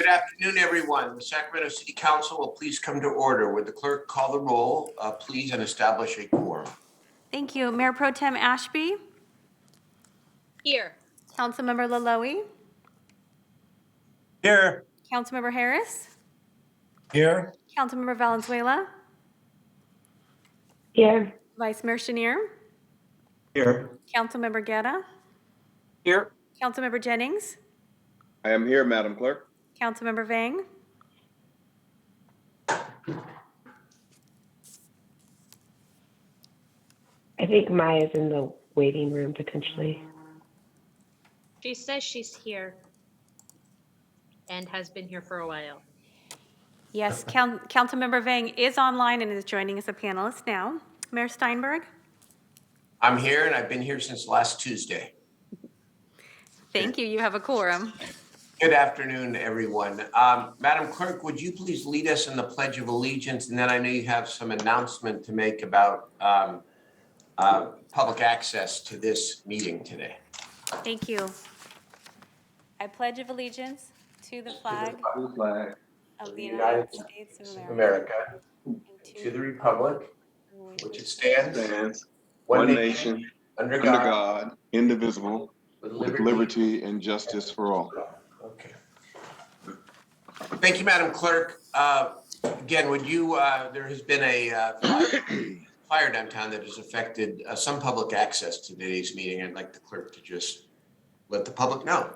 Good afternoon, everyone. The Sacramento City Council will please come to order. Would the clerk call the roll, please, and establish a quorum? Thank you. Mayor Pro Tem Ashby, Here. Councilmember Laloe, Here. Councilmember Harris, Here. Councilmember Valenzuela, Here. Vice Mayor Chenier, Here. Councilmember Guerra, Here. Councilmember Jennings, I am here, Madam Clerk. Councilmember Vang, I think Maya's in the waiting room potentially. She says she's here and has been here for a while. yes, Councilmember Vang is online and is joining as a panelist now. Mayor Steinberg, I'm here, and I've been here since last Tuesday. thank you. You have a quorum. Good afternoon, everyone. Madam Clerk, would you please lead us in the Pledge of Allegiance? And then I know you have some announcement to make about public access to this meeting today. Thank you. I pledge of allegiance to the flag The flag of the United States of America, America, and to the republic, which it stands, stands one one nation, nation, under under God, God, indivisible, with with liberty and justice for all. Okay. Thank you, Madam Clerk. Again, would you, there has been a fire downtown that has affected some public access to today's meeting. I'd like the clerk to just let the public know.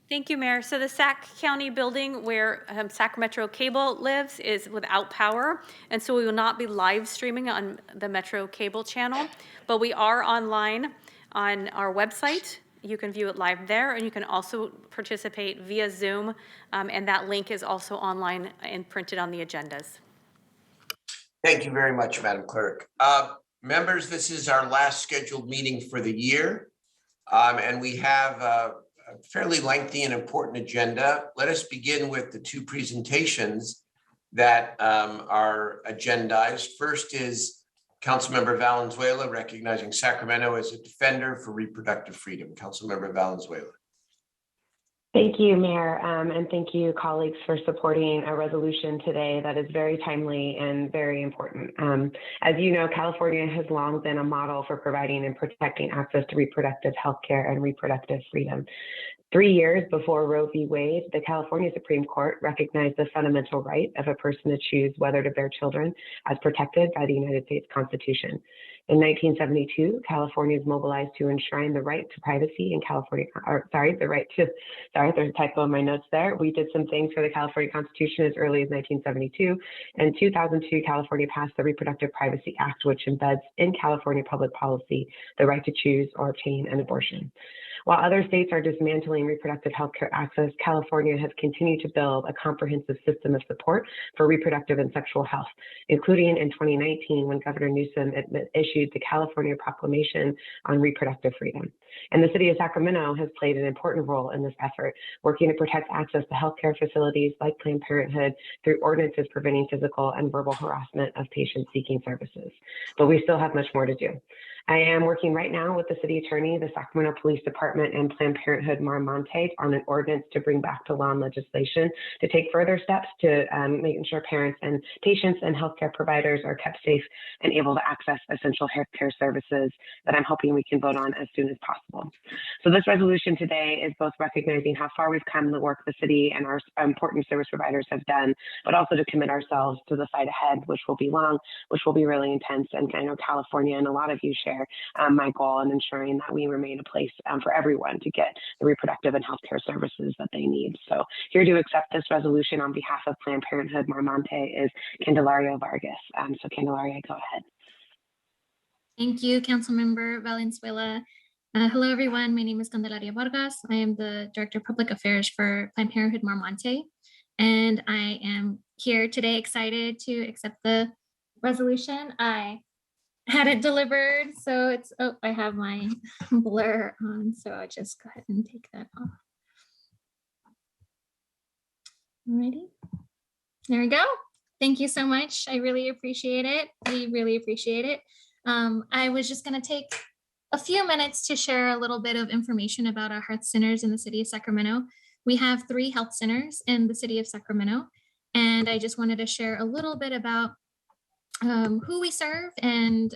Thank you, Mayor. So the Sac County building where Sacramento Cable lives is without power, and so we will not be live streaming on the Metro Cable channel, but we are online on our website. You can view it live there, and you can also participate via Zoom, and that link is also online and printed on the agendas. Thank you very much, Madam Clerk. Members, this is our last scheduled meeting for the year, and we have a fairly lengthy and important agenda. Let us begin with the two presentations that are agendized. First is Councilmember Valenzuela recognizing Sacramento as a defender for reproductive freedom. Councilmember Valenzuela. Thank you, Mayor, and thank you, colleagues, for supporting a resolution today that is very timely and very important. As you know, California has long been a model for providing and protecting access to reproductive health care and reproductive freedom. 3 years before Roe v. Wade, the California Supreme Court recognized the fundamental right of a person to choose whether to bear children as protected by the United States Constitution. In 1972, California is mobilized to enshrine the right to privacy in California, there's a typo in my notes there. We did some things for the California Constitution as early as 1972. In 2002, California passed the Reproductive Privacy Act, which embeds in California public policy the right to choose or obtain an abortion. While other states are dismantling reproductive health care access, California has continued to build a comprehensive system of support for reproductive and sexual health, including in 2019 when Governor Newsom issued the California Proclamation on Reproductive Freedom. And the city of Sacramento has played an important role in this effort, working to protect access to healthcare facilities like Planned Parenthood through ordinances preventing physical and verbal harassment of patients seeking services. But we still have much more to do. I am working right now with the city attorney, the Sacramento Police Department, and Planned Parenthood Mar Monte on an ordinance to bring back to law and legislation to take further steps to making sure parents and patients and healthcare providers are kept safe and able to access essential healthcare services that I'm hoping we can vote on as soon as possible. So this resolution today is both recognizing how far we've come in the work the city and our important service providers have done, but also to commit ourselves to the fight ahead, which will be long, which will be really intense. And I know California and a lot of you share my goal in ensuring that we remain a place for everyone to get the reproductive and healthcare services that they need. So here to accept this resolution on behalf of Planned Parenthood Mar Monte is Candelaria Vargas. So Candelaria, go ahead. Thank you, Councilmember Valenzuela. Hello, everyone. My name is Candelaria Vargas. I am the Director of Public Affairs for Planned Parenthood Mar Monte, and I am here today excited to accept the resolution. I had it delivered, so it's, oh, I have my blur on, so I'll just go ahead and take that off. Alrighty, there we go. Thank you so much. I really appreciate it. We really appreciate it. I was just going to take a few minutes to share a little bit of information about our health centers in the city of Sacramento. we have 3 health centers in the city of Sacramento. And I just wanted to share a little bit about who we serve and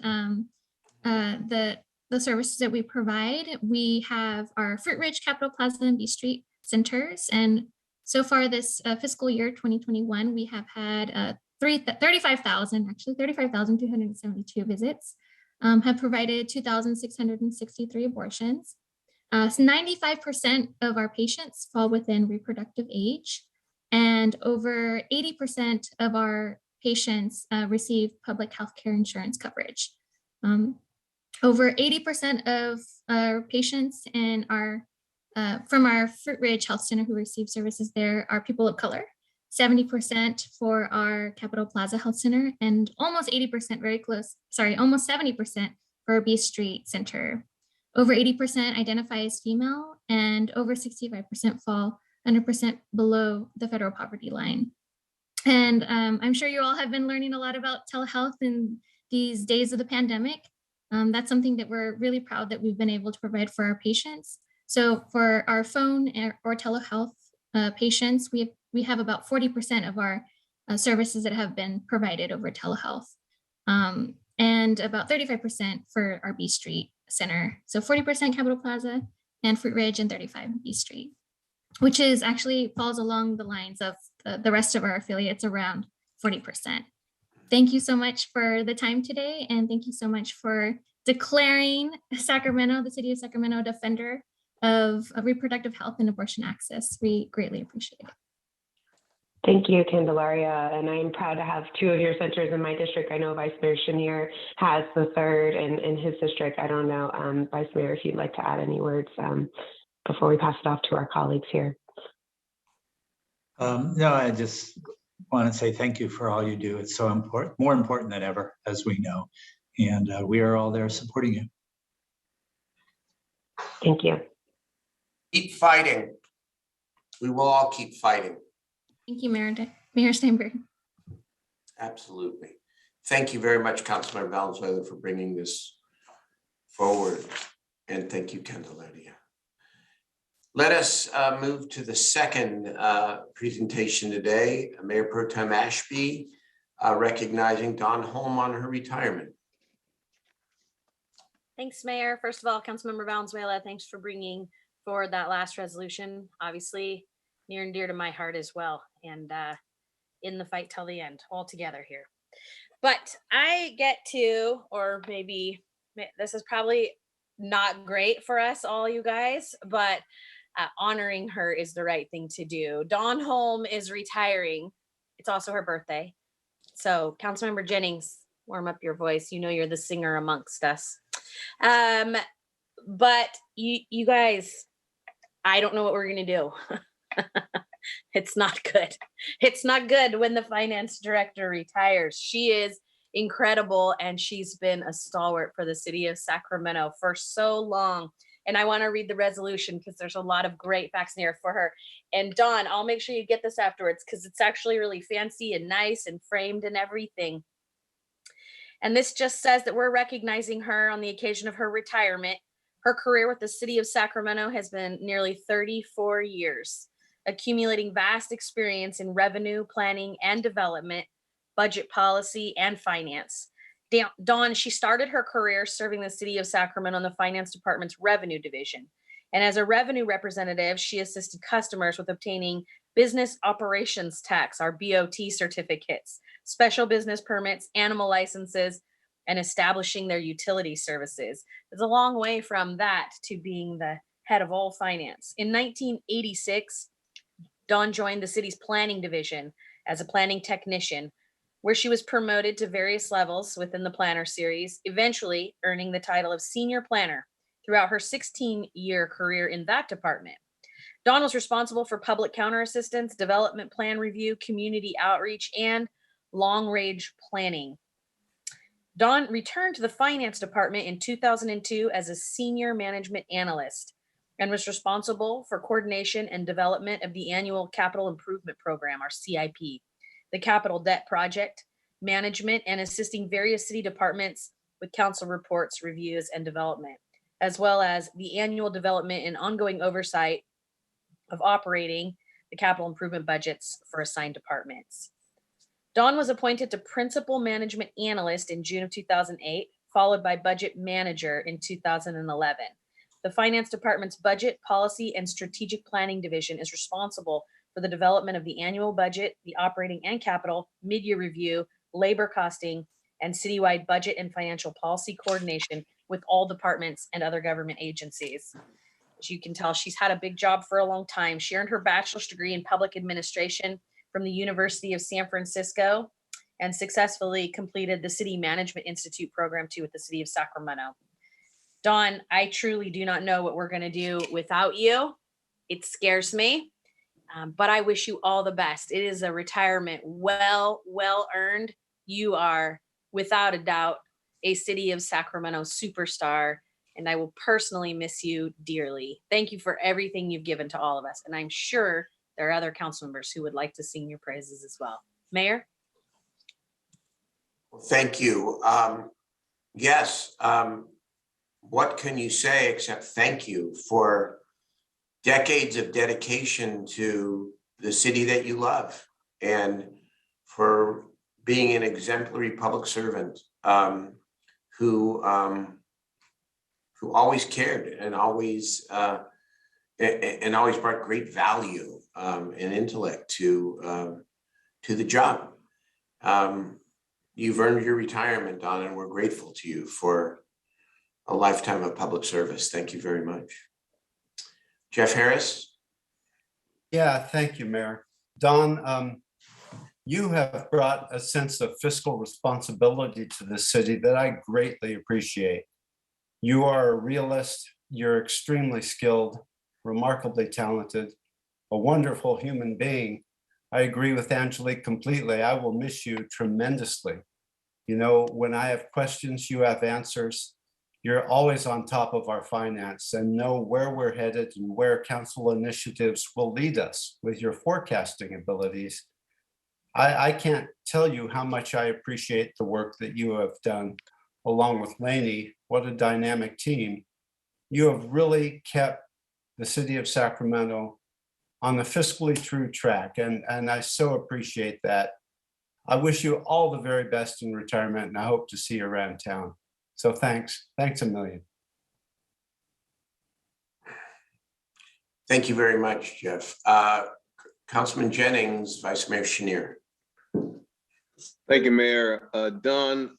the services that we provide. We have our Fruit Ridge, Capitol Plaza, and B Street centers. And so far this fiscal year 2021, we have had 35,272 visits, have provided 2,663 abortions. So 95% of our patients fall within reproductive age, and over 80% of our patients receive public health care insurance coverage. Over 80% of our patients in our from our Fruit Ridge Health Center who receive services there are people of color, 70% for our Capitol Plaza Health Center, and almost 80%, almost 70% for our B Street Center. Over 80% identify as female, and over 65% fall 100% below the federal poverty line. And I'm sure you all have been learning a lot about telehealth in these days of the pandemic. That's something that we're really proud that we've been able to provide for our patients. So for our phone or telehealth patients, we have about 40% of our services that have been provided over telehealth, and about 35% for our B Street Center. So 40% Capitol Plaza and Fruit Ridge, and 35% B Street, which is actually falls along the lines of the rest of our affiliates, around 40%. Thank you so much for the time today, and thank you so much for declaring Sacramento, the city of Sacramento, defender of reproductive health and abortion access. We greatly appreciate it. Thank you, Candelaria. And I'm proud to have 2 of your centers in my district. I know Vice Mayor Chenier has the 3rd in his district. I don't know, Vice Mayor, if you'd like to add any words before we pass it off to our colleagues here. No, I just want to say thank you for all you do. It's so important, more important than ever, as we know. And we are all there supporting you. Thank you. Keep fighting. We will all keep fighting. Thank you, Mayor Steinberg. Absolutely. Thank you very much, Councilmember Valenzuela, for bringing this forward. And thank you, Candelaria. Let us move to the second presentation today. Mayor Pro Tem Ashby recognizing Dawn Holm on her retirement. Thanks, Mayor. First of all, Councilmember Valenzuela, thanks for bringing forward that last resolution. Obviously, near and dear to my heart as well. And in the fight till the end, all together here. But I get to, or maybe this is probably not great for us all, you guys, but honoring her is the right thing to do. Dawn Holm is retiring. It's also her birthday. So Councilmember Jennings, warm up your voice. You know you're the singer amongst us. But you guys, I don't know what we're gonna do. It's not good. It's not good when the finance director retires. She is incredible, and she's been a stalwart for the city of Sacramento for so long. And I want to read the resolution because there's a lot of great facts in here for her. And Dawn, I'll make sure you get this afterwards because it's actually really fancy and nice and framed and everything. And this just says that we're recognizing her on the occasion of her retirement. Her career with the city of Sacramento has been nearly 34 years, accumulating vast experience in revenue planning and development, budget policy, and finance. Dawn, she started her career serving the city of Sacramento in the finance department's revenue division. And as a revenue representative, she assisted customers with obtaining business operations tax, our BOT certificates, special business permits, animal licenses, and establishing their utility services. It's a long way from that to being the head of all finance. In 1986, Dawn joined the city's planning division as a planning technician, where she was promoted to various levels within the planner series, eventually earning the title of senior planner throughout her 16-year career in that department. Dawn was responsible for public counter assistance, development plan review, community outreach, and long-range planning. Dawn returned to the finance department in 2002 as a senior management analyst and was responsible for coordination and development of the annual capital improvement program, our CIP, the capital debt project, management, and assisting various city departments with council reports, reviews, and development, as well as the annual development and ongoing oversight of operating the capital improvement budgets for assigned departments. Dawn was appointed to Principal Management Analyst in June of 2008, followed by Budget Manager in 2011. The Finance Department's Budget, Policy, and Strategic Planning Division is responsible for the development of the annual budget, the operating and capital, mid-year review, labor costing, and citywide budget and financial policy coordination with all departments and other government agencies. As you can tell, she's had a big job for a long time. She earned her bachelor's degree in public administration from the University of San Francisco and successfully completed the City Management Institute program too with the City of Sacramento. Dawn, I truly do not know what we're going to do without you. It scares me, but I wish you all the best. It is a retirement well earned. You are, without a doubt, a City of Sacramento superstar, and I will personally miss you dearly. Thank you for everything you've given to all of us, and I'm sure there are other council members who would like to sing your praises as well. Mayor? Well, thank you. Yes. What can you say except thank you for decades of dedication to the city that you love and for being an exemplary public servant who always cared and always brought great value and intellect to the job. You've earned your retirement, Don, and we're grateful to you for a lifetime of public service. Thank you very much. Jeff Harris? Yeah, thank you, Mayor. Don, you have brought a sense of fiscal responsibility to the city that I greatly appreciate. You are a realist, you're extremely skilled, remarkably talented, a wonderful human being. I agree with Angelique completely. I will miss you tremendously. You know, when I have questions, you have answers. You're always on top of our finance and know where we're headed and where council initiatives will lead us with your forecasting abilities. I can't tell you how much I appreciate the work that you have done along with Lainey. What a dynamic team. You have really kept the city of Sacramento on the fiscally true track, and I so appreciate that. I wish you all the very best in retirement, and I hope to see you around town. So thanks a million. Thank you very much, Jeff. Councilman Jennings, Vice Mayor Chenier. Thank you, Mayor. Don,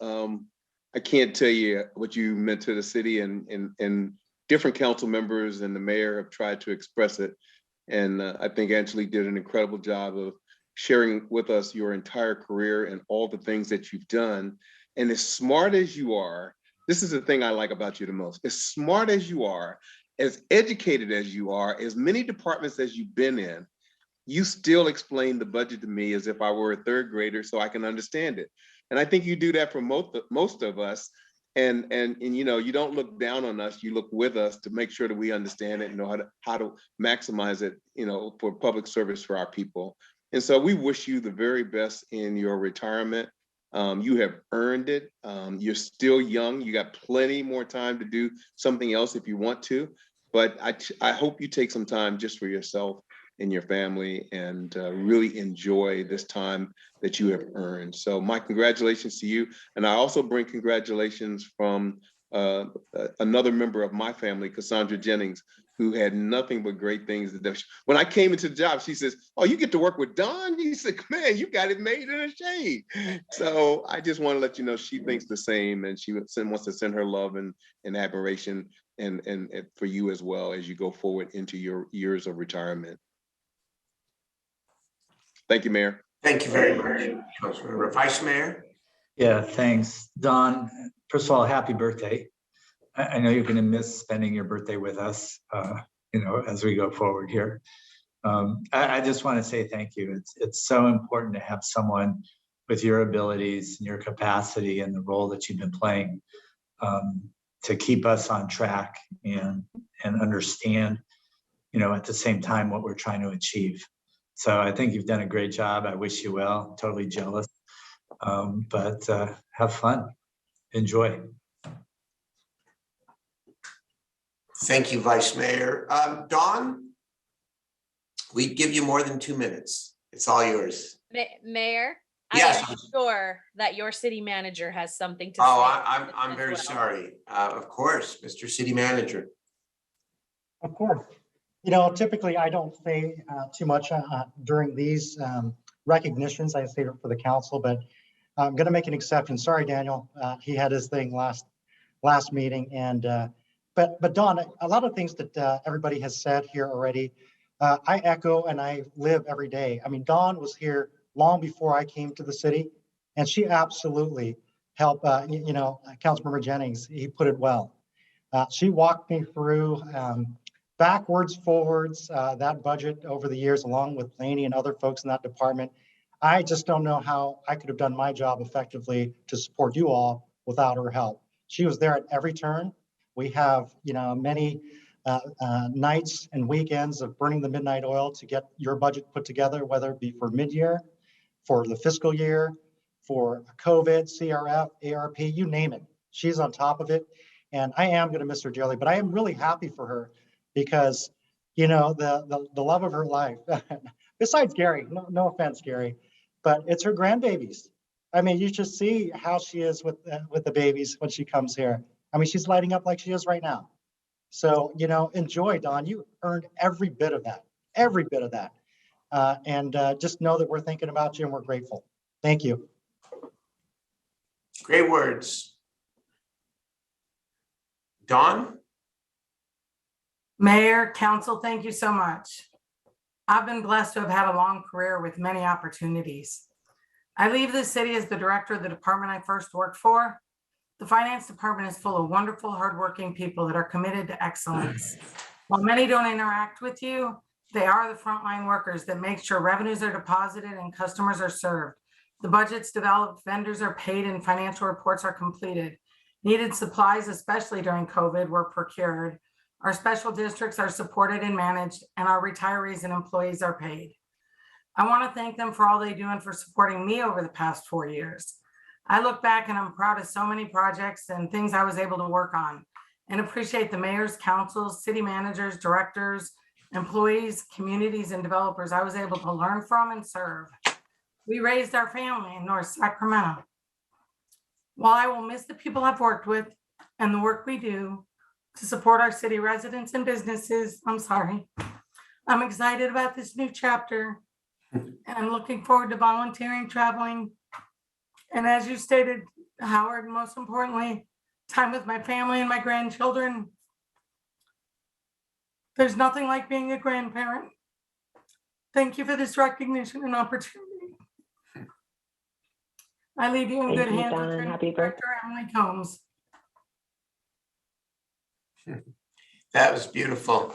I can't tell you what you meant to the city, and different council members and the mayor have tried to express it. And I think Angelique did an incredible job of sharing with us your entire career and all the things that you've done. And as smart as you are, this is the thing I like about you the most. As smart as you are, as educated as you are, as many departments as you've been in, you still explain the budget to me as if I were a third grader so I can understand it. And I think you do that for most of us. And you know, you don't look down on us, you look with us to make sure that we understand it and know how to maximize it, you know, for public service for our people. And so we wish you the very best in your retirement. You have earned it. You're still young. You got plenty more time to do something else if you want to. But I hope you take some time just for yourself and your family and really enjoy this time that you have earned. So my congratulations to you. And I also bring congratulations from another member of my family, Cassandra Jennings, who had nothing but great things to do. When I came into the job, she says, "Oh, you get to work with Don?" He said, "Man, you got it made in a shade." So I just want to let you know she thinks the same, and she wants to send her love and admiration and for you as well as you go forward into your years of retirement. Thank you, Mayor. Thank you very much, Councilmember. Vice Mayor? Yeah, thanks. Don, first of all, happy birthday. I know you're going to miss spending your birthday with us, you know, as we go forward here. I just want to say thank you. It's so important to have someone with your abilities and your capacity and the role that you've been playing to keep us on track and understand, you know, at the same time what we're trying to achieve. So I think you've done a great job. I wish you well. I'm totally jealous, but have fun. Enjoy. Thank you, Vice Mayor. Dawn? We give you more than 2 minutes. It's all yours. Mayor, I Yes. am sure that your city manager has something to say. Oh, I'm as very well. sorry. Of course, Mr. City Manager. Of course. You know, typically I don't say too much during these recognitions. I save it for the council, but I'm going to make an exception. Sorry, Daniel. He had his thing last meeting, and but Dawn, a lot of things that everybody has said here already, I echo and I live every day. I mean, Dawn was here long before I came to the city, and she absolutely helped. You know, Councilmember Jennings, he put it well. She walked me through backwards, forwards, that budget over the years, along with Laney and other folks in that department. I just don't know how I could have done my job effectively to support you all without her help. She was there at every turn. We have, you know, many nights and weekends of burning the midnight oil to get your budget put together, whether it be for mid-year, for the fiscal year, for COVID, CRF, ARP, you name it. She's on top of it. And I am going to miss her dearly, but I am really happy for her because, you know, the love of her life, besides Gary, no offense, Gary, but it's her grandbabies. I mean, you just see how she is with the babies when she comes here. I mean, she's lighting up like she is right now. So, you know, enjoy, Dawn. You earned every bit of that, and just know that we're thinking about you and we're grateful. Thank you. Great words. Dawn? Mayor, council, thank you so much. I've been blessed to have had a long career with many opportunities. I leave the city as the director of the department I first worked for. The finance department is full of wonderful, hardworking people that are committed to excellence. While many don't interact with you, they are the frontline workers that make sure revenues are deposited and customers are served. The budget's developed, vendors are paid, and financial reports are completed. Needed supplies, especially during COVID, were procured. Our special districts are supported and managed, and our retirees and employees are paid. I want to thank them for all they do and for supporting me over the past 4 years. I look back and I'm proud of so many projects and things I was able to work on, and appreciate the mayors, councils, city managers, directors, employees, communities, and developers I was able to learn from and serve. We raised our family in North Sacramento. While I will miss the people I've worked with and the work we do to support our city residents and businesses, I'm excited about this new chapter, and I'm looking forward to volunteering, traveling, and as you stated, Howard, most importantly, time with my family and my grandchildren. There's nothing like being a grandparent. Thank you for this recognition and opportunity. I leave you in Thank good you, hands with Dawn. Happy Director Emily Combs. That was beautiful.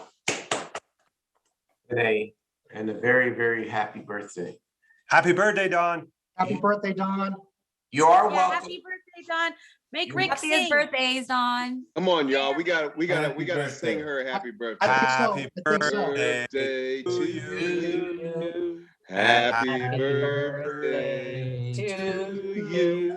Today, and a very, very happy birthday. Happy birthday, Dawn. Happy birthday, Dawn. You are Yeah, welcome. happy birthday, Dawn. Make Rick Happiest sing. birthdays, Dawn. Come on, y'all. We gotta Happy sing birthday. her happy birthday. I think so. Birthday to you. Happy birthday to you.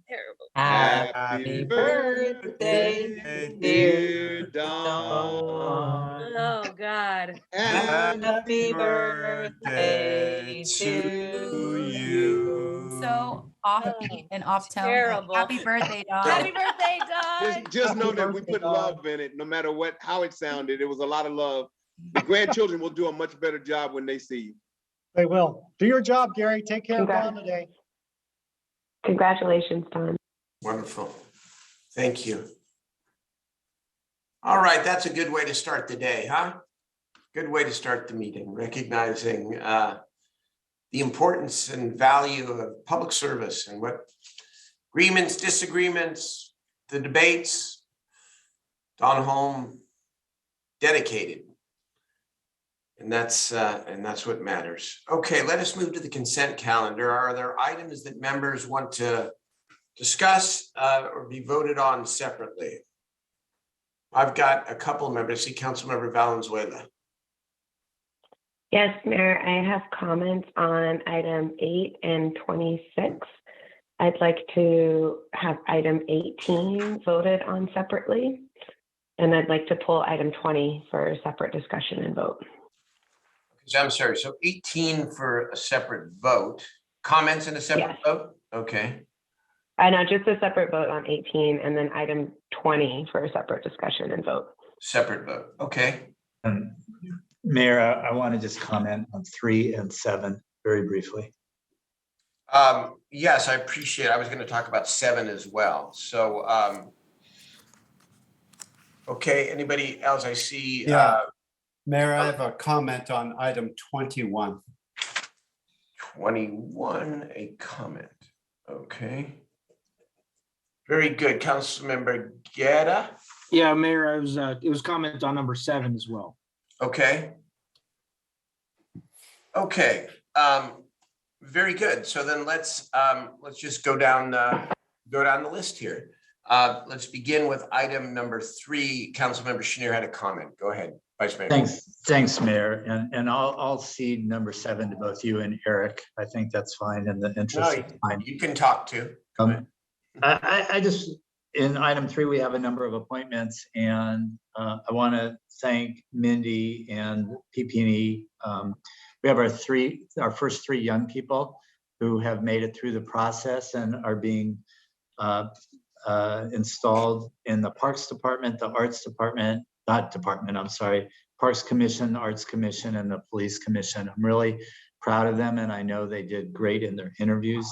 Terrible. Happy birthday, dear Dawn. Oh, God. Happy birthday to you. So offbeat and off tone. Terrible. Happy birthday, Dawn. Happy birthday, Dawn. Just know that we put love in it, no matter how it sounded. It was a lot of love. The grandchildren will do a much better job when they see you. They will. Do your job, Gary. Take care of Dawn today. Congratulations, Dawn. Wonderful. Thank you. All right, that's a good way to start the day, huh? Good way to start the meeting, recognizing the importance and value of public service and what agreements, disagreements, the debates, Dawn Holm dedicated. And that's what matters. Okay, let us move to the consent calendar. Are there items that members want to discuss or be voted on separately? I've got a couple of members. See Councilmember Valenzuela. Yes, Mayor, I have comments on item 8 and 26. I'd like to have item 18 voted on separately, and I'd like to pull item 20 for separate discussion and vote. So I'm sorry, so 18 for a separate vote, comments in a separate Yes. vote? Okay, I know, just a separate vote on 18 and then item 20 for a separate discussion and vote. separate vote, okay. And Mayor, I want to just comment on 3 and 7 very briefly. Yes, I appreciate, I was gonna talk about 7 as well, so, okay, anybody else I see? Yeah. Mayor, I have a comment on item 21. 21, a comment, okay. Very good, Councilmember Guerra, Yeah, Mayor, it was comment on number 7 as well. okay. Okay, very good, so then let's just go down the list here. Let's begin with item number 3. Councilmember Chenier had a comment, go ahead, Vice Mayor. Thanks, Mayor. And I'll cede number 7 to both you and Eric. I think that's fine in the No, interest of time. you can talk too. Go ahead. I just, in item 3, we have a number of appointments, and I want to thank Mindy and PP&E. We have our first 3 young people who have made it through the process and are being installed in the Parks Department, the Arts Department, Parks Commission, Arts Commission, and the Police Commission. I'm really proud of them, and I know they did great in their interviews.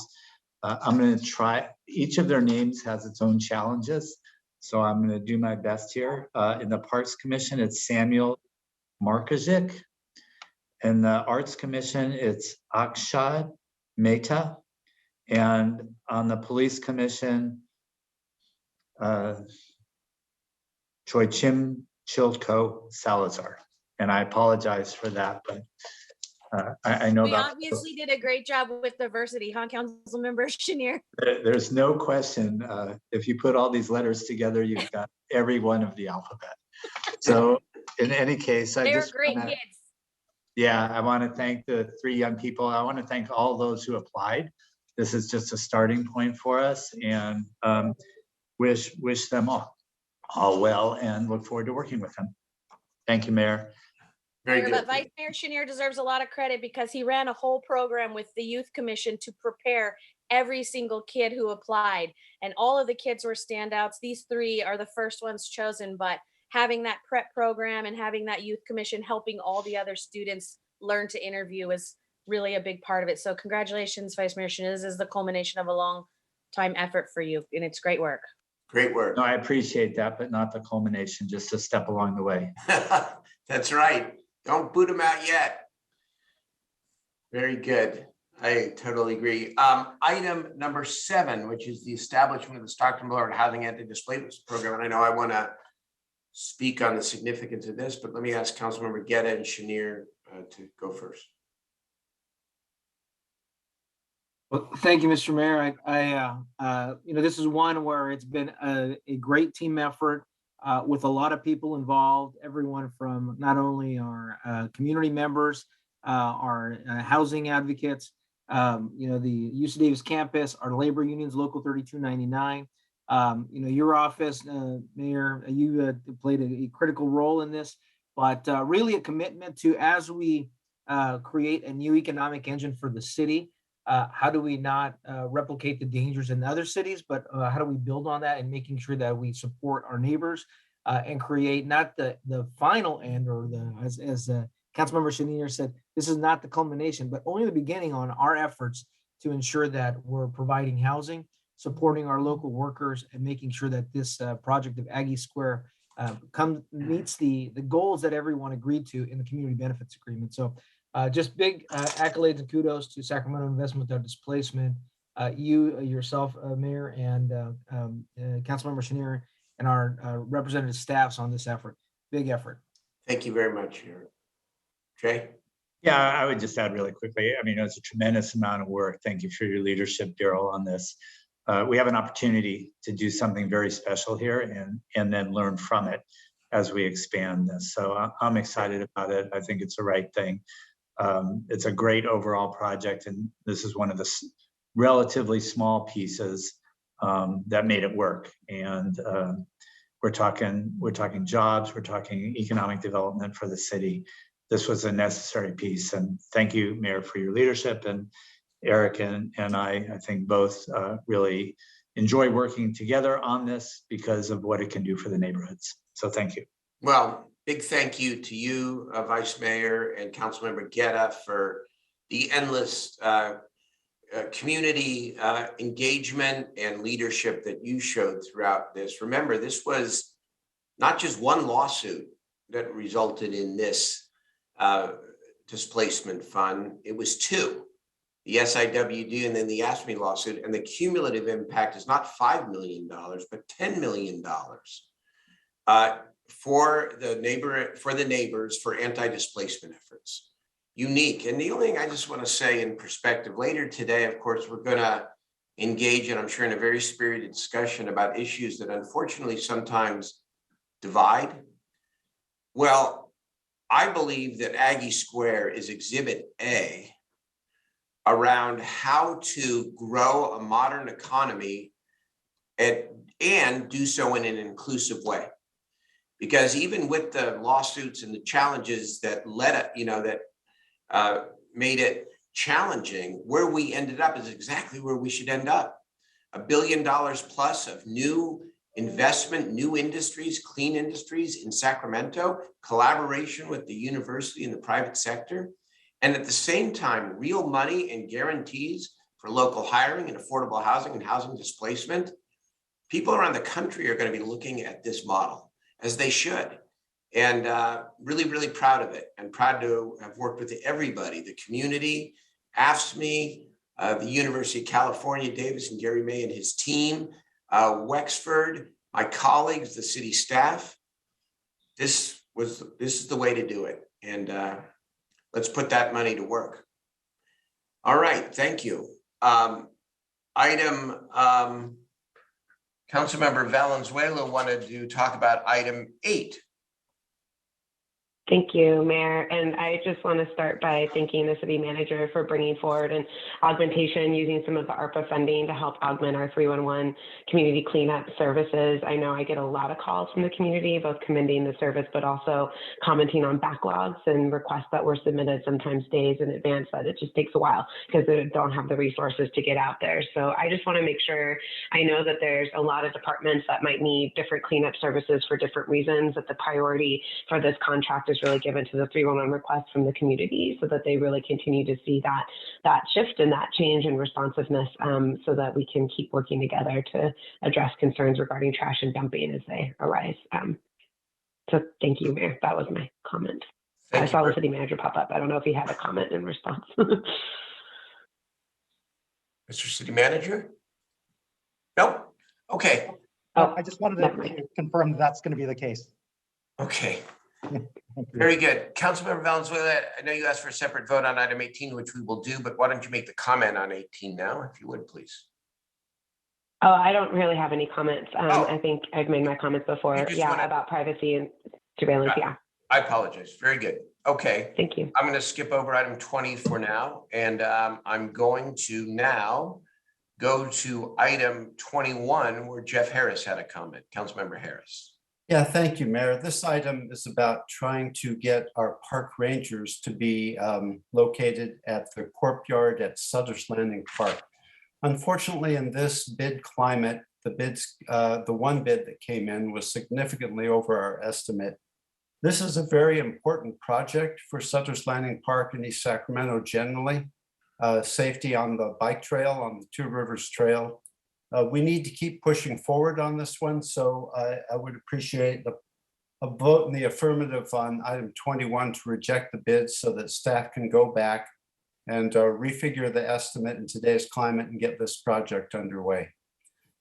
I'm going to try, each of their names has its own challenges, so I'm going to do my best here. In the Parks Commission, it's Samuel Markovic. In the Arts Commission, it's Akshad Mehta. And on the Police Commission, Choichim Chilko Salazar. And I apologize for that, but I know We about. obviously did a great job with diversity, huh, Councilmember Chenier? There's no question. If you put all these letters together, you've got every one of the alphabet. So in any case, They're great kids. Yeah, I want to thank the 3 young people. I want to thank all those who applied. This is just a starting point for us, and wish them all well and look forward to working with them. Thank you, Mayor. Very Mayor, good. But Vice Mayor Chenier deserves a lot of credit because he ran a whole program with the Youth Commission to prepare every single kid who applied. And all of the kids were standouts. These 3 are the first ones chosen, but having that prep program and having that Youth Commission helping all the other students learn to interview is really a big part of it. So congratulations, Vice Mayor Chenier. This is the culmination of a long time effort for you, and it's great work. Great work. No, I appreciate that, but not the culmination, just a step along the way. That's right. Don't boot them out yet. Very good. I totally agree. Item number 7, which is the establishment of the Stockton Boulevard Housing Anti-Displacement Program. And I know I want to speak on the significance of this, but let me ask Councilmember Guerra and Chenier to go first. Well, thank you, Mr. Mayor. This is one where it's been a great team effort with a lot of people involved, everyone from not only our community members, our housing advocates, the UC Davis campus, our labor unions, Local 3299. Your office, Mayor, you played a critical role in this, but really a commitment to, as we create a new economic engine for the city, how do we not replicate the dangers in other cities, but how do we build on that and making sure that we support our neighbors and create not the final end, or as Councilmember Chenier said, this is not the culmination, but only the beginning on our efforts to ensure that we're providing housing, supporting our local workers, and making sure that this project of Aggie Square meets the goals that everyone agreed to in the community benefits agreement. So just big accolades and kudos to Sacramento Investment Without Displacement, you yourself, Mayor, and Councilmember Chenier, and our representative staffs on this effort. Big effort. Thank you very much, Jay. Yeah, I would just add really quickly. I mean, it's a tremendous amount of work. Thank you for your leadership, Daryl, on this. We have an opportunity to do something very special here and then learn from it as we expand this. So I'm excited about it. I think it's the right thing. It's a great overall project, and this is one of the relatively small pieces that made it work. And we're talking jobs, we're talking economic development for the city. this was a necessary piece. And thank you, Mayor, for your leadership. And Eric and I think both really enjoy working together on this because of what it can do for the neighborhoods. So thank you. Well, big thank you to you, Vice Mayor and Councilmember Guerra, for the endless community engagement and leadership that you showed throughout this. Remember, this was not just one lawsuit that resulted in this displacement fund. It was two, the SIWD and then the ASME lawsuit, and the cumulative impact is not $5 million, but $10 million for the neighbors for anti-displacement efforts. Unique. And the only thing I just want to say in perspective, later today, of course, we're going to engage, and I'm sure in a very spirited discussion about issues that unfortunately sometimes divide. Well, I believe that Aggie Square is Exhibit A around how to grow a modern economy and do so in an inclusive way. Because even with the lawsuits and the challenges that made it challenging, where we ended up is exactly where we should end up. $1 billion plus of new investment, new industries, clean industries in Sacramento, collaboration with the university and the private sector, and at the same time, real money and guarantees for local hiring and affordable housing and housing displacement. People around the country are going to be looking at this model, as they should. And really, really proud of it, and proud to have worked with everybody, the community, AFSCME, the University of California, Davis and Gary May and his team, Wexford, my colleagues, the city staff. This is the way to do it. And let's put that money to work. All right, thank you. Councilmember Valenzuela wanted to talk about item 8. Thank you, Mayor. And I just want to start by thanking the city manager for bringing forward an augmentation using some of the ARPA funding to help augment our 311 community cleanup services. I know I get a lot of calls from the community, both commending the service, but also commenting on backlogs and requests that were submitted sometimes days in advance that it just takes a while because they don't have the resources to get out there. So I just want to make sure, I know that there's a lot of departments that might need different cleanup services for different reasons, that the priority for this contract is really given to the 311 requests from the community so that they really continue to see that shift and that change in responsiveness so that we can keep working together to address concerns regarding trash and dumping as they arise. So thank you, Mayor. That was my comment. I saw the city manager pop up. I don't know if he had a comment in response. Mr. City Manager? Nope. Okay. I just wanted to confirm that's going to be the case. Okay. Very good. Councilmember Valenzuela, I know you asked for a separate vote on item 18, which we will do, but why don't you make the comment on 18 now, if you would, please? Oh, I don't really have any comments. I think I've made my comments before. Yeah, about privacy and surveillance. Yeah. I apologize. Very good. Okay. Thank you. I'm going to skip over item 20 for now, and I'm going to now go to item 21, where Jeff Harris had a comment. Councilmember Harris. Yeah, thank you, Mayor. This item is about trying to get our park rangers to be located at the courtyard at Sutter's Landing Park. Unfortunately, in this bid climate, the one bid that came in was significantly over our estimate. This is a very important project for Sutter's Landing Park in East Sacramento generally. Safety on the bike trail, on the Two Rivers Trail. We need to keep pushing forward on this one, so I would appreciate a vote in the affirmative on item 21 to reject the bid so that staff can go back and refigure the estimate in today's climate and get this project underway.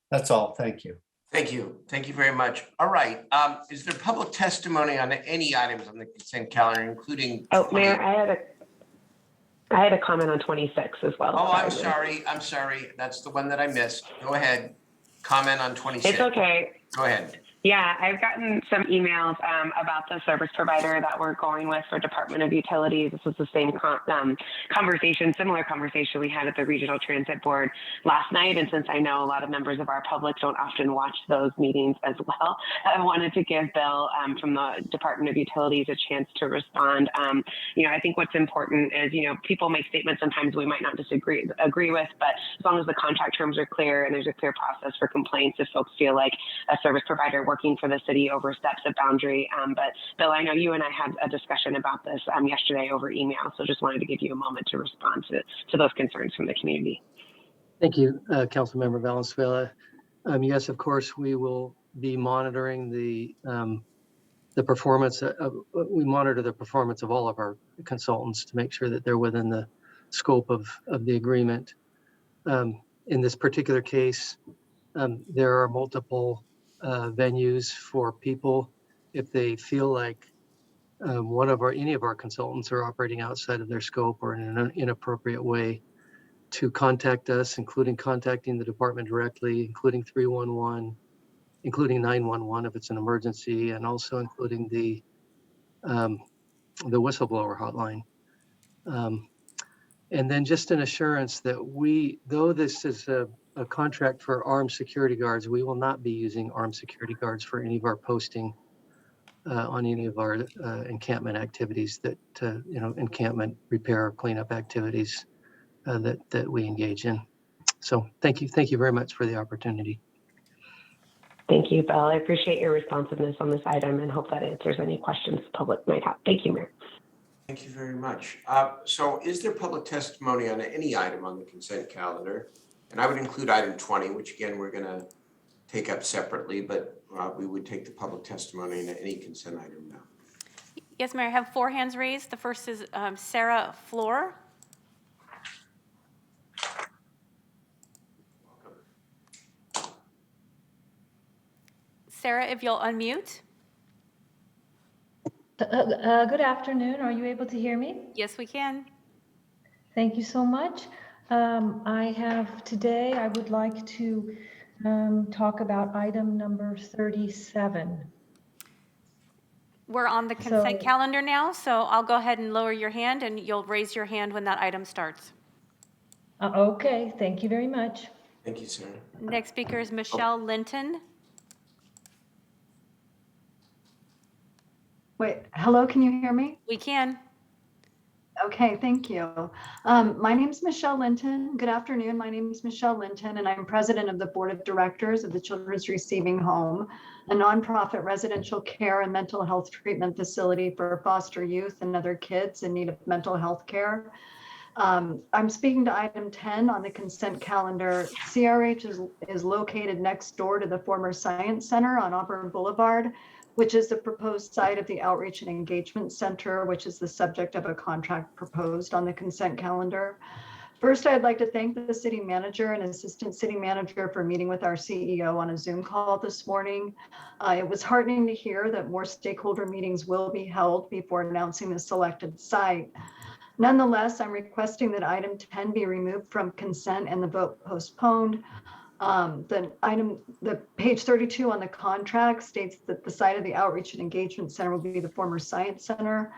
That's all. Thank you. Thank you. Thank you very much. All right. Is there public testimony on any items on the consent calendar, including? Oh, Mayor, I had a comment on 26 as well. Oh, I'm sorry. I'm sorry. That's the one that I missed. Go ahead. Comment on 26. It's okay. Go ahead. Yeah, I've gotten some emails about the service provider that we're going with for Department of Utilities. This was the same similar conversation we had at the Regional Transit Board last night. And since I know a lot of members of our public don't often watch those meetings as well, I wanted to give Bill from the Department of Utilities a chance to respond. I think what's important is, people make statements sometimes we might not agree with, but as long as the contract terms are clear and there's a clear process for complaints if folks feel like a service provider working for the city oversteps a boundary. But Bill, I know you and I had a discussion about this yesterday over email, so just wanted to give you a moment to respond to those concerns from the community. Thank you, Councilmember Valenzuela. Yes, of course, we will be monitoring the performance. We monitor the performance of all of our consultants to make sure that they're within the scope of the agreement. In this particular case, there are multiple venues for people if they feel like any of our consultants are operating outside of their scope or in an inappropriate way, to contact us, including contacting the department directly, including 311, including 911 if it's an emergency, and also including the whistleblower hotline. And then just an assurance that though this is a contract for armed security guards, we will not be using armed security guards for any of our posting on any of our encampment activities encampment repair or cleanup activities that we engage in. So thank you very much for the opportunity. Thank you, Bill. I appreciate your responsiveness on this item and hope that answers any questions the public might have. Thank you, Mayor. Thank you very much. So is there public testimony on any item on the consent calendar? And I would include item 20, which again, we're going to take up separately, but we would take the public testimony in any consent item now. Yes, Mayor, I have 4 hands raised. The first is Sarah Floor. Welcome. Sarah, if you'll unmute. Good afternoon. Are you able to hear me? Yes, we can. Thank you so much. Today, I would like to talk about item number 37. We're on the consent calendar now, so I'll go ahead and lower your hand and you'll raise your hand when that item starts. Okay, thank you very much. Thank you, Sarah. Next speaker is Michelle Linton. Wait, hello, can you hear me? We can. Okay, thank you. My name is Michelle Linton. Good afternoon. My name is Michelle Linton, and I'm president of the board of directors of the Children's Receiving Home, a nonprofit residential care and mental health treatment facility for foster youth and other kids in need of mental health care. I'm speaking to item 10 on the consent calendar. CRH is located next door to the former Science Center on Auburn Boulevard, which is the proposed site of the Outreach and Engagement Center, which is the subject of a contract proposed on the consent calendar. First, I'd like to thank the city manager and assistant city manager for meeting with our CEO on a Zoom call this morning. It was heartening to hear that more stakeholder meetings will be held before announcing the selected site. Nonetheless, I'm requesting that item 10 be removed from consent and the vote postponed. The page 32 on the contract states that the site of the Outreach and Engagement Center will be the former Science Center,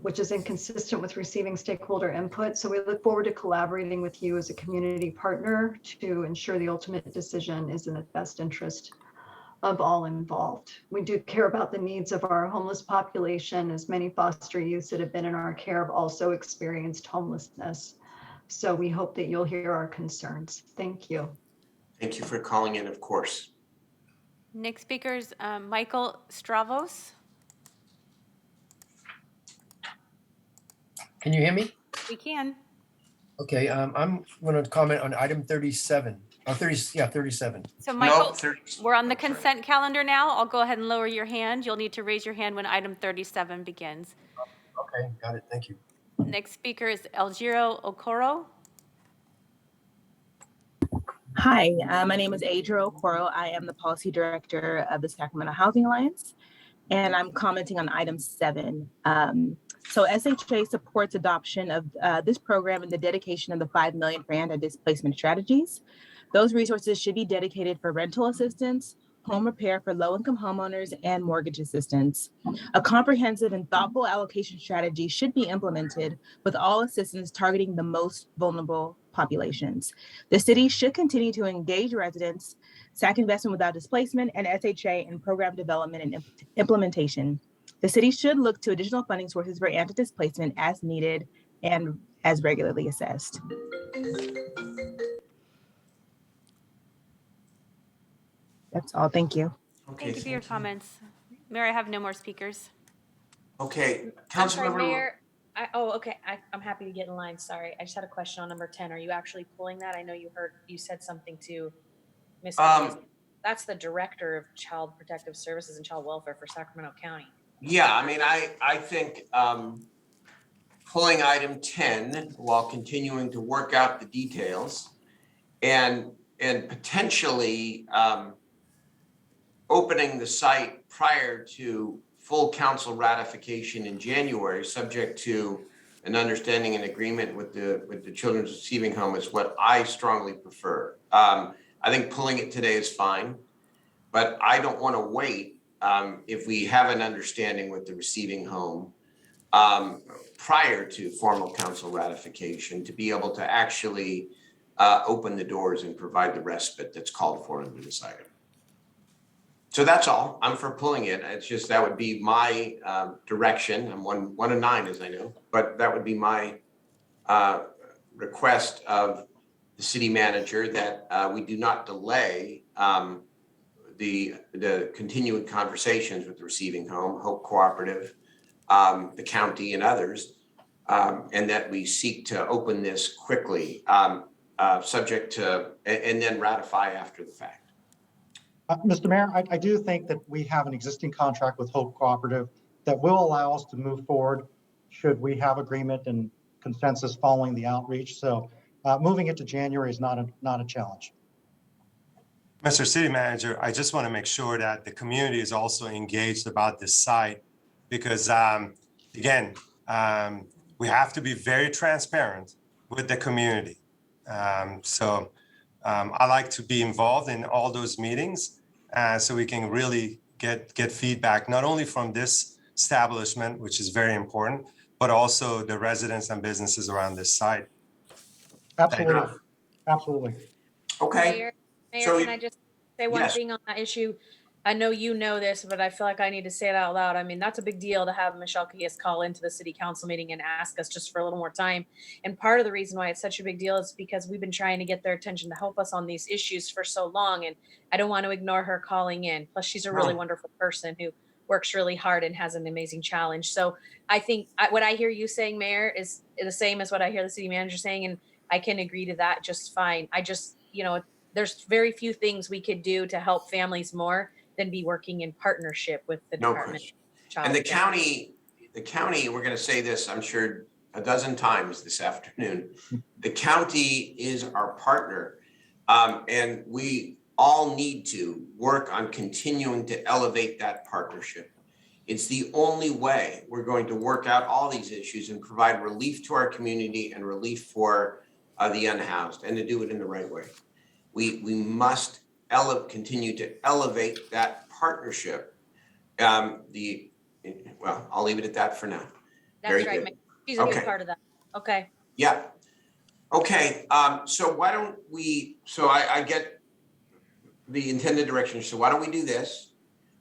which is inconsistent with receiving stakeholder input. So we look forward to collaborating with you as a community partner to ensure the ultimate decision is in the best interest of all involved. We do care about the needs of our homeless population, as many foster youths that have been in our care have also experienced homelessness. So we hope that you'll hear our concerns. Thank you. Thank you for calling in, of course. Next speaker is Michael Stravos. Can you hear me? We can. Okay, I'm going to comment on item 37. 37. So Michael, we're on the consent calendar now. I'll go ahead and lower your hand. You'll need to raise your hand when item 37 begins. Okay, got it. Thank you. Next speaker is Elgiro Okoro. Hi, my name is Adria Okoro. I am the policy director of the Sacramento Housing Alliance, and I'm commenting on item 7. So SHA supports adoption of this program and the dedication of the $5 million for anti-displacement strategies. Those resources should be dedicated for rental assistance, home repair for low-income homeowners, and mortgage assistance. A comprehensive and thoughtful allocation strategy should be implemented with all assistance targeting the most vulnerable populations. The city should continue to engage residents, SAC Investment Without Displacement, and SHA in program development and implementation. The city should look to additional funding sources for anti-displacement as needed and as regularly assessed. That's all. Thank you. Okay, Thank you for your thank you. comments. Mayor, I have no more speakers. Okay, I'm sorry, Councilmember. Mayor. Okay, I'm happy to get in line. Sorry. I just had a question on number 10. Are you actually pulling that? I know you said something to Ms. That's the Director of Child Protective Services and Child Welfare for Sacramento County. Yeah, I mean, I think pulling item 10 while continuing to work out the details and potentially opening the site prior to full council ratification in January, subject to an understanding and agreement with the Children's Receiving Home is what I strongly prefer. I think pulling it today is fine, but I don't want to wait if we have an understanding with the receiving home prior to formal council ratification to be able to actually open the doors and provide the respite that's called for under this item. So that's all. I'm for pulling it. It's just that would be my direction. I'm one of 9, as I know, but that would be my request of the city manager that we do not delay the continuing conversations with the receiving home, Hope Cooperative, the county and others, and that we seek to open this quickly, subject to, and then ratify after the fact. Mr. Mayor, I do think that we have an existing contract with Hope Cooperative that will allow us to move forward should we have agreement and consensus following the outreach. So moving it to January is not a challenge. Mr. City Manager, I just want to make sure that the community is also engaged about this site because, again, we have to be very transparent with the community. I like to be involved in all those meetings so we can really get feedback, not only from this establishment, which is very important, but also the residents and businesses around this site. Absolutely. Absolutely. Okay. Mayor, can I just say one thing on that issue? I know you know this, but I feel like I need to say it out loud. I mean, that's a big deal to have Michelle Keyes call into the city council meeting and ask us just for a little more time. And part of the reason why it's such a big deal is because we've been trying to get their attention to help us on these issues for so long. And I don't want to ignore her calling in. Plus, she's a really wonderful person who works really hard and has an amazing challenge. So I think what I hear you saying, Mayor, is the same as what I hear the city manager saying. And I can agree to that just fine. I just, there's very few things we could do to help families more than be working in partnership with the Department of Child And the Care. county, we're going to say this, I'm sure, a dozen times this afternoon. The county is our partner, and we all need to work on continuing to elevate that partnership. It's the only way we're going to work out all these issues and provide relief to our community and relief for the unhoused, and to do it in the right way. We must continue to elevate that partnership. Well, I'll leave it at that for now. That's right. Mayor. She's a big part of that. Okay. Yeah. Okay. So why don't we? So I get the intended direction. So why don't we do this?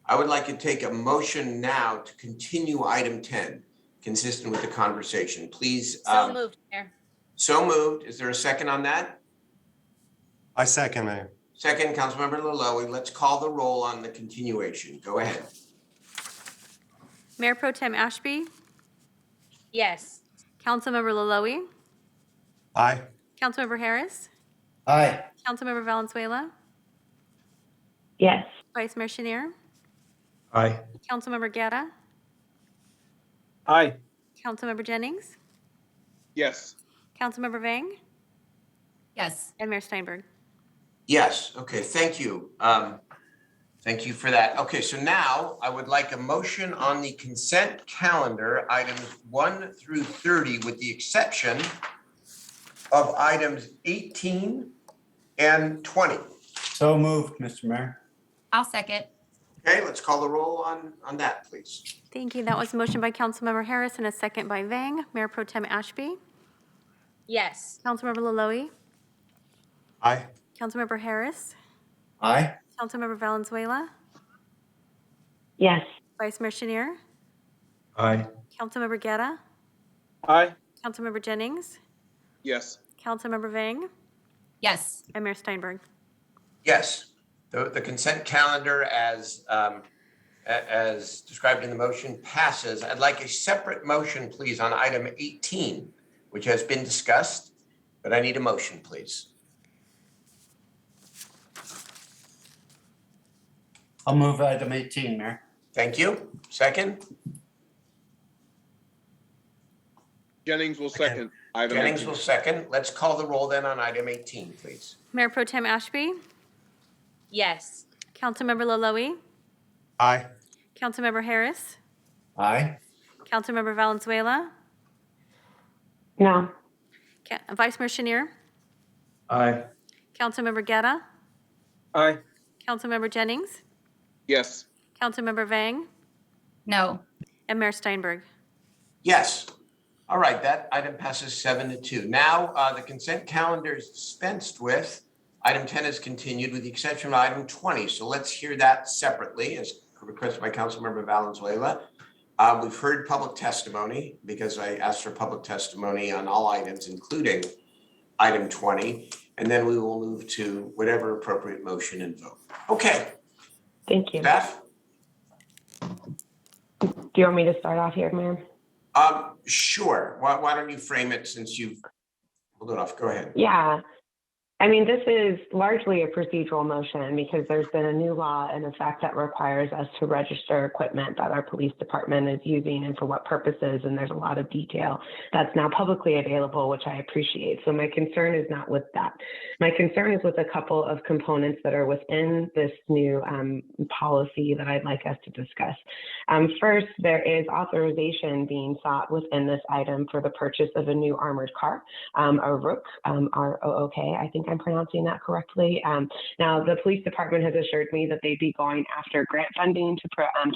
I would like to take a motion now to continue item 10, consistent with the conversation. Please. So moved, Mayor. So moved. Is there a second on that? I second, Mayor. Second, Councilmember Laloe. Let's call the roll on the continuation. Go ahead. Mayor Pro Tem Ashby, Yes. Councilmember Laloe, Aye. Councilmember Harris, Aye. Councilmember Valenzuela, Yes. Vice Mayor Chenier, Aye. Councilmember Guerra, Aye. Councilmember Jennings, Yes. Councilmember Vang, Yes. and Mayor Steinberg. Yes. Okay. Thank you. Thank you for that. Okay. So now I would like a motion on the consent calendar, items 1 through 30, with the exception of items 18 and 20. So moved, Mr. Mayor. I'll second. Okay, let's call the roll on that, please. Thank you. That was a motion by Councilmember Harris and a second by Vang. Mayor Pro Tem Ashby, Yes. Councilmember Laloye, Aye. Councilmember Harris, Aye. Councilmember Valenzuela, Yes. Vice Mayor Chenier, Aye. Councilmember Guerra, Aye. Councilmember Jennings, Yes. Councilmember Vang, Yes. and Mayor Steinberg. Yes, the consent calendar as described in the motion passes. I'd like a separate motion, please, on item 18, which has been discussed, but I need a motion, please. I'll move item 18, Mayor. Thank you. Second? Jennings will second. Item Jennings 18. will second. Let's call the roll then on item 18, please. Mayor Pro Tem Ashby, Yes. Councilmember Laloye, Aye. Councilmember Harris, Aye. Councilmember Valenzuela, No. Vice Mayor Chenier, Aye. Councilmember Guerra, Aye. Councilmember Jennings, Yes. Councilmember Vang, No. and Mayor Steinberg. Yes. All right, that item passes 7-2. Now, the consent calendar is dispensed with. Item 10 is continued with the exception of item 20. So let's hear that separately as requested by Councilmember Valenzuela. We've heard public testimony because I asked for public testimony on all items, including item 20. And then we will move to whatever appropriate motion and vote. Okay. Thank you. Staff? Do you want me to start off here, Mayor? Sure. Why don't you frame it since you've pulled it off? Go ahead. Yeah. I mean, this is largely a procedural motion because there's been a new law in effect that requires us to register equipment that our police department is using and for what purposes. And there's a lot of detail that's now publicly available, which I appreciate. So my concern is not with that. My concern is with a couple of components that are within this new policy that I'd like us to discuss. First, there is authorization being sought within this item for the purchase of a new armored car, a Rook, R-O-O-K, I think I'm pronouncing that correctly. Now, the police department has assured me that they'd be going after grant funding to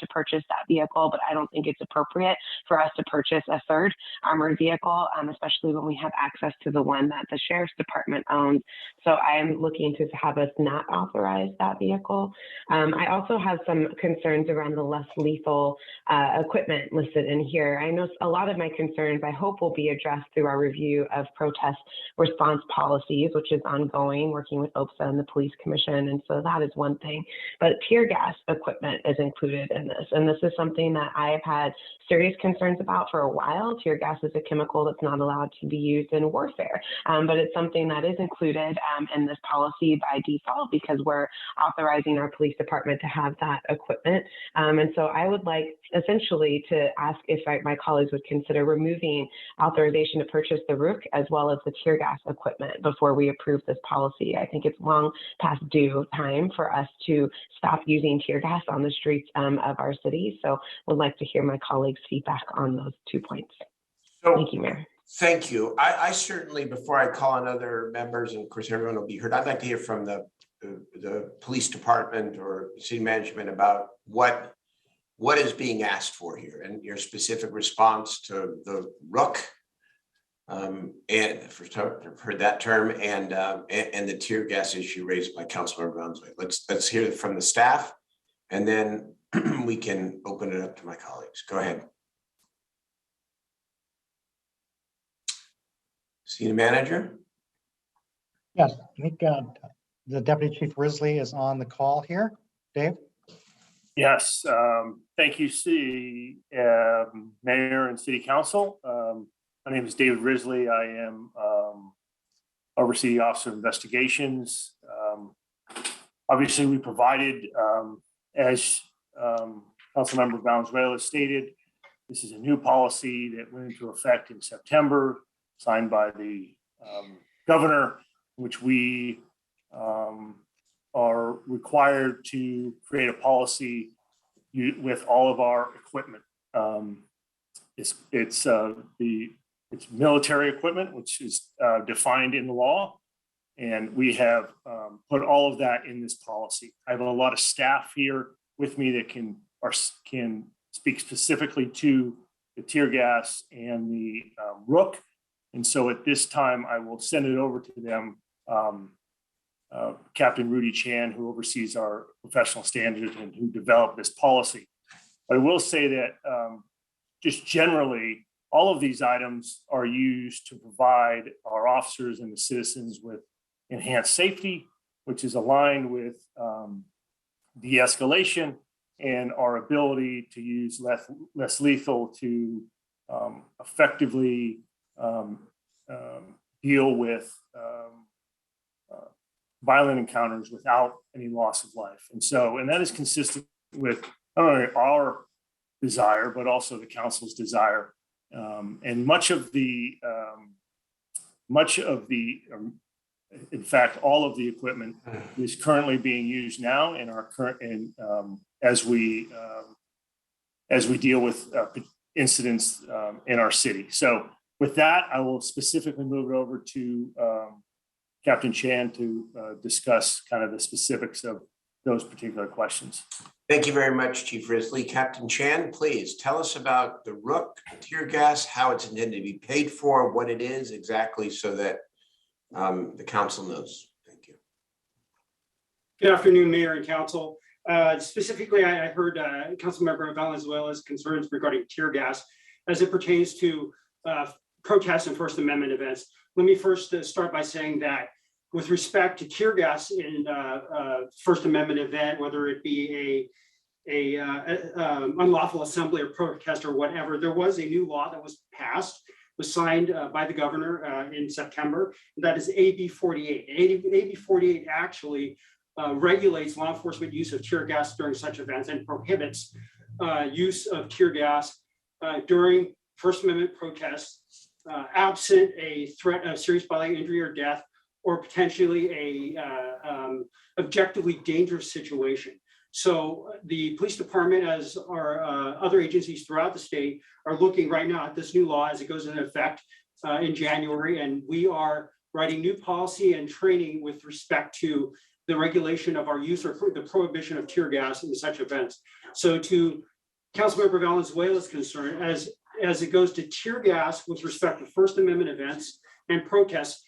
purchase that vehicle, but I don't think it's appropriate for us to purchase a third armored vehicle, especially when we have access to the one that the sheriff's department owns. So I am looking to have us not authorize that vehicle. I also have some concerns around the less lethal equipment listed in here. I know a lot of my concerns, I hope, will be addressed through our review of protest response policies, which is ongoing, working with OPSA and the Police Commission. And so that is one thing. But tear gas equipment is included in this. And this is something that I've had serious concerns about for a while. Tear gas is a chemical that's not allowed to be used in warfare, but it's something that is included in this policy by default because we're authorizing our police department to have that equipment. And so I would like essentially to ask if my colleagues would consider removing authorization to purchase the Rook as well as the tear gas equipment before we approve this policy. I think it's long past due time for us to stop using tear gas on the streets of our city. So would like to hear my colleagues' feedback on those 2 points. Thank you, Mayor. Thank you. I certainly, before I call on other members, and of course everyone will be heard, I'd like to hear from the police department or city management about what is being asked for here and your specific response to the Rook. And first I've heard that term and the tear gas issue raised by Councilmember Valenzuela. Let's hear it from the staff, and then we can open it up to my colleagues. Go ahead. City manager. Yes, I think the Deputy Chief Risley is on the call here. Dave? Yes, thank you, City Mayor and City Council. My name is David Risley. I am oversee the Office of Investigations. Obviously, we provided, as Councilmember Valenzuela stated, this is a new policy that went into effect in September, signed by the governor, which we are required to create a policy with all of our equipment. It's military equipment, which is defined in the law. And we have put all of that in this policy. I have a lot of staff here with me that can speak specifically to the tear gas and the rook. And so at this time, I will send it over to them. Captain Rudy Chan, who oversees our professional standards and who developed this policy. But I will say that just generally, all of these items are used to provide our officers and the citizens with enhanced safety, which is aligned with de-escalation and our ability to use less lethal to effectively deal with violent encounters without any loss of life. And that is consistent with not only our desire, but also the council's desire. And much of the, in fact, all of the equipment is currently being used now in our current, as we deal with incidents in our city. So with that, I will specifically move it over to Captain Chan to discuss kind of the specifics of those particular questions. Thank you very much, Chief Risley. Captain Chan, please tell us about the Rook tear gas, how it's intended to be paid for, what it is exactly, so that the council knows. Thank you. Good afternoon, Mayor and Council. Specifically, I heard Councilmember Valenzuela's concerns regarding tear gas as it pertains to protests and First Amendment events. Let me first start by saying that with respect to tear gas in First Amendment event, whether it be a unlawful assembly or protest or whatever, there was a new law that was passed, was signed by the governor in September. That is AB 48. AB 48 actually regulates law enforcement use of tear gas during such events and prohibits use of tear gas during First Amendment protests, absent a threat of serious bodily injury or death, or potentially a objectively dangerous situation. So the police department, as our other agencies throughout the state, are looking right now at this new law as it goes into effect in January. And we are writing new policy and training with respect to the regulation of our use or the prohibition of tear gas in such events. So to Councilmember Valenzuela's concern, as it goes to tear gas with respect to First Amendment events and protests,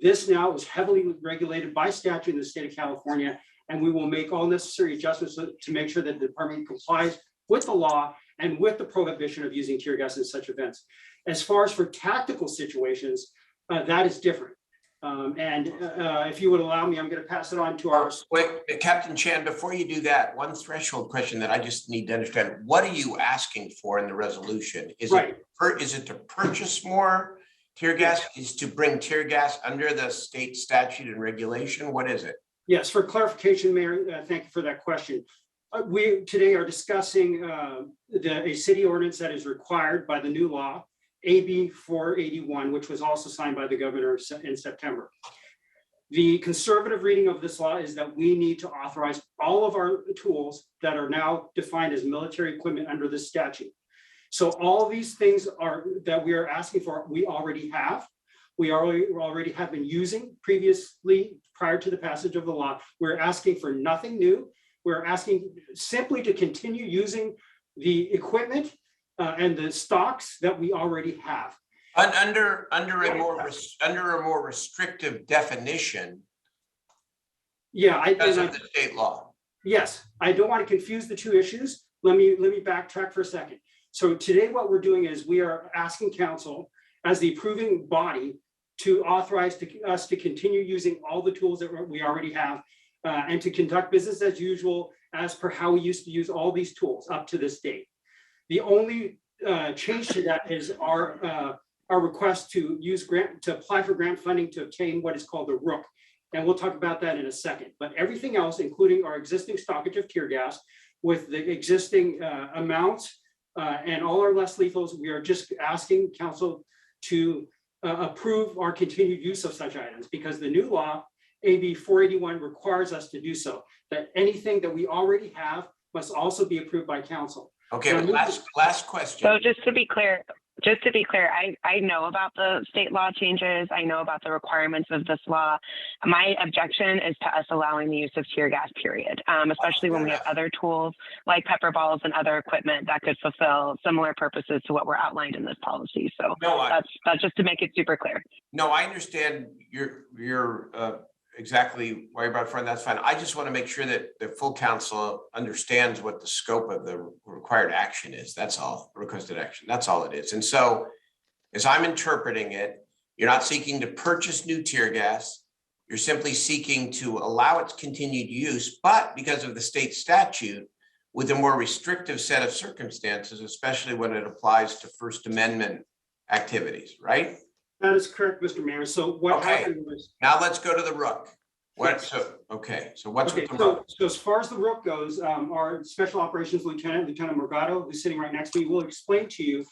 this now is heavily regulated by statute in the state of California, and we will make all necessary adjustments to make sure that the department complies with the law and with the prohibition of using tear gas in such events. As far as for tactical situations, that is different. If you would allow me, I'm going to pass it on to our— Wait, Captain Chan, before you do that, one threshold question that I just need to understand. What are you asking for in the resolution? Is it to purchase more tear gas? Is to bring tear gas under the state statute and regulation? What is it? Yes, for clarification, Mayor, thank you for that question. We today are discussing a city ordinance that is required by the new law, AB 481, which was also signed by the governor in September. The conservative reading of this law is that we need to authorize all of our tools that are now defined as military equipment under this statute. So all of these things that we are asking for, we already have. We already have been using previously prior to the passage of the law. We're asking for nothing new. We're asking simply to continue using the equipment and the stocks that we already have. Under a more restrictive definition. Yeah, because of the state law. Yes, I don't want to confuse the two issues. Let me backtrack for a second. So today what we're doing is we are asking council as the approving body to authorize us to continue using all the tools that we already have and to conduct business as usual as per how we used to use all these tools up to this date. The only change to that is our request to apply for grant funding to obtain what is called the Rook. And we'll talk about that in a second. But everything else, including our existing stockage of tear gas with the existing amounts and all our less lethals, we are just asking council to approve our continued use of such items because the new law, AB 481, requires us to do so. That anything that we already have must also be approved by council. Okay, last question. So just to be clear, just to be clear, I know about the state law changes. I know about the requirements of this law. My objection is to us allowing the use of tear gas, period, especially when we have other tools like pepper balls and other equipment that could fulfill similar purposes to what were outlined in this policy. So that's just to make it super clear. No, I understand you're exactly why you're about friend. That's fine. I just want to make sure that the full council understands what the scope of the required action is. That's all, requested action. That's all it is. And so as I'm interpreting it, you're not seeking to purchase new tear gas. You're simply seeking to allow its continued use, but because of the state statute, with a more restrictive set of circumstances, especially when it applies to First Amendment activities, right? That is correct, Mr. Mayor. So what happened was. Now let's go to the Rook. So what's with the Rook? So as far as the Rook goes, our Special Operations Lieutenant Morgado, who's sitting right next to me, will explain to you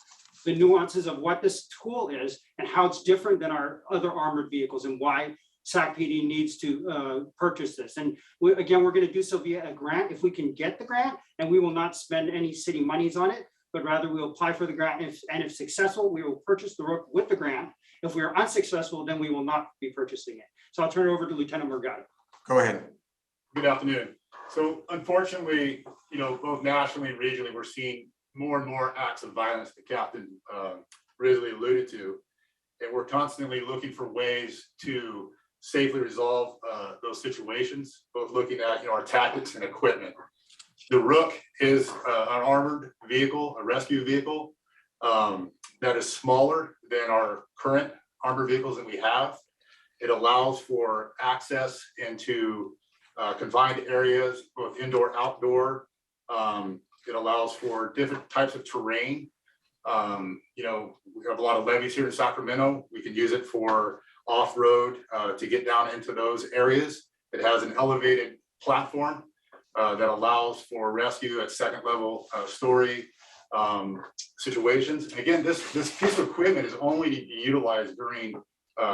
the nuances of what this tool is and how it's different than our other armored vehicles and why SAC PD needs to purchase this. And again, we're going to do so via a grant if we can get the grant, and we will not spend any city monies on it, but rather we'll apply for the grant. And if successful, we will purchase the Rook with the grant. If we are unsuccessful, then we will not be purchasing it. So I'll turn it over to Lieutenant Morgado. Go ahead. Good afternoon. So unfortunately, both nationally and regionally, we're seeing more and more acts of violence that Captain Risley alluded to. And we're constantly looking for ways to safely resolve those situations, both looking at our tactics and equipment. The Rook is an armored vehicle, a rescue vehicle that is smaller than our current armored vehicles that we have. It allows for access into confined areas, both indoor, outdoor. It allows for different types of terrain. We have a lot of levees here in Sacramento. We can use it for off-road to get down into those areas. It has an elevated platform that allows for rescue at second level story situations. And again, this piece of equipment is only to be utilized during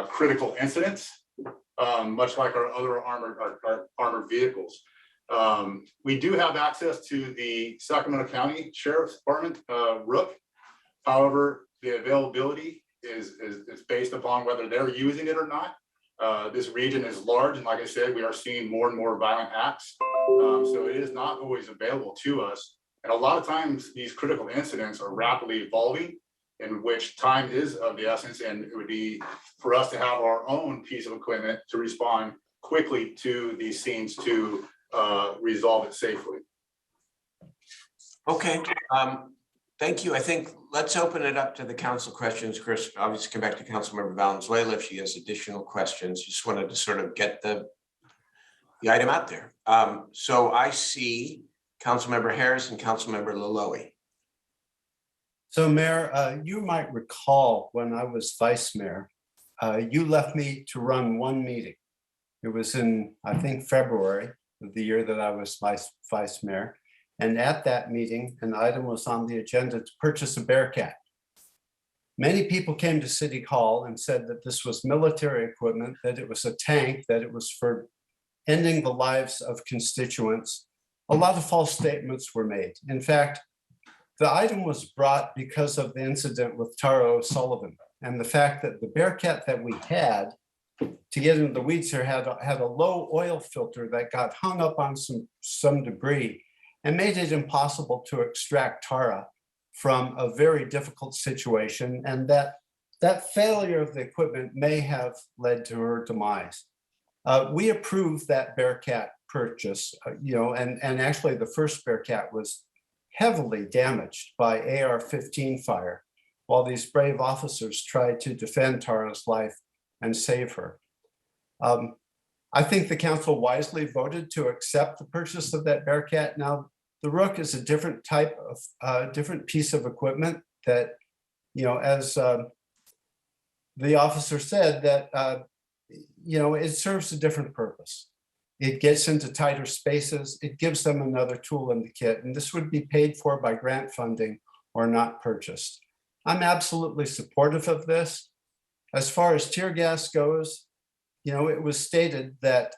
critical incidents, much like our other armored vehicles. We do have access to the Sacramento County Sheriff's Department Rook. However, the availability is based upon whether they're using it or not. This region is large, and like I said, we are seeing more and more violent acts. So it is not always available to us. And a lot of times these critical incidents are rapidly evolving, in which time is of the essence, and it would be for us to have our own piece of equipment to respond quickly to these scenes to resolve it safely. Okay, thank you. I think let's open it up to the council questions. Chris, obviously come back to Councilmember Valenzuela if she has additional questions. Just wanted to sort of get the item out there. So I see Councilmember Harris and Councilmember Laloe. So Mayor, you might recall when I was vice mayor, you left me to run one meeting. It was in, I think, February of the year that I was vice mayor. And at that meeting, an item was on the agenda to purchase a Bearcat. Many people came to City Hall and said that this was military equipment, that it was a tank, that it was for ending the lives of constituents. A lot of false statements were made. In fact, the item was brought because of the incident with Tara O'Sullivan and the fact that the Bearcat that we had, to get into the weeds here, had a low oil filter that got hung up on some debris and made it impossible to extract Tara from a very difficult situation. And that failure of the equipment may have led to her demise. We approved that Bearcat purchase, and actually the first Bearcat was heavily damaged by AR-15 fire while these brave officers tried to defend Tara's life and save her. I think the council wisely voted to accept the purchase of that Bearcat. Now, the Rook is a different type of, different piece of equipment that, as the officer said, that, it serves a different purpose. It gets into tighter spaces. It gives them another tool in the kit, and this would be paid for by grant funding or not purchased. I'm absolutely supportive of this. As far as tear gas goes, it was stated that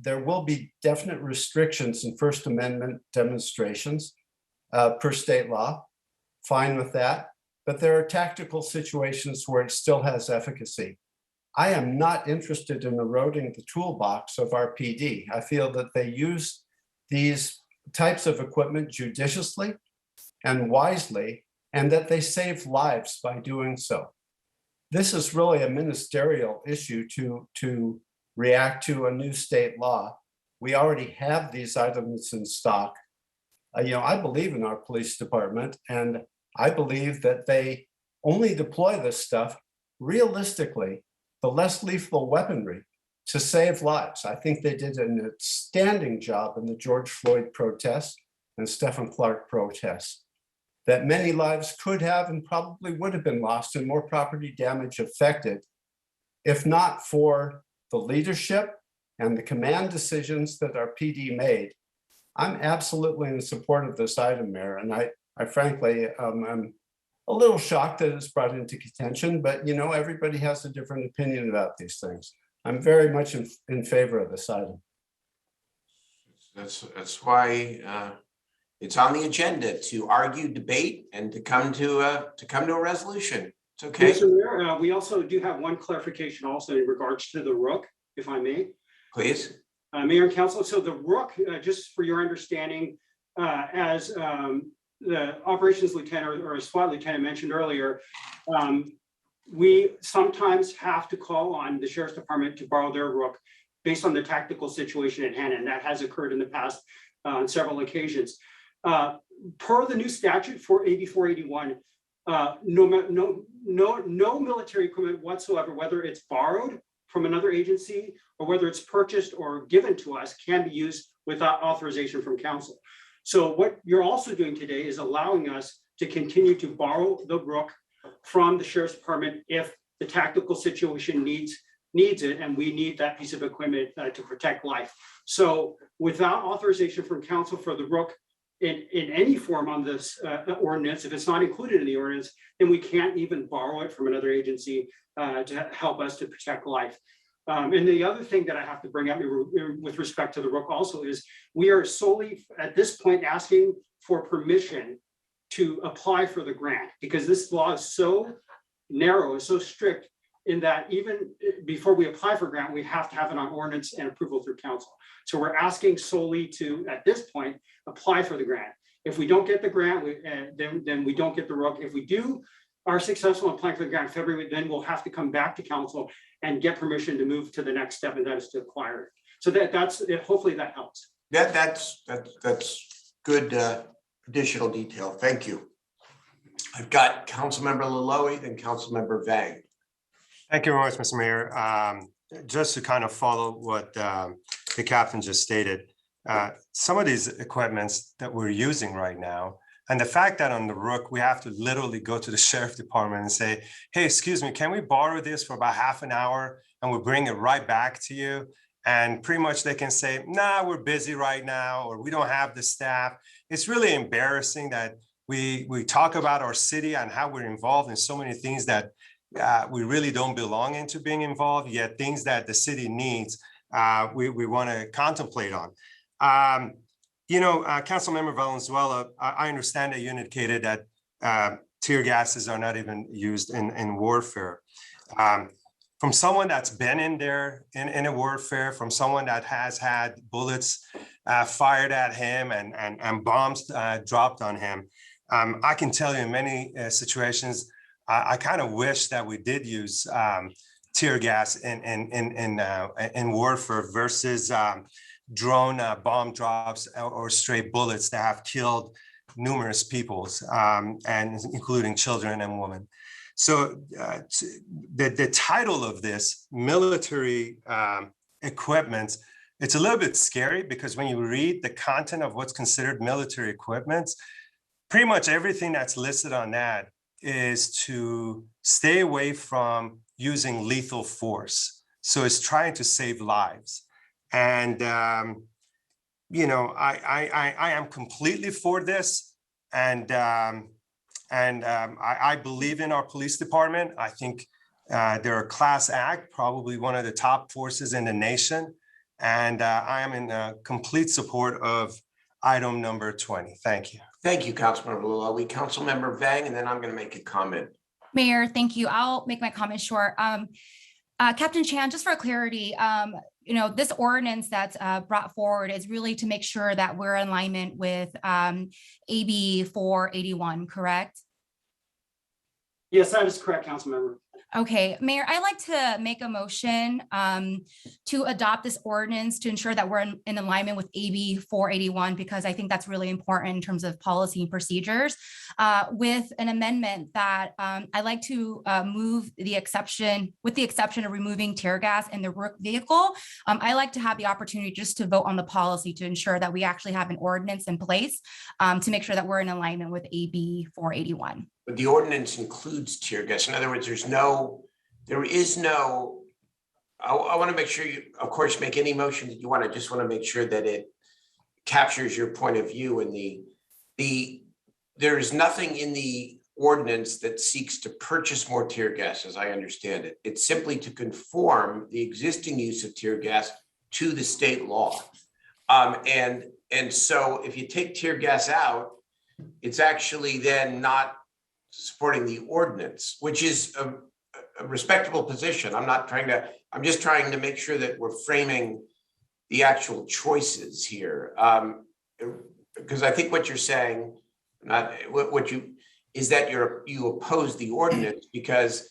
there will be definite restrictions in First Amendment demonstrations per state law. Fine with that. but there are tactical situations where it still has efficacy. I am not interested in eroding the toolbox of our PD. I feel that they use these types of equipment judiciously and wisely, and that they save lives by doing so. This is really a ministerial issue to react to a new state law. We already have these items in stock. I believe in our police department, and I believe that they only deploy this stuff realistically, the less lethal weaponry, to save lives. I think they did an outstanding job in the George Floyd protests and Stephen Clark protests, that many lives could have and probably would have been lost and more property damage affected, if not for the leadership and the command decisions that our PD made. I'm absolutely in support of this item, Mayor, and I frankly, I'm a little shocked that it's brought into contention, but everybody has a different opinion about these things. I'm very much in favor of this item. That's why it's on the agenda, to argue, debate, and to come to a resolution. It's okay. Mr. Mayor, we also do have one clarification also in regards to the Rook, if I may. Please. Mayor and Council, so the Rook, just for your understanding, as the operations lieutenant or SWAT lieutenant mentioned earlier, we sometimes have to call on the sheriff's department to borrow their Rook based on the tactical situation at hand, and that has occurred in the past on several occasions. Per the new statute for AB 481, no military equipment whatsoever, whether it's borrowed from another agency or whether it's purchased or given to us, can be used without authorization from council. So what you're also doing today is allowing us to continue to borrow the Rook from the sheriff's department if the tactical situation needs it, and we need that piece of equipment to protect life. So without authorization from council for the Rook in any form on this ordinance, if it's not included in the ordinance, then we can't even borrow it from another agency to help us to protect life. And the other thing that I have to bring up with respect to the Rook also is we are solely at this point asking for permission to apply for the grant, because this law is so narrow, is so strict, in that even before we apply for grant, we have to have it on ordinance and approval through council. So we're asking solely to, at this point, apply for the grant. If we don't get the grant, then we don't get the Rook. If we are successful in applying for the grant in February, then we'll have to come back to council and get permission to move to the next step, and that is to acquire it. So that's it. Hopefully that helps. That's good additional detail. Thank you. I've got Councilmember Laloy, then Councilmember Vang. Thank you very much, Mr. Mayor. Just to kind of follow what the captain just stated, some of these equipments that we're using right now, and the fact that on the Rook, we have to literally go to the sheriff department and say, hey, excuse me, can we borrow this for about half an hour and we'll bring it right back to you? And pretty much they can say, nah, we're busy right now, or we don't have the staff. It's really embarrassing that we talk about our city and how we're involved in so many things that we really don't belong into being involved, yet things that the city needs, we want to contemplate on. Councilmember Valenzuela, I understand that you indicated that tear gases are not even used in warfare. From someone that's been in there in a warfare, from someone that has had bullets fired at him and bombs dropped on him, I can tell you in many situations, I kind of wish that we did use tear gas in warfare versus drone bomb drops or stray bullets that have killed numerous peoples, and including children and women. So the title of this, military equipment, it's a little bit scary, because when you read the content of what's considered military equipment, pretty much everything that's listed on that is to stay away from using lethal force. So it's trying to save lives. And, I am completely for this. And I believe in our police department. I think they're a class act, probably one of the top forces in the nation. And I am in complete support of item number 20. Thank you. Thank you, Councilmember Lawley. Councilmember Vang, and then I'm going to make a comment. Mayor, thank you. I'll make my comment short. Captain Chan, just for clarity, this ordinance that's brought forward is really to make sure that we're in alignment with AB 481, correct? Yes, that is correct, Councilmember. Okay, Mayor, I'd like to make a motion to adopt this ordinance to ensure that we're in alignment with AB 481, because I think that's really important in terms of policy and procedures, with an amendment that I'd like to move the exception, with the exception of removing tear gas in the Rook vehicle. I like to have the opportunity just to vote on the policy to ensure that we actually have an ordinance in place to make sure that we're in alignment with AB 481. But the ordinance includes tear gas. In other words, there is no, I want to make sure you, of course, make any motion that you want. I just want to make sure that it captures your point of view. And there is nothing in the ordinance that seeks to purchase more tear gas, as I understand it. It's simply to conform the existing use of tear gas to the state law. And so if you take tear gas out, it's actually then not supporting the ordinance, which is a respectable position. I'm just trying to make sure that we're framing the actual choices here. Because I think what you're saying, is that you oppose the ordinance because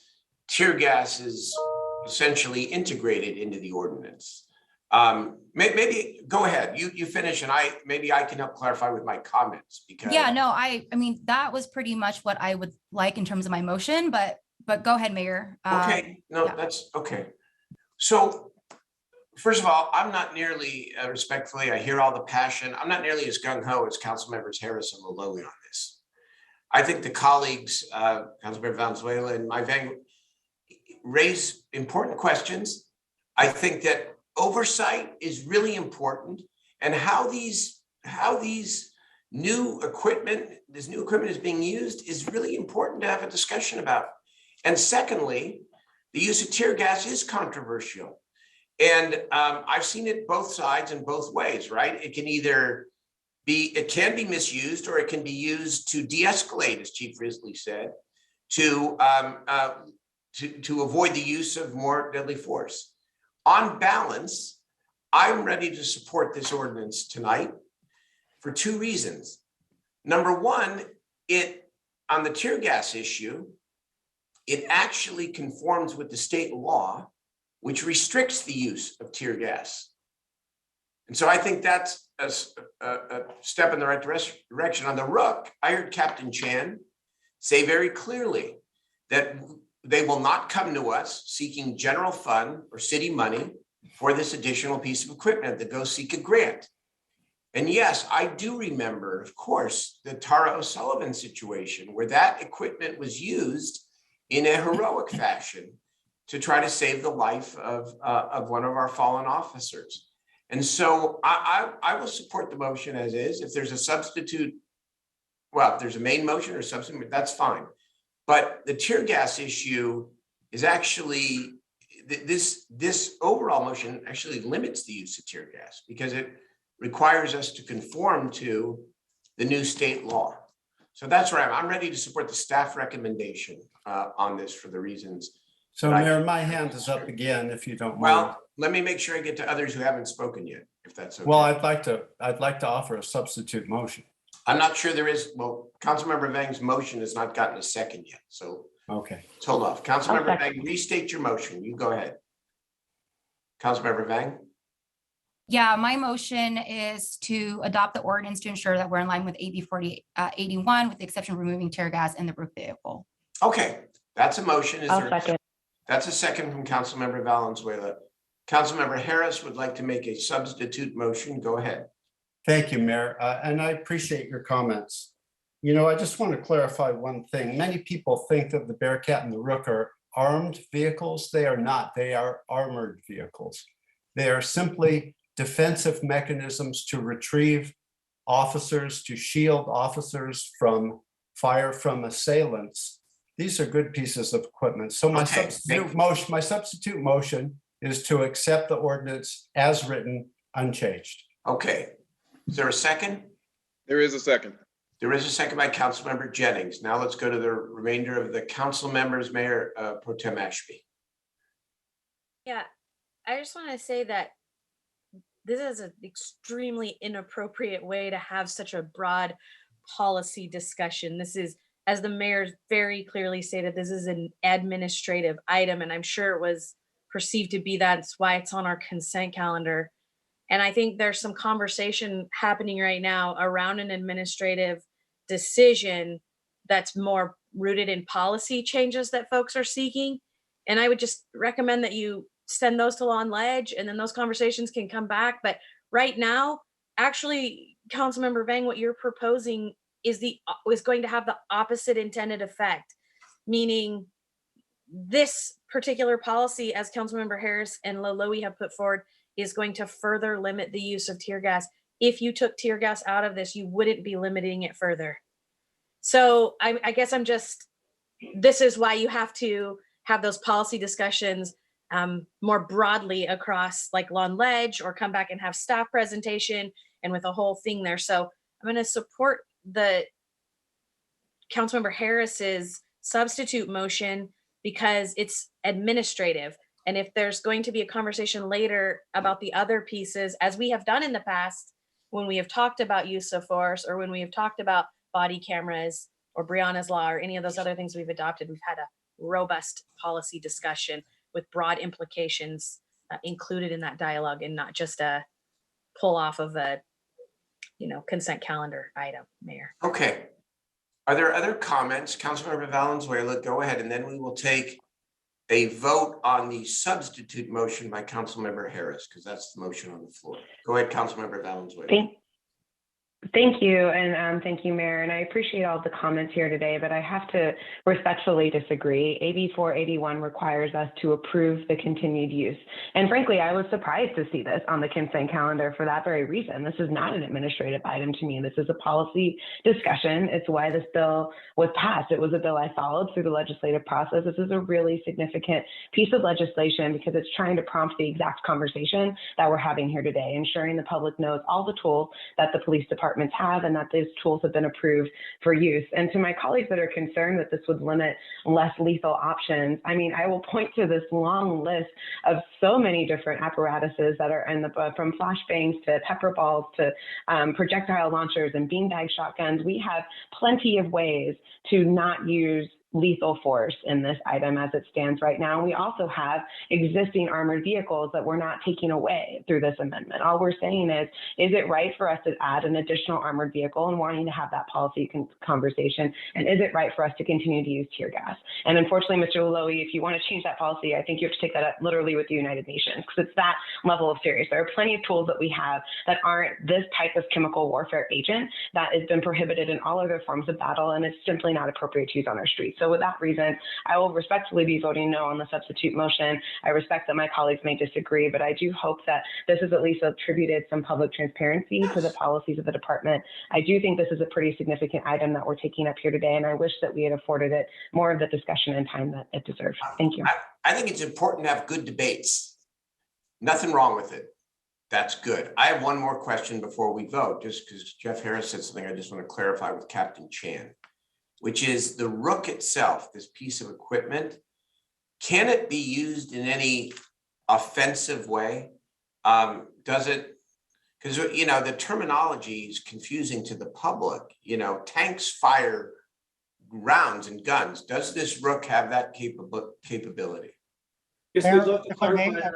tear gas is essentially integrated into the ordinance. Maybe go ahead, you finish, and maybe I can help clarify with my comments, because Yeah, no, I mean, that was pretty much what I would like in terms of my motion, but go ahead, Mayor. Okay, no, yeah. that's okay. So first of all, I'm not nearly, respectfully, I hear all the passion. I'm not nearly as gung-ho as Councilmembers Harris and Malloy on this. I think the colleagues, Councilmember Valenzuela and Vang, raise important questions. I think that oversight is really important, and how this new equipment is being used is really important to have a discussion about. And secondly, the use of tear gas is controversial. And I've seen it both sides and both ways, right? It can be misused, or it can be used to de-escalate, as Chief Risley said, to avoid the use of more deadly force. On balance, I'm ready to support this ordinance tonight for two reasons. Number one, on the tear gas issue, it actually conforms with the state law, which restricts the use of tear gas. And so I think that's a step in the right direction. On the Rook, I heard Captain Chan say very clearly that they will not come to us seeking general fund or city money for this additional piece of equipment, to go seek a grant. And yes, I do remember, of course, the Tara O'Sullivan situation, where that equipment was used in a heroic fashion to try to save the life of one of our fallen officers. And so I will support the motion as is. If there's a substitute, well, if there's a main motion or substitute, that's fine. But the tear gas issue is actually, this overall motion actually limits the use of tear gas, because it requires us to conform to the new state law. So that's where I'm ready to support the staff recommendation on this for the reasons. So Mayor, my hand is up again, if you don't mind. Well, let me make sure I get to others who haven't spoken yet, if that's okay. Well, I'd like to offer a substitute motion. I'm not sure there is, well, Councilmember Vang's motion has not gotten a second yet, so. Okay. Let's hold off. Councilmember Vang, restate your motion. You go ahead. Councilmember Vang? Yeah, my motion is to adopt the ordinance to ensure that we're in line with AB 481, with the exception of removing tear gas in the Rook vehicle. Okay, that's a motion. Is I'll there? second. That's a second from Councilmember Valenzuela. Councilmember Harris would like to make a substitute motion. Go ahead. Thank you, Mayor, and I appreciate your comments. You know, I just want to clarify one thing. Many people think that the Bearcat and the Rook are armed vehicles. They are not. They are armored vehicles. They are simply defensive mechanisms to retrieve officers, to shield officers from fire from assailants. These are good pieces of equipment. So my substitute motion is to accept the ordinance as written, unchanged. Okay. Is there a second? There is a second. There is a second by Councilmember Jennings. Now let's go to the remainder of the council members. Mayor Pro Tem Ashby. Yeah, I just want to say that this is an extremely inappropriate way to have such a broad policy discussion. This is, as the mayor very clearly stated, this is an administrative item, and I'm sure it was perceived to be that. It's why it's on our consent calendar. And I think there's some conversation happening right now around an administrative decision that's more rooted in policy changes that folks are seeking. And I would just recommend that you send those to Law and Ledge, and then those conversations can come back. But right now, actually, Councilmember Vang, what you're proposing is going to have the opposite intended effect, meaning this particular policy, as Councilmember Harris and Laloe have put forward, is going to further limit the use of tear gas. If you took tear gas out of this, you wouldn't be limiting it further. So I guess this is why you have to have those policy discussions more broadly across like Law and Ledge, or come back and have staff presentation and with a whole thing there. So I'm going to support the Councilmember Harris's substitute motion because it's administrative. And if there's going to be a conversation later about the other pieces, as we have done in the past, when we have talked about use of force, or when we have talked about body cameras or Breonna's Law or any of those other things we've adopted, we've had a robust policy discussion with broad implications included in that dialogue, and not just a pull off of a consent calendar item, Mayor. Okay. Are there other comments? Councilmember Valenzuela, go ahead, and then we will take a vote on the substitute motion by Councilmember Harris, because that's the motion on the floor. Go ahead, Councilmember Valenzuela. Thank you, and thank you, Mayor. And I appreciate all the comments here today, but I have to respectfully disagree. AB 481 requires us to approve the continued use. And frankly, I was surprised to see this on the consent calendar for that very reason. This is not an administrative item to me. This is a policy discussion. It's why this bill was passed. It was a bill I followed through the legislative process. This is a really significant piece of legislation because it's trying to prompt the exact conversation that we're having here today, ensuring the public knows all the tools that the police department have and that those tools have been approved for use. And to my colleagues that are concerned that this would limit less lethal options, I mean, I will point to this long list of so many different apparatuses that are in from flashbangs to pepper balls to projectile launchers and beanbag shotguns. We have plenty of ways to not use lethal force in this item as it stands right now. We also have existing armored vehicles that we're not taking away through this amendment. All we're saying is it right for us to add an additional armored vehicle and wanting to have that policy conversation? And is it right for us to continue to use tear gas? And unfortunately, Mr. Laloe, if you want to change that policy, I think you have to take that up literally with the United Nations, because it's that level of serious. There are plenty of tools that we have that aren't this type of chemical warfare agent that has been prohibited in all other forms of battle, and it's simply not appropriate to use on our streets. So with that reason, I will respectfully be voting no on the substitute motion. I respect that my colleagues may disagree, but I do hope that this has at least attributed some public transparency to the policies of the department. I do think this is a pretty significant item that we're taking up here today, and I wish that we had afforded it more of the discussion and time that it deserves. Thank you. I think it's important to have good debates. Nothing wrong with it. That's good. I have one more question before we vote, just because Jeff Harris said something I just want to clarify with Captain Chan, which is the Rook itself, this piece of equipment. Can it be used in any offensive way? Does it, because the terminology is confusing to the public. Tanks fire rounds and guns. Does this Rook have that capability? Yes, Mayor, we'd love to if I may, clarify that,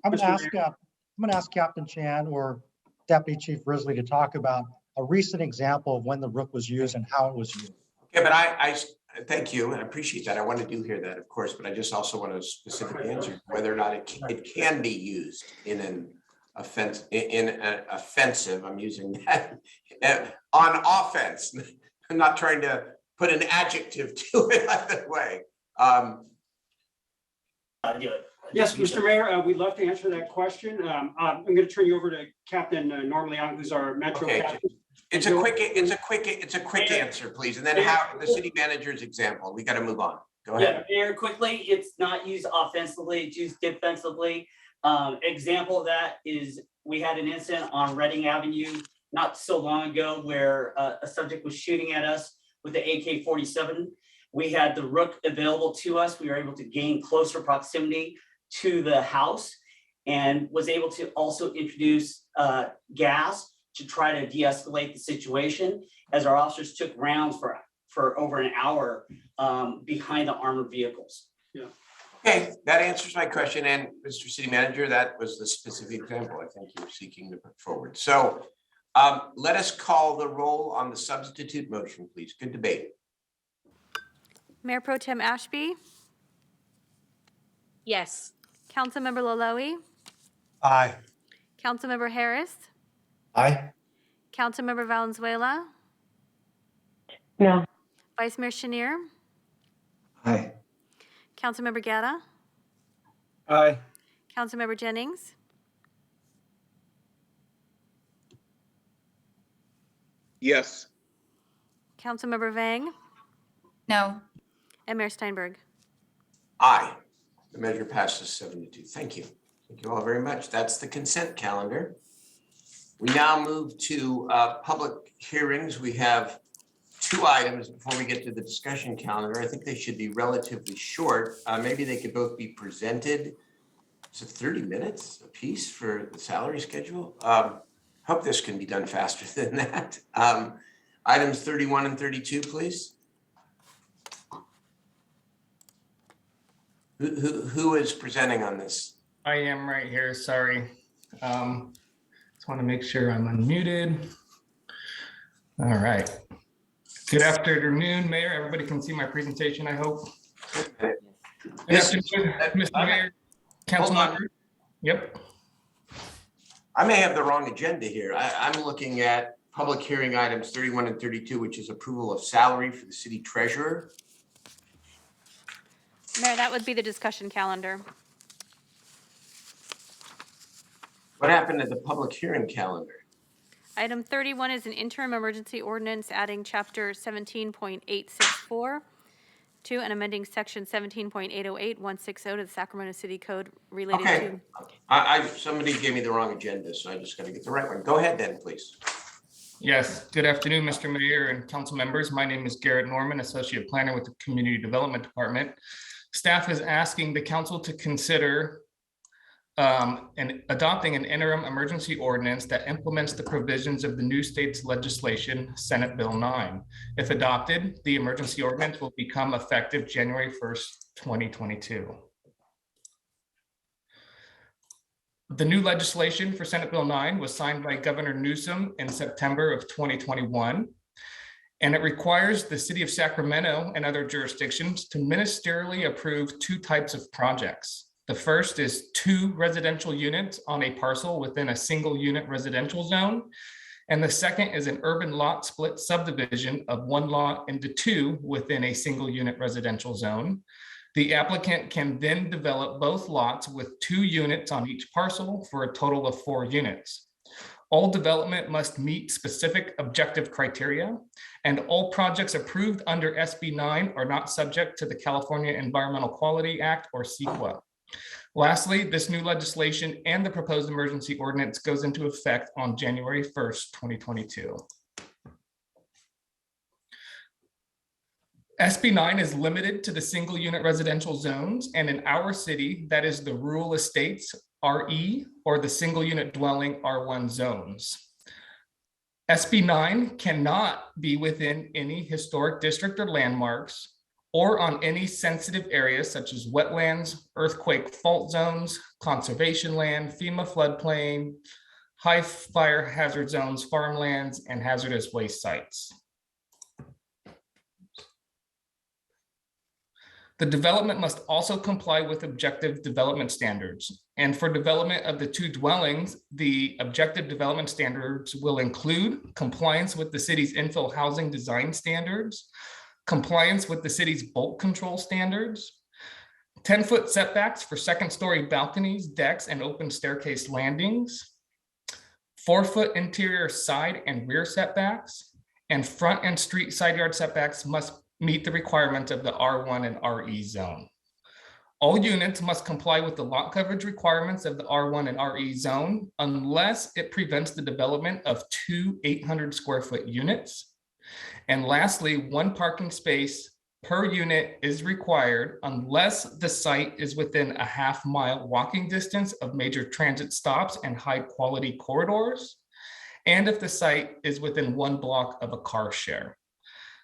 I'm Mr. going to ask Captain Chan or Deputy Chief Risley to talk about a recent example of when the Rook was used and how it was used. Okay, but I thank you and I appreciate that. I want to hear that, of course, but I just also want to specifically answer whether or not it can be used in an offensive. I'm using that on offense. I'm not trying to put an adjective to it either way. Yes, Mr. Mayor, we'd love to answer that question. I'm going to turn you over to Captain Norm Leon, who's our Metro captain. It's a quick answer, please, and then have the city manager's example. We got to move on. Go ahead. Yeah, Mayor, quickly, it's not used offensively, it's used defensively. Example of that is we had an incident on Reading Avenue not so long ago where a subject was shooting at us with the AK-47. We had the Rook available to us. We were able to gain closer proximity to the house and was able to also introduce gas to try to de-escalate the situation as our officers took rounds for over an hour behind the armored vehicles. Okay, that answers my question. And Mr. City Manager, that was the specific example I think you were seeking to put forward. So let us call the roll on the substitute motion, please. Good debate. Mayor Pro Tem Ashby, Yes. Councilmember Laloe, Aye. Councilmember Harris, Aye. Councilmember Valenzuela, No. Vice Mayor Chenier, Aye. Councilmember Gatta, Aye. Councilmember Jennings, Yes. Councilmember Vang, No. and Mayor Steinberg. Aye. The measure passes 7-2. Thank you. Thank you all very much. That's the consent calendar. We now move to public hearings. We have 2 items before we get to the discussion calendar. I think they should be relatively short. Maybe they could both be presented. Is it 30 minutes a piece for the salary schedule? Hope this can be done faster than that. Items 31 and 32, please. Who is presenting on this? I am right here, sorry. Just want to make sure I'm unmuted. All right. Good afternoon, Mayor. Everybody can see my presentation, I hope. Good afternoon, Mr. Mayor, Council member. Yep. I may have the wrong agenda here. I'm looking at public hearing items 31 and 32, which is approval of salary for the city treasurer. Mayor, that would be the discussion calendar. What happened to the public hearing calendar? Item 31 is an interim emergency ordinance adding chapter 17.864 to and amending section 17.808160 to the Sacramento City Code related Okay. to. Somebody gave me the wrong agenda, so I just got to get the right one. Go ahead then, please. Yes, good afternoon, Mr. Mayor and council members. My name is Garrett Norman, Associate Planner with the Community Development Department. Staff is asking the council to consider adopting an interim emergency ordinance that implements the provisions of the new state's legislation, Senate Bill 9. If adopted, the emergency ordinance will become effective January 1st, 2022. The new legislation for Senate Bill 9 was signed by Governor Newsom in September of 2021. And it requires the city of Sacramento and other jurisdictions to ministerially approve 2 types of projects. The first is 2 residential units on a parcel within a single unit residential zone. And the second is an urban lot split subdivision of 1 lot into 2 within a single unit residential zone. The applicant can then develop both lots with 2 units on each parcel for a total of 4 units. All development must meet specific objective criteria, and all projects approved under SB 9 are not subject to the California Environmental Quality Act or CEQA. Lastly, this new legislation and the proposed emergency ordinance goes into effect on January 1st, 2022. SB 9 is limited to the single unit residential zones, and in our city, that is the rural estates, RE, or the single unit dwelling R1 zones. SB 9 cannot be within any historic district or landmarks, or on any sensitive areas such as wetlands, earthquake fault zones, conservation land, FEMA floodplain, high fire hazard zones, farmlands, and hazardous waste sites. The development must also comply with objective development standards. And for development of the 2 dwellings, the objective development standards will include compliance with the city's infill housing design standards, compliance with the city's bulk control standards, 10-foot setbacks for 2nd-story balconies, decks, and open staircase landings, 4-foot interior side and rear setbacks, and front and street side yard setbacks must meet the requirements of the R1 and RE zone. All units must comply with the lot coverage requirements of the R1 and RE zone unless it prevents the development of 2 800 square foot units. And lastly, 1 parking space per unit is required unless the site is within a half-mile walking distance of major transit stops and high-quality corridors, and if the site is within 1 block of a car share.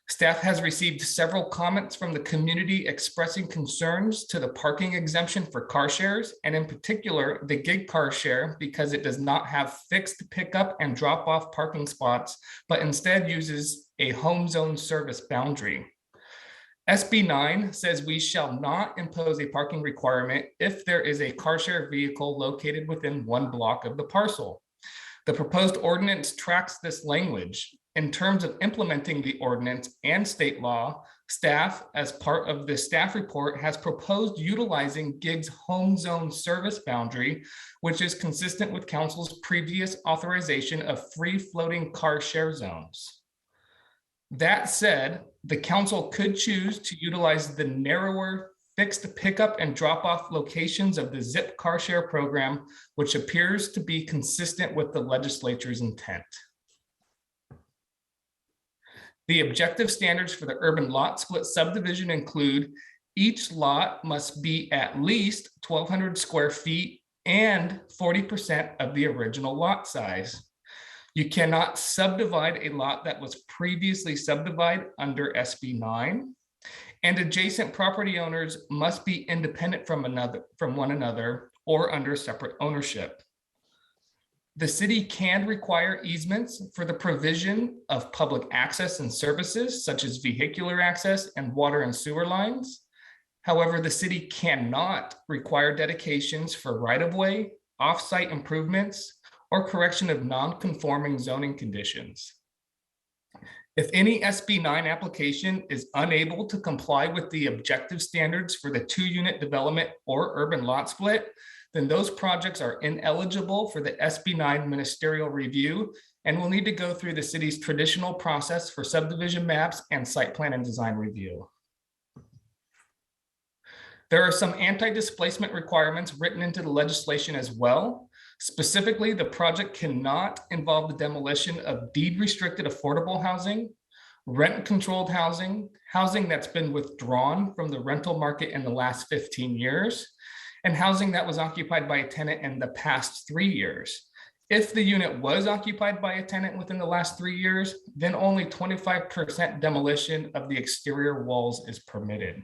Staff has received several comments from the community expressing concerns to the parking exemption for car shares, and in particular, the gig car share, because it does not have fixed pickup and drop-off parking spots, but instead uses a home zone service boundary. SB 9 says we shall not impose a parking requirement if there is a car share vehicle located within 1 block of the parcel. The proposed ordinance tracks this language. In terms of implementing the ordinance and state law, staff, as part of the staff report, has proposed utilizing GIG's home zone service boundary, which is consistent with council's previous authorization of free floating car share zones. That said, the council could choose to utilize the narrower fixed pickup and drop-off locations of the ZIP car share program, which appears to be consistent with the legislature's intent. The objective standards for the urban lot split subdivision include each lot must be at least 1,200 square feet and 40% of the original lot size. You cannot subdivide a lot that was previously subdivided under SB 9, and adjacent property owners must be independent from one another or under separate ownership. The city can require easements for the provision of public access and services such as vehicular access and water and sewer lines. However, the city cannot require dedications for right-of-way, off-site improvements, or correction of non-conforming zoning conditions. If any SB 9 application is unable to comply with the objective standards for the 2-unit development or urban lot split, then those projects are ineligible for the SB 9 ministerial review and will need to go through the city's traditional process for subdivision maps and site plan and design review. There are some anti-displacement requirements written into the legislation as well. Specifically, the project cannot involve the demolition of deed-restricted affordable housing, rent-controlled housing, housing that's been withdrawn from the rental market in the last 15 years, and housing that was occupied by a tenant in the past 3 years. If the unit was occupied by a tenant within the last 3 years, then only 25% demolition of the exterior walls is permitted.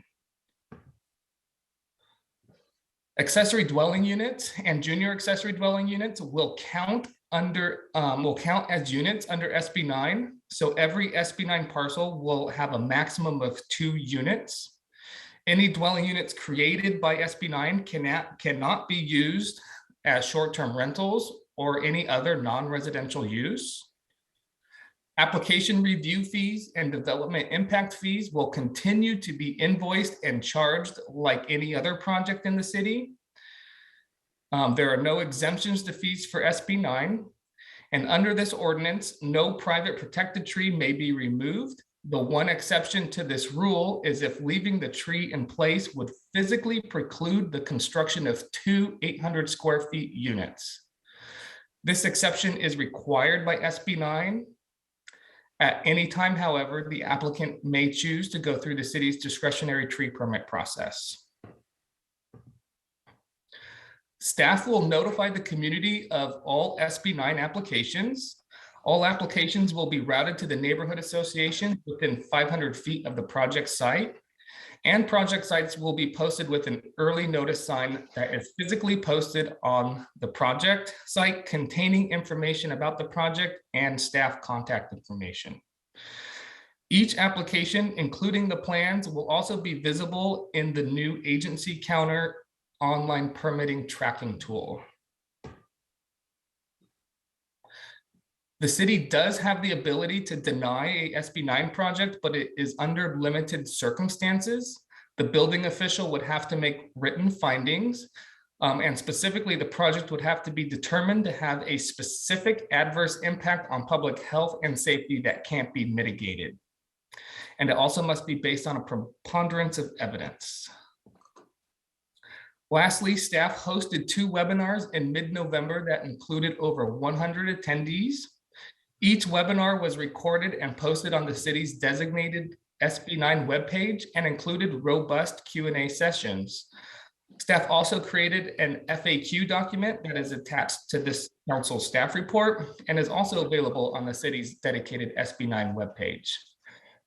Accessory dwelling units and junior accessory dwelling units will count as units under SB 9. So every SB 9 parcel will have a maximum of 2 units. Any dwelling units created by SB 9 cannot be used as short-term rentals or any other non-residential use. Application review fees and development impact fees will continue to be invoiced and charged like any other project in the city. There are no exemptions to fees for SB 9. And under this ordinance, no private protected tree may be removed. The one exception to this rule is if leaving the tree in place would physically preclude the construction of 2 800 square feet units. This exception is required by SB 9. At any time, however, the applicant may choose to go through the city's discretionary tree permit process. Staff will notify the community of all SB 9 applications. All applications will be routed to the neighborhood association within 500 feet of the project site, and project sites will be posted with an early notice sign that is physically posted on the project site containing information about the project and staff contact information. Each application, including the plans, will also be visible in the new agency counter online permitting tracking tool. The city does have the ability to deny a SB 9 project, but it is under limited circumstances. The building official would have to make written findings, and specifically the project would have to be determined to have a specific adverse impact on public health and safety that can't be mitigated. And it also must be based on a preponderance of evidence. Lastly, staff hosted 2 webinars in mid-November that included over 100 attendees. Each webinar was recorded and posted on the city's designated SB9 webpage and included robust Q&A sessions. Staff also created an FAQ document that is attached to this council staff report and is also available on the city's dedicated SB9 webpage.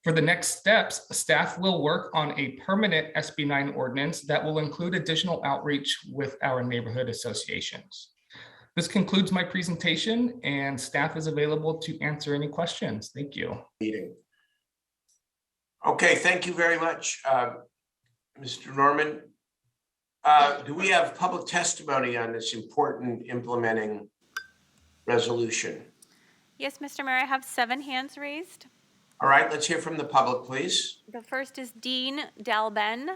For the next steps, staff will work on a permanent SB9 ordinance that will include additional outreach with our neighborhood associations. This concludes my presentation, and staff is available to answer any questions. Thank you. Okay, thank you very much, Mr. Norman. Do we have public testimony on this important implementing resolution? Yes, Mr. Mayor, I have 7 hands raised. All right, let's hear from the public, please. The first is Dean Dalben.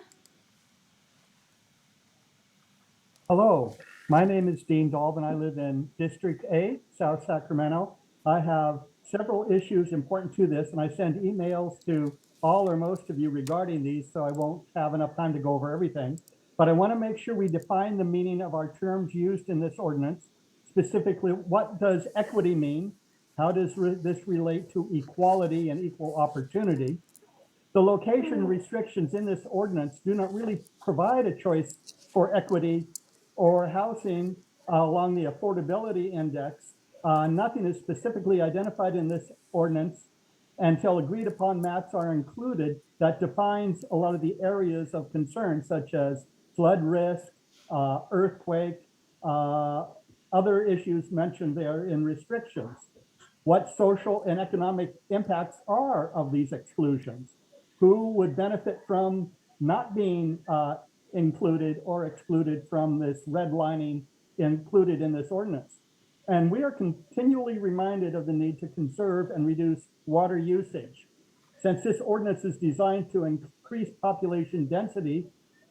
Hello, my name is Dean Dalben. I live in District A, South Sacramento. I have several issues important to this, and I send emails to all or most of you regarding these, so I won't have enough time to go over everything. But I want to make sure we define the meaning of our terms used in this ordinance. Specifically, what does equity mean? How does this relate to equality and equal opportunity? The location restrictions in this ordinance do not really provide a choice for equity or housing along the affordability index. Nothing is specifically identified in this ordinance until agreed upon maps are included that defines a lot of the areas of concern, such as flood risk, earthquake, other issues mentioned there in restrictions. What social and economic impacts are of these exclusions? Who would benefit from not being included or excluded from this redlining included in this ordinance? And we are continually reminded of the need to conserve and reduce water usage. Since this ordinance is designed to increase population density,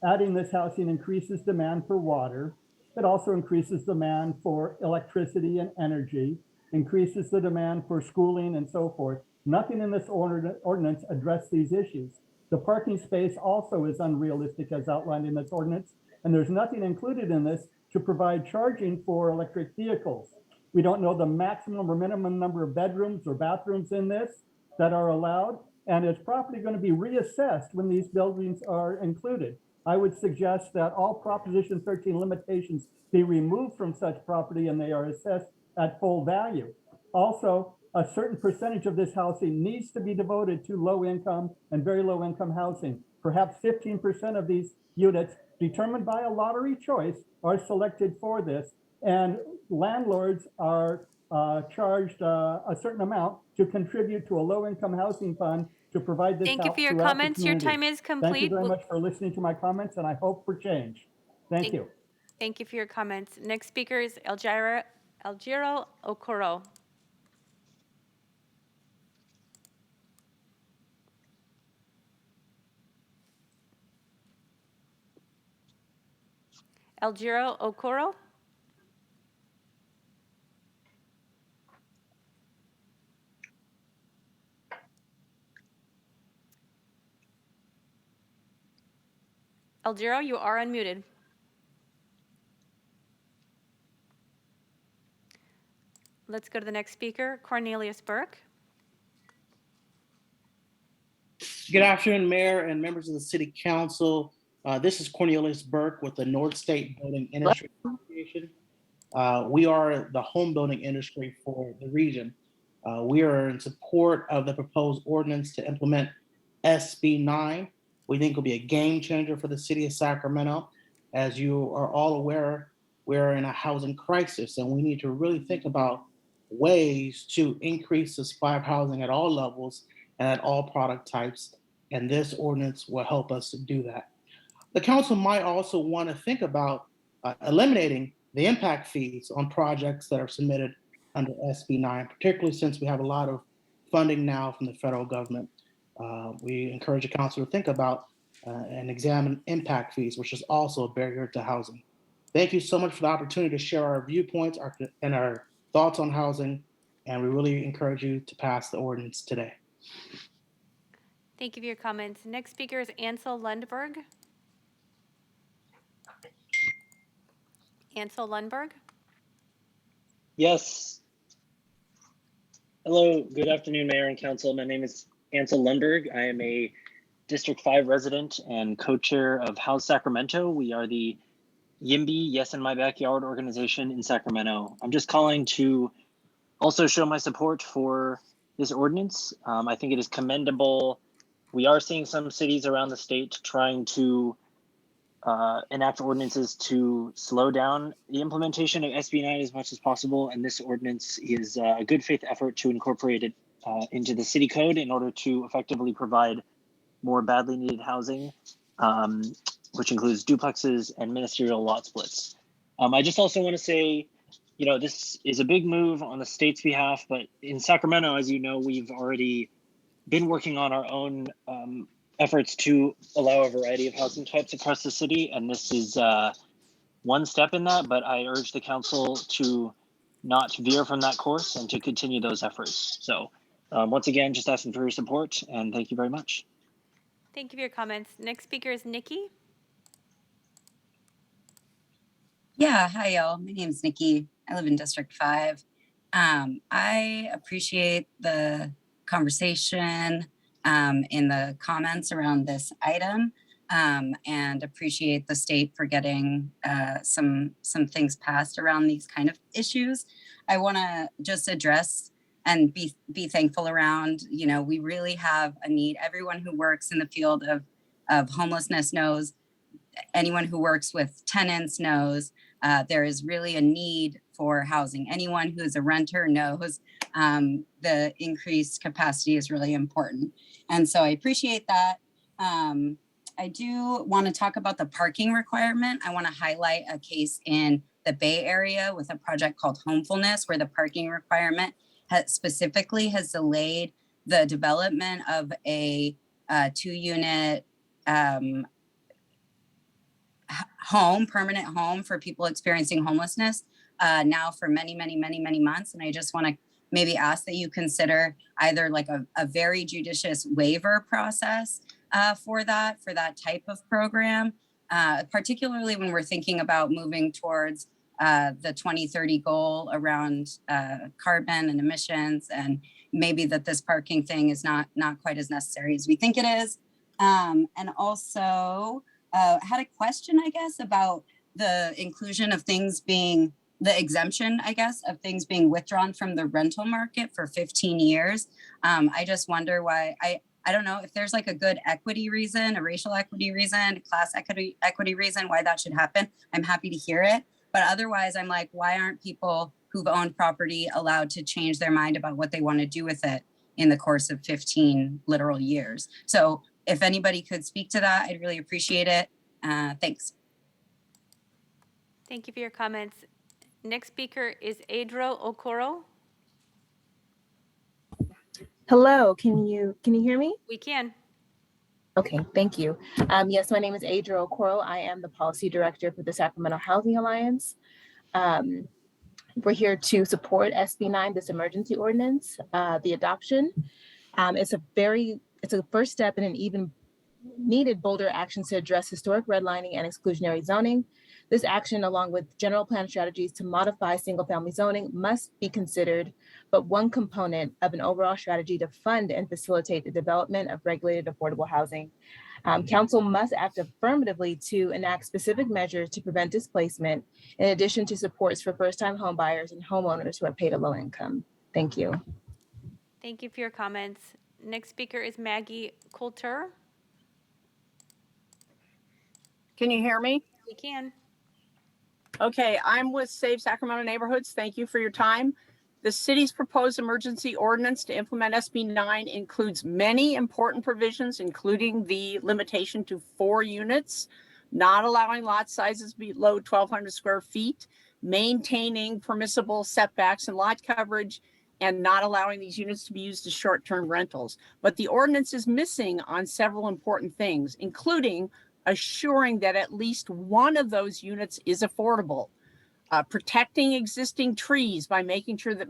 adding this housing increases demand for water. It also increases demand for electricity and energy, increases the demand for schooling and so forth. Nothing in this ordinance addresses these issues. The parking space also is unrealistic as outlined in this ordinance, and there's nothing included in this to provide charging for electric vehicles. We don't know the maximum or minimum number of bedrooms or bathrooms in this that are allowed, and it's probably going to be reassessed when these buildings are included. I would suggest that all Proposition 13 limitations be removed from such property and they are assessed at full value. Also, a certain percentage of this housing needs to be devoted to low income and very low income housing. Perhaps 15% of these units determined by a lottery choice are selected for this, and landlords are charged a certain amount to contribute to a low income housing fund to provide this. Thank you for your comments. Your time is complete. Thank you very much for listening to my comments, and I hope for change. Thank you. Thank you for your comments. Next speaker is Elgiro Okoro. Elgiro Okoro. Elgiro, you are unmuted. Let's go to the next speaker, Cornelius Burke. Good afternoon, Mayor and members of the City Council. This is Cornelius Burke with the North State Building Industry Association. We are the home building industry for the region. We are in support of the proposed ordinance to implement SB 9. We think will be a game changer for the city of Sacramento. As you are all aware, we're in a housing crisis and we need to really think about ways to increase the supply of housing at all levels and at all product types. And this ordinance will help us to do that. The council might also want to think about eliminating the impact fees on projects that are submitted under SB 9, particularly since we have a lot of funding now from the federal government. We encourage the council to think about and examine impact fees, which is also a barrier to housing. Thank you so much for the opportunity to share our viewpoints and our thoughts on housing, and we really encourage you to pass the ordinance today. Thank you for your comments. Next speaker is Ansel Lundberg. Ansel Lundberg. Yes. Hello, good afternoon, Mayor and Council. My name is Ansel Lundberg. I am a District 5 resident and co-chair of House Sacramento. We are the YIMBY Yes in My Backyard organization in Sacramento. I'm just calling to also show my support for this ordinance. I think it is commendable. We are seeing some cities around the state trying to enact ordinances to slow down the implementation of SB 9 as much as possible. And this ordinance is a good faith effort to incorporate it into the city code in order to effectively provide more badly needed housing, which includes duplexes and ministerial lot splits. I just also want to say, you know, this is a big move on the state's behalf, but in Sacramento, as you know, we've already been working on our own efforts to allow a variety of housing types across the city. And this is one step in that, but I urge the council to not veer from that course and to continue those efforts. So once again, just asking for your support and thank you very much. Thank you for your comments. Next speaker is Nikki. Yeah, hi y'all. My name is Nikki. I live in District 5. I appreciate the conversation in the comments around this item and appreciate the state for getting some things passed around these kind of issues. I want to just address and be thankful around, you know, we really have a need. Everyone who works in the field of homelessness knows, anyone who works with tenants knows there is really a need for housing. Anyone who's a renter knows the increased capacity is really important. And so I appreciate that. I do want to talk about the parking requirement. I want to highlight a case in the Bay Area with a project called Homefulness, where the parking requirement specifically has delayed the development of a 2-unit home, permanent home for people experiencing homelessness now for many months. And I just want to maybe ask that you consider either like a very judicious waiver process for that type of program, particularly when we're thinking about moving towards the 2030 goal around carbon and emissions, and maybe that this parking thing is not quite as necessary as we think it is. And also had a question, I guess, about the inclusion of things being, the exemption, I guess, of things being withdrawn from the rental market for 15 years. I just wonder why, I don't know if there's like a good equity reason, a racial equity reason, class equity reason why that should happen. I'm happy to hear it. But otherwise, I'm like, why aren't people who've owned property allowed to change their mind about what they want to do with it in the course of 15 literal years? So if anybody could speak to that, I'd really appreciate it. Thanks. Thank you for your comments. Next speaker is Adro Okoro. Hello, can you hear me? We can. Okay, thank you. Yes, my name is Adro Okoro. I am the policy director for the Sacramento Housing Alliance. We're here to support SB 9, this emergency ordinance, the adoption. It's a first step in an even needed bolder actions to address historic redlining and exclusionary zoning. This action, along with general plan strategies to modify single-family zoning, must be considered, but one component of an overall strategy to fund and facilitate the development of regulated affordable housing. Council must act affirmatively to enact specific measures to prevent displacement, in addition to supports for first-time home buyers and homeowners who have paid a low income. Thank you. Thank you for your comments. Next speaker is Maggie Coulter. Can you hear me? We can. Okay, I'm with Save Sacramento Neighborhoods. Thank you for your time. The city's proposed emergency ordinance to implement SB 9 includes many important provisions, including the limitation to 4 units, not allowing lot sizes below 1,200 square feet, maintaining permissible setbacks and lot coverage, and not allowing these units to be used as short-term rentals. But the ordinance is missing on several important things, including assuring that at least one of those units is affordable, protecting existing trees by making sure that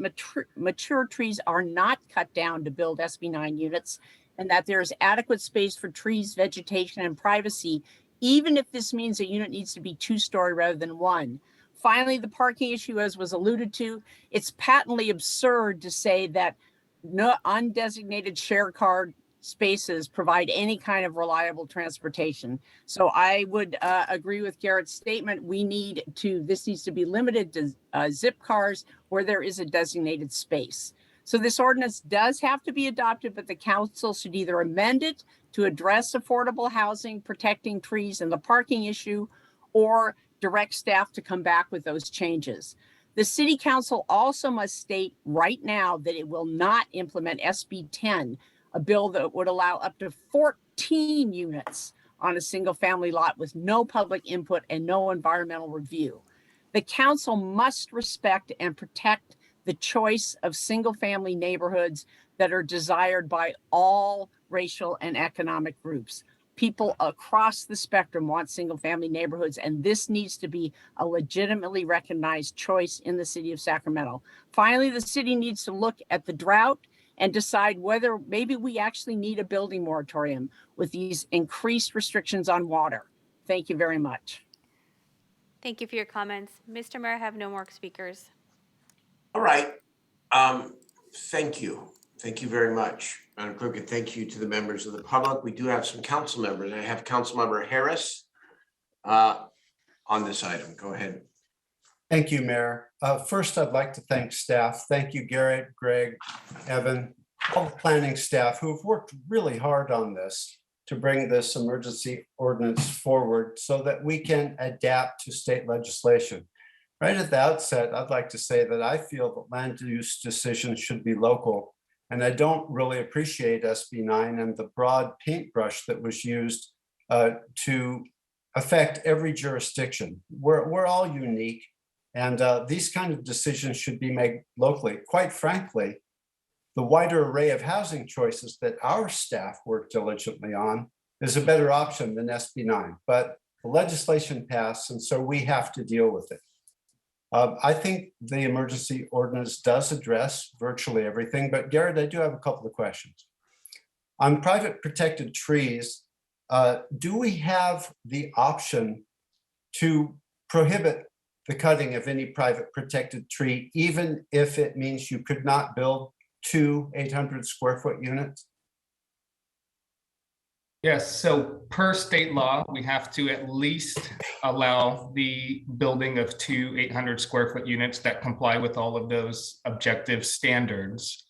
mature trees are not cut down to build SB 9 units, and that there is adequate space for trees, vegetation, and privacy, even if this means a unit needs to be 2-story rather than 1. Finally, the parking issue, as was alluded to, it's patently absurd to say that no undesignated share car spaces provide any kind of reliable transportation. So I would agree with Garrett's statement. This needs to be limited to zip cars where there is a designated space. So this ordinance does have to be adopted, but the council should either amend it to address affordable housing, protecting trees and the parking issue, or direct staff to come back with those changes. The city council also must state right now that it will not implement SB 10, a bill that would allow up to 14 units on a single family lot with no public input and no environmental review. The council must respect and protect the choice of single family neighborhoods that are desired by all racial and economic groups. People across the spectrum want single family neighborhoods, and this needs to be a legitimately recognized choice in the city of Sacramento. Finally, the city needs to look at the drought and decide whether maybe we actually need a building moratorium with these increased restrictions on water. Thank you very much. Thank you for your comments. Mr. Mayor, I have no more speakers. All right. Thank you. Thank you very much, Madam Clerk, and thank you to the members of the public. We do have some council members. I have Councilmember Harris on this item. Go ahead. Thank you, Mayor. First, I'd like to thank staff. Thank you, Garrett, Greg, Evan, all the planning staff who have worked really hard on this to bring this emergency ordinance forward so that we can adapt to state legislation. Right at the outset, I'd like to say that I feel that land use decisions should be local, and I don't really appreciate SB 9 and the broad paintbrush that was used to affect every jurisdiction. We're all unique, and these kind of decisions should be made locally. Quite frankly, the wider array of housing choices that our staff work diligently on is a better option than SB 9, but the legislation passed, and so we have to deal with it. I think the emergency ordinance does address virtually everything, but Garrett, I do have a couple of questions. On private protected trees, do we have the option to prohibit the cutting of any private protected tree, even if it means you could not build 2 800 square foot units? Yes, so per state law, we have to at least allow the building of 2 800 square foot units that comply with all of those objective standards.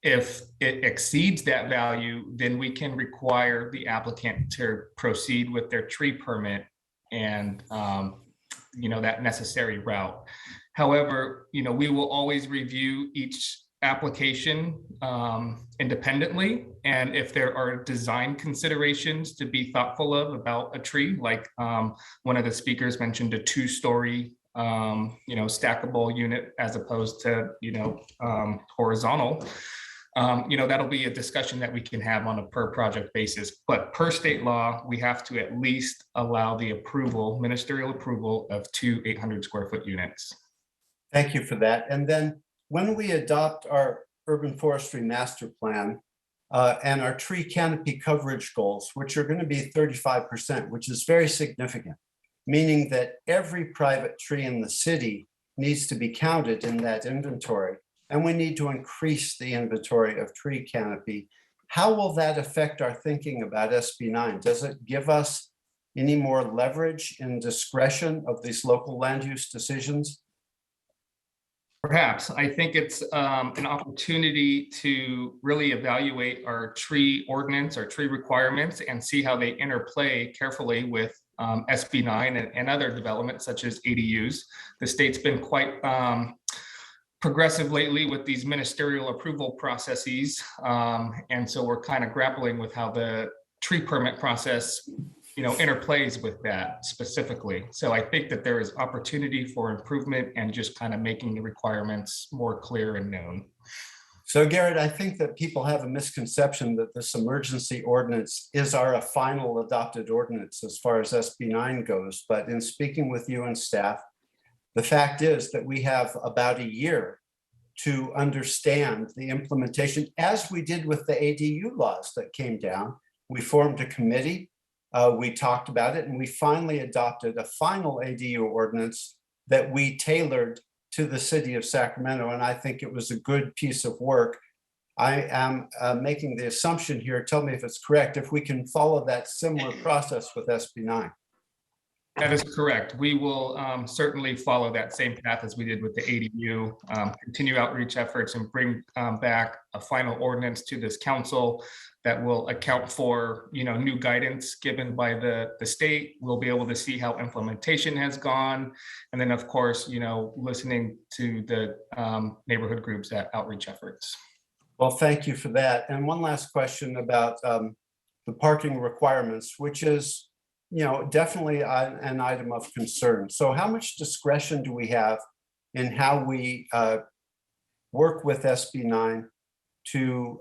If it exceeds that value, then we can require the applicant to proceed with their tree permit and that necessary route. However, we will always review each application independently, and if there are design considerations to be thoughtful of about a tree, like one of the speakers mentioned, a 2-story stackable unit as opposed to horizontal, that'll be a discussion that we can have on a per project basis. But per state law, we have to at least allow the ministerial approval of 2 800 square foot units. Thank you for that. And then when we adopt our urban forestry master plan and our tree canopy coverage goals, which are going to be 35%, which is very significant, meaning that every private tree in the city needs to be counted in that inventory, and we need to increase the inventory of tree canopy. How will that affect our thinking about SB 9? Does it give us any more leverage in discretion of these local land use decisions? Perhaps. I think it's an opportunity to really evaluate our tree ordinance, our tree requirements, and see how they interplay carefully with SB 9 and other developments such as ADUs. The state's been quite progressive lately with these ministerial approval processes. And so we're kind of grappling with how the tree permit process interplays with that specifically. So I think that there is opportunity for improvement and just kind of making the requirements more clear and known. So Garrett, I think that people have a misconception that this emergency ordinance is our final adopted ordinance as far as SB 9 goes. But in speaking with you and staff, the fact is that we have about a year to understand the implementation, as we did with the ADU laws that came down. We formed a committee. we talked about it and we finally adopted a final ADU ordinance that we tailored to the city of Sacramento. And I think it was a good piece of work. I am making the assumption here, tell me if it's correct, if we can follow that similar process with SB 9. That is correct. We will certainly follow that same path as we did with the ADU, continue outreach efforts and bring back a final ordinance to this council that will account for, new guidance given by the state. We'll be able to see how implementation has gone. And then, of course, listening to the neighborhood groups at outreach efforts. Well, thank you for that. And one last question about the parking requirements, which is, definitely an item of concern. So how much discretion do we have in how we work with SB 9 to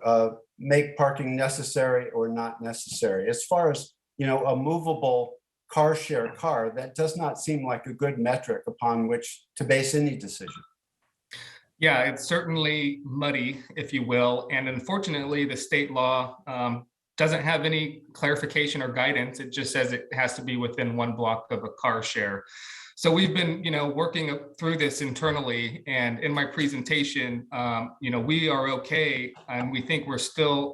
make parking necessary or not necessary? As far as, a movable car share car, that does not seem like a good metric upon which to base any decision. Yeah, it's certainly muddy, if you will. And unfortunately, the state law doesn't have any clarification or guidance. It just says it has to be within 1 block of a car share. So we've been, working through this internally. And in my presentation, we are okay, and we think we're still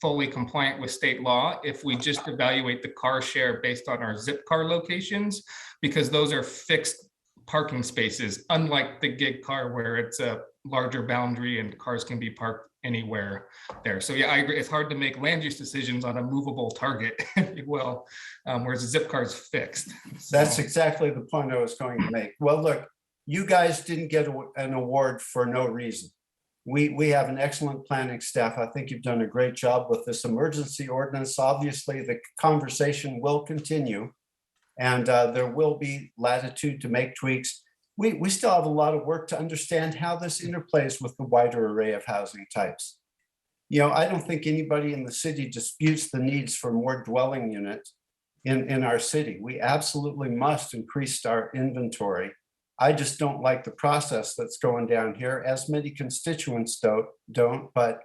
fully compliant with state law if we just evaluate the car share based on our zip car locations, because those are fixed parking spaces, unlike the gig car where it's a larger boundary and cars can be parked anywhere there. So yeah, I agree. It's hard to make land use decisions on a movable target, if you will, whereas a zip car is fixed. That's exactly the point I was going to make. Well, look, you guys didn't get an award for no reason. We have an excellent planning staff. I think you've done a great job with this emergency ordinance. Obviously, the conversation will continue and there will be latitude to make tweaks. We still have a lot of work to understand how this interplays with the wider array of housing types. I don't think anybody in the city disputes the needs for more dwelling units in our city. We absolutely must increase our inventory. I just don't like the process that's going down here, as many constituents don't, but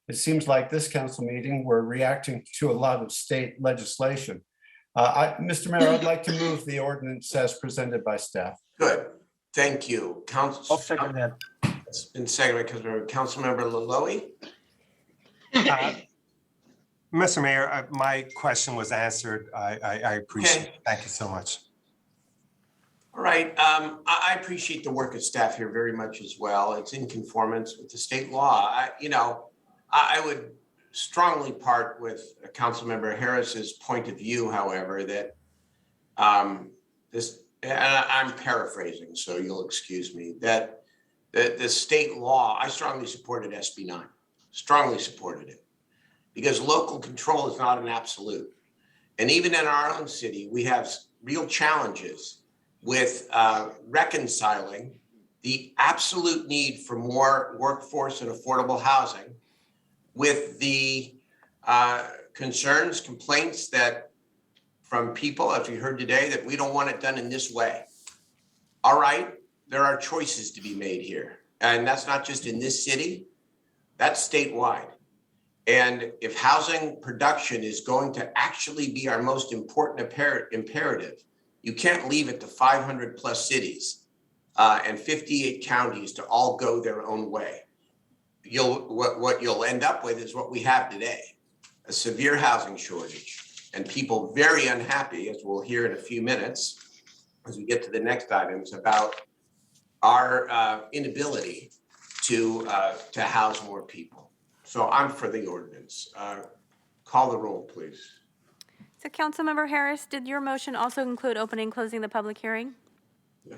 it seems like this council meeting, we're reacting to a lot of state legislation. Mr. Mayor, I'd like to move the ordinance as presented by staff. Good. Thank you. I'll second that. It's been seconded because we're Councilmember Laloye. Mr. Mayor, my question was answered. I appreciate it. Thank you so much. All right. I appreciate the work of staff here very much as well. It's in conformance with the state law. I would strongly part with Councilmember Harris's point of view, however, that this, and I'm paraphrasing, so you'll excuse me, that the state law, I strongly supported SB 9, strongly supported it, because local control is not an absolute. And even in our own city, we have real challenges with reconciling the absolute need for more workforce and affordable housing with the concerns, complaints that from people, as we heard today, that we don't want it done in this way. All right, there are choices to be made here. And that's not just in this city, that's statewide. And if housing production is going to actually be our most important imperative, you can't leave it to 500 plus cities and 58 counties to all go their own way. What you'll end up with is what we have today, a severe housing shortage and people very unhappy, as we'll hear in a few minutes, as we get to the next items, about our inability to house more people. So I'm for the ordinance. Call the roll, please. So Councilmember Harris, did your motion also include opening and closing the public hearing?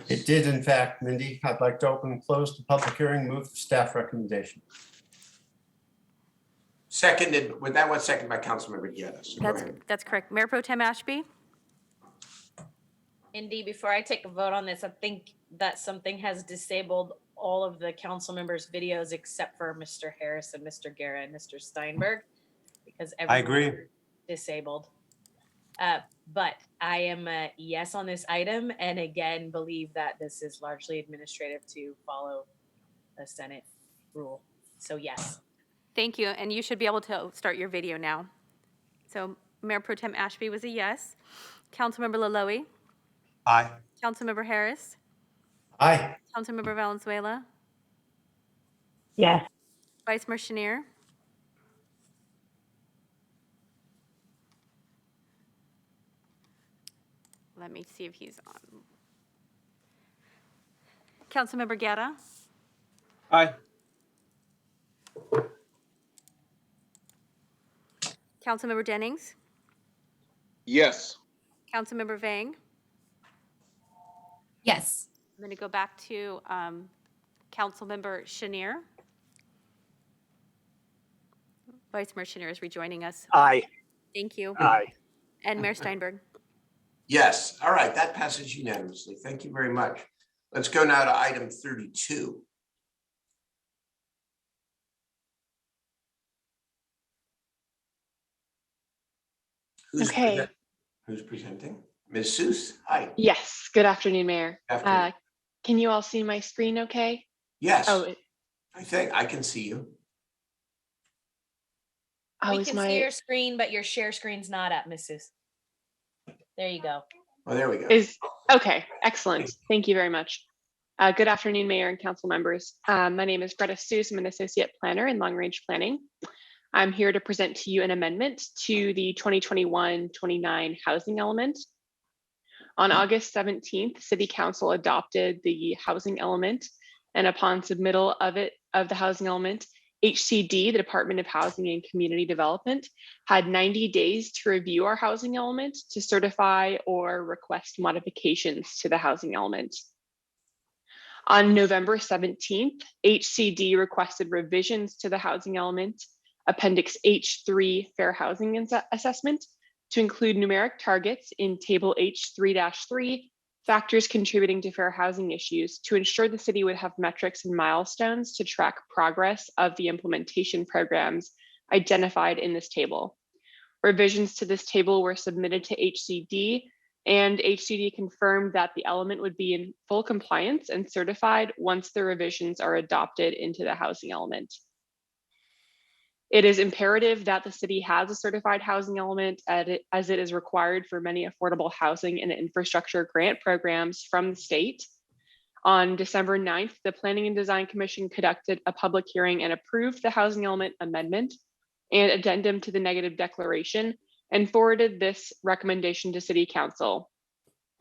It did, in fact, Mindy. I'd like to open and close the public hearing, move the staff recommendation. Seconded, with that one seconded by Councilmember Geddes. So That's correct. Mayor Pro Tem Ashby? Indy, before I take a vote on this, I think that something has disabled all of the council members' videos except for Mr. Harris and Mr. Guerra and Mr. Steinberg, because I agree. Disabled. But I am a yes on this item, and again, believe that this is largely administrative to follow a Senate rule. So yes. Thank you. And you should be able to start your video now. So Mayor Pro Tem Ashby was a yes. Councilmember Laloe, Aye. Councilmember Harris, Aye. Councilmember Valenzuela, Yes. Vice Mayor Chenier, let me see if he's on. Councilmember Guerra, Aye. Councilmember Jennings, Yes. Councilmember Vang. Yes. I'm going to go back to Councilmember Chenier. Vice Mayor Chenier is rejoining us. Aye. Thank you. Aye. And Mayor Steinberg. Yes, all right, that passes unanimously. Thank you very much. Let's go now to item 32. Okay. Who's presenting? Ms. Seuss, hi. Yes, good afternoon, Mayor. Afternoon. Can you all see my screen okay? Yes, Oh, I think I can see you. We is can see your screen, but your share screen's not up, Mrs. There you go. Oh, there we go. Okay, excellent. Thank you very much. Good afternoon, Mayor and council members. My name is Greta Seuss. I'm an associate planner in long range planning. I'm here to present to you an amendment to the 2021-29 housing element. On August 17th, City Council adopted the housing element, and upon submittal of the housing element, HCD, the Department of Housing and Community Development, had 90 days to review our housing element to certify or request modifications to the housing element. On November 17th, HCD requested revisions to the housing element, Appendix H3 Fair Housing Assessment, to include numeric targets in Table H3-3, factors contributing to fair housing issues, to ensure the city would have metrics and milestones to track progress of the implementation programs identified in this table. Revisions to this table were submitted to HCD, and HCD confirmed that the element would be in full compliance and certified once the revisions are adopted into the housing element. It is imperative that the city has a certified housing element as it is required for many affordable housing and infrastructure grant programs from the state. On December 9th, the Planning and Design Commission conducted a public hearing and approved the housing element amendment and addendum to the negative declaration and forwarded this recommendation to City Council.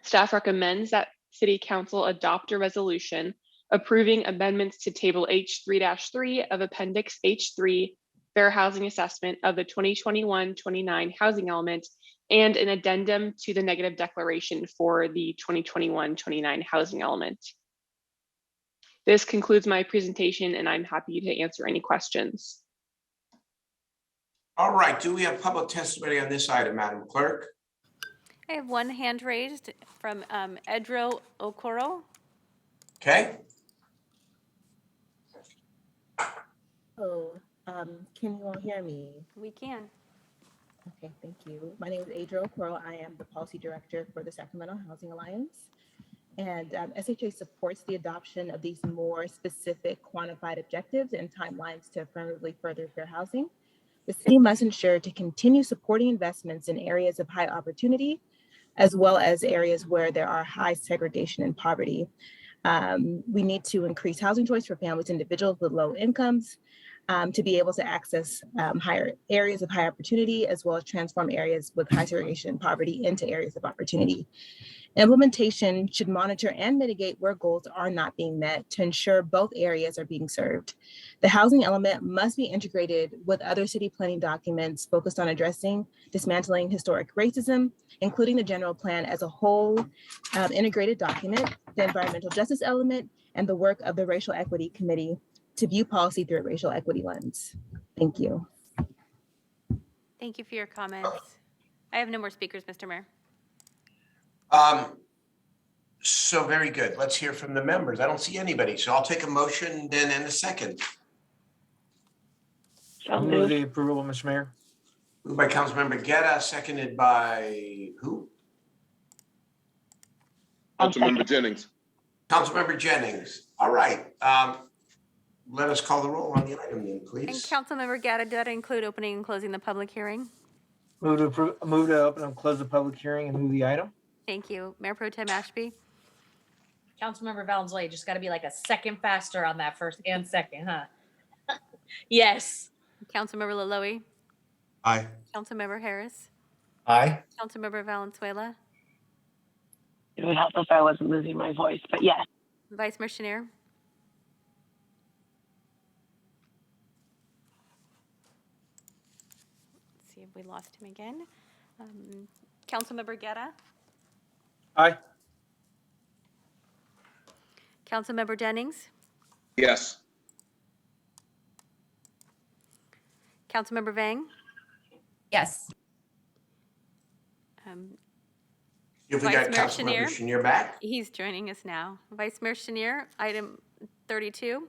Staff recommends that City Council adopt a resolution approving amendments to Table H3-3 of Appendix H3 Fair Housing Assessment of the 2021-29 housing element and an addendum to the negative declaration for the 2021-29 housing element. This concludes my presentation, and I'm happy to answer any questions. All right, do we have public testimony on this item, Madam Clerk? I have one hand raised from Edro Okoro. Okay. Oh, can you all hear me? We can. Okay, thank you. My name is Adriel Okoro. I am the policy director for the Sacramento Housing Alliance. And SHA supports the adoption of these more specific quantified objectives and timelines to affirmatively further fair housing. The city must ensure to continue supporting investments in areas of high opportunity, as well as areas where there are high segregation and poverty. We need to increase housing choice for families, individuals with low incomes, to be able to access higher areas of high opportunity, as well as transform areas with high segregation and poverty into areas of opportunity. Implementation should monitor and mitigate where goals are not being met to ensure both areas are being served. The housing element must be integrated with other city planning documents focused on addressing dismantling historic racism, including the general plan as a whole integrated document, the environmental justice element, and the work of the Racial Equity Committee to view policy through a racial equity lens. Thank you. Thank you for your comments. I have no more speakers, Mr. Mayor. So very good. Let's hear from the members. I don't see anybody, so I'll take a motion then in a second. I'll move the approval, Mr. Mayor. Moved by Councilmember Guerra, seconded by who? Councilmember Jennings. Councilmember Jennings. All right. Let us call the roll on the item then, And please. Councilmember Guerra, did that include opening and closing the public hearing? Move to open and close the public hearing and move the item. Thank you. Mayor Pro Tem Ashby, Councilmember Valenzuela, just gotta be like a second faster on that first and second, huh? Yes. Councilmember Laloe, Aye. Councilmember Harris, Aye. Councilmember Valenzuela, It would help if I wasn't losing my voice, but yes. Vice Mayor Chenier. Let's see if we lost him again. Councilmember Guerra, Aye. Councilmember Jennings, Yes. Councilmember Vang, Yes. If we Vice got Mayor Councilmember Chenier. Chenier back? He's joining us now. Vice Mayor Chenier, item 32.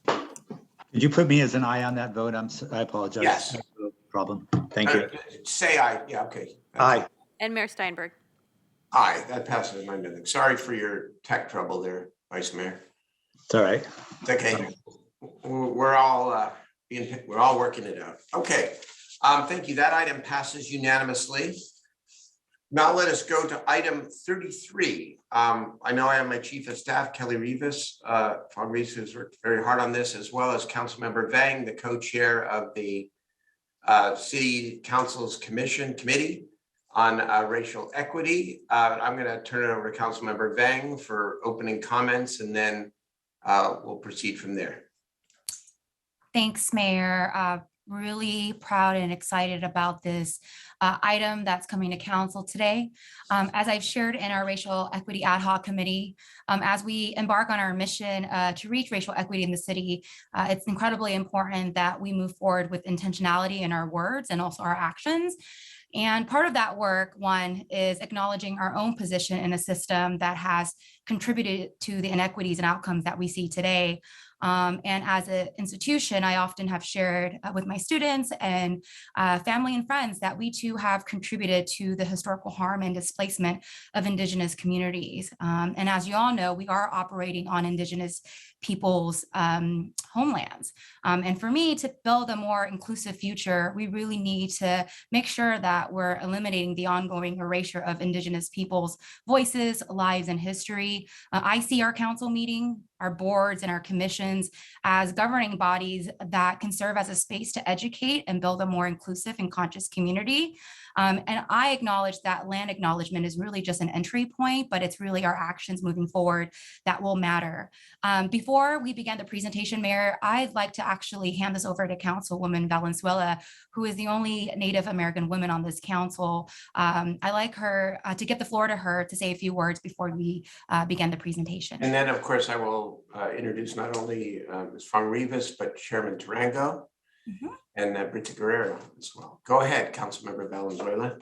Did you put me as an aye on that vote? I apologize. Yes. No problem. Thank you. Say aye. Yeah, okay. Aye. And Mayor Steinberg. Aye, that passes my meeting. Sorry for your tech trouble there, Vice Mayor. It's all right. It's okay. We're all working it out. Okay. Thank you. That item passes unanimously. Now let us go to item 33. I know I have my Chief of Staff, Kelly Rivas, who's worked very hard on this, as well as Councilmember Vang, the co-chair of the City Council's Committee on Racial Equity. I'm going to turn it over to Councilmember Vang for opening comments, and then we'll proceed from there. Thanks, Mayor. Really proud and excited about this item that's coming to council today. As I've shared in our Racial Equity Ad Hoc Committee, as we embark on our mission to reach racial equity in the city, it's incredibly important that we move forward with intentionality in our words and also our actions. And part of that work, one, is acknowledging our own position in a system that has contributed to the inequities and outcomes that we see today. And as an institution, I often have shared with my students and family and friends that we too have contributed to the historical harm and displacement of Indigenous communities. And as you all know, we are operating on Indigenous people's homelands. And for me, to build a more inclusive future, we really need to make sure that we're eliminating the ongoing erasure of Indigenous people's voices, lives, and history. I see our council meeting, our boards, and our commissions as governing bodies that can serve as a space to educate and build a more inclusive and conscious community. And I acknowledge that land acknowledgement is really just an entry point, but it's really our actions moving forward that will matter. Before we begin the presentation, Mayor, I'd like to actually hand this over to Councilwoman Valenzuela, who is the only Native American woman on this council. I'd like her to give the floor to her to say a few words before we begin the presentation. And then, of course, I will introduce not only Ms. Fong Rivas, but Chairman Tarango and Brita Guerrero as well. Go ahead, Councilmember Valenzuela.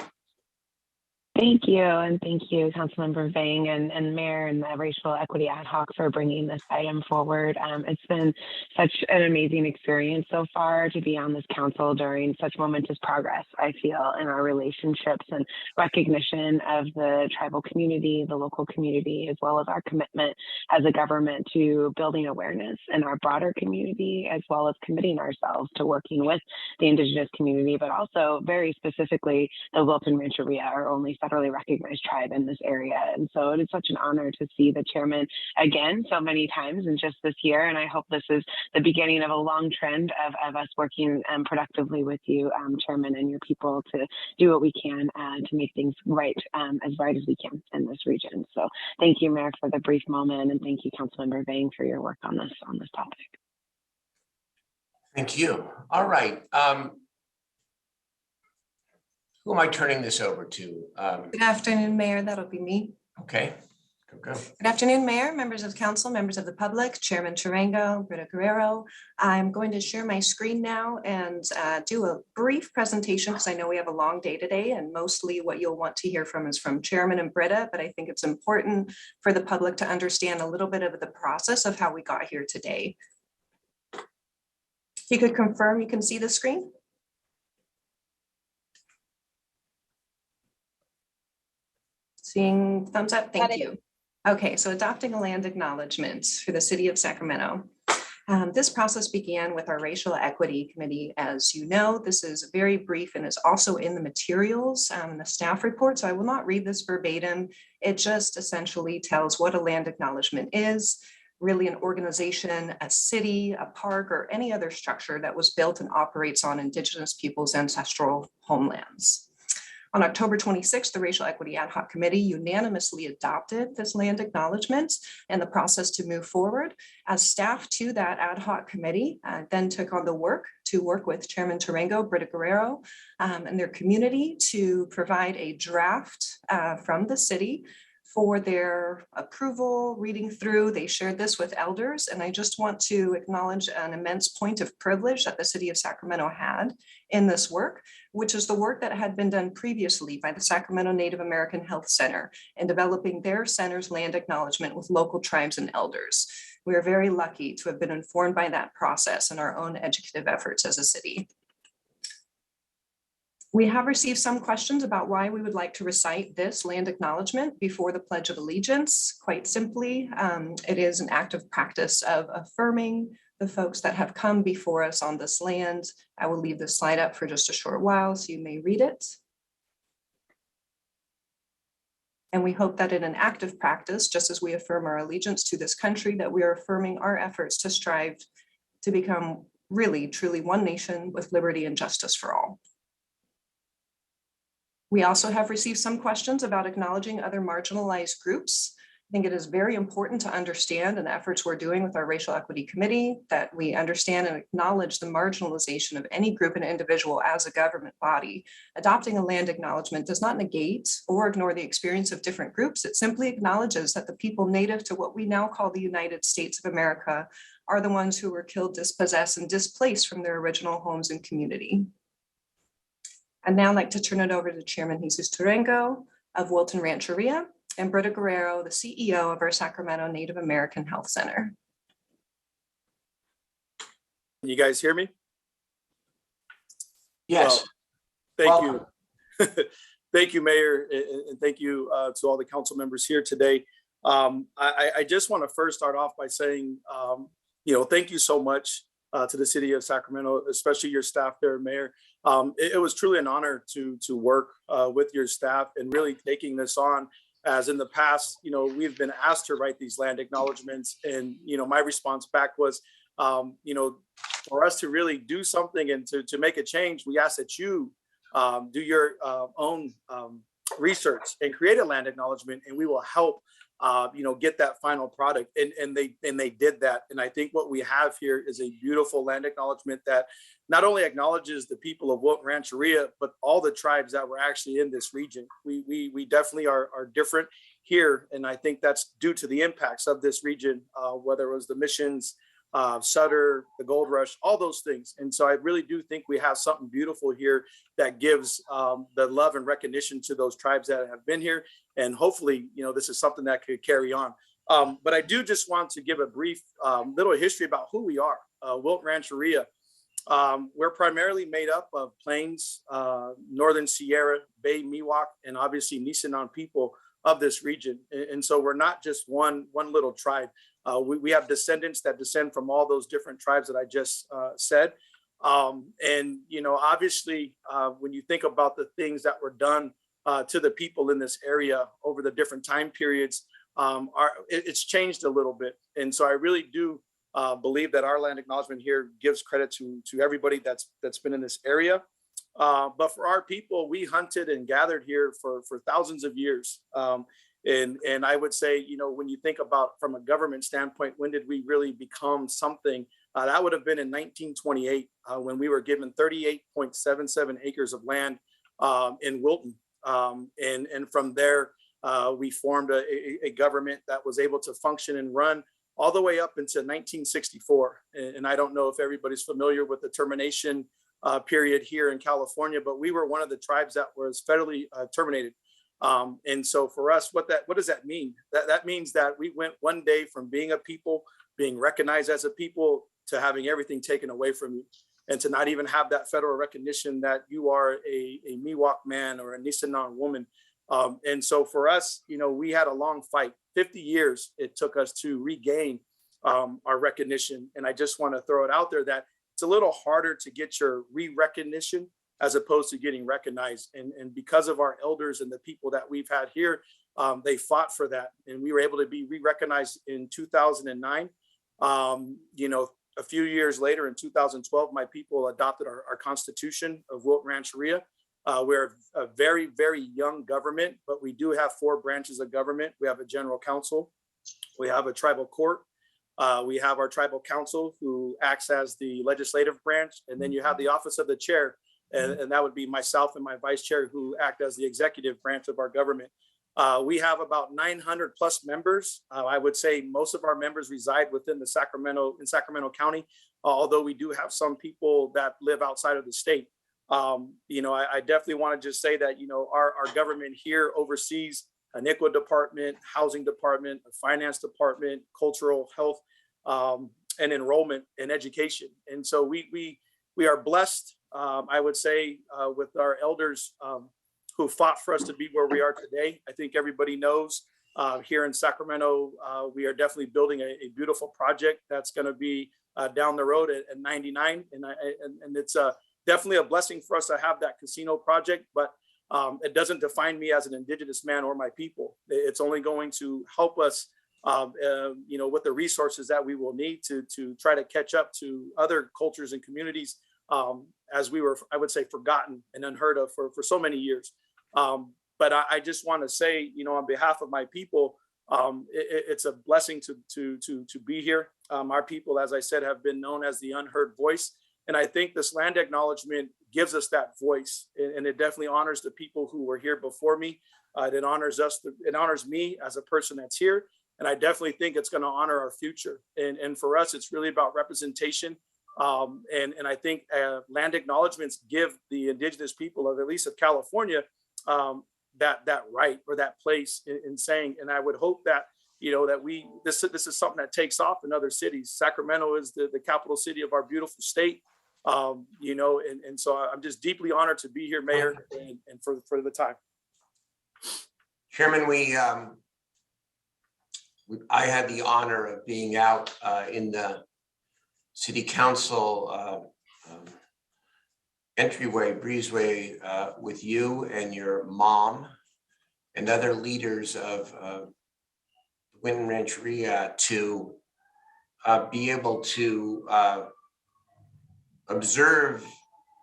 Thank you, and thank you, Councilmember Vang and Mayor and the Racial Equity Ad Hoc for bringing this item forward. It's been such an amazing experience so far to be on this council during such momentous progress, I feel, in our relationships and recognition of the tribal community, the local community, as well as our commitment as a government to building awareness in our broader community, as well as committing ourselves to working with the Indigenous community, but also very specifically the Wilton Rancheria, our only federally recognized tribe in this area. And so it is such an honor to see the chairman again so many times in just this year. And I hope this is the beginning of a long trend of us working productively with you, Chairman, and your people to do what we can to make things right, as right as we can in this region. So thank you, Mayor, for the brief moment, and thank you, Councilmember Vang, for your work on this topic. Thank you. All right. Who am I turning this over to? Good afternoon, Mayor. That'll be me. Okay, go. Good afternoon, Mayor, members of council, members of the public, Chairman Tarango, Brita Guerrero. I'm going to share my screen now and do a brief presentation because I know we have a long day today, and mostly what you'll want to hear from is from Chairman and Brita, but I think it's important for the public to understand a little bit of the process of how we got here today. If you could confirm you can see the screen. Seeing thumbs up, thank you. Okay, so adopting a land acknowledgement for the city of Sacramento. This process began with our Racial Equity Committee. As you know, this is very brief and is also in the materials, in the staff report. So I will not read this verbatim. It just essentially tells what a land acknowledgement is, really an organization, a city, a park, or any other structure that was built and operates on Indigenous peoples' ancestral homelands. On October 26th, the Racial Equity Ad Hoc Committee unanimously adopted this land acknowledgement and the process to move forward. As staff to that ad hoc committee then took on the work to work with Chairman Tarango, Britta Guerrero, and their community to provide a draft from the city for their approval, reading through. They shared this with elders, and I just want to acknowledge an immense point of privilege that the city of Sacramento had in this work, which is the work that had been done previously by the Sacramento Native American Health Center in developing their center's land acknowledgement with local tribes and elders. We are very lucky to have been informed by that process in our own educative efforts as a city. We have received some questions about why we would like to recite this land acknowledgement before the Pledge of Allegiance. Quite simply, it is an act of practice of affirming the folks that have come before us on this land. I will leave this slide up for just a short while so you may read it. And we hope that in an act of practice, just as we affirm our allegiance to this country, that we are affirming our efforts to strive to become really, truly one nation with liberty and justice for all. We also have received some questions about acknowledging other marginalized groups. I think it is very important to understand in the efforts we're doing with our Racial Equity Committee that we understand and acknowledge the marginalization of any group and individual as a government body. Adopting a land acknowledgement does not negate or ignore the experience of different groups. It simply acknowledges that the people native to what we now call the United States of America are the ones who were killed, dispossessed, and displaced from their original homes and community. I'd now like to turn it over to Chairman Jesus Tarango of Wilton Rancheria and Britta Guerrero, the CEO of our Sacramento Native American Health Center. Can you guys hear me? Yes. Well, thank you. Thank you, Mayor, and thank you to all the council members here today. I just want to first start off by saying, thank you so much to the city of Sacramento, especially your staff there, Mayor. It was truly an honor to work with your staff and really taking this on, as in the past, we've been asked to write these land acknowledgements, and my response back was, for us to really do something and to make a change, we ask that you do your own research and create a land acknowledgement, and we will help get that final product. And they did that. And I think what we have here is a beautiful land acknowledgement that not only acknowledges the people of Wilton Rancheria, but all the tribes that were actually in this region. We definitely are different here. And I think that's due to the impacts of this region, whether it was the missions, Sutter, the gold rush, all those things. And so I really do think we have something beautiful here that gives the love and recognition to those tribes that have been here. And hopefully, this is something that could carry on. But I do just want to give a brief little history about who we are. Wilton Rancheria, we're primarily made up of Plains, Northern Sierra, Bay, Miwok, and obviously Nisenan people of this region. And so we're not just one little tribe. We have descendants that descend from all those different tribes that I just said. And, obviously, when you think about the things that were done to the people in this area over the different time periods, it's changed a little bit. And so I really do believe that our land acknowledgement here gives credit to everybody that's been in this area. But for our people, we hunted and gathered here for thousands of years. And I would say, when you think about from a government standpoint, when did we really become something? That would have been in 1928 when we were given 38.77 acres of land in Wilton. And from there, we formed a government that was able to function and run all the way up into 1964. And I don't know if everybody's familiar with the termination period here in California, but we were one of the tribes that was federally terminated. And so for us, what does that mean? That means that we went one day from being a people, being recognized as a people, to having everything taken away from you, and to not even have that federal recognition that you are a Miwok man or a Nisenan woman. And so for us, we had a long fight. 50 years it took us to regain our recognition. And I just want to throw it out there that it's a little harder to get your re-recognition as opposed to getting recognized. And because of our elders and the people that we've had here, they fought for that. And we were able to be re-recognized in 2009. A few years later in 2012, my people adopted our Constitution of Wilton Rancheria. We're a very, very young government, but we do have 4 branches of government. We have a general council, we have a tribal court, we have our tribal council who acts as the legislative branch, and then you have the office of the chair, and that would be myself and my vice chair who act as the executive branch of our government. We have about 900 plus members. I would say most of our members reside within Sacramento County, although we do have some people that live outside of the state. I definitely want to just say that, our government here oversees an ICWA department, housing department, a finance department, cultural, health, and enrollment and education. And so we are blessed, I would say, with our elders who fought for us to be where we are today. I think everybody knows here in Sacramento, we are definitely building a beautiful project that's going to be down the road at 99. And it's definitely a blessing for us to have that casino project, but it doesn't define me as an Indigenous man or my people. It's only going to help us, with the resources that we will need to try to catch up to other cultures and communities as we were, I would say, forgotten and unheard of for so many years. But I just want to say, on behalf of my people, it's a blessing to be here. Our people, as I said, have been known as the unheard voice. And I think this land acknowledgement gives us that voice, and it definitely honors the people who were here before me. It honors us. It honors me as a person that's here. And I definitely think it's going to honor our future. And for us, it's really about representation. And I think land acknowledgements give the Indigenous people of at least of California that right or that place in saying. And I would hope that this is something that takes off in other cities. Sacramento is the capital city of our beautiful state. And so I'm just deeply honored to be here, Mayor, and for the time. Chairman, I had the honor of being out in the city council entryway, breezeway, with you and your mom and other leaders of Wilton Rancheria to be able to observe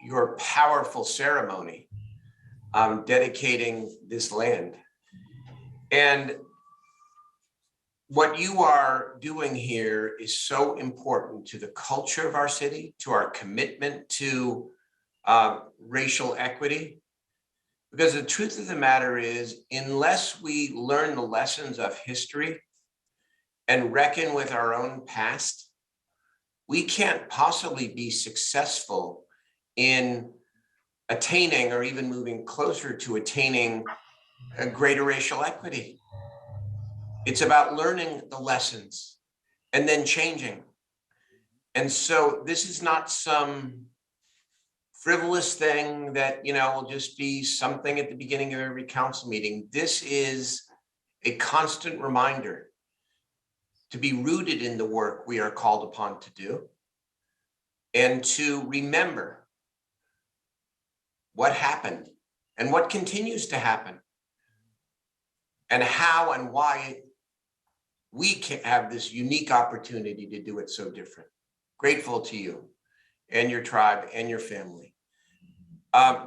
your powerful ceremony dedicating this land. And what you are doing here is so important to the culture of our city, to our commitment to racial equity. Because the truth of the matter is, unless we learn the lessons of history and reckon with our own past, we can't possibly be successful in attaining or even moving closer to attaining a greater racial equity. It's about learning the lessons and then changing. And so this is not some frivolous thing that, will just be something at the beginning of every council meeting. This is a constant reminder to be rooted in the work we are called upon to do and to remember what happened and what continues to happen and how and why we can have this unique opportunity to do it so different. Grateful to you and your tribe and your family.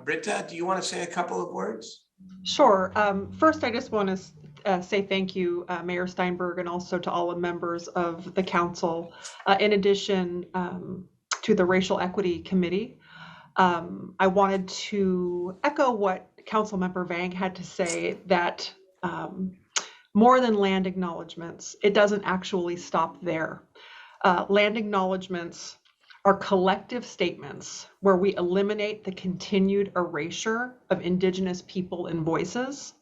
Britta, do you want to say a couple of words? Sure. First, I just want to say thank you, Mayor Steinberg, and also to all the members of the council. In addition to the Racial Equity Committee, I wanted to echo what Councilmember Vang had to say, that more than land acknowledgements, it doesn't actually stop there. Land acknowledgements are collective statements where we eliminate the continued erasure of Indigenous people and voices.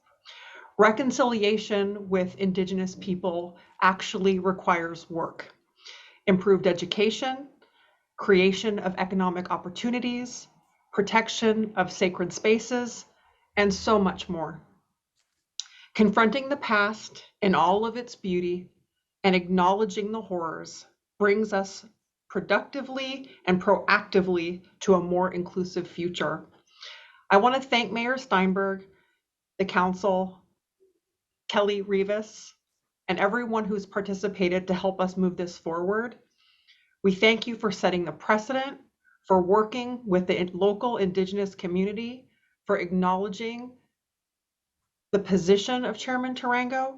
Reconciliation with Indigenous people actually requires work, improved education, creation of economic opportunities, protection of sacred spaces, and so much more. Confronting the past in all of its beauty and acknowledging the horrors brings us productively and proactively to a more inclusive future. I want to thank Mayor Steinberg, the council, Kelly Rivas, and everyone who's participated to help us move this forward. We thank you for setting the precedent, for working with the local Indigenous community, for acknowledging the position of Chairman Tarango.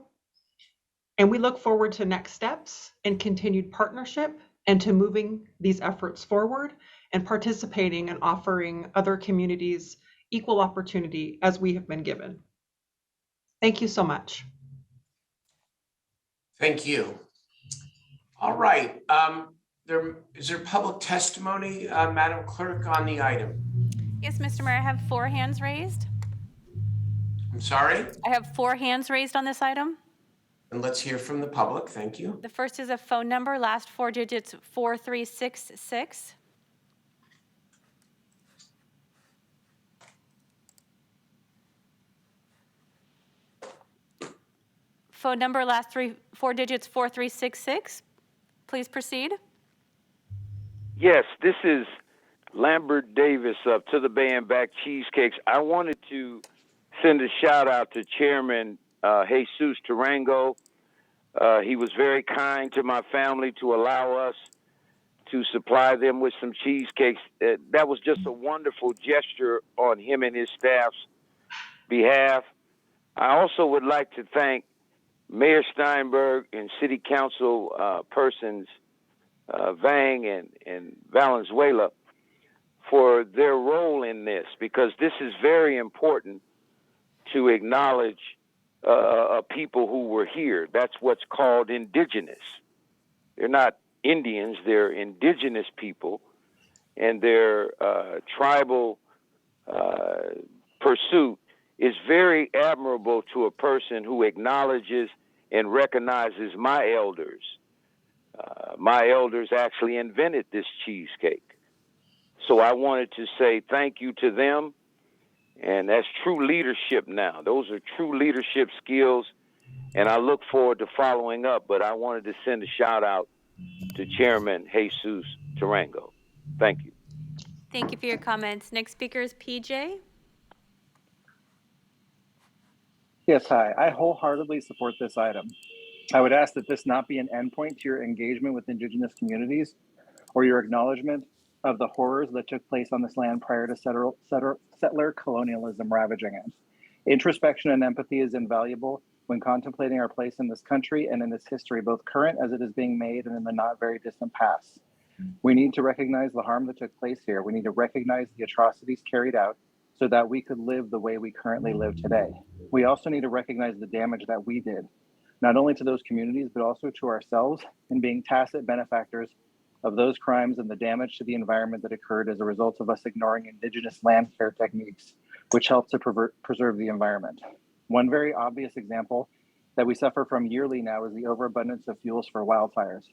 And we look forward to next steps and continued partnership and to moving these efforts forward and participating and offering other communities equal opportunity as we have been given. Thank you so much. Thank you. All right. Is there public testimony, Madam Clerk, on the item? Yes, Mr. Mayor, I have 4 hands raised. I'm sorry? I have 4 hands raised on this item. And let's hear from the public. Thank you. The first is a phone number, last 4 digits 4366. Phone number, last 4 digits 4366. Please proceed. Yes, this is Lambert Davis of To the Bay and Back Cheesecakes. I wanted to send a shout out to Chairman Jesus Tarango. He was very kind to my family to allow us to supply them with some cheesecakes. That was just a wonderful gesture on him and his staff's behalf. I also would like to thank Mayor Steinberg and City Council persons Vang and Valenzuela for their role in this, because this is very important to acknowledge people who were here. That's what's called indigenous. They're not Indians, they're indigenous people, and their tribal pursuit is very admirable to a person who acknowledges and recognizes my elders. My elders actually invented this cheesecake. So I wanted to say thank you to them. And that's true leadership now. Those are true leadership skills. And I look forward to following up. But I wanted to send a shout out to Chairman Jesus Tarango. Thank you. Thank you for your comments. Next speaker is PJ. Yes, hi. I wholeheartedly support this item. I would ask that this not be an endpoint to your engagement with Indigenous communities or your acknowledgement of the horrors that took place on this land prior to settler colonialism ravaging it. Introspection and empathy is invaluable when contemplating our place in this country and in its history, both current as it is being made and in the not very distant past. We need to recognize the harm that took place here. We need to recognize the atrocities carried out so that we could live the way we currently live today. We also need to recognize the damage that we did, not only to those communities, but also to ourselves in being tacit benefactors of those crimes and the damage to the environment that occurred as a result of us ignoring Indigenous land care techniques, which help to preserve the environment. One very obvious example that we suffer from yearly now is the overabundance of fuels for wildfires.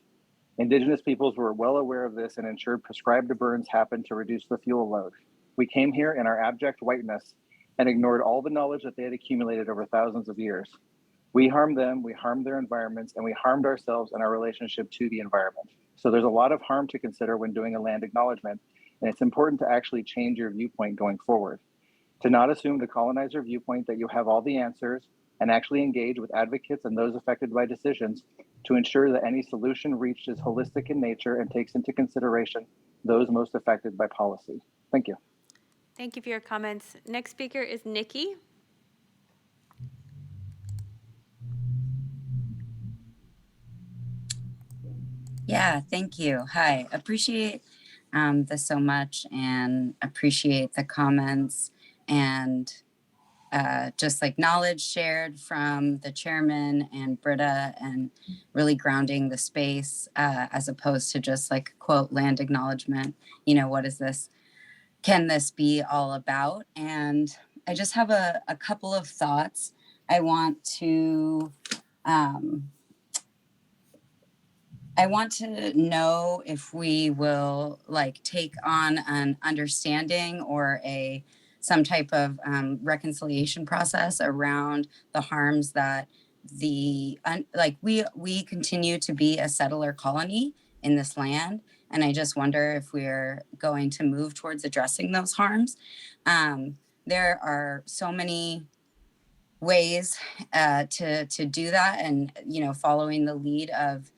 Indigenous peoples were well aware of this and ensured prescribed burns happened to reduce the fuel load. We came here in our abject whiteness and ignored all the knowledge that they had accumulated over thousands of years. We harmed them, we harmed their environments, and we harmed ourselves and our relationship to the environment. So there's a lot of harm to consider when doing a land acknowledgement, and it's important to actually change your viewpoint going forward. To not assume the colonizer viewpoint that you have all the answers and actually engage with advocates and those affected by decisions to ensure that any solution reached is holistic in nature and takes into consideration those most affected by policy. Thank you. Thank you for your comments. Next speaker is Nikki. Yeah, thank you. Hi, appreciate this so much and appreciate the comments and just like knowledge shared from the chairman and Britta and really grounding the space as opposed to just like quote land acknowledgement. You know, what is this? Can this be all about? And I just have a couple of thoughts. I want to know if we will like take on an understanding or some type of reconciliation process around the harms that like we continue to be a settler colony in this land. And I just wonder if we're going to move towards addressing those harms. There are so many ways to do that, and following the lead of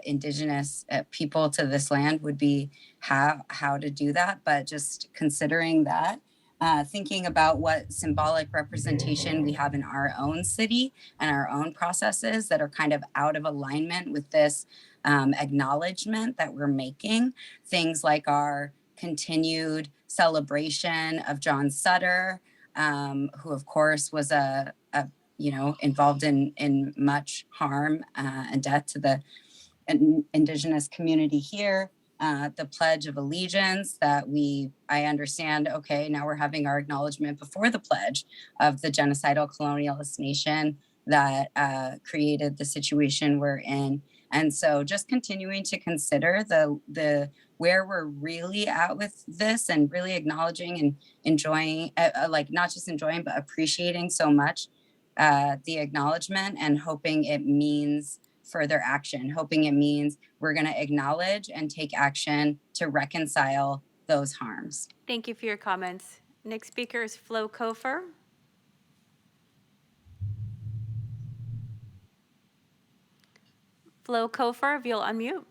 indigenous people to this land would be how to do that. But just considering that, thinking about what symbolic representation we have in our own city and our own processes that are kind of out of alignment with this acknowledgement that we're making, things like our continued celebration of John Sutter, who of course was involved in much harm and death to the indigenous community here. The Pledge of Allegiance that I understand, okay, now we're having our acknowledgement before the pledge of the genocidal colonialist nation that created the situation we're in. And so just continuing to consider the where we're really at with this, and really acknowledging and enjoying, like not just enjoying, but appreciating so much the acknowledgement, and hoping it means further action, hoping it means we're going to acknowledge and take action to reconcile those harms. Thank you for your comments. Next speaker is Flo Kofer. Flo Kofer, if you'll unmute.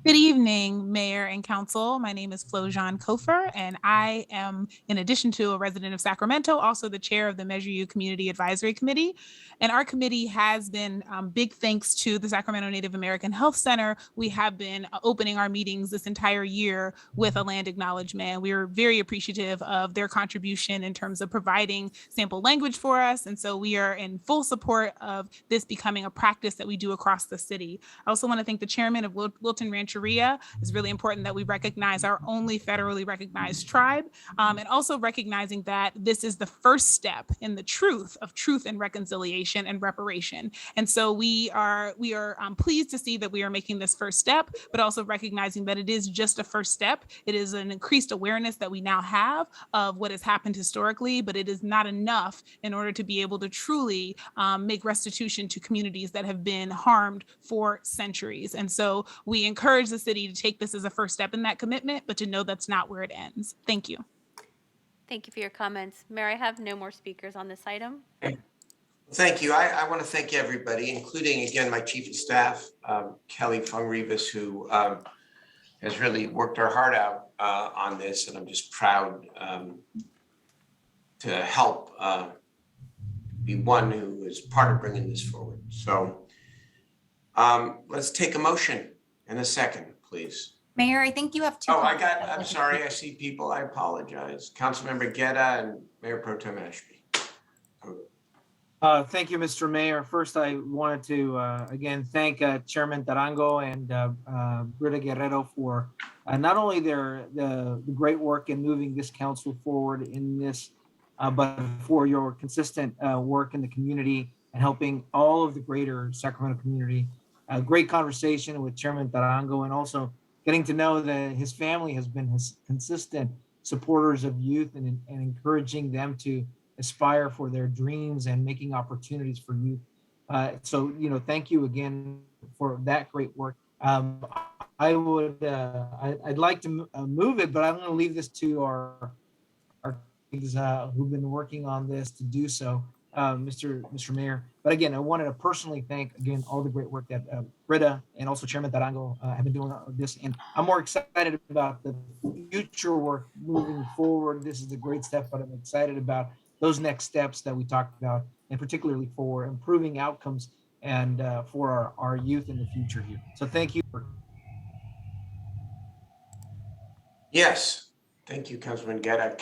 Good evening, Mayor and Council. My name is Flojan Kofer, and I am, in addition to a resident of Sacramento, also the chair of the Measure U Community Advisory Committee. And our committee has been, big thanks to the Sacramento Native American Health Center, we have been opening our meetings this entire year with a land acknowledgement. We are very appreciative of their contribution in terms of providing sample language for us. And so we are in full support of this becoming a practice that we do across the city. I also want to thank the chairman of Wilton Rancheria. It's really important that we recognize our only federally recognized tribe, and also recognizing that this is the first step in the truth and reconciliation and reparation. And so we are pleased to see that we are making this first step, but also recognizing that it is just a first step. It is an increased awareness that we now have of what has happened historically, but it is not enough in order to be able to truly make restitution to communities that have been harmed for centuries. And so we encourage the city to take this as a first step in that commitment, but to know that's not where it ends. Thank you. Thank you for your comments. Mayor, I have no more speakers on this item. Thank you. I want to thank everybody, including, again, my chief of staff, Kelly Fung-Rivas, who has really worked her heart out on this. And I'm just proud to help be one who is part of bringing this forward. So let's take a motion in a second, please. Mayor, I think you have two. I'm sorry, I see people, I apologize. Councilmember Guerra and Mayor Pro Tem Ashby. Thank you, Mr. Mayor. First, I wanted to again thank Chairman Tarango and Britta Guerrero for not only the great work in moving this council forward in this, but for your consistent work in the community and helping all of the greater Sacramento community. A great conversation with Chairman Tarango, and also getting to know that his family has been his consistent supporters of youth and encouraging them to aspire for their dreams and making opportunities for youth. So, thank you again for that great work. I'd like to move it, but I'm going to leave this to our colleagues who've been working on this to do so, Mr. Mayor. But again, I wanted to personally thank again all the great work that Britta and also Chairman Tarango have been doing on this. And I'm more excited about the future work moving forward. This is a great step, but I'm excited about those next steps that we talked about, and particularly for improving outcomes and for our youth in the future here. So thank you. Yes, thank you, Councilman Guerra.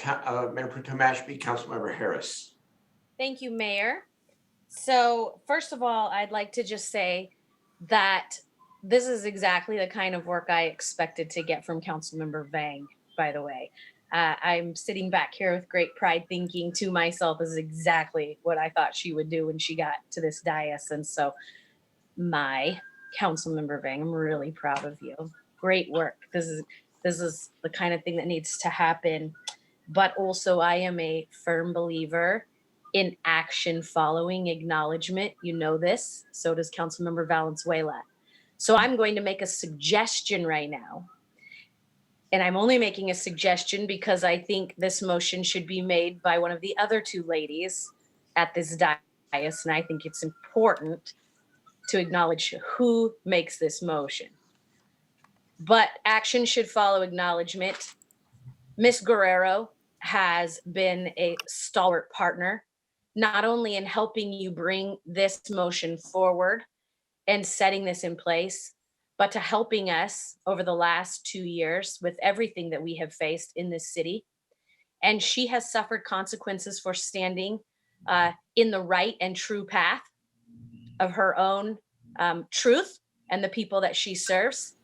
Mayor Pro Tem Ashby, Councilmember Harris. Thank you, Mayor. So first of all, I'd like to just say that this is exactly the kind of work I expected to get from Councilmember Vang, by the way. I'm sitting back here with great pride thinking to myself, this is exactly what I thought she would do when she got to this dais. And so my Councilmember Vang, I'm really proud of you. Great work. This is the kind of thing that needs to happen. But also I am a firm believer in action following acknowledgement. You know this, so does Councilmember Valenzuela. So I'm going to make a suggestion right now. And I'm only making a suggestion because I think this motion should be made by one of the other two ladies at this dais. And I think it's important to acknowledge who makes this motion. But action should follow acknowledgement. Ms. Guerrero has been a stalwart partner, not only in helping you bring this motion forward and setting this in place, but to helping us over the last 2 years with everything that we have faced in this city. And she has suffered consequences for standing in the right and true path of her own truth and the people that she serves.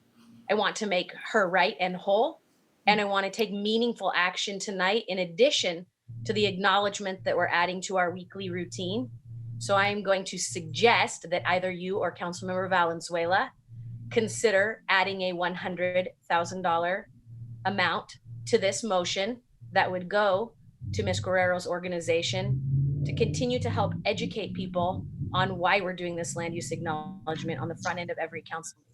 I want to make her right and whole. And I want to take meaningful action tonight in addition to the acknowledgement that we're adding to our weekly routine. So I am going to suggest that either you or Councilmember Valenzuela consider adding a $100,000 amount to this motion that would go to Ms. Guerrero's organization to continue to help educate people on why we're doing this land use acknowledgement on the front end of every council meeting.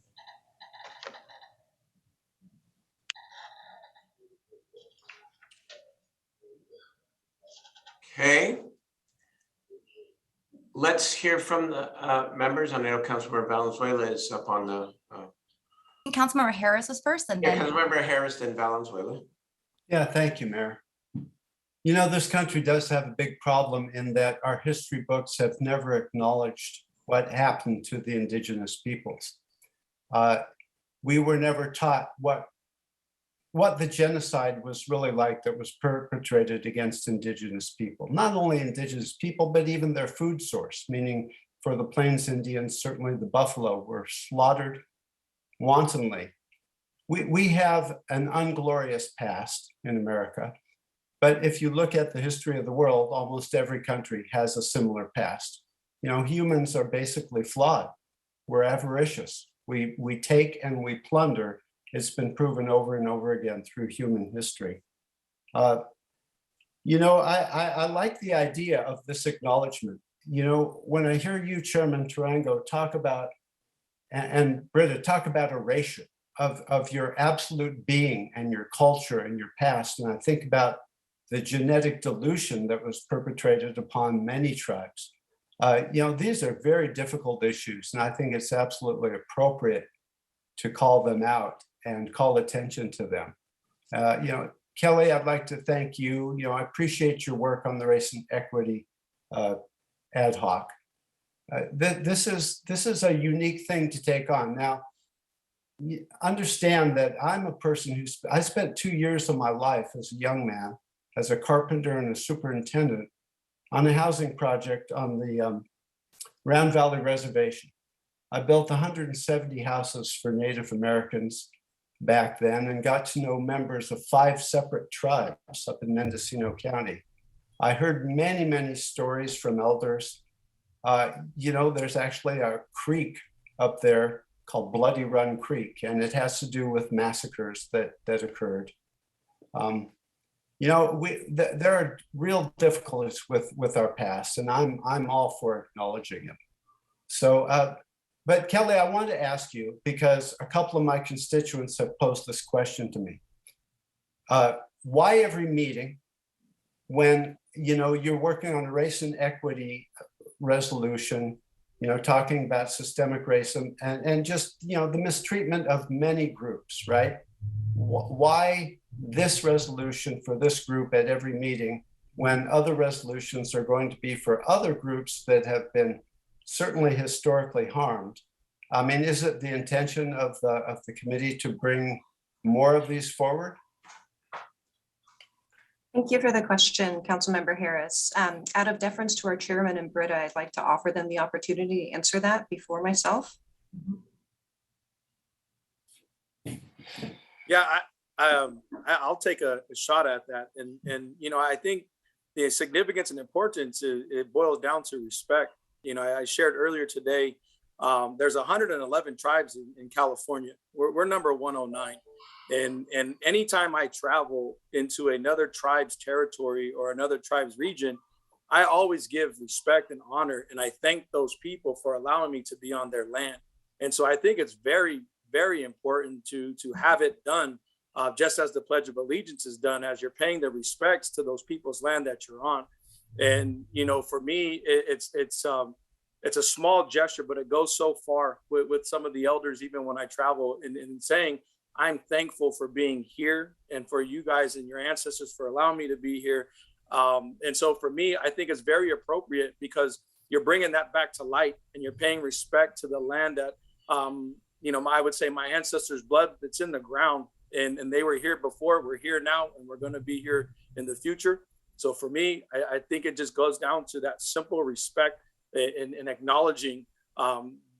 Okay. Let's hear from the members. I know Councilmember Valenzuela is up on the. Councilmember Harris was first and Yeah, then. Councilmember Harris, then Valenzuela. Yeah, thank you, Mayor. You know, this country does have a big problem in that our history books have never acknowledged what happened to the indigenous peoples. We were never taught what the genocide was really like that was perpetrated against indigenous people. Not only indigenous people, but even their food source, meaning for the Plains Indians, certainly the buffalo were slaughtered wantonly. We have an unglorious past in America, but if you look at the history of the world, almost every country has a similar past. You know, humans are basically flawed. We're avaricious. We take and we plunder. It's been proven over and over again through human history. You know, I like the idea of this acknowledgement. You know, when I hear you, Chairman Tarango, talk about, and Britta, talk about erasure of your absolute being and your culture and your past, and I think about the genetic dilution that was perpetrated upon many tribes. You know, these are very difficult issues, and I think it's absolutely appropriate to call them out and call attention to them. You know, Kelly, I'd like to thank you. You know, I appreciate your work on the race and equity ad hoc. This is a unique thing to take on. Now, understand that I'm a person I spent 2 years of my life as a young man, as a carpenter and a superintendent on a housing project on the Round Valley Reservation. I built 170 houses for Native Americans back then and got to know members of 5 separate tribes up in Mendocino County. I heard many, many stories from elders. You know, there's actually a creek up there called Bloody Run Creek, and it has to do with massacres that occurred. You know, there are real difficulties with our past, and I'm all for acknowledging it. So, but Kelly, I want to ask you, because a couple of my constituents have posed this question to me. Why every meeting when, you know, you're working on a race and equity resolution, you know, talking about systemic racism and just, you know, the mistreatment of many groups, right? Why this resolution for this group at every meeting when other resolutions are going to be for other groups that have been certainly historically harmed? I mean, is it the intention of the committee to bring more of these forward? Thank you for the question, Councilmember Harris. Out of deference to our chairman and Britta, I'd like to offer them the opportunity to answer that before myself. Yeah, I'll take a shot at that. And you know, I think the significance and importance, it boils down to respect. You know, I shared earlier today, there's 111 tribes in California. We're number 109. And anytime I travel into another tribe's territory or another tribe's region, I always give respect and honor, and I thank those people for allowing me to be on their land. And so I think it's very, very important to have it done, just as the Pledge of Allegiance is done, as you're paying the respects to those people's land that you're on. And for me, it's a small gesture, but it goes so far with some of the elders, even when I travel, in saying, I'm thankful for being here and for you guys and your ancestors for allowing me to be here. And so for me, I think it's very appropriate because you're bringing that back to light and you're paying respect to the land that, I would say my ancestors' blood that's in the ground, and they were here before, we're here now, and we're going to be here in the future. So for me, I think it just goes down to that simple respect and acknowledging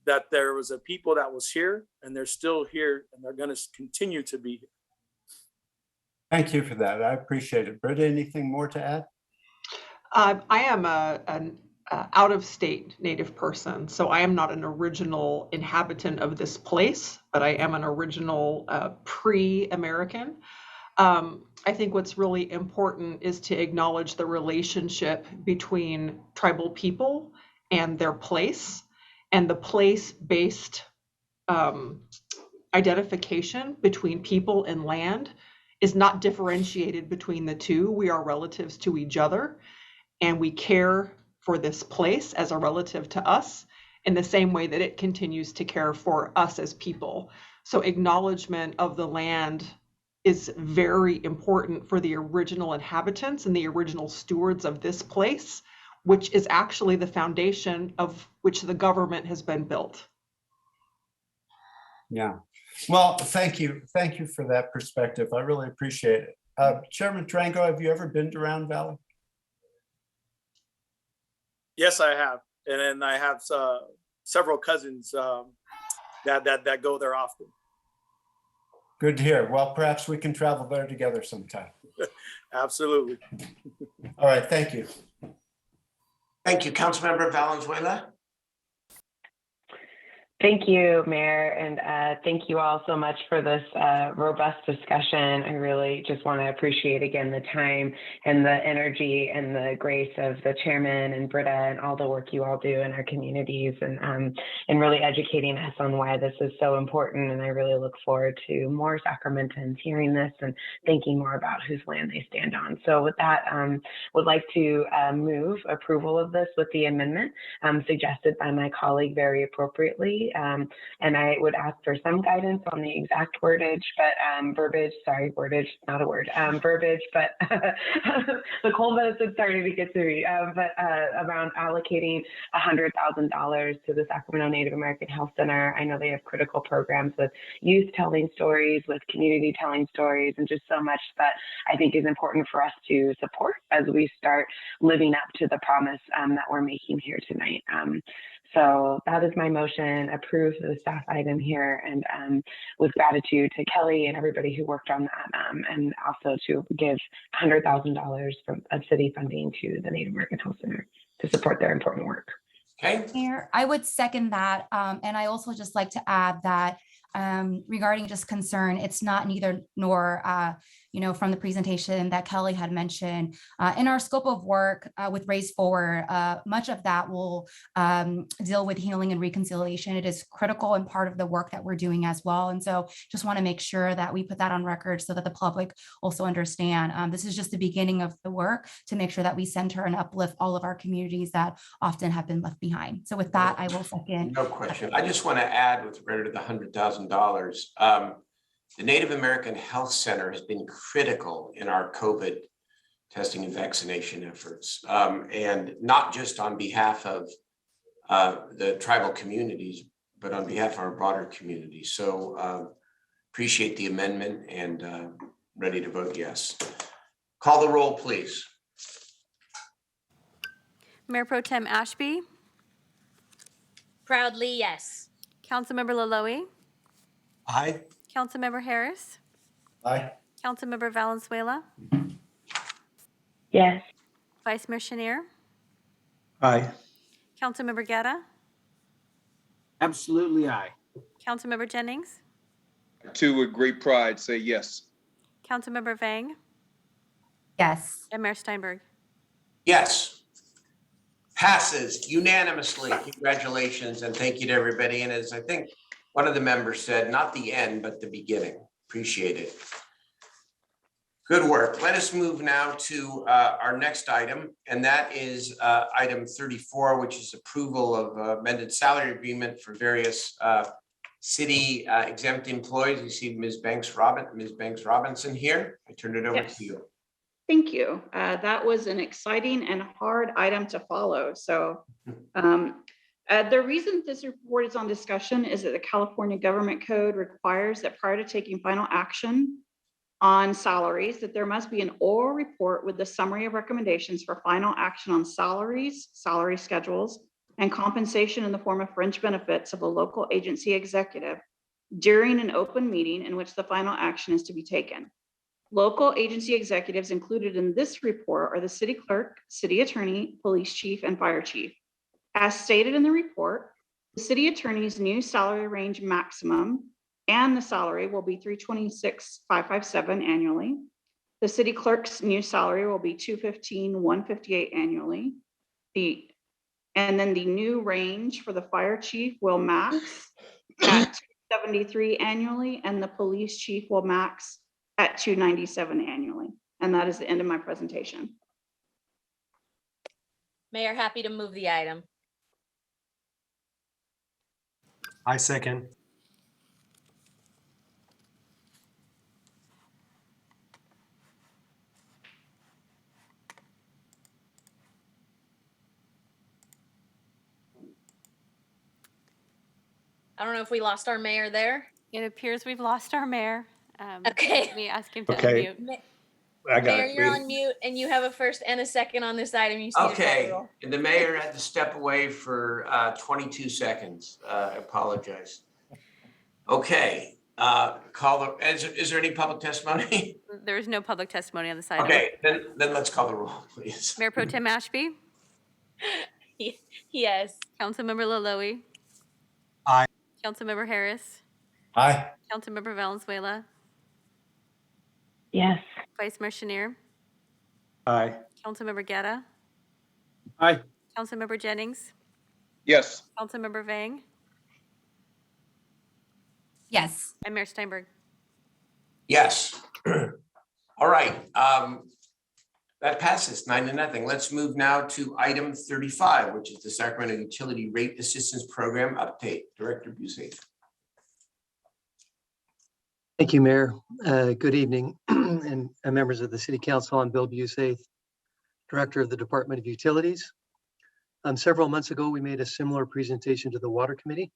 that there was a people that was here and they're still here and they're going to continue to be here. Thank you for that. I appreciate it. Britta, anything more to add? I am an out-of-state Native person, so I am not an original inhabitant of this place, but I am an original pre-American. I think what's really important is to acknowledge the relationship between tribal people and their place, and the place-based identification between people and land is not differentiated between the two. We are relatives to each other, and we care for this place as a relative to us in the same way that it continues to care for us as people. So acknowledgement of the land is very important for the original inhabitants and the original stewards of this place, which is actually the foundation of which the government has been built. Yeah. Well, thank you. Thank you for that perspective. I really appreciate it. Chairman Tarango, have you ever been to Round Valley? Yes, I have. And then I have several cousins that go there often. Good to hear. Well, perhaps we can travel there together sometime. Absolutely. All right. Thank you. Thank you. Councilmember Valenzuela. Thank you, Mayor, and thank you all so much for this robust discussion. I really just want to appreciate again the time and the energy and the grace of the chairman and Britta and all the work you all do in our communities and really educating us on why this is so important. And I really look forward to more Sacramentans hearing this and thinking more about whose land they stand on. So with that, would like to move approval of this with the amendment suggested by my colleague very appropriately. And I would ask for some guidance on the exact wordage, but verbiage, not a word, verbiage, but the cold medicine started to get to me, but around allocating $100,000 to the Sacramento Native American Health Center. I know they have critical programs with youth telling stories, with community telling stories, and just so much that I think is important for us to support as we start living up to the promise that we're making here tonight. So that is my motion, approve the staff item here, and with gratitude to Kelly and everybody who worked on that, and also to give $100,000 of city funding to the Native American Health Center to support their important work. Okay. Mayor, I would second that. And I also just like to add that regarding just concern, it's not neither nor, from the presentation that Kelly had mentioned. In our scope of work with Raise Forward, much of that will deal with healing and reconciliation. It is critical and part of the work that we're doing as well. And so just want to make sure that we put that on record so that the public also understand. This is just the beginning of the work to make sure that we center and uplift all of our communities that often have been left behind. So with that, I will second. No question. I just want to add with regard to the $100,000. The Native American Health Center has been critical in our COVID testing and vaccination efforts, and not just on behalf of the tribal communities, but on behalf of our broader community. So appreciate the amendment and ready to vote yes. Call the roll, please. Mayor Pro Tem Ashby, Proudly, yes. Councilmember Laloe, Aye. Councilmember Harris, Aye. Councilmember Valenzuela, Yes. Vice Mayor Chenier, Aye. Councilmember Guerra, Absolutely aye. Councilmember Jennings, Two, with great pride, say yes. Councilmember Vang, Yes. and Mayor Steinberg. Yes. Passes unanimously. Congratulations and thank you to everybody. And as I think one of the members said, not the end, but the beginning. Appreciate it. Good work. Let us move now to our next item, and that is item 34, which is approval of amended salary agreement for various city exempt employees. You see Ms. Banks Robinson here. I turn it over Yes. to you. Thank you. That was an exciting and hard item to follow. So the reason this report is on discussion is that the California Government Code requires that prior to taking final action on salaries, that there must be an oral report with the summary of recommendations for final action on salaries, salary schedules, and compensation in the form of fringe benefits of a local agency executive during an open meeting in which the final action is to be taken. Local agency executives included in this report are the city clerk, city attorney, police chief, and fire chief. As stated in the report, the city attorney's new salary range maximum and the salary will be $326,557 annually. The city clerk's new salary will be $215,158 annually. And then the new range for the fire chief will max at $273 annually, and the police chief will max at $297 annually. And that is the end of my presentation. Mayor, happy to move the item. I second. I don't know if we lost our mayor there. It appears we've lost our mayor. Okay. Let me ask him to Okay. unmute. I got Mayor, it. you're on mute and you have a first and a second on this item. You see the call Okay, roll. and the mayor had to step away for 22 seconds. I apologize. Okay, is there any public testimony? There is no public testimony on this item. Okay, then let's call the roll, please. Mayor Pro Tem Ashby, Yes. Councilmember Laloe, Aye. Councilmember Harris, Aye. Councilmember Valenzuela, Yes. Vice Mayor Chenier, Aye. Councilmember Guerra, Aye. Councilmember Jennings, Yes. Councilmember Vang, Yes. and Mayor Steinberg. Yes. All right, that passes 9-0. Let's move now to item 35, which is the Sacramento Utility Rate Assistance Program update. Director Busaith. Thank you, Mayor. Good evening, and members of the City Council. I'm Bill Busaith, Director of the Department of Utilities. Several months ago, we made a similar presentation to the Water Committee,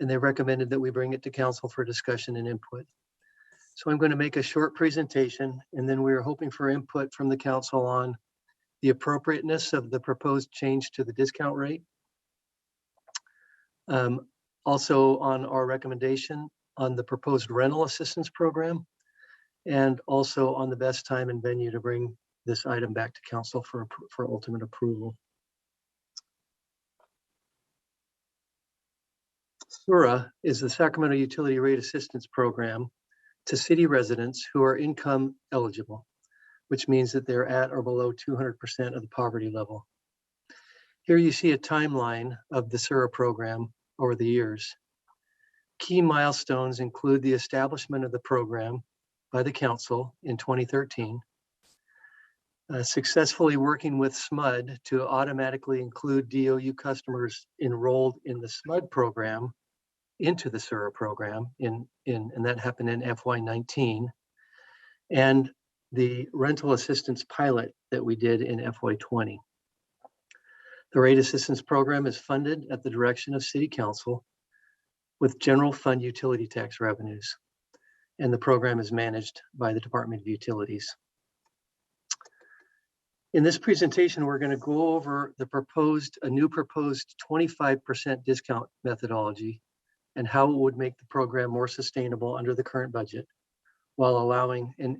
and they recommended that we bring it to Council for discussion and input. So I'm going to make a short presentation, and then we are hoping for input from the Council on the appropriateness of the proposed change to the discount rate. Also on our recommendation on the proposed rental assistance program, and also on the best time and venue to bring this item back to Council for ultimate approval. SURA is the Sacramento Utility Rate Assistance Program to city residents who are income eligible, which means that they're at or below 200% of the poverty level. Here you see a timeline of the SURA program over the years. Key milestones include the establishment of the program by the Council in 2013, successfully working with SMUD to automatically include DOU customers enrolled in the SMUD program into the SURA program, and that happened in FY19, and the rental assistance pilot that we did in FY20. The rate assistance program is funded at the direction of City Council with general fund utility tax revenues, and the program is managed by the Department of Utilities. In this presentation, we're going to go over a new proposed 25% discount methodology and how it would make the program more sustainable under the current budget, while allowing an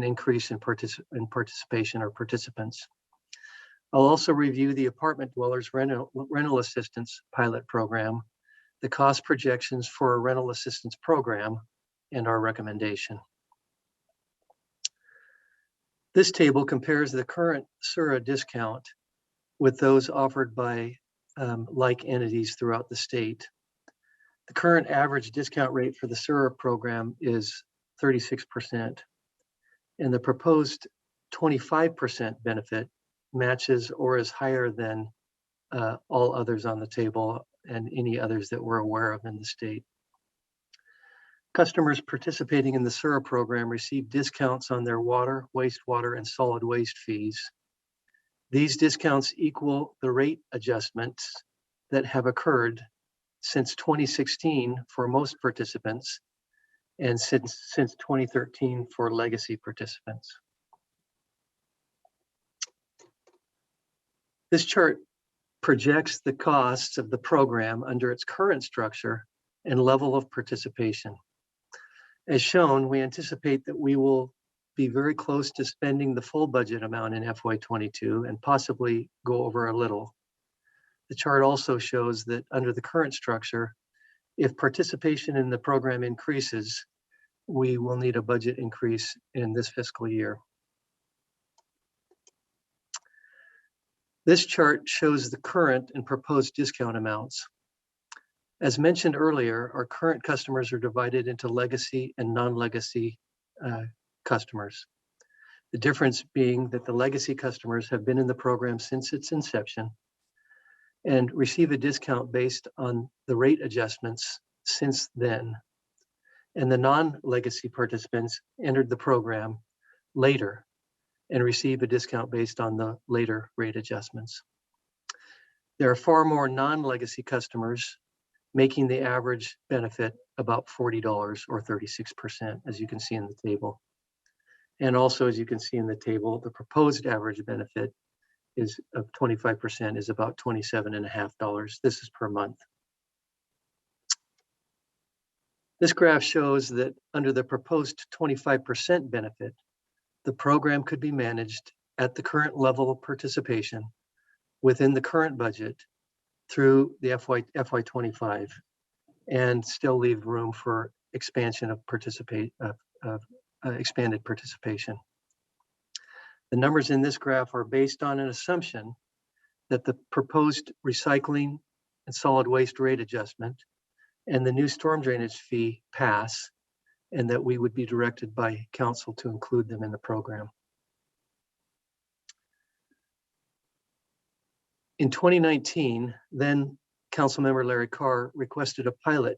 increase in participation or participants. I'll also review the apartment dwellers rental assistance pilot program, the cost projections for a rental assistance program, and our recommendation. This table compares the current SURA discount with those offered by like entities throughout the state. The current average discount rate for the SURA program is 36%, and the proposed 25% benefit matches or is higher than all others on the table and any others that we're aware of in the state. Customers participating in the SURA program receive discounts on their water, wastewater, and solid waste fees. These discounts equal the rate adjustments that have occurred since 2016 for most participants and since 2013 for legacy participants. This chart projects the costs of the program under its current structure and level of participation. As shown, we anticipate that we will be very close to spending the full budget amount in FY22 and possibly go over a little. The chart also shows that under the current structure, if participation in the program increases, we will need a budget increase in this fiscal year. This chart shows the current and proposed discount amounts. As mentioned earlier, our current customers are divided into legacy and non-legacy customers. The difference being that the legacy customers have been in the program since its inception and receive a discount based on the rate adjustments since then. And the non-legacy participants entered the program later and receive a discount based on the later rate adjustments. There are far more non-legacy customers, making the average benefit about $40 or 36%, as you can see in the table. And also, as you can see in the table, the proposed average benefit is of 25% is about $27.50. This is per month. This graph shows that under the proposed 25% benefit, the program could be managed at the current level of participation within the current budget through the FY25 and still leave room for expansion of expanded participation. The numbers in this graph are based on an assumption that the proposed recycling and solid waste rate adjustment and the new storm drainage fee pass, and that we would be directed by council to include them in the program. In 2019, then Councilmember Larry Carr requested a pilot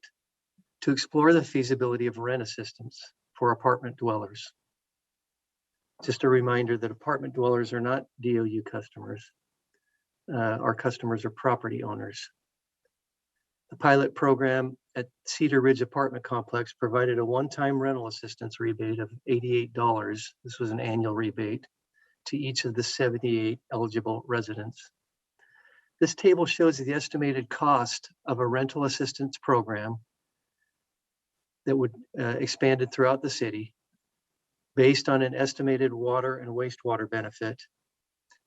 to explore the feasibility of rent assistance for apartment dwellers. Just a reminder that apartment dwellers are not DOU customers. Our customers are property owners. The pilot program at Cedar Ridge Apartment Complex provided a one-time rental assistance rebate of $88. This was an annual rebate to each of the 78 eligible residents. This table shows the estimated cost of a rental assistance program that would expanded throughout the city based on an estimated water and wastewater benefit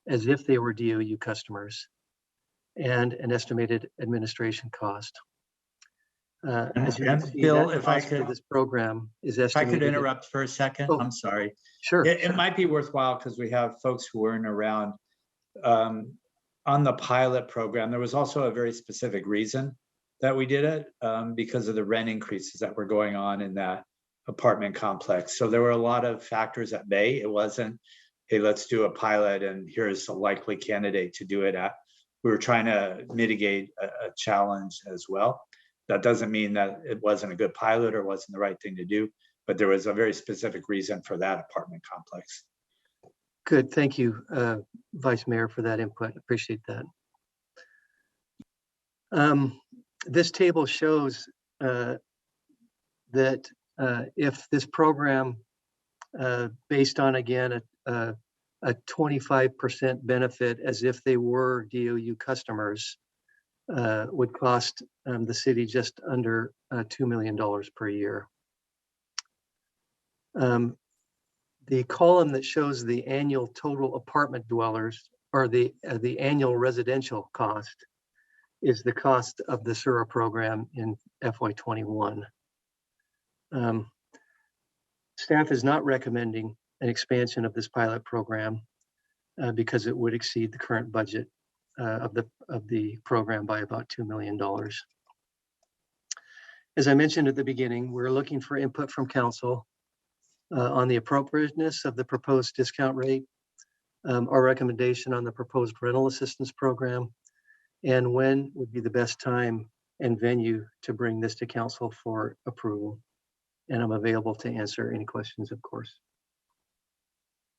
as if they were DOU customers and an estimated administration cost. As you can see, Bill, that if I cost for could, this program is if I estimated. could interrupt for a second, Oh, I'm sorry. Sure. It might be worthwhile because we have folks who weren't around. On the pilot program, there was also a very specific reason that we did it because of the rent increases that were going on in that apartment complex. So there were a lot of factors at bay. It wasn't, hey, let's do a pilot and here's a likely candidate to do it at. We were trying to mitigate a challenge as well. That doesn't mean that it wasn't a good pilot or wasn't the right thing to do, but there was a very specific reason for that apartment complex. Good, thank you, Vice Mayor, for that input. Appreciate that. This table shows that if this program, based on, again, a 25% benefit as if they were DOU customers, would cost the city just under $2 million per year. The column that shows the annual total apartment dwellers, or the annual residential cost, is the cost of the SURA program in FY21. Staff is not recommending an expansion of this pilot program because it would exceed the current budget. of the program by about $2 million. As I mentioned at the beginning, we're looking for input from council on the appropriateness of the proposed discount rate, our recommendation on the proposed rental assistance program, and when would be the best time and venue to bring this to council for approval. And I'm available to answer any questions, of course.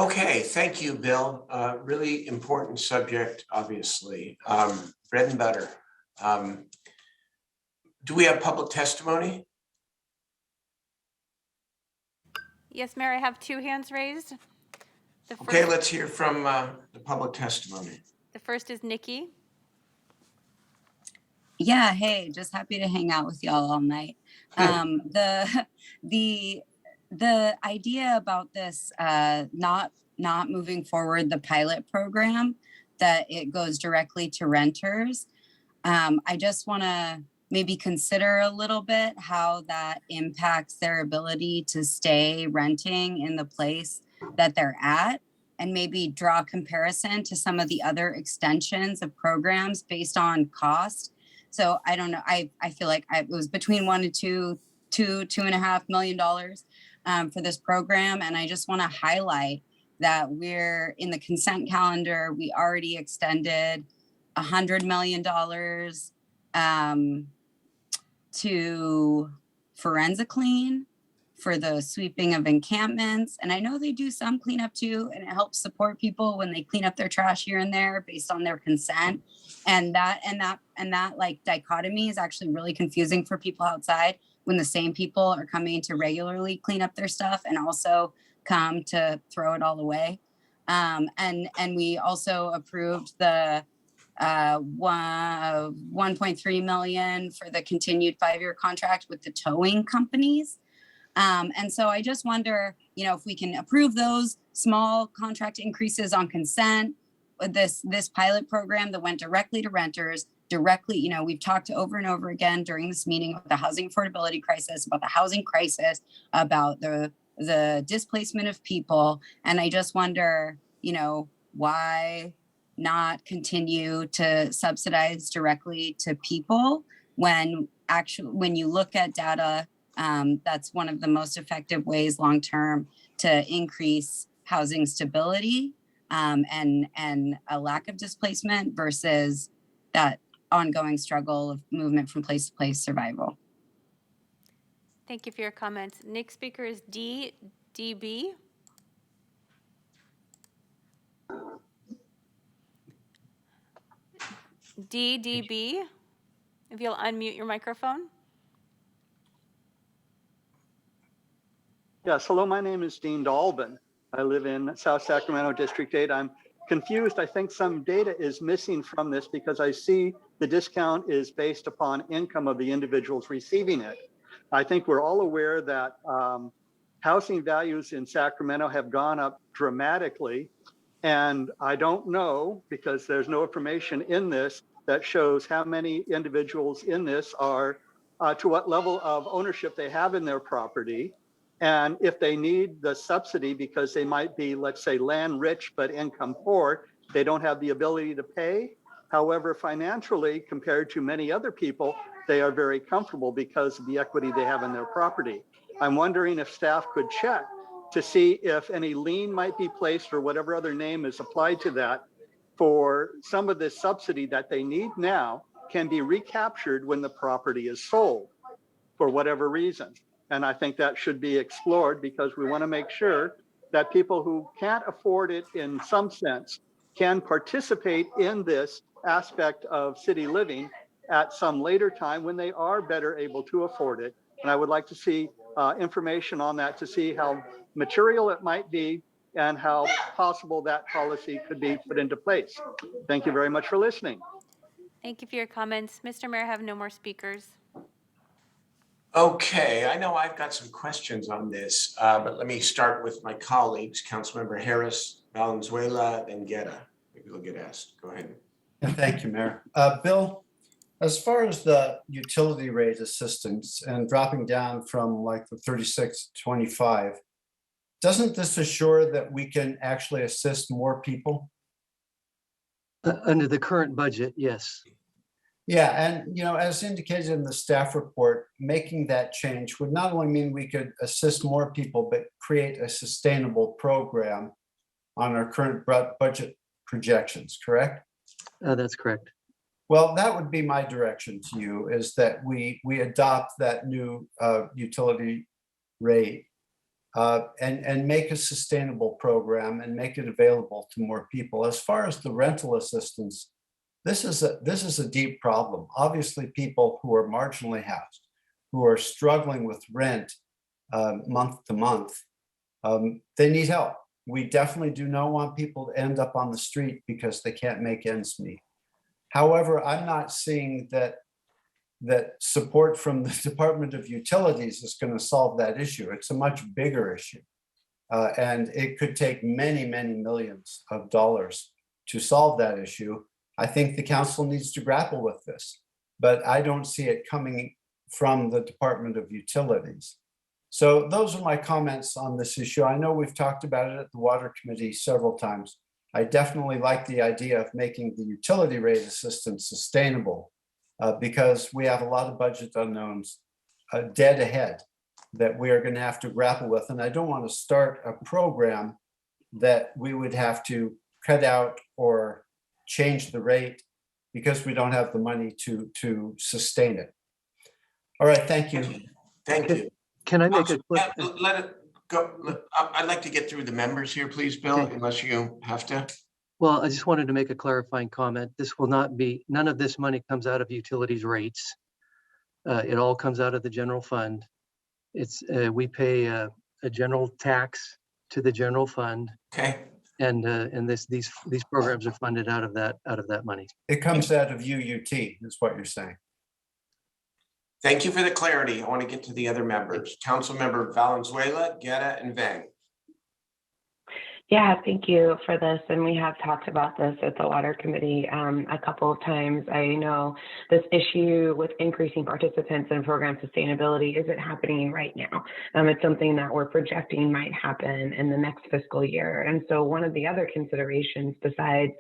Okay, thank you, Bill. Really important subject, obviously. Bread and butter. Do we have public testimony? Yes, Mayor, I have 2 hands raised. Okay, let's hear from the public testimony. The first is Nikki. Yeah, hey, just happy to hang out with y'all all night. The idea about this not moving forward the pilot program, that it goes directly to renters. I just want to maybe consider a little bit how that impacts their ability to stay renting in the place that they're at, and maybe draw a comparison to some of the other extensions of programs based on cost. So I don't know, I feel like it was between $1 to $2.5 million for this program. And I just want to highlight that we're in the consent calendar. We already extended $100 million to ForensiClean for the sweeping of encampments. And I know they do some cleanup too, and it helps support people when they clean up their trash here and there based on their consent. And that like dichotomy is actually really confusing for people outside when the same people are coming to regularly clean up their stuff and also come to throw it all away. And we also approved the 1.3 million for the continued 5-year contract with the towing companies. And so I just wonder, if we can approve those small contract increases on consent, this pilot program that went directly to renters, we've talked over and over again during this meeting about the housing affordability crisis, about the housing crisis, about the displacement of people. And I just wonder, why not continue to subsidize directly to people when you look at data, that's one of the most effective ways long-term to increase housing stability and a lack of displacement versus that ongoing struggle of movement from place to place survival. Thank you for your comments. Next speaker is DB. DDB, if you'll unmute your microphone. Yes, hello, my name is Dean Dalbin. I live in South Sacramento District 8. I'm confused. I think some data is missing from this because I see the discount is based upon income of the individuals receiving it. I think we're all aware that housing values in Sacramento have gone up dramatically. And I don't know, because there's no information in this that shows how many individuals in this are, to what level of ownership they have in their property. And if they need the subsidy because they might be, let's say, land rich but income poor, they don't have the ability to pay. However, financially, compared to many other people, they are very comfortable because of the equity they have in their property. I'm wondering if staff could check to see if any lien might be placed or whatever other name is applied to that for some of this subsidy that they need now can be recaptured when the property is sold for whatever reason. And I think that should be explored because we want to make sure that people who can't afford it in some sense can participate in this aspect of city living at some later time when they are better able to afford it. And I would like to see information on that to see how material it might be and how possible that policy could be put into place. Thank you very much for listening. Thank you for your comments. Mr. Mayor, I have no more speakers. Okay, I know I've got some questions on this, but let me start with my colleagues, Councilmember Harris, Valenzuela, and Guerra. Maybe they'll get asked. Go ahead. Yeah, thank you, Mayor. Bill, as far as the utility rate assistance and dropping down from like the 36 to 25, doesn't this assure that we can actually assist more people? Under the current budget, yes. Yeah, and as indicated in the staff report, making that change would not only mean we could assist more people, but create a sustainable program on our current budget projections, correct? That's correct. Well, that would be my direction to you, is that we adopt that new utility rate and make a sustainable program and make it available to more people. As far as the rental assistance, this is a deep problem. Obviously, people who are marginally housed, who are struggling with rent month to month, they need help. We definitely do not want people to end up on the street because they can't make ends meet. However, I'm not seeing that support from the Department of Utilities is going to solve that issue. It's a much bigger issue. And it could take many, many millions of dollars to solve that issue. I think the council needs to grapple with this, but I don't see it coming from the Department of Utilities. So those are my comments on this issue. I know we've talked about it at the Water Committee several times. I definitely like the idea of making the utility rate assistance sustainable because we have a lot of budget unknowns dead ahead that we are going to have to grapple with. And I don't want to start a program that we would have to cut out or change the rate because we don't have the money to sustain it. All right, thank you. Thank you. Can I make a quick? Let it go. I'd like to get through the members here, please, Bill, unless you have to. Well, I just wanted to make a clarifying comment. This will not be, none of this money comes out of utilities rates. It all comes out of the general fund. It's we pay a general tax to the general fund. Okay. And these programs are funded out of that money. It comes out of UUT, is what you're saying. Thank you for the clarity. I want to get to the other members. Councilmember Valenzuela, Guerra, and Vang. Yeah, thank you for this. And we have talked about this at the Water Committee a couple of times. I know this issue with increasing participants in program sustainability isn't happening right now. It's something that we're projecting might happen in the next fiscal year. And so one of the other considerations besides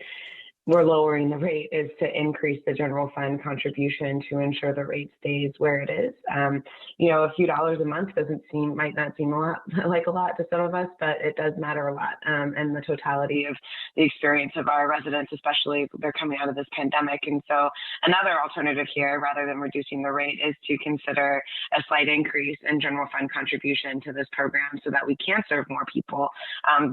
we're lowering the rate is to increase the general fund contribution to ensure the rate stays where it is. A few dollars a month might not seem like a lot to some of us, but it does matter a lot. And the totality of the experience of our residents, especially they're coming out of this pandemic. And so another alternative here, rather than reducing the rate, is to consider a slight increase in general fund contribution to this program so that we can serve more people.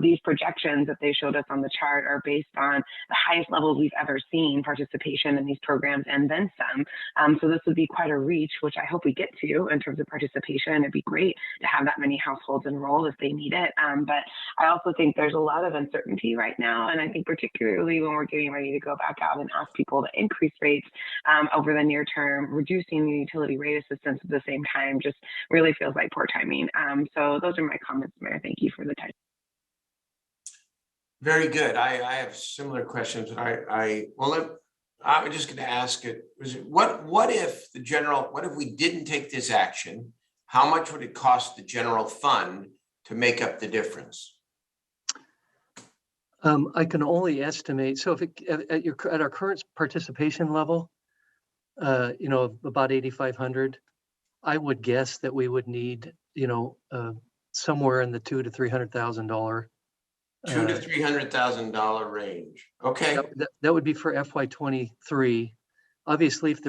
These projections that they showed us on the chart are based on the highest level we've ever seen participation in these programs and then some. So this would be quite a reach, which I hope we get to in terms of participation. It'd be great to have that many households enrolled if they need it. But I also think there's a lot of uncertainty right now. And I think particularly when we're getting ready to go back out and ask people to increase rates over the near term, reducing the utility rate assistance at the same time just really feels like poor timing. So those are my comments, Mayor. Thank you for the time. Very good. I have similar questions. I'm just going to ask it. What if we didn't take this action? How much would it cost the general fund to make up the difference? I can only estimate. So if at our current participation level, about 8,500, I would guess that we would need, somewhere in the $200,000 to $300,000. $200,000 to $300,000 range. Okay. That would be for FY23. Obviously, if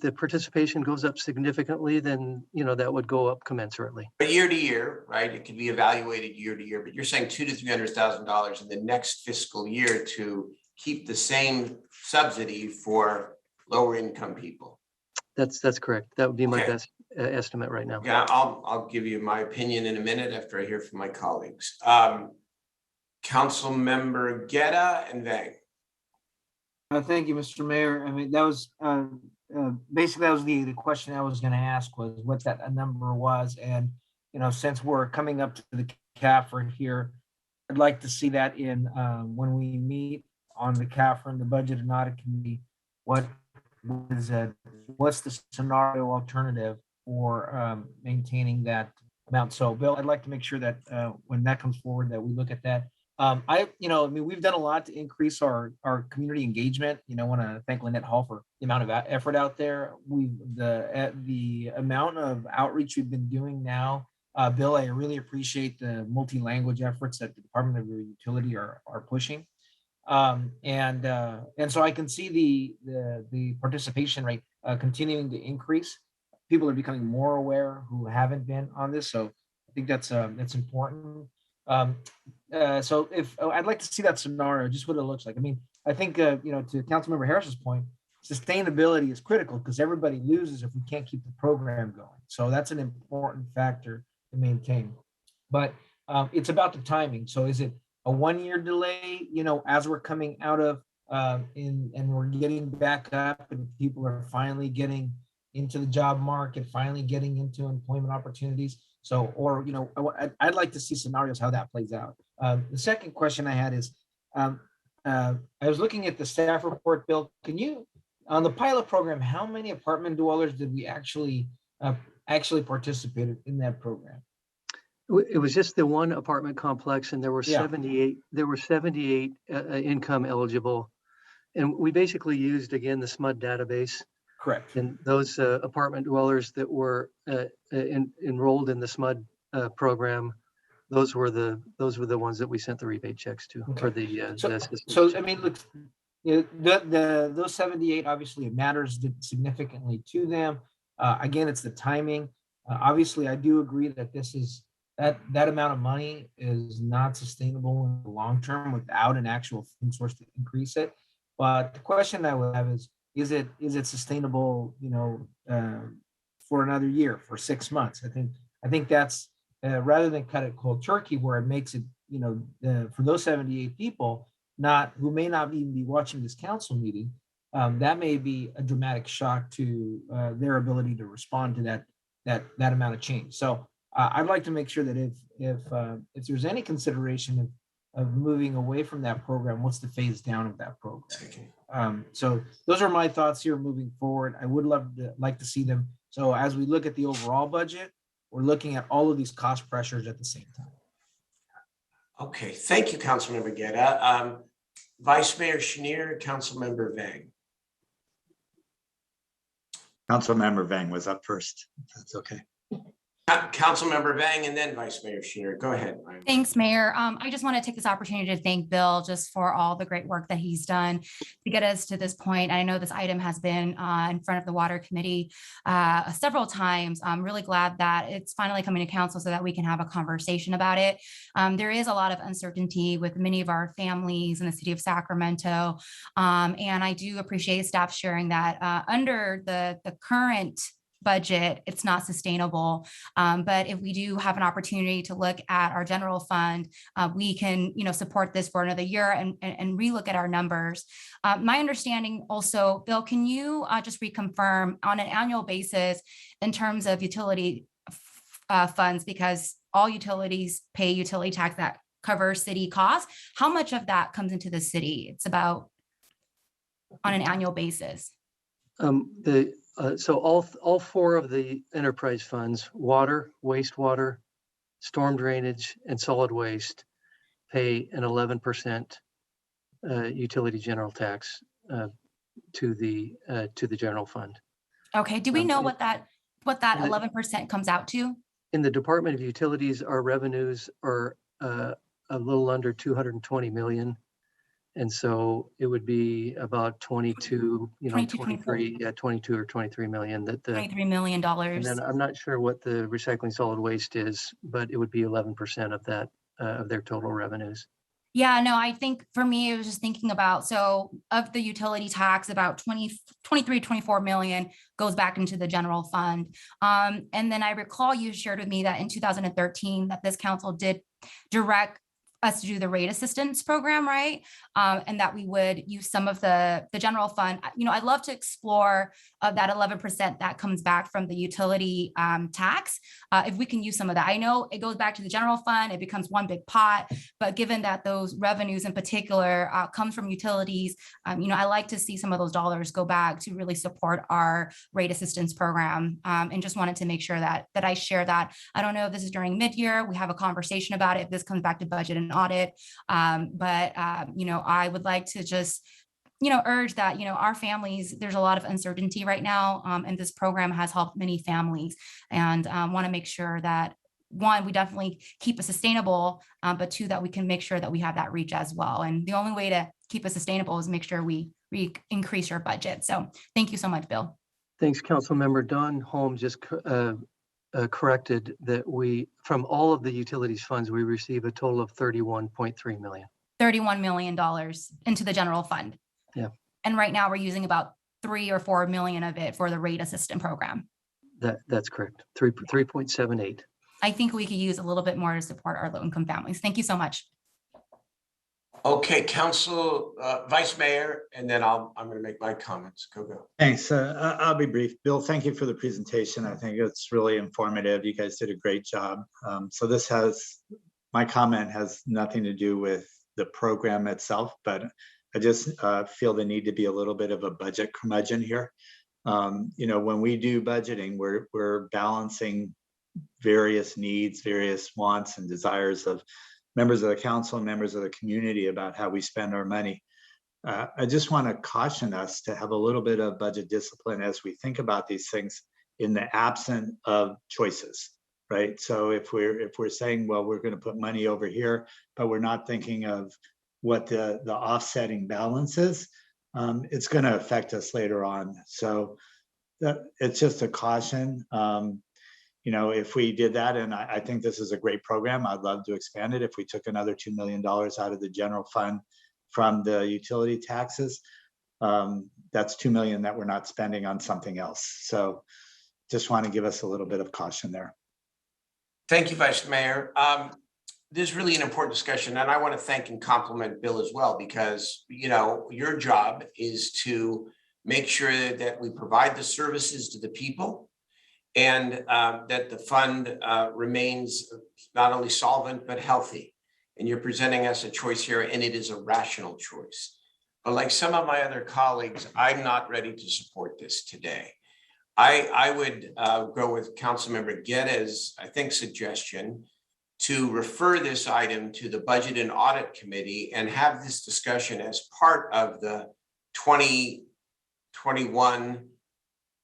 the participation goes up significantly, then that would go up commensurately. But year to year, right? It can be evaluated year to year. But you're saying $200,000 to $300,000 in the next fiscal year to keep the same subsidy for lower income people. That's correct. That would be my best estimate right now. Yeah, I'll give you my opinion in a minute after I hear from my colleagues. Councilmember Guerra and Vang. Thank you, Mr. Mayor. I mean, that was basically that was the question I was going to ask was what that number was. And, since we're coming up to the CAFR here, I'd like to see that in when we meet on the CAFR and the Budget and Audit Committee, what's the scenario alternative for maintaining that amount. So Bill, I'd like to make sure that when that comes forward, that we look at that I mean, we've done a lot to increase our community engagement. I want to thank Lynette Hall for the amount of effort out there. The amount of outreach we've been doing now. Bill, I really appreciate the multi-language efforts that the Department of Utility are pushing. And so I can see the participation rate continuing to increase. People are becoming more aware who haven't been on this, so I think that's important. So I'd like to see that scenario, just what it looks like. I mean, I think to Councilmember Harris's point, sustainability is critical because everybody loses if we can't keep the program going. So that's an important factor to maintain. But it's about the timing. So is it a 1-year delay, as we're coming out of and we're getting back up and people are finally getting into the job market, finally getting into employment opportunities? So, or, I'd like to see scenarios how that plays out. The second question I had is, I was looking at the staff report, Bill. Can you, on the pilot program, how many apartment dwellers did we actually participate in that program? It was just the one apartment complex, and there were 78. There were 78 income eligible, and we basically used again the SMUD database. Correct. And those apartment dwellers that were enrolled in the SMUD program, those were the ones that we sent the rebate checks to. Okay. For the so I mean, look, those 78 obviously it matters significantly to them. Again, it's the timing. Obviously, I do agree that this is that amount of money is not sustainable in the long term without an actual funding source to increase it. But the question I would have is it sustainable, for another year, for 6 months? I think that's rather than cut it cold turkey, where it makes it, for those 78 people who may not even be watching this council meeting, that may be a dramatic shock to their ability to respond to that amount of change. So I'd like to make sure that if there's any consideration of moving away from that program, what's the phase down of that program? So those are my thoughts here moving forward. I would like to see them. So as we look at the overall budget, we're looking at all of these cost pressures at the same time. Okay, thank you, Councilmember Guerra. Vice Mayor Schenier, Councilmember Vang. Councilmember Vang was up first. If that's okay. Councilmember Vang and then Vice Mayor Schenier. Go ahead. Thanks, Mayor. I just want to take this opportunity to thank Bill just for all the great work that he's done to get us to this point. I know this item has been in front of the Water Committee several times. I'm really glad that it's finally coming to council so that we can have a conversation about it. There is a lot of uncertainty with many of our families in the city of Sacramento. And I do appreciate staff sharing that under the current budget, it's not sustainable. But if we do have an opportunity to look at our general fund, we can, support this for another year and relook at our numbers. My understanding also, Bill, can you just reconfirm on an annual basis in terms of utility funds, because all utilities pay utility tax that covers city costs, how much of that comes into the city? It's about on an annual basis. So all four of the enterprise funds, water, wastewater, storm drainage, and solid waste, pay an 11% utility general tax to the general fund. Okay. Do we know what that 11% comes out to? In the Department of Utilities, our revenues are a little under 220 million. And so it would be about 22 or 23 million. $23 million. And then I'm not sure what the recycling solid waste is, but it would be 11% of that, of their total revenues. Yeah, no, I think for me, I was just thinking about, so of the utility tax, about 24 million goes back into the general fund. And then I recall you shared with me that in 2013, that this council did direct us to do the rate assistance program, right? And that we would use some of the general fund. I'd love to explore that 11% that comes back from the utility tax, if we can use some of that. I know it goes back to the general fund, it becomes one big pot, but given that those revenues in particular comes from utilities, I like to see some of those dollars go back to really support our rate assistance program, and just wanted to make sure that I share that. I don't know if this is during mid-year, we have a conversation about it, if this comes back to budget in an audit. I would like to just urge that, our families, there's a lot of uncertainty right now. And this program has helped many families, and want to make sure that, one, we definitely keep it sustainable, but two, that we can make sure that we have that reach as well. And the only way to keep it sustainable is make sure we increase our budget. So thank you so much, Bill. Thanks, Councilmember. Don Holmes just corrected that from all of the utilities funds, we receive a total of $31.3 million. $31 million into the general fund. Yeah. And right now we're using about 3 or 4 million of it for the rate assistant program. That's correct. 3.78. I think we could use a little bit more to support our low income families. Thank you so much. Okay, Council Vice Mayor, and then I'm going to make my comments. Go. Thanks. I'll be brief. Bill, thank you for the presentation. I think it's really informative. You guys did a great job. My comment has nothing to do with the program itself, but I just feel the need to be a little bit of a budget curmudgeon here. When we do budgeting, we're balancing various needs, various wants and desires of members of the council and members of the community about how we spend our money. I just want to caution us to have a little bit of budget discipline as we think about these things in the absence of choices, right? So if we're saying, well, we're going to put money over here, but we're not thinking of what the offsetting balance is, it's going to affect us later on. So it's just a caution. If we did that, and I think this is a great program, I'd love to expand it. If we took another $2 million out of the general fund from the utility taxes, that's $2 million that we're not spending on something else. So just want to give us a little bit of caution there. Thank you, Vice Mayor. This is really an important discussion, and I want to thank and compliment Bill as well, because your job is to make sure that we provide the services to the people, and that the fund remains not only solvent, but healthy. And you're presenting us a choice here, and it is a rational choice. But like some of my other colleagues, I'm not ready to support this today. I would go with Councilmember Gueda's, suggestion to refer this item to the Budget and Audit Committee and have this discussion as part of the 2021, or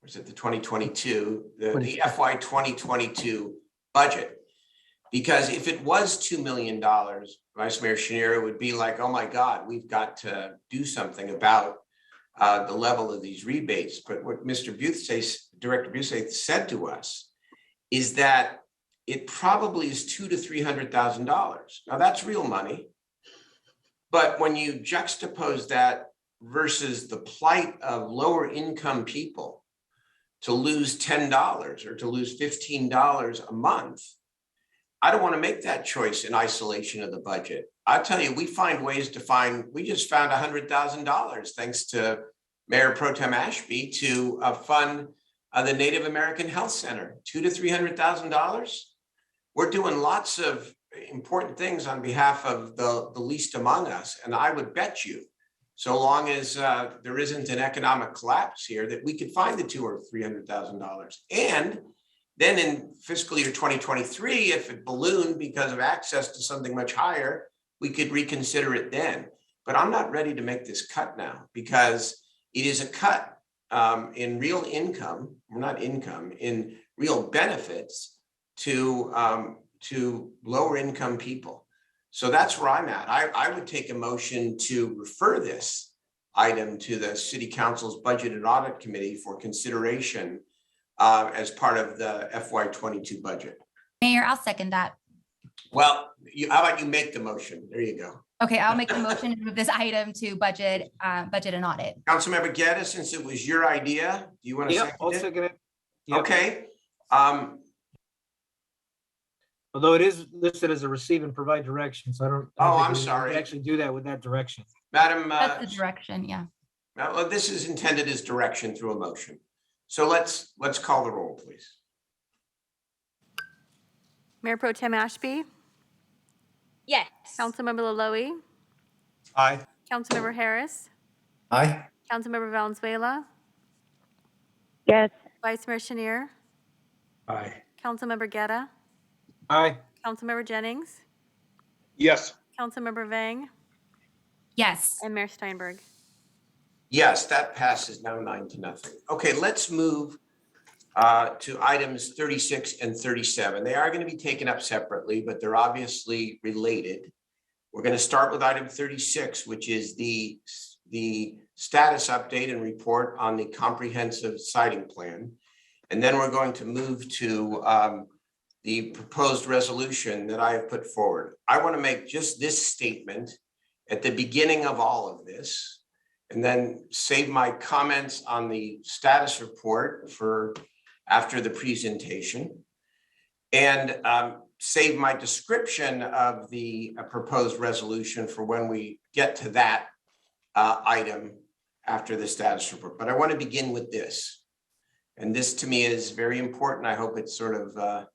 is it the 2022, the FY 2022 budget? Because if it was $2 million, Vice Mayor Chenier, it would be like, oh my God, we've got to do something about the level of these rebates. But what Mr. Director Buthé said to us is that it probably is $200,000 to $300,000. Now that's real money. But when you juxtapose that versus the plight of lower income people, to lose $10 or to lose $15 a month, I don't want to make that choice in isolation of the budget. I'll tell you, we find ways to we just found $100,000 thanks to Mayor Pro Tem Ashby to fund the Native American Health Center, $200,000 to $300,000. We're doing lots of important things on behalf of the least among us. And I would bet you, so long as there isn't an economic collapse here, that we could find the $200,000 or $300,000. And then in fiscal year 2023, if it ballooned because of access to something much higher, we could reconsider it then. But I'm not ready to make this cut now, because it is a cut in real income, in real benefits to lower income people. So that's where I'm at. I would take a motion to refer this item to the City Council's Budget and Audit Committee for consideration as part of the FY22 budget. Mayor, I'll second that. Well, how about you make the motion? There you go. Okay, I'll make the motion to move this item to budget and audit. Councilmember Gueda, since it was your idea, do you want to second it? I'll second it. Yep. Okay. Although it is listed as a receive and provide direction, so I don't. I'm sorry. We actually do that with that direction. Madam. That's the direction, yeah. Well, this is intended as direction through a motion. So let's call the roll, please. Mayor Pro Tem Ashby? Yes. Councilmember Laloe? Aye. Councilmember Harris? Aye. Councilmember Valenzuela? Yes. Vice Mayor Chenier? Aye. Councilmember Gueda? Aye. Councilmember Jennings? Yes. Councilmember Vang, Yes. and Mayor Steinberg. Yes, that passes now 9-0. Okay, let's move to items 36 and 37. They are going to be taken up separately, but they're obviously related. We're going to start with item 36, which is the status update and report on the comprehensive siting plan. And then we're going to move to the proposed resolution that I have put forward. I want to make just this statement at the beginning of all of this, and then save my comments on the status report for after the presentation, and save my description of the proposed resolution for when we get to that item after the status report. But I want to begin with this. And this to me is very important. I hope it's sort of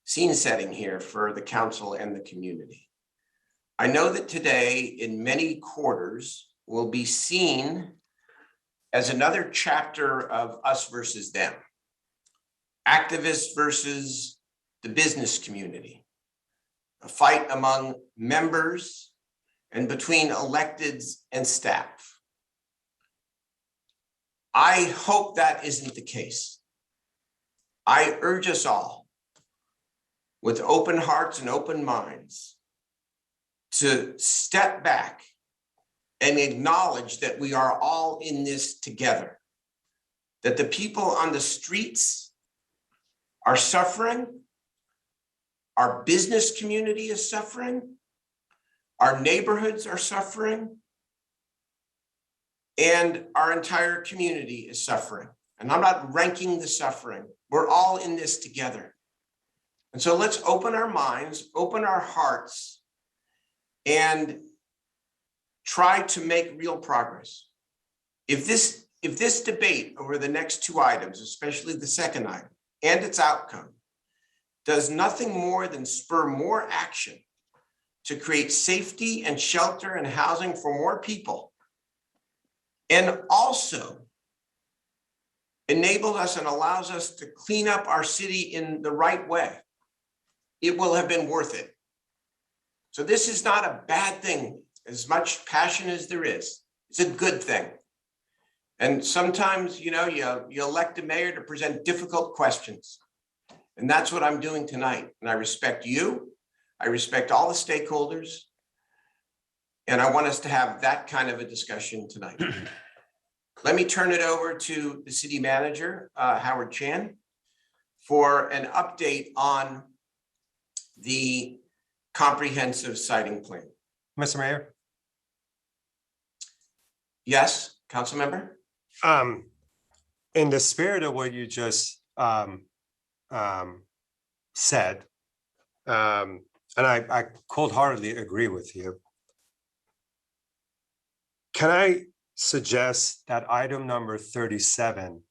scene setting here for the council and the community. I know that today in many quarters will be seen as another chapter of us versus them. Activists versus the business community. A fight among members and between electeds and staff. I hope that isn't the case. I urge us all with open hearts and open minds to step back and acknowledge that we are all in this together. That the people on the streets are suffering, our business community is suffering, our neighborhoods are suffering, and our entire community is suffering. And I'm not ranking the suffering. We're all in this together. And so let's open our minds, open our hearts, and try to make real progress. If this debate over the next two items, especially the second item, and its outcome, does nothing more than spur more action to create safety and shelter and housing for more people, and also enables us and allows us to clean up our city in the right way, it will have been worth it. So this is not a bad thing. As much passion as there is, it's a good thing. And sometimes, you elect a mayor to present difficult questions. And that's what I'm doing tonight. And I respect you. I respect all the stakeholders. And I want us to have that kind of a discussion tonight. Let me turn it over to the city manager, Howard Chan, for an update on the comprehensive siting plan. Mr. Mayor? Yes, council member? In the spirit of what you just said, and I cold-heartedly agree with you, can I suggest that item number 37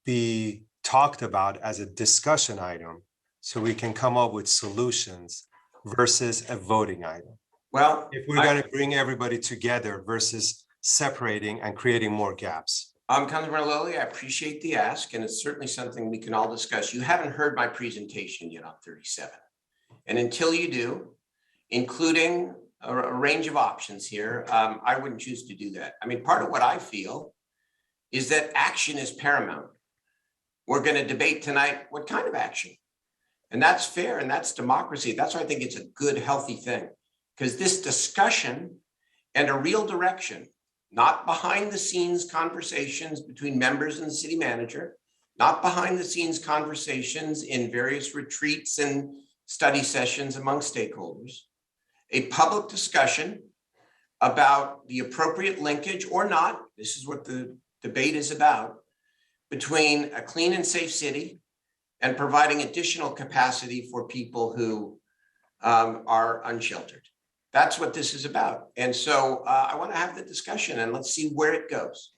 be talked about as a discussion item so we can come up with solutions versus a voting item? Well, if we're going to bring everybody together versus separating and creating more gaps. Councilmember Lilly, I appreciate the ask, and it's certainly something we can all discuss. You haven't heard my presentation yet on 37. And until you do, including a range of options here, I wouldn't choose to do that. I mean, part of what I feel is that action is paramount. We're going to debate tonight what kind of action. And that's fair, and that's democracy. That's why I think it's a good, healthy thing. Because this discussion and a real direction, not behind the scenes conversations between members and the city manager, not behind the scenes conversations in various retreats and study sessions among stakeholders, a public discussion about the appropriate linkage or not, this is what the debate is about, between a clean and safe city and providing additional capacity for people who are unsheltered. That's what this is about. And so I want to have the discussion and let's see where it goes.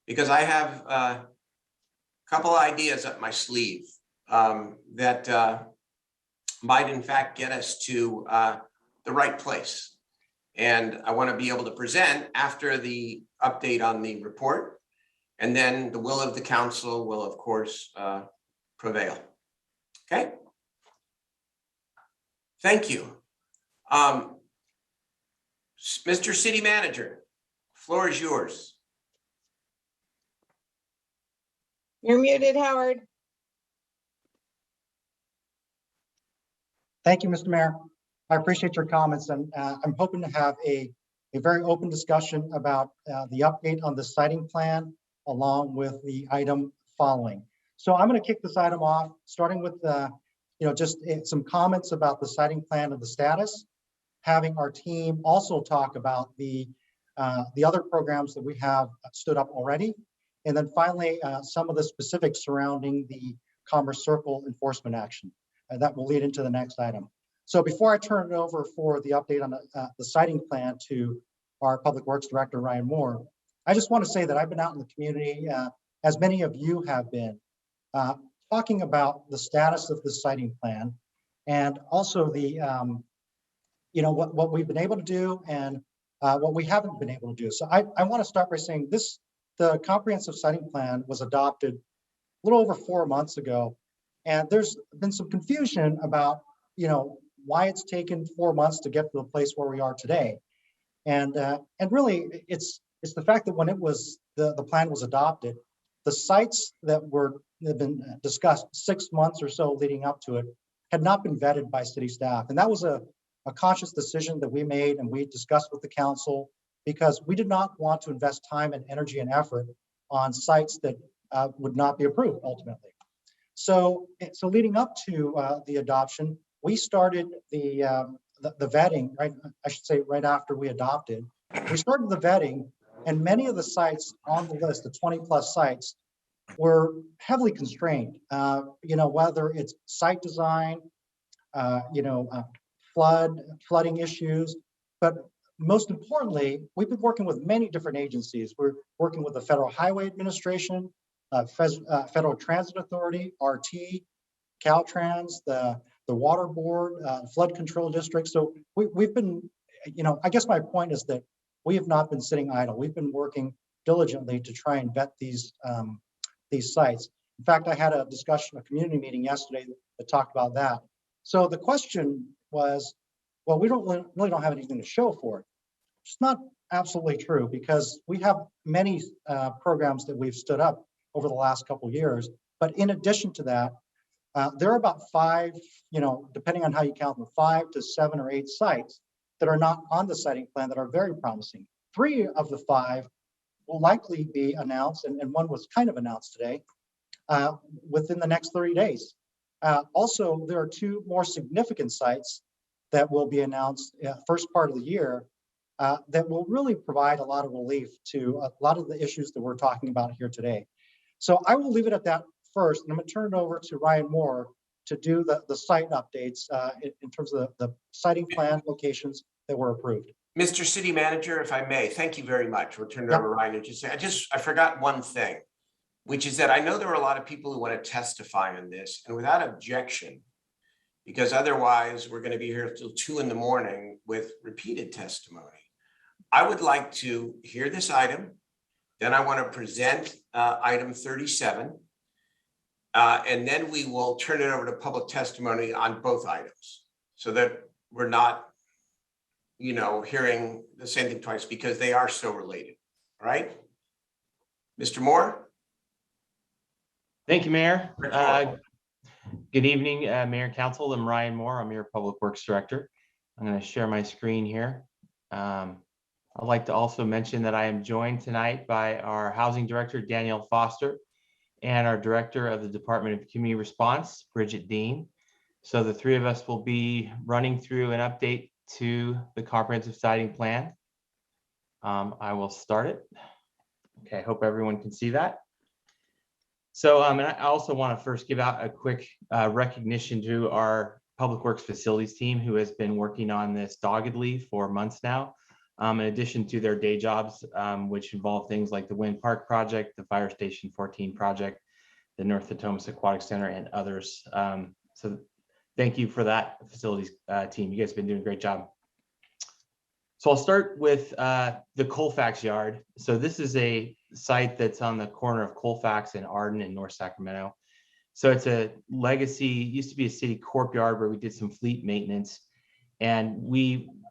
Because I have a couple of ideas up my sleeve that might in fact get us to the right place. And I want to be able to present after the update on the report. And then the will of the council will, of course, prevail. Okay? Thank you. Mr. City Manager, floor is yours. You're muted, Howard. Thank you, Mr. Mayor. I appreciate your comments, and I'm hoping to have a very open discussion about the update on the siting plan along with the item following. So I'm going to kick this item off, starting with just some comments about the siting plan and the status, having our team also talk about the other programs that we have stood up already, and then finally some of the specifics surrounding the Commerce Circle enforcement action. That will lead into the next item. So before I turn it over for the update on the siting plan to our Public Works Director, Ryan Moore, I just want to say that I've been out in the community, as many of you have been, talking about the status of the siting plan and also the, what we've been able to do and what we haven't been able to do. So I want to start by saying the comprehensive siting plan was adopted a little over 4 months ago. And there's been some confusion about, why it's taken 4 months to get to the place where we are today. And really, it's the fact that when the plan was adopted, the sites that have been discussed 6 months or so leading up to it had not been vetted by city staff. And that was a conscious decision that we made and we discussed with the council, because we did not want to invest time and energy and effort on sites that would not be approved ultimately. So leading up to the adoption, we started the vetting, right? I should say right after we adopted. We started the vetting, and many of the sites on the list, the 20+ sites, were heavily constrained. Whether it's site design, flooding issues, but most importantly, we've been working with many different agencies. We're working with the Federal Highway Administration, Federal Transit Authority, RT, Caltrans, the Water Board, Flood Control District. So we've been, I guess my point is that we have not been sitting idle. We've been working diligently to try and vet these sites. In fact, I had a community meeting yesterday that talked about that. So the question was, well, we really don't have anything to show for it. It's not absolutely true, because we have many programs that we've stood up over the last couple of years. But in addition to that, there are about 5, depending on how you count them, 5 to 7 or 8 sites that are not on the siting plan that are very promising. 3 of the 5 will likely be announced, and one was kind of announced today, within the next 30 days. Also, there are 2 more significant sites that will be announced first part of the year that will really provide a lot of relief to a lot of the issues that we're talking about here today. So I will leave it at that first, and I'm going to turn it over to Ryan Moore to do the site updates in terms of the siting plan locations that were approved. Mr. City Manager, if I may, thank you very much. We'll turn it over to Ryan and just say, I forgot one thing, which is that I know there are a lot of people who want to testify on this, and without objection, because otherwise we're going to be here till 2 a.m. with repeated testimony. I would like to hear this item. Then I want to present item 37. And then we will turn it over to public testimony on both items so that we're not, hearing the same thing twice, because they are so related. All right? Mr. Moore? Thank you, Mayor. Good evening, Mayor and Council. I'm Ryan Moore. I'm your Public Works Director. I'm going to share my screen here. I'd like to also mention that I am joined tonight by our Housing Director, Danielle Foster, and our Director of the Department of Community Response, Bridget Dean. So the 3 of us will be running through an update to the comprehensive siting plan. I will start it. Okay, I hope everyone can see that. So, and I also want to first give out a quick recognition to our Public Works Facilities team, who has been working on this doggedly for months now, in addition to their day jobs, which involve things like the Wind Park project, the Fire Station 14 project, the North Natomas Aquatic Center, and others. So thank you for that, facilities team. You guys have been doing a great job. So I'll start with the Colfax Yard. So this is a site that's on the corner of Colfax and Arden in North Sacramento. So it's a legacy, used to be a city corp yard where we did some fleet maintenance. And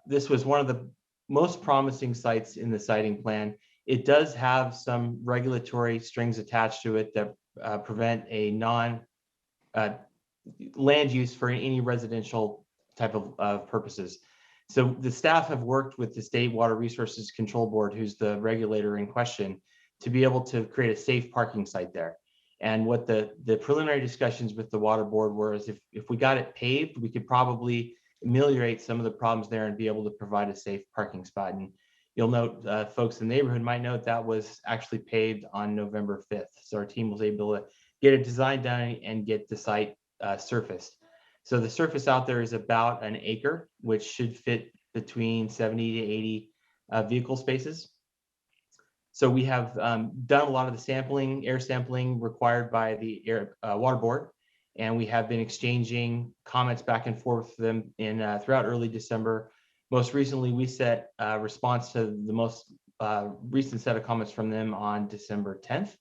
this was one of the most promising sites in the siting plan. It does have some regulatory strings attached to it that prevent a land use for any residential type of purposes. So the staff have worked with the State Water Resources Control Board, who's the regulator in question, to be able to create a safe parking site there. And what the preliminary discussions with the water board were is if we got it paved, we could probably ameliorate some of the problems there and be able to provide a safe parking spot. And you'll note, folks in the neighborhood might note that was actually paved on November 5th. So our team was able to get a design done and get the site surfaced. So the surface out there is about an acre, which should fit between 70 to 80 vehicle spaces. So we have done a lot of the sampling, air sampling required by the water board, and we have been exchanging comments back and forth with them in throughout early December. Most recently, we set a response to the most recent set of comments from them on December 10th,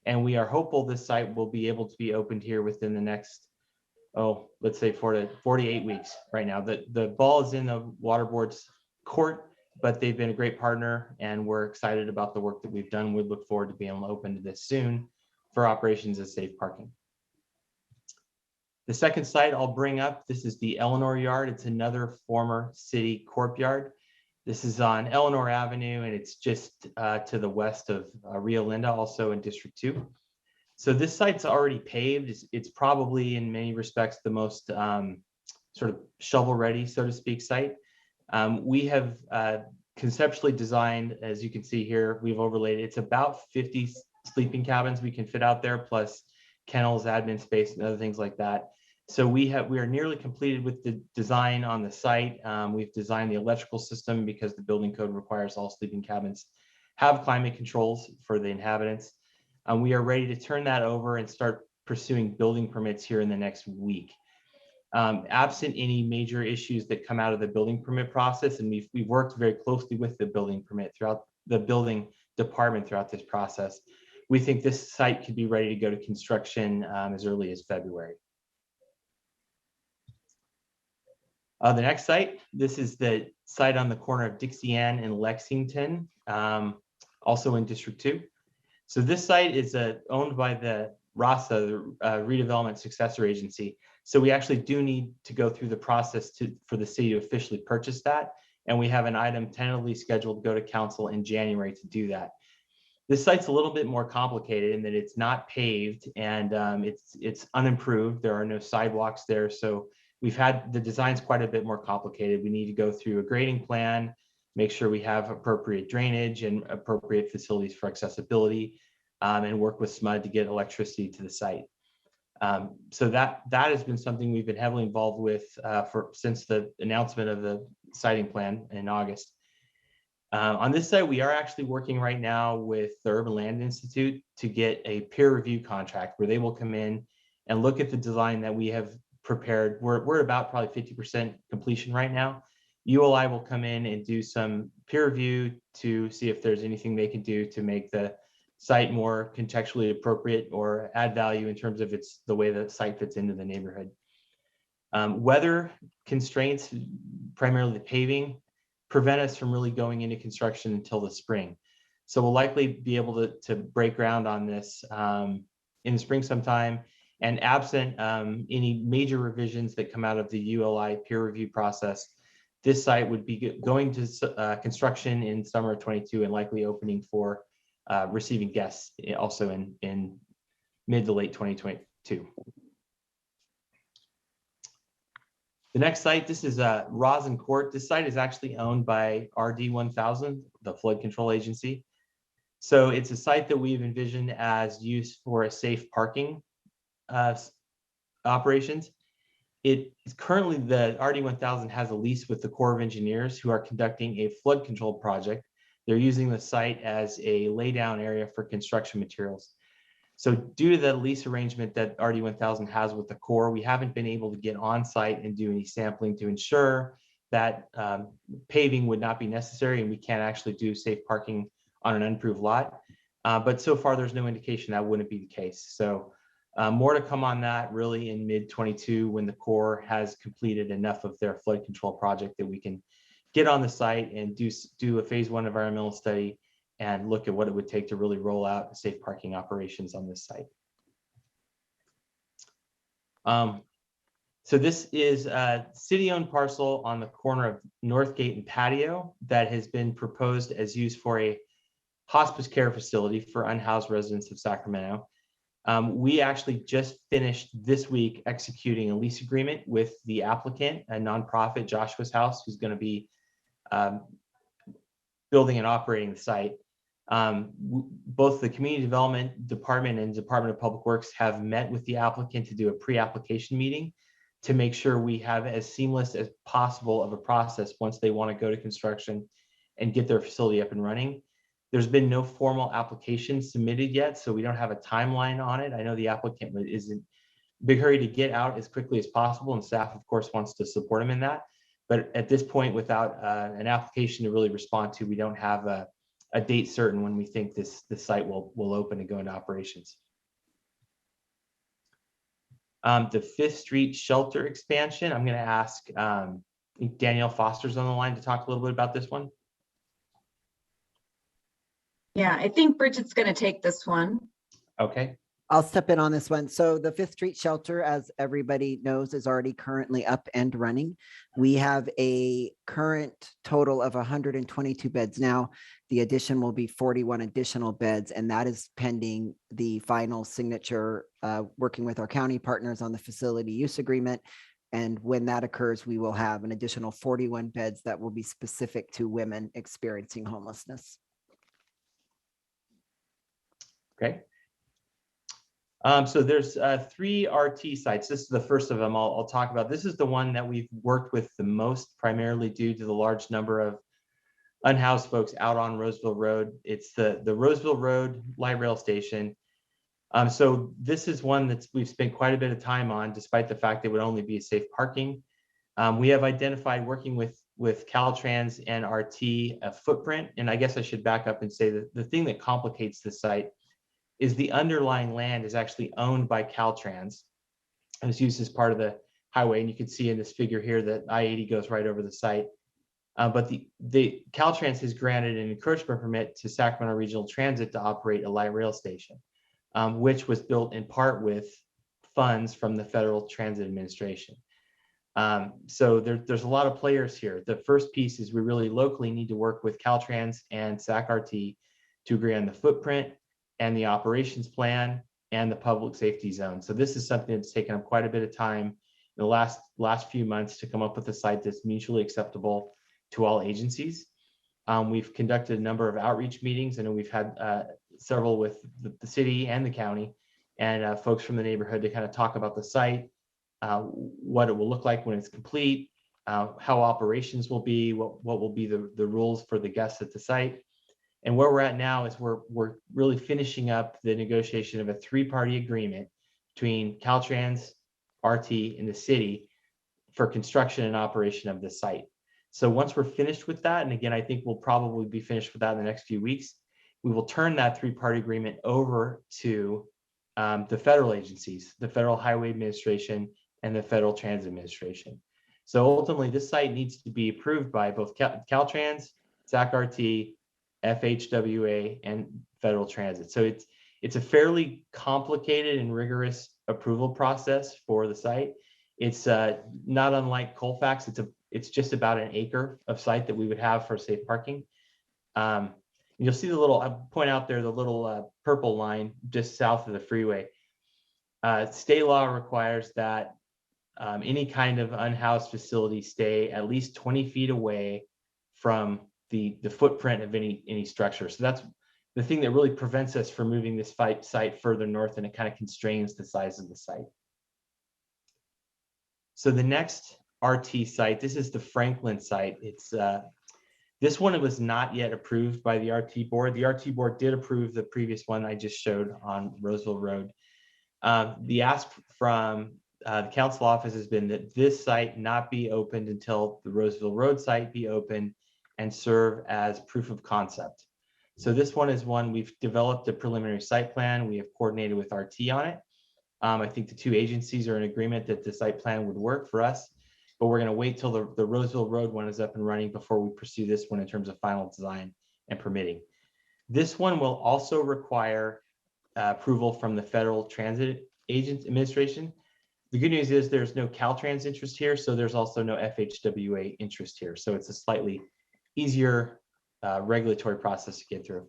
and we are hopeful this site will be able to be opened here within the next, let's say 48 weeks. Right now, the ball is in the water board's court, but they've been a great partner, and we're excited about the work that we've done. We look forward to being able to open this soon for operations as safe parking. The second site I'll bring up, this is the Eleanor Yard. It's another former city corp yard. This is on Eleanor Avenue, and it's just to the west of Rio Linda, also in District 2. So this site's already paved. It's probably in many respects the most sort of shovel ready, so to speak, site. We have conceptually designed, as you can see here, we've overlaid, it's about 50 sleeping cabins we can fit out there, plus kennels, admin space, and other things like that. So we are nearly completed with the design on the site. We've designed the electrical system because the building code requires all sleeping cabins have climate controls for the inhabitants. We are ready to turn that over and start pursuing building permits here in the next week. Absent any major issues that come out of the building permit process, and we've worked very closely with the building permit throughout the building department throughout this process. We think this site could be ready to go to construction as early as February. The next site, this is the site on the corner of Dixie Ann and Lexington, also in District 2. So this site is owned by the RASA, the Redevelopment Successor Agency. So we actually do need to go through the process for the city to officially purchase that. And we have an item tentatively scheduled to go to council in January to do that. This site's a little bit more complicated in that it's not paved and it's unimproved. There are no sidewalks there. So we've had the design's quite a bit more complicated. We need to go through a grading plan, make sure we have appropriate drainage and appropriate facilities for accessibility, and work with SMUD to get electricity to the site. So that has been something we've been heavily involved with since the announcement of the siting plan in August. On this site, we are actually working right now with the Urban Land Institute to get a peer review contract where they will come in and look at the design that we have prepared. We're at about probably 50% completion right now. ULI will come in and do some peer review to see if there's anything they can do to make the site more contextually appropriate or add value in terms of the way the site fits into the neighborhood. Weather constraints, primarily the paving, prevent us from really going into construction until the spring. So we'll likely be able to break ground on this in the spring sometime. And absent any major revisions that come out of the ULI peer review process, this site would be going to construction in summer of 22 and likely opening for receiving guests also in mid to late 2022. The next site, this is Rosin Court. This site is actually owned by RD 1000, the flood control agency. So it's a site that we've envisioned as used for a safe parking operations. It is currently, the RD 1000 has a lease with the Corps of Engineers who are conducting a flood control project. They're using the site as a laydown area for construction materials. So due to the lease arrangement that RD 1000 has with the Corps, we haven't been able to get on site and do any sampling to ensure that paving would not be necessary and we can't actually do safe parking on an unimproved lot. But so far, there's no indication that wouldn't be the case. So more to come on that really in mid 22 when the Corps has completed enough of their flood control project that we can get on the site and do a phase 1 environmental study and look at what it would take to really roll out safe parking operations on this site. So this is a city-owned parcel on the corner of Northgate and Patio that has been proposed as used for a hospice care facility for unhoused residents of Sacramento. We actually just finished this week executing a lease agreement with the applicant, a nonprofit, Joshua's House, who's going to be building and operating the site. Both the Community Development Department and Department of Public Works have met with the applicant to do a pre-application meeting to make sure we have as seamless as possible of a process once they want to go to construction and get their facility up and running. There's been no formal application submitted yet, so we don't have a timeline on it. I know the applicant is in a big hurry to get out as quickly as possible, and staff, of course, wants to support him in that. But at this point, without an application to really respond to, we don't have a date certain when we think this site will open and go into operations. The 5th Street shelter expansion, I'm going to ask Danielle Foster's on the line to talk a little bit about this one. Yeah, I think Bridget's going to take this one. Okay. I'll step in on this one. So the 5th Street shelter, as everybody knows, is already currently up and running. We have a current total of 122 beds now. The addition will be 41 additional beds, and that is pending the final signature, working with our county partners on the facility use agreement. And when that occurs, we will have an additional 41 beds that will be specific to women experiencing homelessness. Okay. So there's 3 RT sites. This is the first of them I'll talk about. This is the one that we've worked with the most, primarily due to the large number of unhoused folks out on Roseville Road. It's the Roseville Road Light Rail Station. So this is one that we've spent quite a bit of time on, despite the fact it would only be safe parking. We have identified, working with Caltrans and RT, a footprint. And I guess I should back up and say that the thing that complicates this site is the underlying land is actually owned by Caltrans and is used as part of the highway. And you can see in this figure here that I-80 goes right over the site. But the Caltrans has granted an encroachment permit to Sacramento Regional Transit to operate a light rail station, which was built in part with funds from the Federal Transit Administration. So there's a lot of players here. The first piece is we really locally need to work with Caltrans and SAC-RT to agree on the footprint and the operations plan and the public safety zone. So this is something that's taken up quite a bit of time in the last few months to come up with a site that's mutually acceptable to all agencies. We've conducted a number of outreach meetings, and we've had several with the city and the county and folks from the neighborhood to kind of talk about the site, what it will look like when it's complete, how operations will be, what will be the rules for the guests at the site. And where we're at now is we're really finishing up the negotiation of a 3-party agreement between Caltrans, RT, and the city for construction and operation of the site. So once we're finished with that, and again, I think we'll probably be finished with that in the next few weeks, we will turn that 3-party agreement over to the federal agencies, the Federal Highway Administration and the Federal Transit Administration. So ultimately, this site needs to be approved by both Caltrans, SAC-RT, FHWA, and Federal Transit. So it's a fairly complicated and rigorous approval process for the site. It's not unlike Colfax. It's just about an acre of site that we would have for safe parking. You'll see I'll point out there the little purple line just south of the freeway. State law requires that any kind of unhoused facility stay at least 20 feet away from the footprint of any structure. So that's the thing that really prevents us from moving this site further north, and it kind of constrains the size of the site. So the next RT site, this is the Franklin site. It's this one was not yet approved by the RT board. The RT board did approve the previous one I just showed on Roseville Road. The ask from the council office has been that this site not be opened until the Roseville Road site be open and serve as proof of concept. So this one is one we've developed a preliminary site plan. We have coordinated with RT on it. I think the 2 agencies are in agreement that the site plan would work for us. but we're going to wait till the Roseville Road one is up and running before we pursue this one in terms of final design and permitting. This one will also require approval from the Federal Transit Administration. The good news is there's no Caltrans interest here, so there's also no FHWA interest here. So it's a slightly easier regulatory process to get through.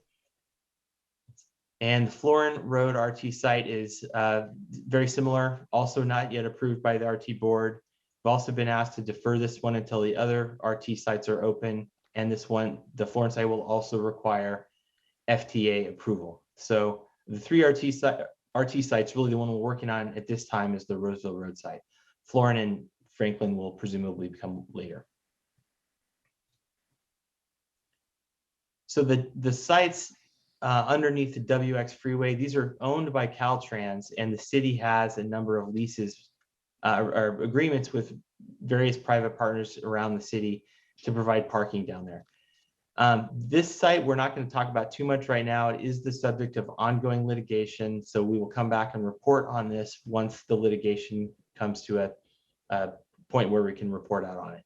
And the Florin Road RT site is very similar, also not yet approved by the RT board. We've also been asked to defer this one until the other RT sites are open. And this one, the Florin site, will also require FTA approval. So the three RT sites, really the one we're working on at this time is the Roseville Road site. Florin and Franklin will presumably become later. So the sites underneath the WX freeway, these are owned by Caltrans, and the city has a number of leases or agreements with various private partners around the city to provide parking down there. This site, we're not going to talk about too much right now. It is the subject of ongoing litigation, so we will come back and report on this once the litigation comes to a point where we can report out on it.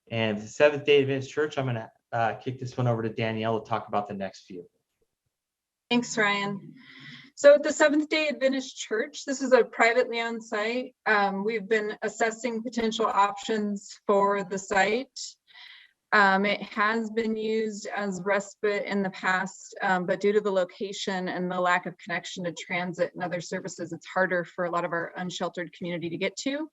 And the Seventh-day Adventist Church, I'm going to kick this one over to Danielle to talk about the next few. Thanks, Ryan. So at the Seventh-day Adventist Church, this is a privately owned site. We've been assessing potential options for the site. It has been used as respite in the past, but due to the location and the lack of connection to transit and other services, it's harder for a lot of our unsheltered community to get to.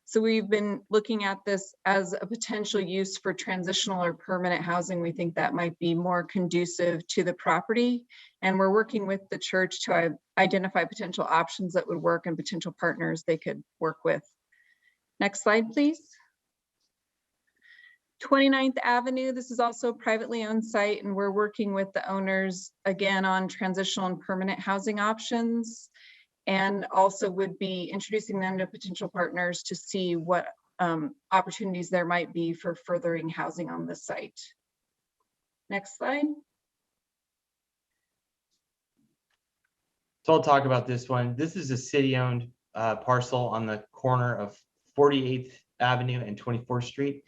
So we've been looking at this as a potential use for transitional or permanent housing. We think that might be more conducive to the property. And we're working with the church to identify potential options that would work and potential partners they could work with. Next slide, please. 29th Avenue, this is also a privately owned site, and we're working with the owners again on transitional and permanent housing options, and also would be introducing them to potential partners to see what opportunities there might be for furthering housing on this site. Next slide. So I'll talk about this one. This is a city-owned parcel on the corner of 48th Avenue and 24th Street.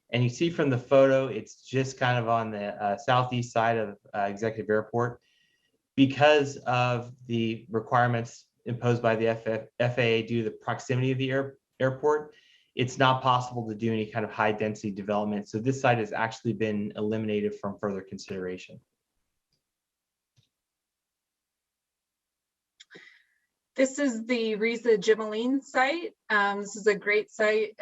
And you see from the photo, it's just kind of on the southeast side of Executive Airport. Because of the requirements imposed by the FAA due to the proximity of the airport, it's not possible to do any kind of high density development. So this site has actually been eliminated from further consideration. This is the Riza Jimeline site. This is a great site.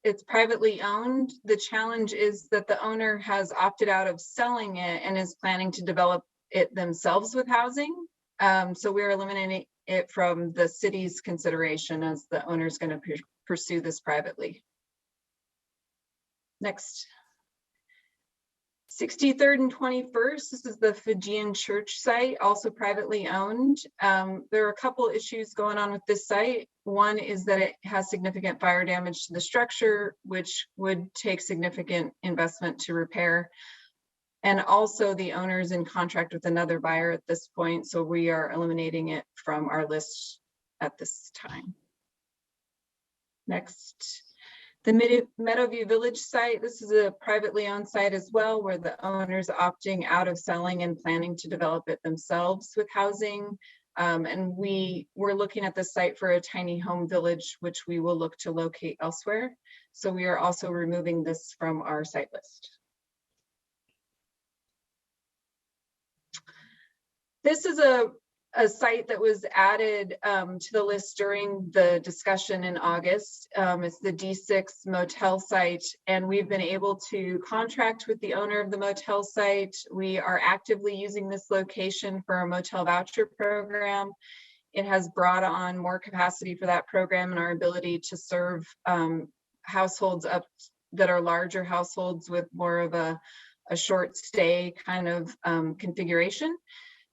It's privately owned. The challenge is that the owner has opted out of selling it and is planning to develop it themselves with housing. So we're eliminating it from the city's consideration as the owner is going to pursue this privately. Next. 63rd and 21st, this is the Fijian Church site, also privately owned. There are a couple issues going on with this site. One is that it has significant fire damage to the structure, which would take significant investment to repair. And also the owner is in contract with another buyer at this point, so we are eliminating it from our list at this time. Next. The Meadowview Village site, this is a privately owned site as well, where the owner's opting out of selling and planning to develop it themselves with housing. And we're looking at the site for a tiny home village, which we will look to locate elsewhere. So we are also removing this from our site list. This is a site that was added to the list during the discussion in August. It's the D6 motel site, and we've been able to contract with the owner of the motel site. We are actively using this location for our motel voucher program. It has brought on more capacity for that program and our ability to serve households up that are larger households with more of a short stay kind of configuration.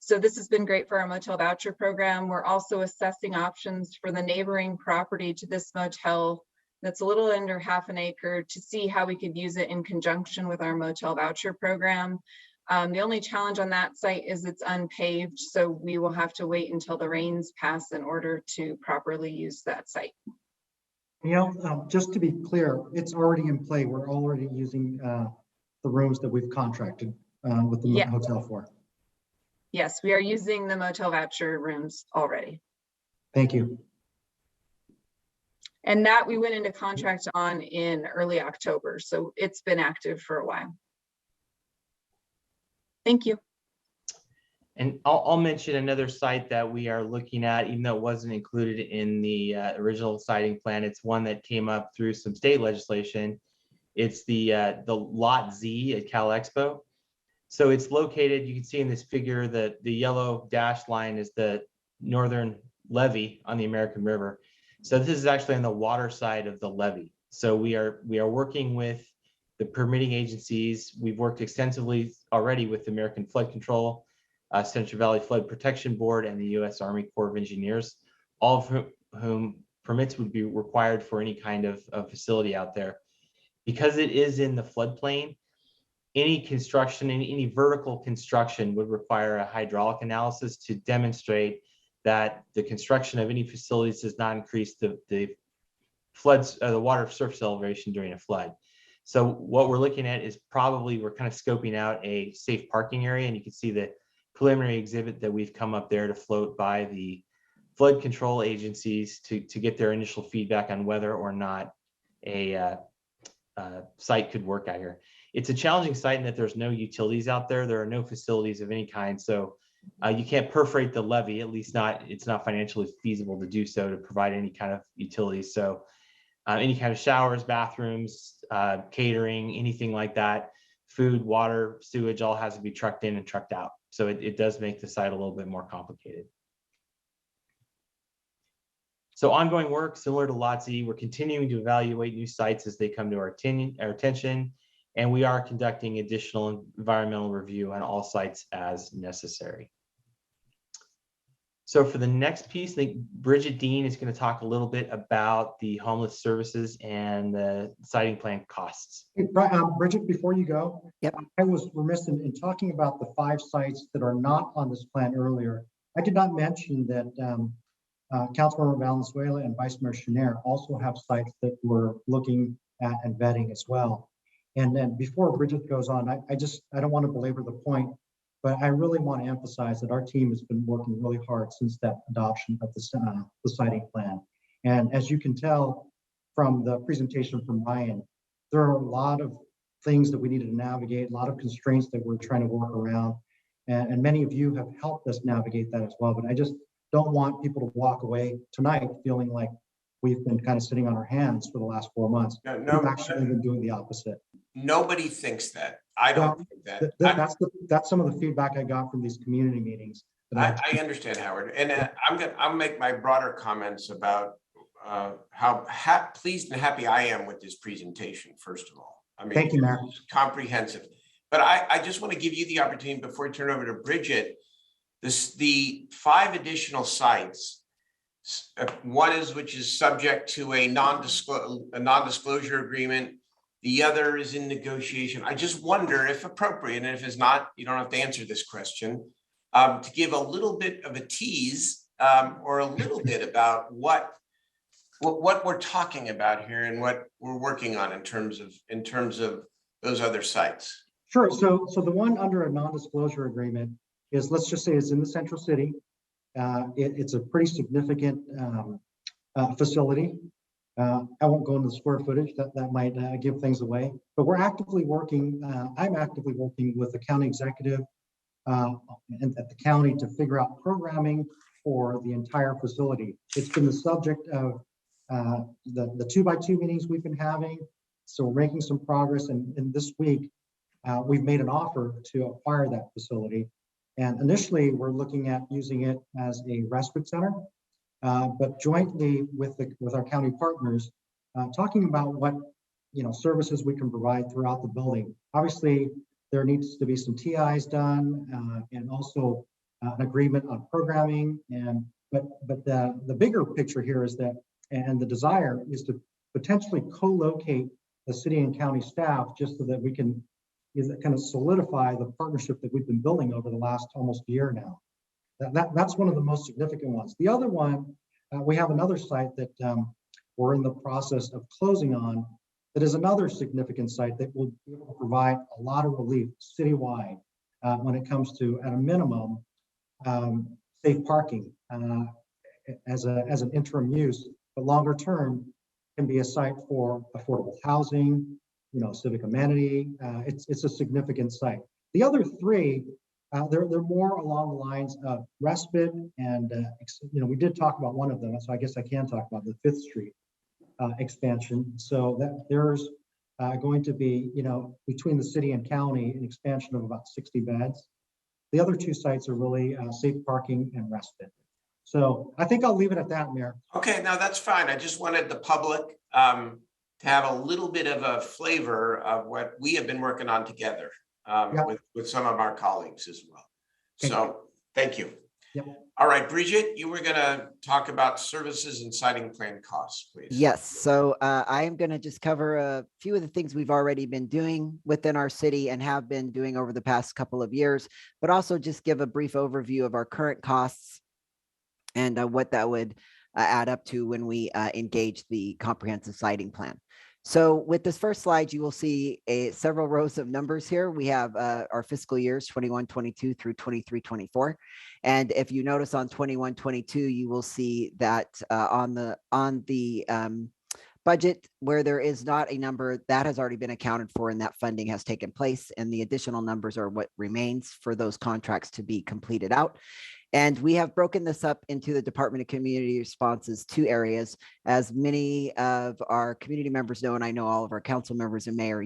So this has been great for our motel voucher program. We're also assessing options for the neighboring property to this motel that's a little under half an acre to see how we could use it in conjunction with our motel voucher program. The only challenge on that site is it's unpaved, so we will have to wait until the rains pass in order to properly use that site. Just to be clear, it's already in play. We're already using the rooms that we've contracted with the Yeah. hotel for. Yes, we are using the motel voucher rooms already. Thank you. And that we went into contract on in early October, so it's been active for a while. Thank you. And I'll mention another site that we are looking at, even though it wasn't included in the original siting plan. It's one that came up through some state legislation. It's the Lot Z at Cal Expo. So it's located, you can see in this figure that the yellow dashed line is the northern levee on the American River. So this is actually on the water side of the levee. So we are working with the permitting agencies. We've worked extensively already with the American Flood Control, Central Valley Flood Protection Board, and the U.S. Army Corps of Engineers, all of whom permits would be required for any kind of facility out there. Because it is in the floodplain, any construction, any vertical construction would require a hydraulic analysis to demonstrate that the construction of any facilities does not increase the floods, the water surface elevation during a flood. So what we're looking at is we're kind of scoping out a safe parking area, and you can see the preliminary exhibit that we've come up there to float by the flood control agencies to get their initial feedback on whether or not a site could work out here. It's a challenging site in that there's no utilities out there. There are no facilities of any kind. So you can't perforate the levee, at least it's not financially feasible to do so, to provide any kind of utilities. So any kind of showers, bathrooms, catering, anything like that, food, water, sewage, all has to be trucked in and trucked out. So it does make the site a little bit more complicated. So ongoing work, similar to Lot Z, we're continuing to evaluate new sites as they come to our attention, and we are conducting additional environmental review on all sites as necessary. So for the next piece, I think Bridget Dean is going to talk a little bit about the homeless services and the siting plan costs. Hey, Bridget, before you go, I was remiss in talking about the 5 sites that are not on this plan earlier. I did not mention that Councilmember Valenzuela and Vice Mayor Schneier also have sites that we're looking at and vetting as well. And then before Bridget goes on, I don't want to belabor the point, but I really want to emphasize that our team has been working really hard since that adoption of the siting plan. And as you can tell from the presentation from Ryan, there are a lot of things that we needed to navigate, a lot of constraints that we're trying to work around. And many of you have helped us navigate that as well. But I just don't want people to walk away tonight feeling like we've been kind of sitting on our hands for the last 4 months. We've actually been doing the opposite. Nobody thinks that. I don't think that. That's some of the feedback I got from these community meetings. I understand, Howard, and I'll make my broader comments about how pleased and happy I am with this presentation. First of all, I mean, thank you, Mayor. It's comprehensive. But I just want to give you the opportunity before I turn over to Bridget. The 5 additional sites. One is which is subject to a non-disclosure agreement. The other is in negotiation. I just wonder if appropriate, and if it's not, you don't have to answer this question, to give a little bit of a tease or a little bit about what we're talking about here and what we're working on in terms of those other sites. Sure. So the one under a non-disclosure agreement is, let's just say, it's in the central city. It's a pretty significant facility. I won't go into the square footage, that might give things away, but we're actively working, I'm actively working with the county executive and at the county to figure out programming for the entire facility. It's been the subject of the 2x2 meetings we've been having. So we're making some progress, and this week we've made an offer to acquire that facility. And initially we're looking at using it as a respite center. But jointly with our county partners, talking about what services we can provide throughout the building. Obviously, there needs to be some TIs done, and also an agreement on programming. But the bigger picture here is that, and the desire is to potentially co-locate the city and county staff, just so that we can, is kind of solidify the partnership that we've been building over the last almost year now. That's one of the most significant ones. The other one, we have another site that we're in the process of closing on. That is another significant site that will be able to provide a lot of relief citywide when it comes to, at a minimum, safe parking as an interim use, but longer term can be a site for affordable housing, civic amenity. It's a significant site. The other three, they're more along the lines of respite and, we did talk about one of them, so I guess I can talk about the 5th Street expansion. So that there's going to be, between the city and county, an expansion of about 60 beds. The other two sites are really safe parking and respite. So I think I'll leave it at that, Mayor. Okay, now that's fine. I just wanted the public to have a little bit of a flavor of what we have been working on together with some of our colleagues as well. So thank you. Yep. All right, Bridget, you were going to talk about services and siting plan costs, please. Yes, so I am going to just cover a few of the things we've already been doing within our city and have been doing over the past couple of years, but also just give a brief overview of our current costs and what that would add up to when we engage the comprehensive siting plan. So with this first slide, you will see several rows of numbers here. We have our fiscal years 21-22 through 23-24. And if you notice on 21-22, you will see that on the budget where there is not a number that has already been accounted for and that funding has taken place, and the additional numbers are what remains for those contracts to be completed out. And we have broken this up into the Department of Community Response's 2 areas. As many of our community members know, and I know all of our council members and mayor,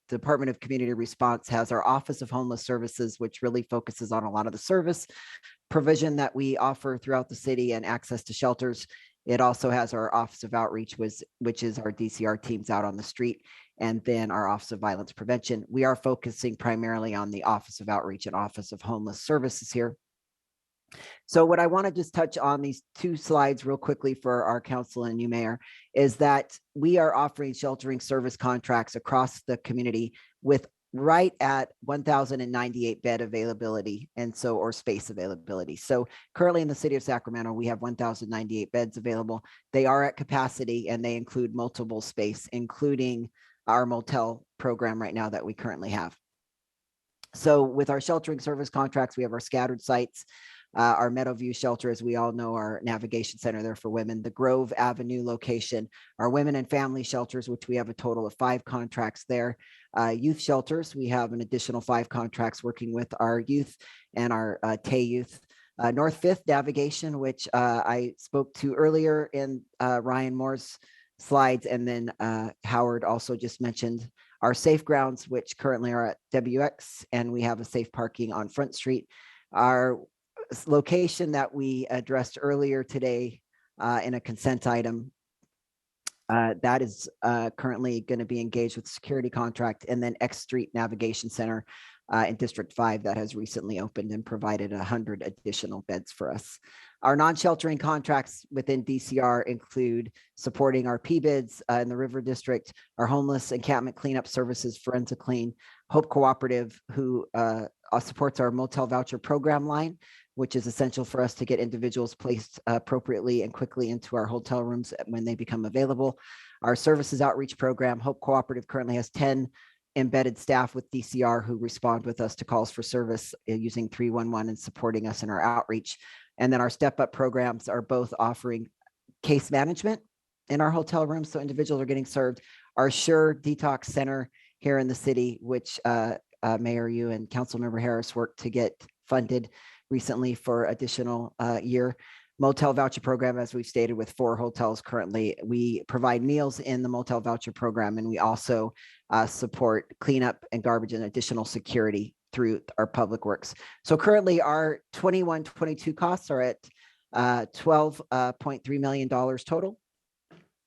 Department of Community Response has our Office of Homeless Services, which really focuses on a lot of the service provision that we offer throughout the city and access to shelters. It also has our Office of Outreach, which is our DCR teams out on the street, and then our Office of Violence Prevention. We are focusing primarily on the Office of Outreach and Office of Homeless Services here. So what I want to just touch on these 2 slides real quickly for our council and you, Mayor, is that we are offering sheltering service contracts across the community with right at 1,098 bed availability or space availability. So currently in the city of Sacramento, we have 1,098 beds available. They are at capacity and they include multiple space, including our motel program right now that we currently have. So with our sheltering service contracts, we have our scattered sites. Our Meadowview shelter, as we all know, our navigation center there for women, the Grove Avenue location, our women and family shelters, which we have a total of 5 contracts there. Youth shelters, we have an additional 5 contracts working with our youth and our Tay youth. North 5th navigation, which I spoke to earlier in Ryan Moore's slides, and then Howard also just mentioned our safe grounds, which currently are at WX, and we have a safe parking on Front Street. Our location that we addressed earlier today in a consent item that is currently going to be engaged with security contract, and then X Street Navigation Center in District 5 that has recently opened and provided 100 additional beds for us. Our non-sheltering contracts within DCR include supporting our PBIDs in the River District, our homeless encampment cleanup services, Forensic Clean, Hope Cooperative, who supports our motel voucher program line, which is essential for us to get individuals placed appropriately and quickly into our hotel rooms when they become available. Our services outreach program, Hope Cooperative, currently has 10 embedded staff with DCR who respond with us to calls for service using 311 and supporting us in our outreach. And then our step up programs are both offering case management in our hotel rooms, so individuals are getting served. Our Sure Detox Center here in the city, which Mayor, you and Councilmember Harris worked to get funded recently for additional year. Motel voucher program, as we've stated, with 4 hotels currently. We provide meals in the motel voucher program, and we also support cleanup and garbage and additional security through our public works. So currently our 21-22 costs are at $12.3 million total.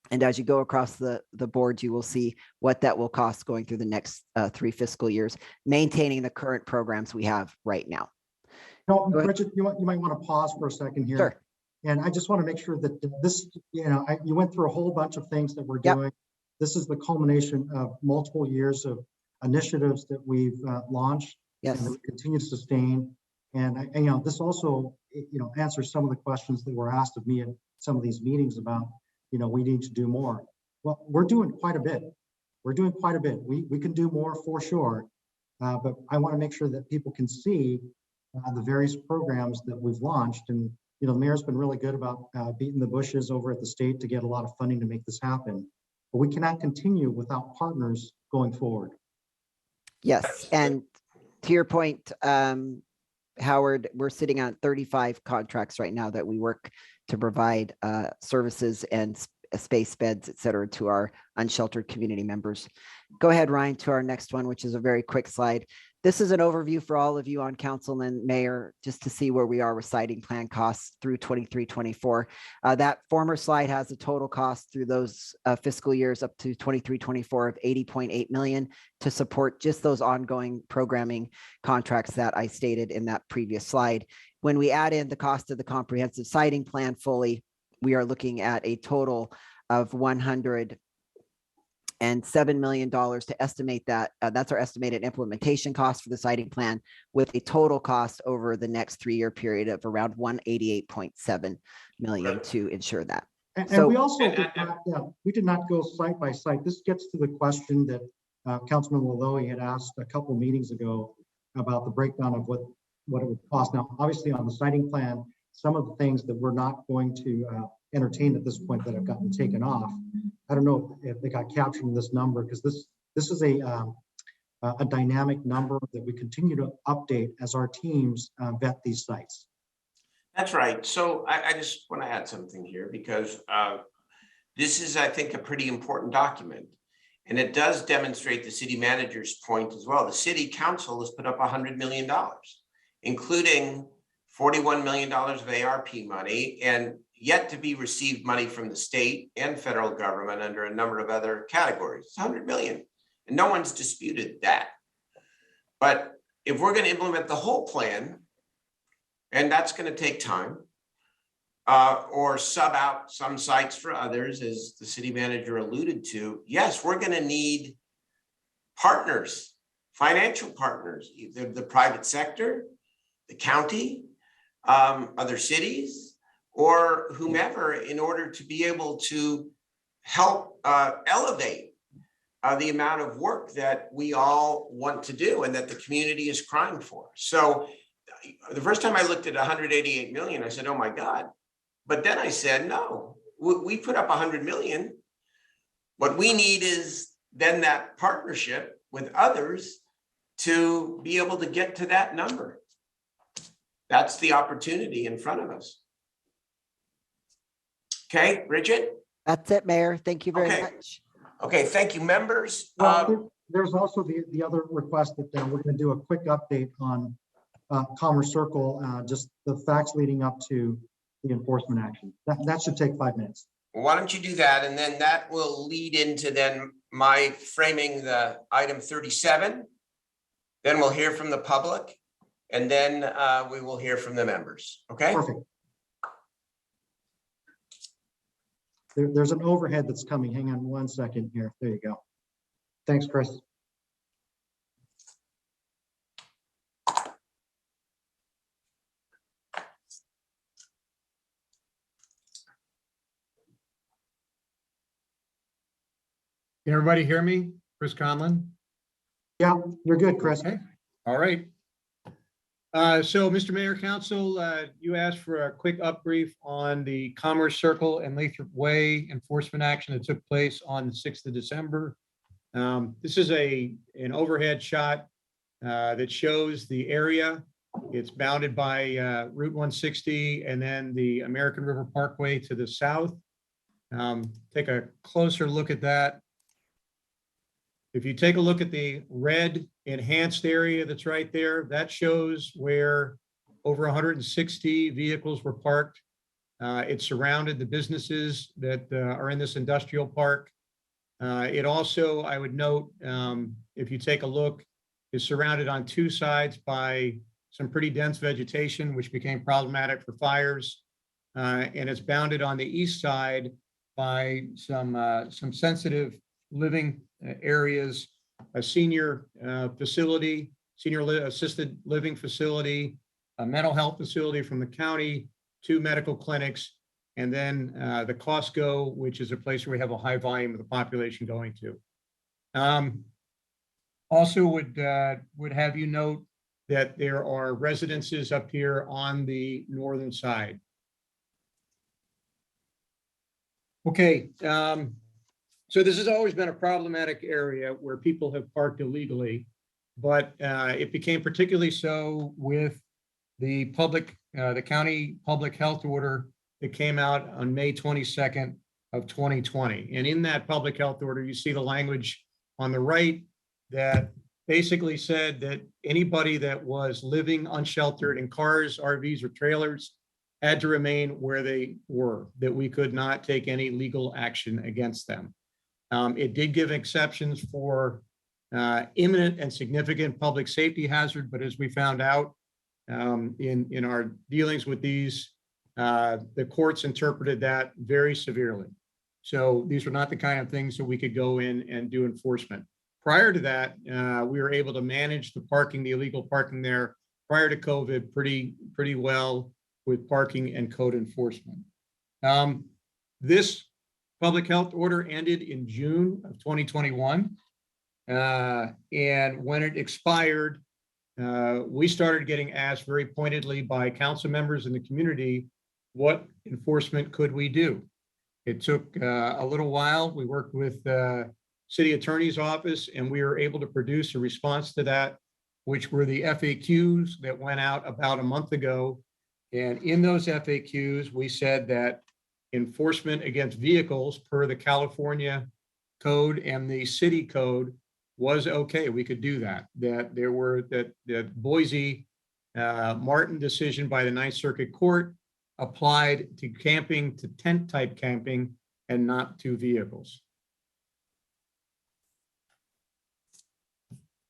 And as you go across the board, you will see what that will cost going through the next 3 fiscal years, maintaining the current programs we have right now. No, Bridget, you might want to pause for a second here. Sure. And I just want to make sure that this, you went through a whole bunch of things that we're doing. This is the culmination of multiple years of initiatives that we've launched Yes. and that we continue to sustain. And you know, this also, you know, answers some of the questions that were asked of me at some of these meetings about, you know, we need to do more. Well, we're doing quite a bit. We're doing quite a bit. We can do more for sure. But I want to make sure that people can see the various programs that we've launched. And, you know, the mayor's been really good about beating the bushes over at the state to get a lot of funding to make this happen. But we cannot continue without partners going forward. Yes, and to your point, Howard, we're sitting on 35 contracts right now that we work to provide services and space beds, et cetera, to our unsheltered community members. Go ahead, Ryan, to our next one, which is a very quick slide. This is an overview for all of you on council and mayor, just to see where we are with siting plan costs through 23-24. That former slide has a total cost through those fiscal years up to 23-24 of 80.8 million to support just those ongoing programming contracts that I stated in that previous slide. When we add in the cost of the comprehensive siting plan fully, we are looking at a total of $107 million to estimate that. That's our estimated implementation cost for the siting plan, with a total cost over the next 3-year period of around 188.7 million to ensure that. And we also we did not go site by site. This gets to the question that Councilman Laloy had asked a couple meetings ago about the breakdown of what it would cost. Now, obviously on the siting plan, some of the things that we're not going to entertain at this point that have gotten taken off. I don't know if they got captured in this number, because this is a dynamic number that we continue to update as our teams vet these sites. That's right. So I just want to add something here, because this is, I think, a pretty important document. And it does demonstrate the city manager's point as well. The city council has put up $100 million, including $41 million of ARP money, and yet to be received money from the state and federal government under a number of other categories. It's 100 million, and no one's disputed that. But if we're going to implement the whole plan, and that's going to take time, or sub out some sites for others, as the city manager alluded to, yes, we're going to need partners, financial partners, either the private sector, the county, other cities, or whomever, in order to be able to help elevate the amount of work that we all want to do and that the community is crying for. So the first time I looked at 188 million, I said, oh my God. But then I said, no, we put up 100 million. What we need is then that partnership with others to be able to get to that number. That's the opportunity in front of us. Okay, Bridget? That's it, Mayor. Thank you very much. Okay, thank you, members. Well, there's also the other request that we're going to do a quick update on Commerce Circle, just the facts leading up to the enforcement action. That should take 5 minutes. Why don't you do that? And then that will lead into then my framing the item 37. Then we'll hear from the public, and then we will hear from the members. Okay? Perfect. There's an overhead that's coming. Hang on 1 second here. There you go. Thanks, Chris. Can everybody hear me? Chris Conlon? Yeah, you're good, Chris. Okay. All right. So, Mr. Mayor, Council, you asked for a quick upbrief on the Commerce Circle and Lathrop Way enforcement action that took place on the 6th of December. This is an overhead shot that shows the area. It's bounded by Route 160 and then the American River Parkway to the south. Take a closer look at that. If you take a look at the red enhanced area that's right there, that shows where over 160 vehicles were parked. It surrounded the businesses that are in this industrial park. It also, I would note, if you take a look, is surrounded on 2 sides by some pretty dense vegetation, which became problematic for fires. And it's bounded on the east side by some sensitive living areas a senior facility, assisted living facility, a mental health facility from the county, 2 medical clinics, and then the Costco, which is a place where we have a high volume of the population going to. Also would have you note that there are residences up here on the northern side. Okay, so this has always been a problematic area where people have parked illegally, but it became particularly so with the county public health order that came out on May 22nd of 2020. And in that public health order, you see the language on the right that basically said that anybody that was living unsheltered in cars, RVs, or trailers had to remain where they were, that we could not take any legal action against them. It did give exceptions for imminent and significant public safety hazard, but as we found out in our dealings with these, the courts interpreted that very severely. So these were not the kind of things that we could go in and do enforcement. Prior to that, we were able to manage the parking, the illegal parking there prior to COVID pretty well with parking and code enforcement. This public health order ended in June of 2021. And when it expired, we started getting asked very pointedly by council members in the community, what enforcement could we do? It took a little while. We worked with city attorney's office, and we were able to produce a response to that, which were the FAQs that went out about a month ago. And in those FAQs, we said that enforcement against vehicles per the California code and the city code was okay. We could do that. That there were that Boise Martin decision by the Ninth Circuit Court applied to camping, to tent type camping, and not to vehicles.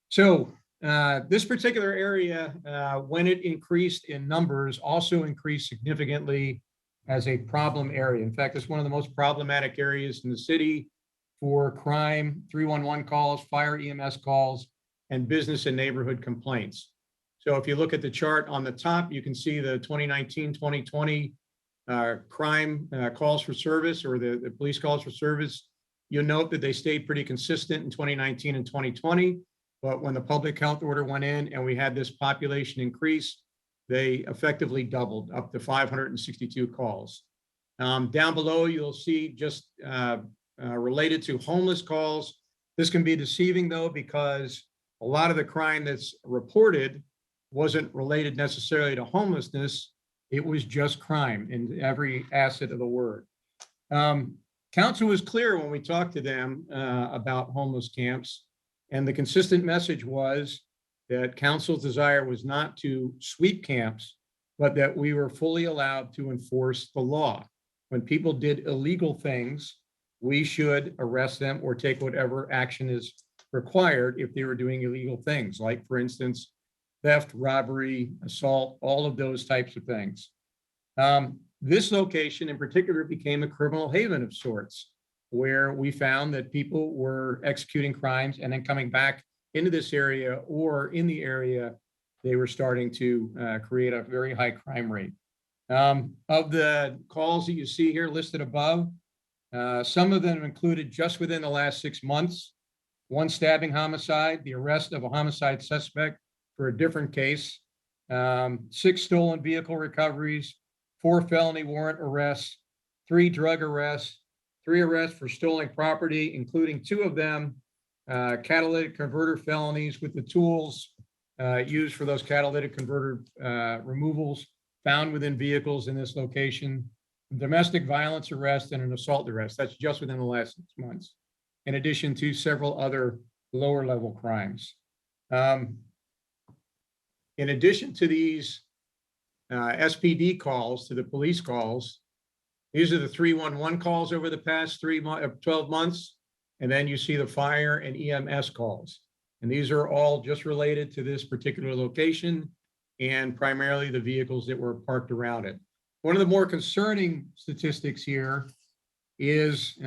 So this particular area, when it increased in numbers, also increased significantly as a problem area. In fact, it's one of the most problematic areas in the city for crime, 311 calls, fire EMS calls, and business and neighborhood complaints. So if you look at the chart on the top, you can see the 2019-2020 crime calls for service, or the police calls for service. You'll note that they stayed pretty consistent in 2019 and 2020. But when the public health order went in and we had this population increase, they effectively doubled up to 562 calls. Down below, you'll see just related to homeless calls. This can be deceiving though, because a lot of the crime that's reported wasn't related necessarily to homelessness. It was just crime in every asset of the word. Council was clear when we talked to them about homeless camps. And the consistent message was that council's desire was not to sweep camps, but that we were fully allowed to enforce the law. When people did illegal things, we should arrest them or take whatever action is required if they were doing illegal things, like, for instance, theft, robbery, assault, all of those types of things. This location in particular became a criminal haven of sorts, where we found that people were executing crimes and then coming back into this area, or in the area, they were starting to create a very high crime rate. Of the calls that you see here listed above, some of them included just within the last 6 months, 1 stabbing homicide, the arrest of a homicide suspect for a different case, 6 stolen vehicle recoveries, 4 felony warrant arrests, 3 drug arrests, 3 arrests for stolen property, including 2 of them catalytic converter felonies with the tools used for those catalytic converter removals found within vehicles in this location, domestic violence arrest, and an assault arrest. That's just within the last 6 months, in addition to several other lower level crimes. In addition to these SPD calls, to the police calls, these are the 311 calls over the past 12 months. And then you see the fire and EMS calls. And these are all just related to this particular location and primarily the vehicles that were parked around it. One of the more concerning statistics here is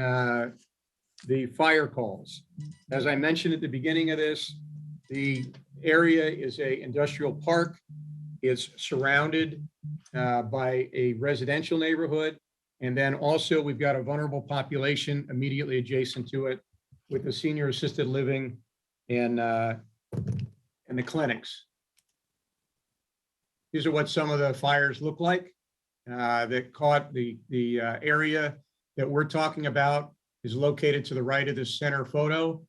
the fire calls. As I mentioned at the beginning of this, the area is a industrial park. It's surrounded by a residential neighborhood. And then also we've got a vulnerable population immediately adjacent to it with the senior assisted living and the clinics. These are what some of the fires look like that caught the area that we're talking about is located to the right of this center photo.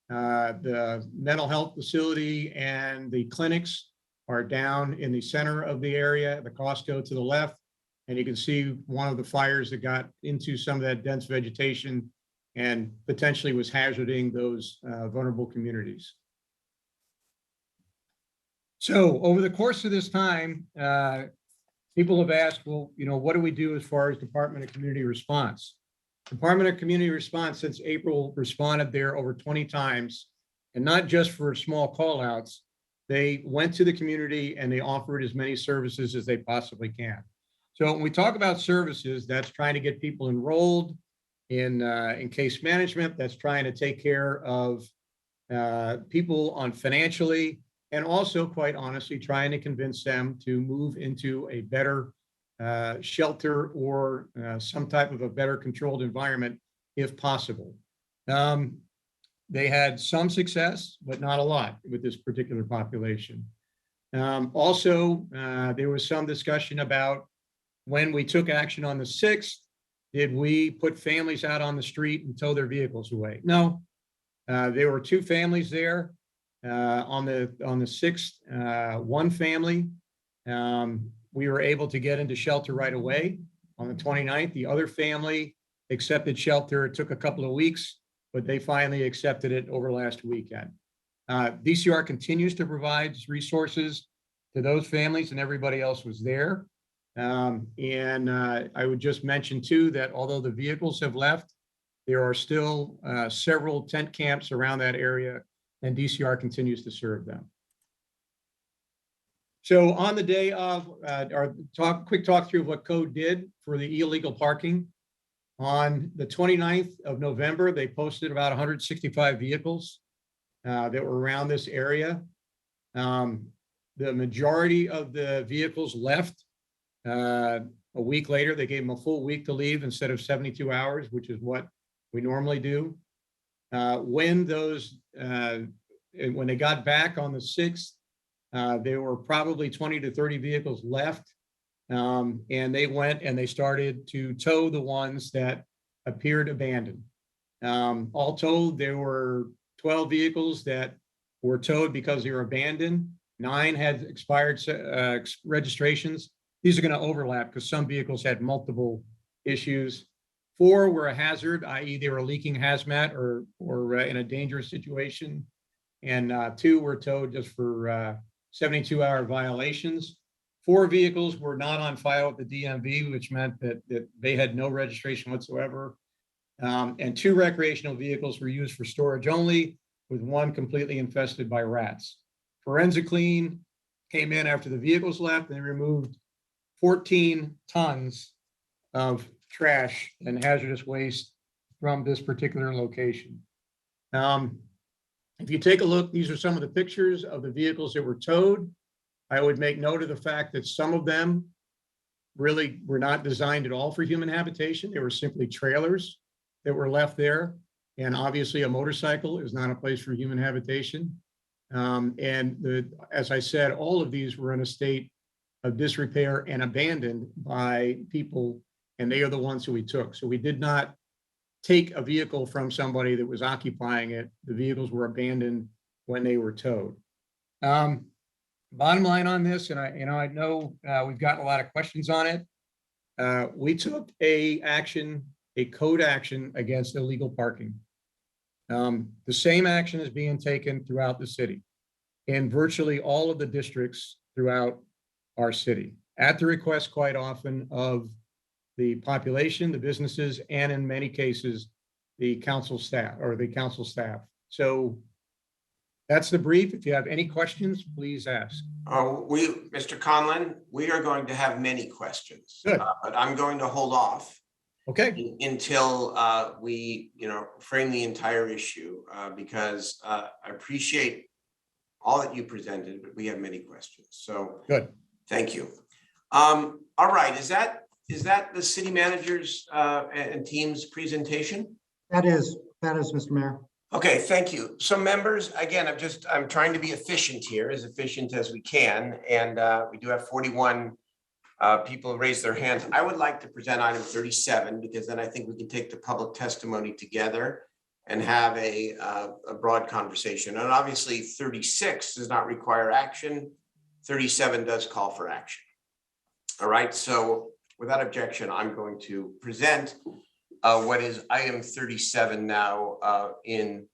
The mental health facility and the clinics are down in the center of the area, the Costco to the left. And you can see one of the fires that got into some of that dense vegetation and potentially was hazarding those vulnerable communities. So over the course of this time, people have asked, well, you know, what do we do as far as Department of Community Response? Department of Community Response since April responded there over 20 times, and not just for small call outs. They went to the community and they offered as many services as they possibly can. So when we talk about services, that's trying to get people enrolled in case management, that's trying to take care of people on financially, and also quite honestly, trying to convince them to move into a better shelter or some type of a better controlled environment if possible. They had some success, but not a lot with this particular population. Also, there was some discussion about when we took action on the 6th, did we put families out on the street and tow their vehicles away? No, there were 2 families there. On the 6th, one family, we were able to get into shelter right away. On the 29th, the other family accepted shelter. It took a couple of weeks, but they finally accepted it over last weekend. DCR continues to provide resources to those families, and everybody else was there. I would just mention too, that although the vehicles have left, there are still several tent camps around that area, and DCR continues to serve them. So on the day of our quick talk through of what code did for the illegal parking. On the 29th of November, they posted about 165 vehicles that were around this area. The majority of the vehicles left a week later. They gave them a full week to leave instead of 72 hours, which is what we normally do. When they got back on the 6th, there were probably 20 to 30 vehicles left. And they went and they started to tow the ones that appeared abandoned. All told, there were 12 vehicles that were towed because they were abandoned. 9 had expired registrations. These are going to overlap because some vehicles had multiple issues. 4 were a hazard, i.e. they were leaking hazmat or in a dangerous situation. And 2 were towed just for 72-hour violations. 4 vehicles were not on file at the DMV, which meant that they had no registration whatsoever. And 2 recreational vehicles were used for storage only, with 1 completely infested by rats. Forensic Clean came in after the vehicles left and they removed 14 tons of trash and hazardous waste from this particular location. If you take a look, these are some of the pictures of the vehicles that were towed. I would make note of the fact that some of them really were not designed at all for human habitation. They were simply trailers that were left there. And obviously a motorcycle is not a place for human habitation. As I said, all of these were in a state of disrepair and abandoned by people, and they are the ones who we took. So we did not take a vehicle from somebody that was occupying it. The vehicles were abandoned when they were towed. Bottom line on this, and I know we've gotten a lot of questions on it. We took a code action against illegal parking. The same action is being taken throughout the city in virtually all of the districts throughout our city, at the request quite often of the population, the businesses, and in many cases, the council staff. So that's the brief. If you have any questions, please ask. Mr. Conlon, we are going to have many questions, but I'm going to hold off Okay. Until we, frame the entire issue, because I appreciate all that you presented, but we have many questions. So Good. thank you. All right, is that the city manager's and team's presentation? That is, Mr. Mayor. Okay, thank you. So members, again, I'm trying to be efficient here, as efficient as we can. And we do have 41 people raise their hands. I would like to present item 37, because then I think we can take the public testimony together and have a broad conversation. And obviously 36 does not require action. 37 does call for action. All right, so without objection, I'm going to present what is item 37 now in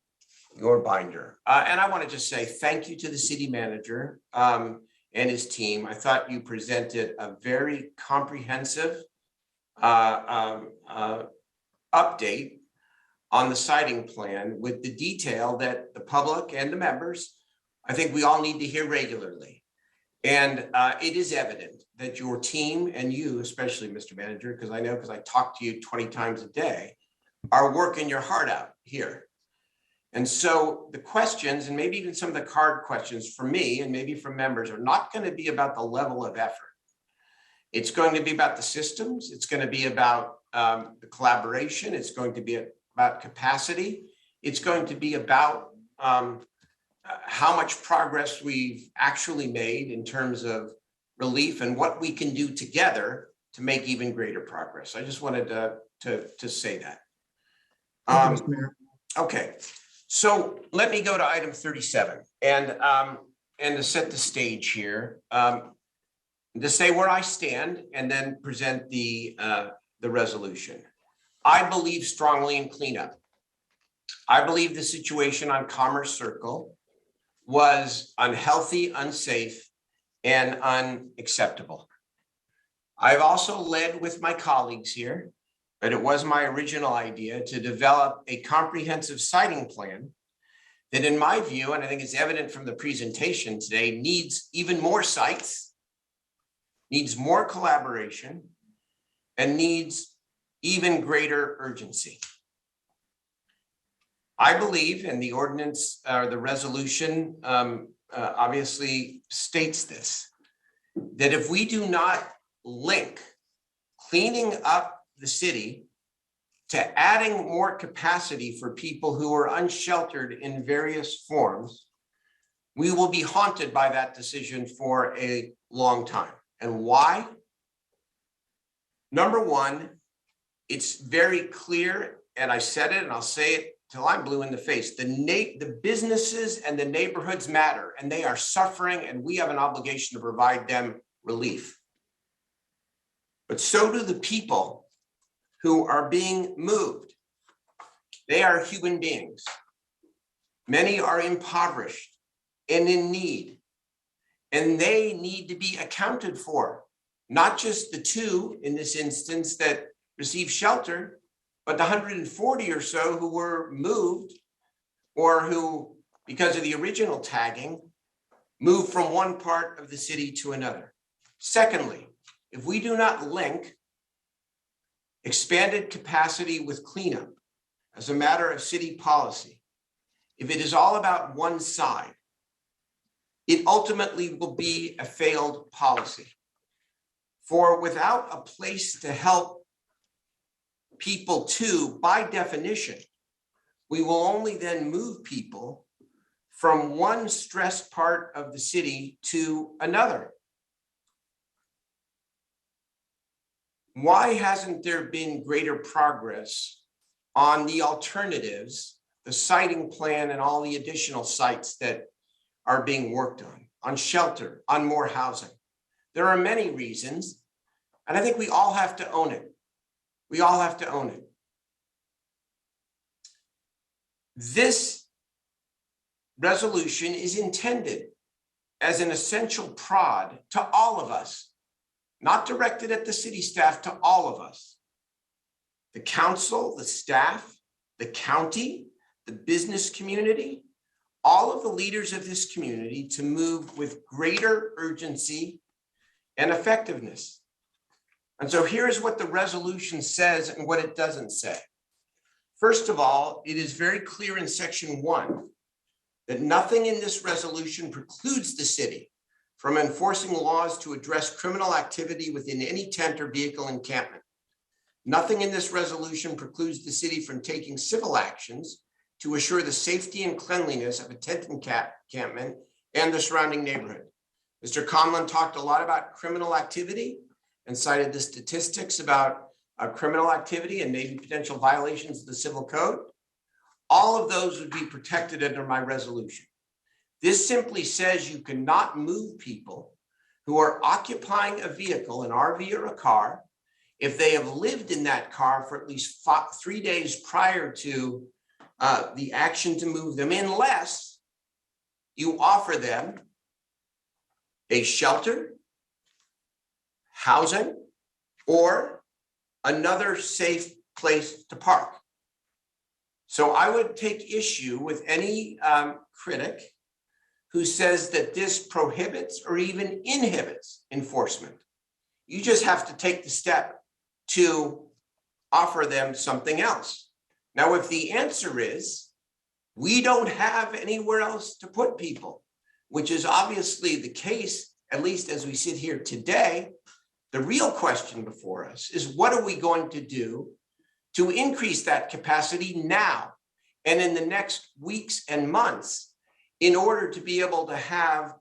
your binder. And I want to just say thank you to the city manager and his team. I thought you presented a very comprehensive update on the siting plan with the detail that the public and the members, I think we all need to hear regularly. And it is evident that your team and you, especially Mr. Manager, because I talk to you 20 times a day, are working your heart out here. And so the questions, and maybe even some of the card questions for me and maybe for members, are not going to be about the level of effort. It's going to be about the systems. It's going to be about the collaboration. It's going to be about capacity. It's going to be about how much progress we've actually made in terms of relief and what we can do together to make even greater progress. I just wanted to say that. Okay, so let me go to item 37 and to set the stage here, to say where I stand and then present the resolution. I believe strongly in cleanup. I believe the situation on Commerce Circle was unhealthy, unsafe, and unacceptable. I've also led with my colleagues here, but it was my original idea to develop a comprehensive siting plan that, in my view, and I think it's evident from the presentation today, needs even more sites, needs more collaboration, and needs even greater urgency. I believe, and the ordinance or the resolution obviously states this, that if we do not link cleaning up the city to adding more capacity for people who are unsheltered in various forms, we will be haunted by that decision for a long time. And why? Number one, it's very clear, and I said it and I'll say it till I'm blue in the face. The businesses and the neighborhoods matter, and they are suffering, and we have an obligation to provide them relief. But so do the people who are being moved. They are human beings. Many are impoverished and in need, and they need to be accounted for. Not just the two in this instance that receive shelter, but the 140 or so who were moved, or who, because of the original tagging, moved from one part of the city to another. Secondly, if we do not link expanded capacity with cleanup as a matter of city policy, if it is all about one side, it ultimately will be a failed policy. For without a place to help people too, by definition, we will only then move people from one stressed part of the city to another. Why hasn't there been greater progress on the alternatives, the siting plan and all the additional sites that are being worked on shelter, on more housing? There are many reasons, and I think we all have to own it. We all have to own it. This resolution is intended as an essential prod to all of us, not directed at the city staff, to all of us. The council, the staff, the county, the business community, all of the leaders of this community to move with greater urgency and effectiveness. And so here's what the resolution says and what it doesn't say. First of all, it is very clear in section 1 that nothing in this resolution precludes the city from enforcing laws to address criminal activity within any tent or vehicle encampment. Nothing in this resolution precludes the city from taking civil actions to assure the safety and cleanliness of a tent encampment and the surrounding neighborhood. Mr. Conlon talked a lot about criminal activity and cited the statistics about criminal activity and maybe potential violations of the civil code. All of those would be protected under my resolution. This simply says you cannot move people who are occupying a vehicle, an RV or a car, if they have lived in that car for at least 3 days prior to the action to move them, unless you offer them a shelter, housing, or another safe place to park. So I would take issue with any critic who says that this prohibits or even inhibits enforcement. You just have to take the step to offer them something else. Now, if the answer is, we don't have anywhere else to put people, which is obviously the case, at least as we sit here today, the real question before us is, what are we going to do to increase that capacity now and in the next weeks and months in order to be able to have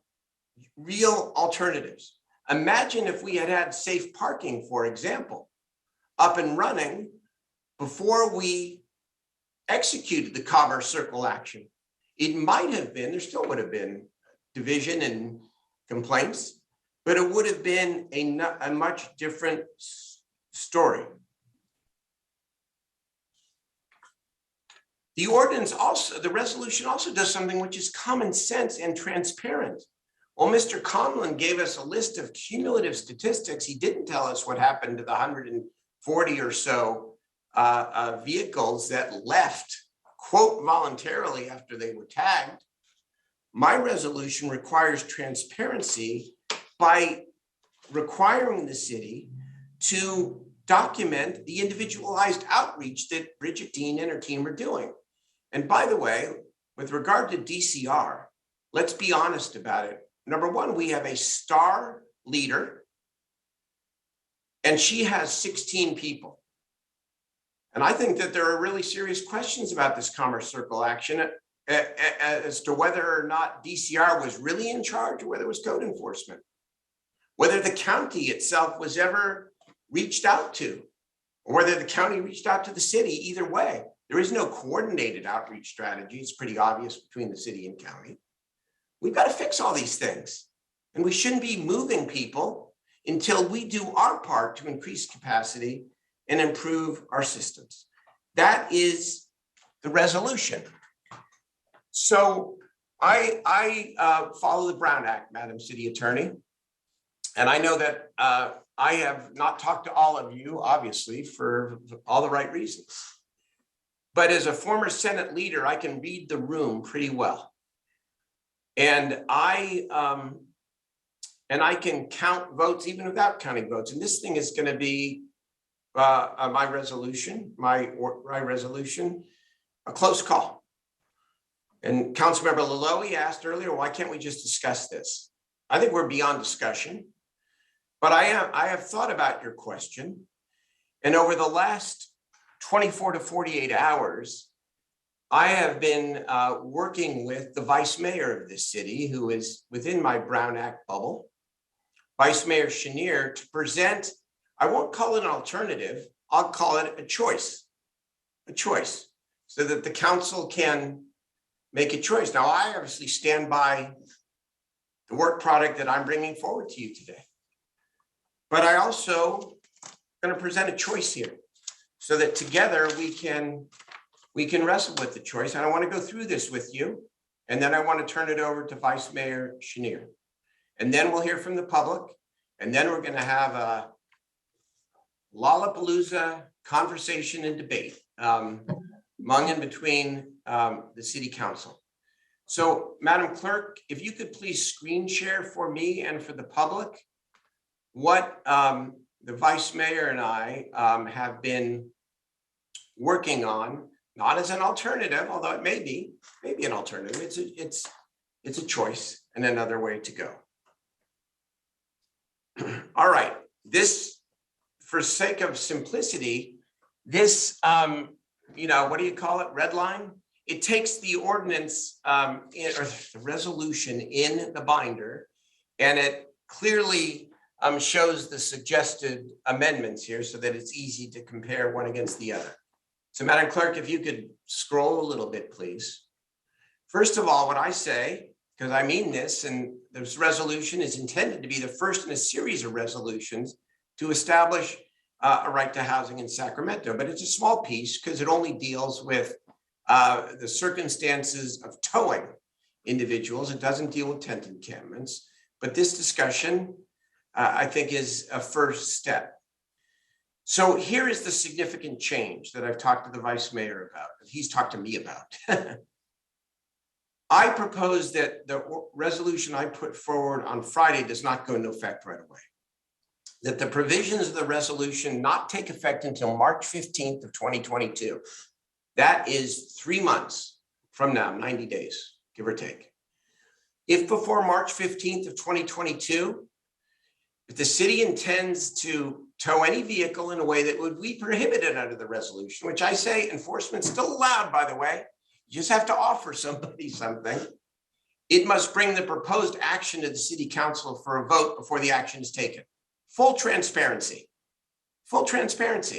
real alternatives? Imagine if we had had safe parking, for example, up and running before we executed the Commerce Circle action. It might have been, there still would have been division and complaints, but it would have been a much different story. The ordinance also, the resolution also does something which is common sense and transparent. Well, Mr. Conlon gave us a list of cumulative statistics. He didn't tell us what happened to the 140 or so vehicles that left, quote, voluntarily after they were tagged. My resolution requires transparency by requiring the city to document the individualized outreach that Bridget Dean and her team are doing. And by the way, with regard to DCR, let's be honest about it. Number one, we have a star leader, and she has 16 people. And I think that there are really serious questions about this Commerce Circle action as to whether or not DCR was really in charge or whether it was code enforcement, whether the county itself was ever reached out to, or whether the county reached out to the city. Either way, there is no coordinated outreach strategy. It's pretty obvious between the city and county. We've got to fix all these things, and we shouldn't be moving people until we do our part to increase capacity and improve our systems. That is the resolution. So I follow the Brown Act, Madam City Attorney. And I know that I have not talked to all of you, obviously, for all the right reasons. But as a former Senate leader, I can read the room pretty well. And I can count votes even without counting votes. And this thing is going to be my resolution, a close call. And Councilmember Laloe asked earlier, why can't we just discuss this? I think we're beyond discussion, but I have thought about your question. And over the last 24 to 48 hours, I have been working with the vice mayor of this city, who is within my Brown Act bubble, Vice Mayor Chenier, to present, I won't call it an alternative, I'll call it a choice, so that the council can make a choice. Now, I obviously stand by the work product that I'm bringing forward to you today, but I also going to present a choice here so that together we can wrestle with the choice. And I want to go through this with you, and then I want to turn it over to Vice Mayor Chenier, and then we'll hear from the public, and then we're going to have a Lollapalooza conversation and debate among and between the city council. So, Madam Clerk, if you could please screen share for me and for the public what the vice mayor and I have been working on, not as an alternative, although it may be an alternative. It's a choice and another way to go. All right, this, for sake of simplicity, this, what do you call it? Red line? It takes the ordinance or the resolution in the binder, and it clearly shows the suggested amendments here so that it's easy to compare one against the other. So Madam Clerk, if you could scroll a little bit, please. First of all, what I say, because I mean this, and this resolution is intended to be the first in a series of resolutions to establish a right to housing in Sacramento, but it's a small piece because it only deals with the circumstances of towing individuals. It doesn't deal with tent encampments, but this discussion, I think, is a first step. So here is the significant change that I've talked to the vice mayor about, that he's talked to me about. I propose that the resolution I put forward on Friday does not go into effect right away. That the provisions of the resolution not take effect until March 15th of 2022. That is 3 months from now, 90 days, give or take. If before March 15th of 2022, if the city intends to tow any vehicle in a way that would be prohibited under the resolution, which I say enforcement's still allowed, by the way, you just have to offer somebody something, it must bring the proposed action to the city council for a vote before the action is taken. Full transparency, full transparency.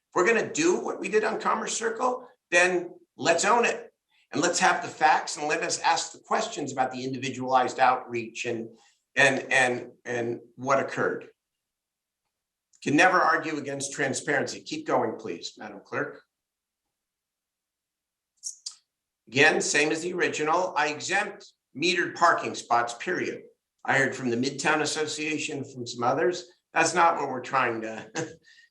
If we're gonna do what we did on Commerce Circle, then let's own it. And let's have the facts and let us ask the questions about the individualized outreach and what occurred. Can never argue against transparency. Keep going, please, Madam Clerk. Again, same as the original, I exempt metered parking spots, period. I heard from the Midtown Association, from some others. That's not what we're trying to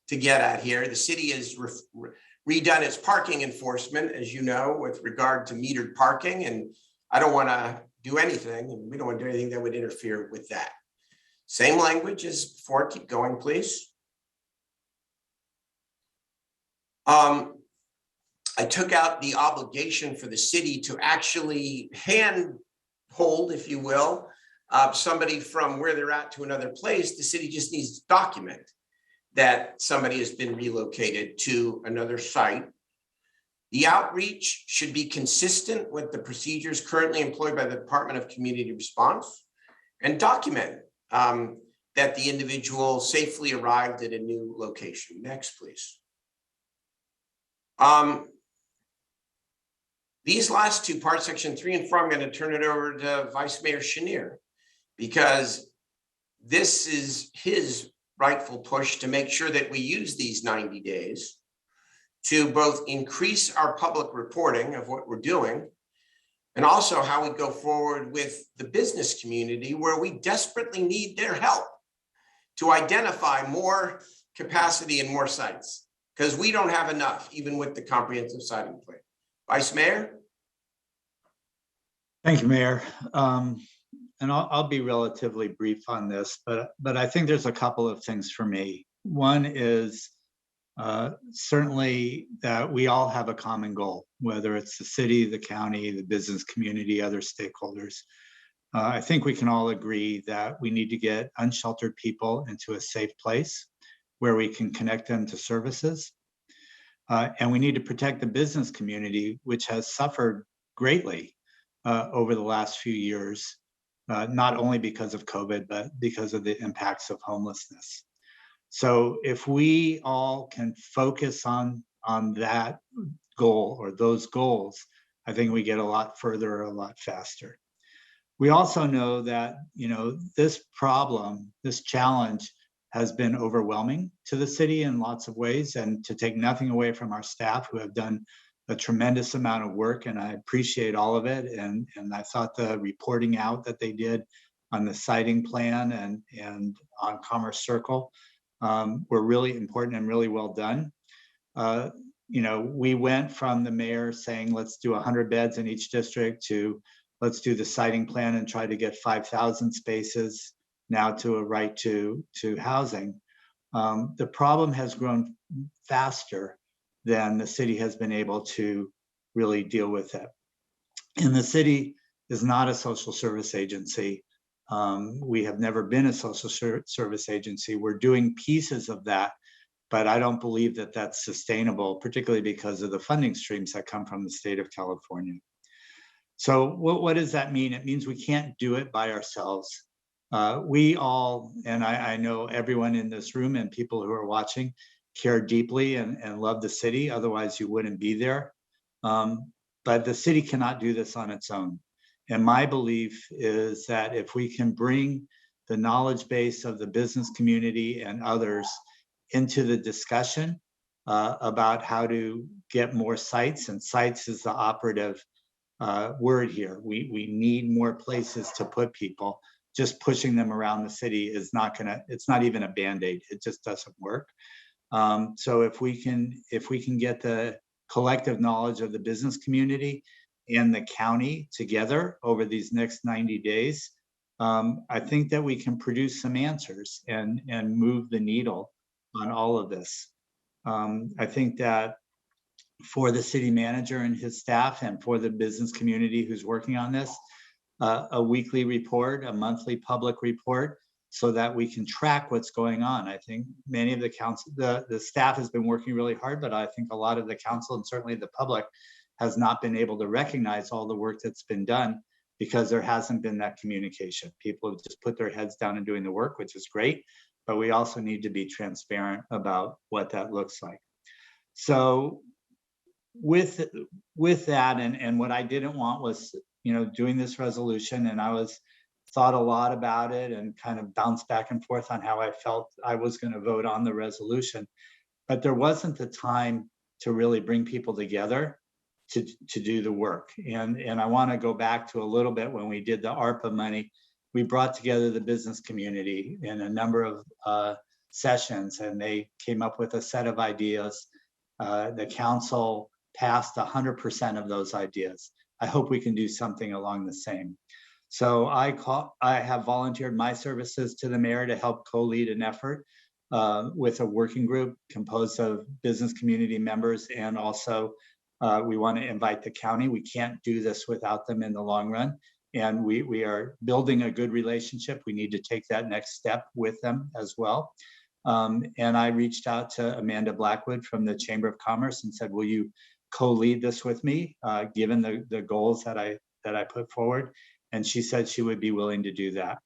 get at here. The city has redone its parking enforcement, as you know, with regard to metered parking, and I don't want to do anything, and we don't want to do anything that would interfere with that. Same language as before. Keep going, please. I took out the obligation for the city to actually handhold, if you will, somebody from where they're at to another place. The city just needs to document that somebody has been relocated to another site. The outreach should be consistent with the procedures currently employed by the Department of Community Response, and document that the individual safely arrived at a new location. Next, please. These last two parts, section 3 and 4, I'm going to turn it over to Vice Mayor Chenier, because this is his rightful push to make sure that we use these 90 days to both increase our public reporting of what we're doing, and also how we go forward with the business community, where we desperately need their help to identify more capacity and more sites, because we don't have enough, even with the comprehensive siting plan. Vice Mayor? Thank you, Mayor. And I'll be relatively brief on this, but I think there's a couple of things for me. One is certainly that we all have a common goal, whether it's the city, the county, the business community, other stakeholders. I think we can all agree that we need to get unsheltered people into a safe place where we can connect them to services. And we need to protect the business community, which has suffered greatly over the last few years, not only because of COVID, but because of the impacts of homelessness. So if we all can focus on that goal or those goals, I think we get a lot further, a lot faster. We also know that, this problem, this challenge has been overwhelming to the city in lots of ways, and to take nothing away from our staff who have done a tremendous amount of work, and I appreciate all of it. And I thought the reporting out that they did on the siting plan and on Commerce Circle were really important and really well done. We went from the mayor saying, let's do 100 beds in each district, to let's do the siting plan and try to get 5,000 spaces now to a right to housing. The problem has grown faster than the city has been able to really deal with it. And the city is not a social service agency. We have never been a social service agency. We're doing pieces of that, but I don't believe that that's sustainable, particularly because of the funding streams that come from the state of California. So what does that mean? It means we can't do it by ourselves. We all, and I know everyone in this room and people who are watching, care deeply and love the city, otherwise you wouldn't be there. But the city cannot do this on its own. And my belief is that if we can bring the knowledge base of the business community and others into the discussion about how to get more sites, and sites is the operative word here. We need more places to put people. Just pushing them around the city is not gonna, it's not even a Band-Aid. It just doesn't work. So if we can get the collective knowledge of the business community and the county together over these next 90 days, I think that we can produce some answers and move the needle on all of this. I think that for the city manager and his staff and for the business community who's working on this, a weekly report, a monthly public report, so that we can track what's going on. I think many of the council, the staff has been working really hard, but I think a lot of the council and certainly the public has not been able to recognize all the work that's been done because there hasn't been that communication. People have just put their heads down and doing the work, which is great, but we also need to be transparent about what that looks like. So with that, and what I didn't want was, doing this resolution, and I thought a lot about it and kind of bounced back and forth on how I felt I was going to vote on the resolution. But there wasn't the time to really bring people together to do the work. And I want to go back to a little bit when we did the ARPA money. We brought together the business community in a number of sessions, and they came up with a set of ideas. The council passed 100% of those ideas. I hope we can do something along the same. So I have volunteered my services to the mayor to help co-lead an effort with a working group composed of business community members, and also we want to invite the county. We can't do this without them in the long run, and we are building a good relationship. We need to take that next step with them as well. And I reached out to Amanda Blackwood from the Chamber of Commerce and said, will you co-lead this with me, given the goals that I put forward? And she said she would be willing to do that.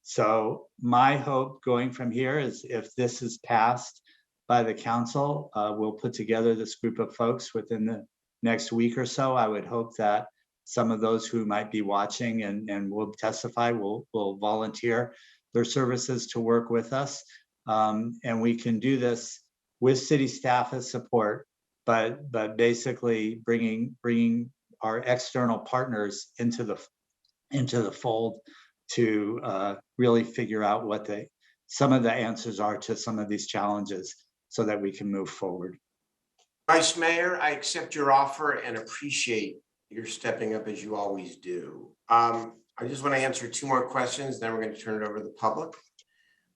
So my hope going from here is, if this is passed by the council, we'll put together this group of folks within the next week or so. I would hope that some of those who might be watching and will testify will volunteer their services to work with us. And we can do this with city staff as support, but basically bringing our external partners into the fold to really figure out what some of the answers are to some of these challenges so that we can move forward. Vice Mayor, I accept your offer and appreciate your stepping up as you always do. I just want to answer 2 more questions, then we're going to turn it over to the public.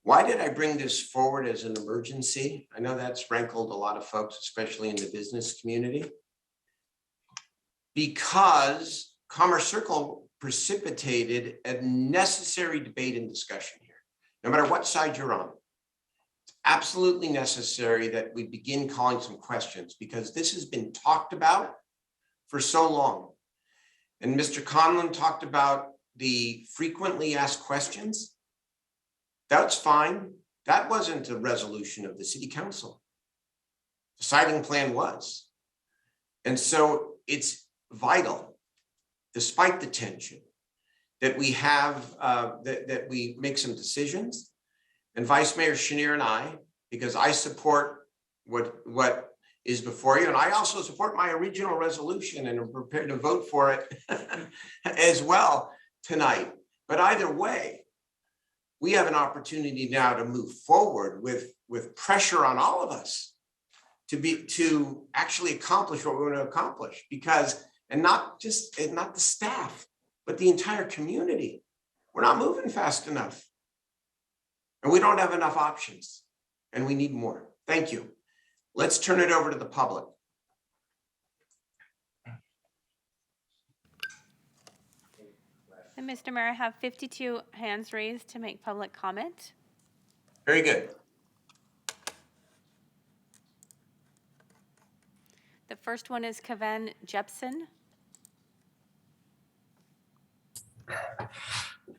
Why did I bring this forward as an emergency? I know that's rankled a lot of folks, especially in the business community. Because Commerce Circle precipitated a necessary debate and discussion here, no matter what side you're on. It's absolutely necessary that we begin calling some questions, because this has been talked about for so long. And Mr. Conlon talked about the frequently asked questions. That's fine. That wasn't a resolution of the city council. The siting plan was. And so it's vital, despite the tension, that we have, that we make some decisions. And Vice Mayor Schenirer and I, because I support what is before you, and I also support my original resolution and am prepared to vote for it as well tonight. But either way, we have an opportunity now to move forward with pressure on all of us to actually accomplish what we want to accomplish, because, and not the staff, but the entire community. We're not moving fast enough, and we don't have enough options. and we need more. Thank you. Let's turn it over to the public. And Mr. Mayor, I have 52 hands raised to make public comment. Very good. The first one is Kavan Jepson. Good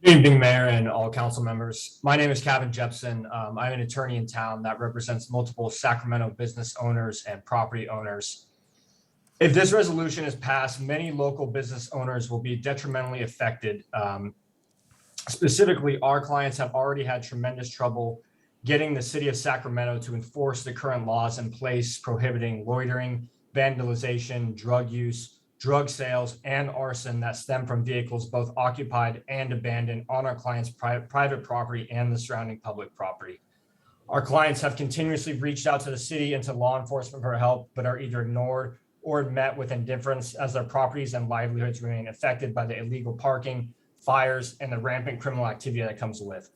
evening, Mayor and all council members. My name is Kevin Jepson. I'm an attorney in town that represents multiple Sacramento business owners and property owners. If this resolution is passed, many local business owners will be detrimentally affected. Specifically, our clients have already had tremendous trouble getting the city of Sacramento to enforce the current laws in place prohibiting loitering, vandalization, drug use, drug sales, and arson that stem from vehicles both occupied and abandoned on our clients' private property and the surrounding public property. Our clients have continuously reached out to the city and to law enforcement for help, but are either ignored or met with indifference as their properties and livelihoods remain affected by the illegal parking, fires, and the rampant criminal activity that comes with.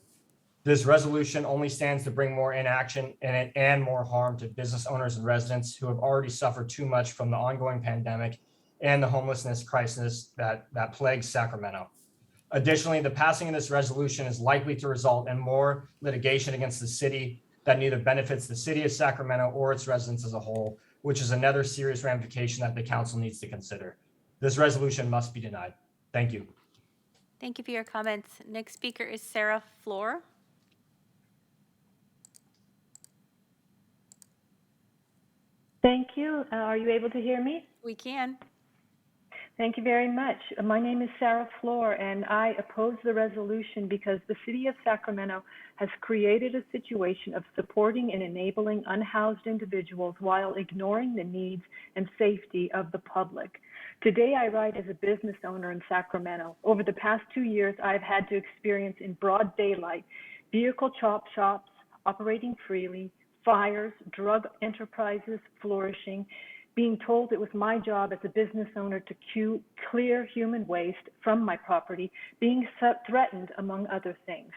This resolution only stands to bring more inaction and more harm to business owners and residents who have already suffered too much from the ongoing pandemic and the homelessness crisis that plagues Sacramento. Additionally, the passing of this resolution is likely to result in more litigation against the city that neither benefits the city of Sacramento or its residents as a whole, which is another serious ramification that the council needs to consider. This resolution must be denied. Thank you. Thank you for your comments. Next speaker is Sarah Floor. Thank you. Are you able to hear me? We can. Thank you very much. My name is Sarah Floor, and I oppose the resolution because the city of Sacramento has created a situation of supporting and enabling unhoused individuals while ignoring the needs and safety of the public. Today, I write as a business owner in Sacramento. Over the past 2 years, I've had to experience in broad daylight vehicle chop shops operating freely, fires, drug enterprises flourishing, being told it was my job as a business owner to clear human waste from my property, being threatened, among other things.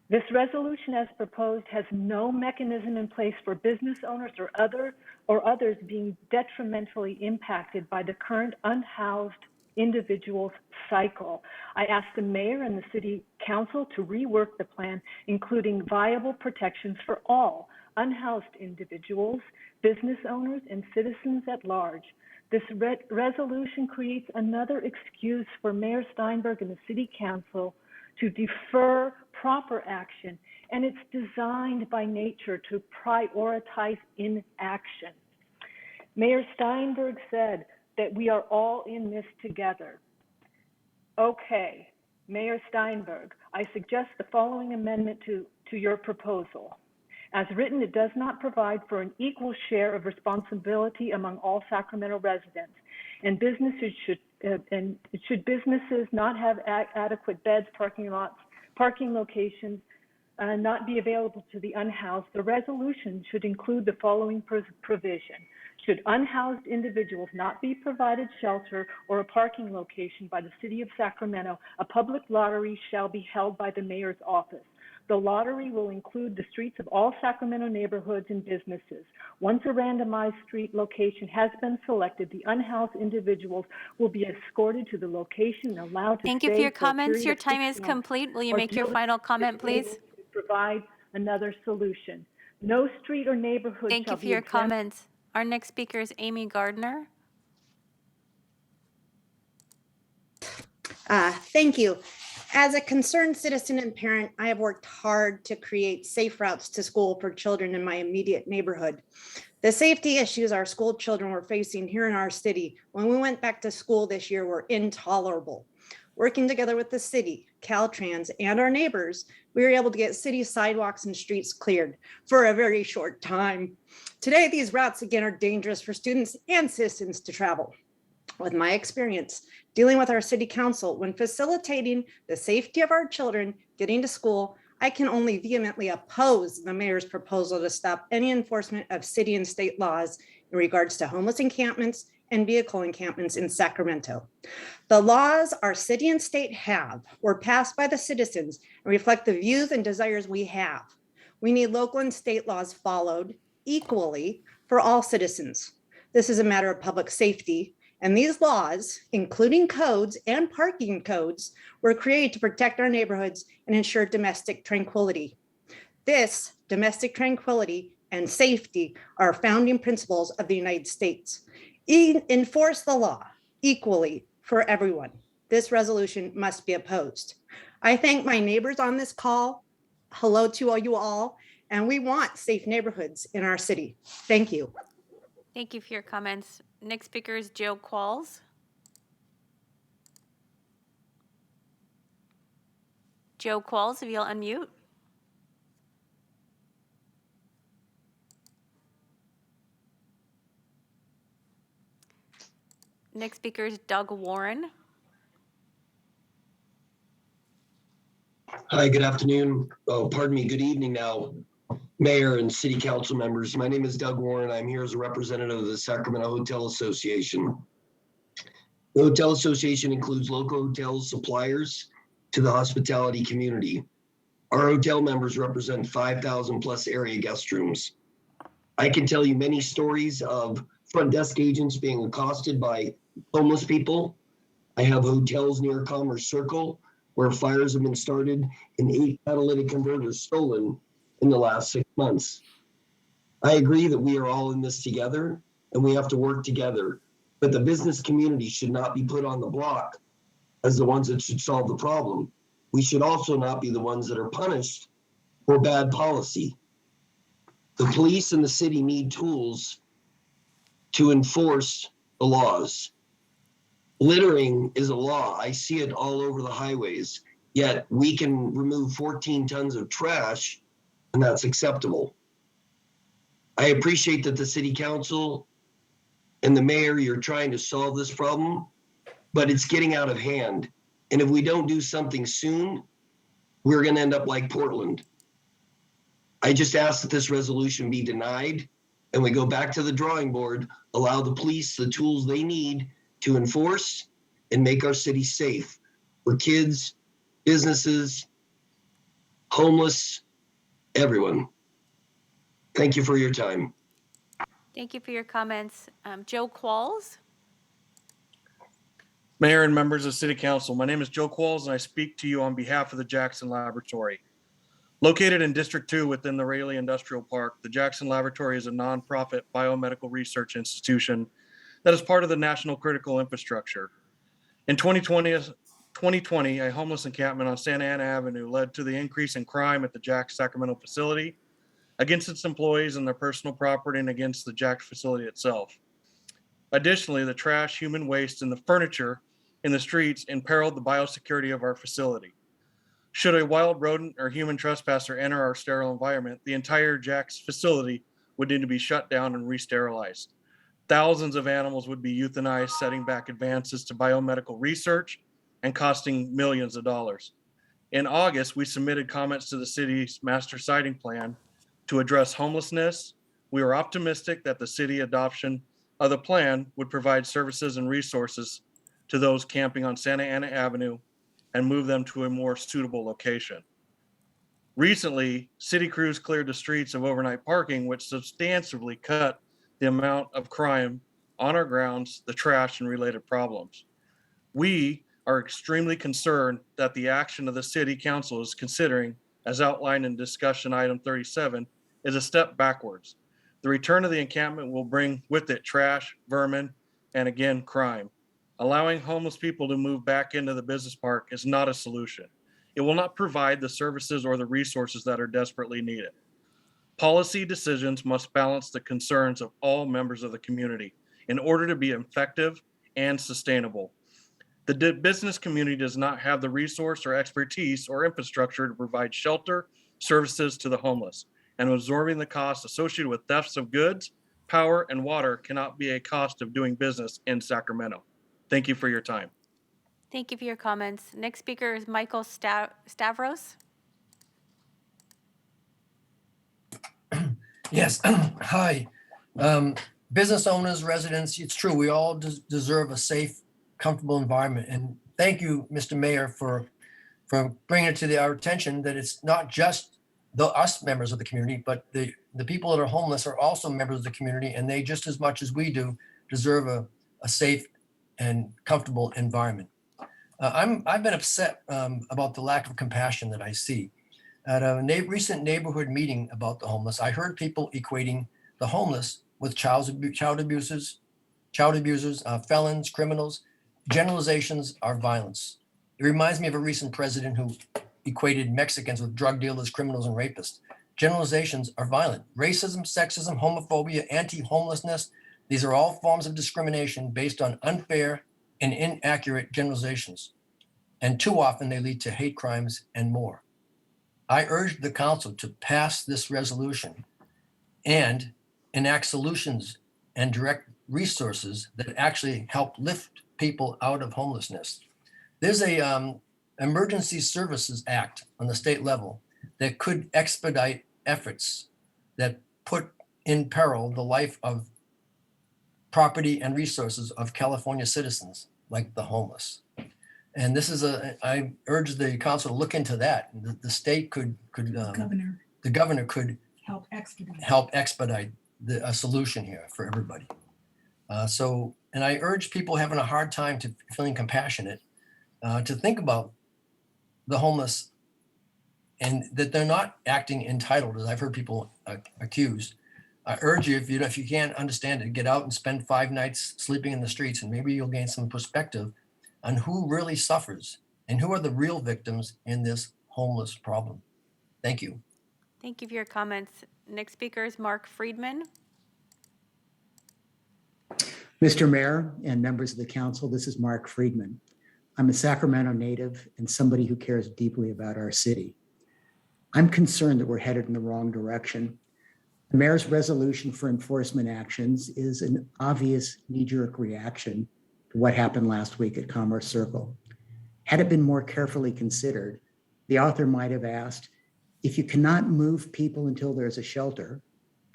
This resolution as proposed has no mechanism in place for business owners or others being detrimentally impacted by the current unhoused individuals cycle. I ask the mayor and the city council to rework the plan, including viable protections for all unhoused individuals, business owners, and citizens at large. This resolution creates another excuse for Mayor Steinberg and the City Council to defer proper action, and it's designed by nature to prioritize inaction. Mayor Steinberg said that we are all in this together. Okay, Mayor Steinberg, I suggest the following amendment to your proposal. As written, it does not provide for an equal share of responsibility among all Sacramento residents, and should businesses not have adequate beds, parking lots, parking locations, not be available to the unhoused, the resolution should include the following provision. Should unhoused individuals not be provided shelter or a parking location by the City of Sacramento, a public lottery shall be held by the mayor's office. The lottery will include the streets of all Sacramento neighborhoods and businesses. Once a randomized street location has been selected, the unhoused individuals will be escorted to the location and allowed to Thank you for stay your for a comments. period Your of 6 time is months complete. Will you or make your till final the comment, city is please? able to provide another solution. No street or neighborhood Thank shall you for be your exempt. comments. Our next speaker is Amy Gardner. Thank you. As a concerned citizen and parent, I have worked hard to create safe routes to school for children in my immediate neighborhood. The safety issues our school children were facing here in our city when we went back to school this year were intolerable. Working together with the city, Caltrans, and our neighbors, we were able to get city sidewalks and streets cleared for a very short time. Today, these routes again are dangerous for students and citizens to travel. With my experience dealing with our city council when facilitating the safety of our children getting to school, I can only vehemently oppose the mayor's proposal to stop any enforcement of city and state laws in regards to homeless encampments and vehicle encampments in Sacramento. The laws our city and state have were passed by the citizens and reflect the views and desires we have. We need local and state laws followed equally for all citizens. This is a matter of public safety, and these laws, including codes and parking codes, were created to protect our neighborhoods and ensure domestic tranquility. This domestic tranquility and safety are founding principles of the United States. Enforce the law equally for everyone. This resolution must be opposed. I thank my neighbors on this call. Hello to all you all, and we want safe neighborhoods in our city. Thank you. Thank you for your comments. Next speaker is Joe Qualls. Joe Qualls, if you'll unmute. Next speaker is Doug Warren. Hi, good afternoon. Oh, pardon me, good evening now, Mayor and City Council members. My name is Doug Warren. I'm here as a representative of the Sacramento Hotel Association. The Hotel Association includes local hotel suppliers to the hospitality community. Our hotel members represent 5,000 plus area guest rooms. I can tell you many stories of front desk agents being accosted by homeless people. I have hotels near Commerce Circle where fires have been started and 8 catalytic converters stolen in the last 6 months. I agree that we are all in this together and we have to work together, but the business community should not be put on the block as the ones that should solve the problem. We should also not be the ones that are punished for bad policy. The police and the city need tools to enforce the laws. Littering is a law. I see it all over the highways, yet we can remove 14 tons of trash and that's acceptable. I appreciate that the city council and the mayor, you're trying to solve this problem, but it's getting out of hand. And if we don't do something soon, we're going to end up like Portland. I just ask that this resolution be denied and we go back to the drawing board, allow the police the tools they need to enforce and make our city safe for kids, businesses, homeless, everyone. Thank you for your time. Thank you for your comments. Joe Qualls. Mayor and members of City Council, my name is Joe Qualls and I speak to you on behalf of the Jackson Laboratory. Located in District 2 within the Raleigh Industrial Park, the Jackson Laboratory is a nonprofit biomedical research institution that is part of the national critical infrastructure. In 2020, a homeless encampment on Santa Ana Avenue led to the increase in crime at the Jack Sacramento facility against its employees and their personal property and against the Jack facility itself. Additionally, the trash, human waste, and the furniture in the streets imperiled the biosecurity of our facility. Should a wild rodent or human trespasser enter our sterile environment, the entire Jack's facility would need to be shut down and re-sterilized. Thousands of animals would be euthanized, setting back advances to biomedical research and costing millions of dollars. In August, we submitted comments to the city's master siting plan to address homelessness. We are optimistic that the city adoption of the plan would provide services and resources to those camping on Santa Ana Avenue and move them to a more suitable location. Recently, city crews cleared the streets of overnight parking, which substantially cut the amount of crime on our grounds, the trash, and related problems. We are extremely concerned that the action of the city council is considering, as outlined in discussion item 37, is a step backwards. The return of the encampment will bring with it trash, vermin, and again, crime. Allowing homeless people to move back into the business park is not a solution. It will not provide the services or the resources that are desperately needed. Policy decisions must balance the concerns of all members of the community in order to be effective and sustainable. The business community does not have the resource or expertise or infrastructure to provide shelter services to the homeless, and absorbing the costs associated with thefts of goods, power, and water cannot be a cost of doing business in Sacramento. Thank you for your time. Thank you for your comments. Next speaker is Michael Stavros. Yes, hi. Business owners, residents, it's true, we all deserve a safe, comfortable environment. And thank you, Mr. Mayor, for bringing it to our attention that it's not just us members of the community, but the people that are homeless are also members of the community, and they just as much as we do deserve a safe and comfortable environment. I've been upset about the lack of compassion that I see. At a recent neighborhood meeting about the homeless, I heard people equating the homeless with child abusers, felons, criminals. Generalizations are violence. It reminds me of a recent president who equated Mexicans with drug dealers, criminals, and rapists. Generalizations are violent. Racism, sexism, homophobia, anti-homelessness, these are all forms of discrimination based on unfair and inaccurate generalizations. And too often they lead to hate crimes and more. I urge the council to pass this resolution and enact solutions and direct resources that actually help lift people out of homelessness. There's a Emergency Services Act on the state level that could expedite efforts that put in peril the life of property and resources of California citizens like the homeless. And this is I urge the council to look into that. The state could the governor could help expedite a solution here for everybody. And I urge people having a hard time to feeling compassionate to think about the homeless and that they're not acting entitled, as I've heard people accused. I urge you, if you can't understand it, get out and spend 5 nights sleeping in the streets, and maybe you'll gain some perspective on who really suffers and who are the real victims in this homeless problem. Thank you. Thank you for your comments. Next speaker is Mark Friedman. Mr. Mayor and members of the council, this is Mark Friedman. I'm a Sacramento native and somebody who cares deeply about our city. I'm concerned that we're headed in the wrong direction. The mayor's resolution for enforcement actions is an obvious knee-jerk reaction to what happened last week at Commerce Circle. Had it been more carefully considered, the author might have asked, if you cannot move people until there's a shelter,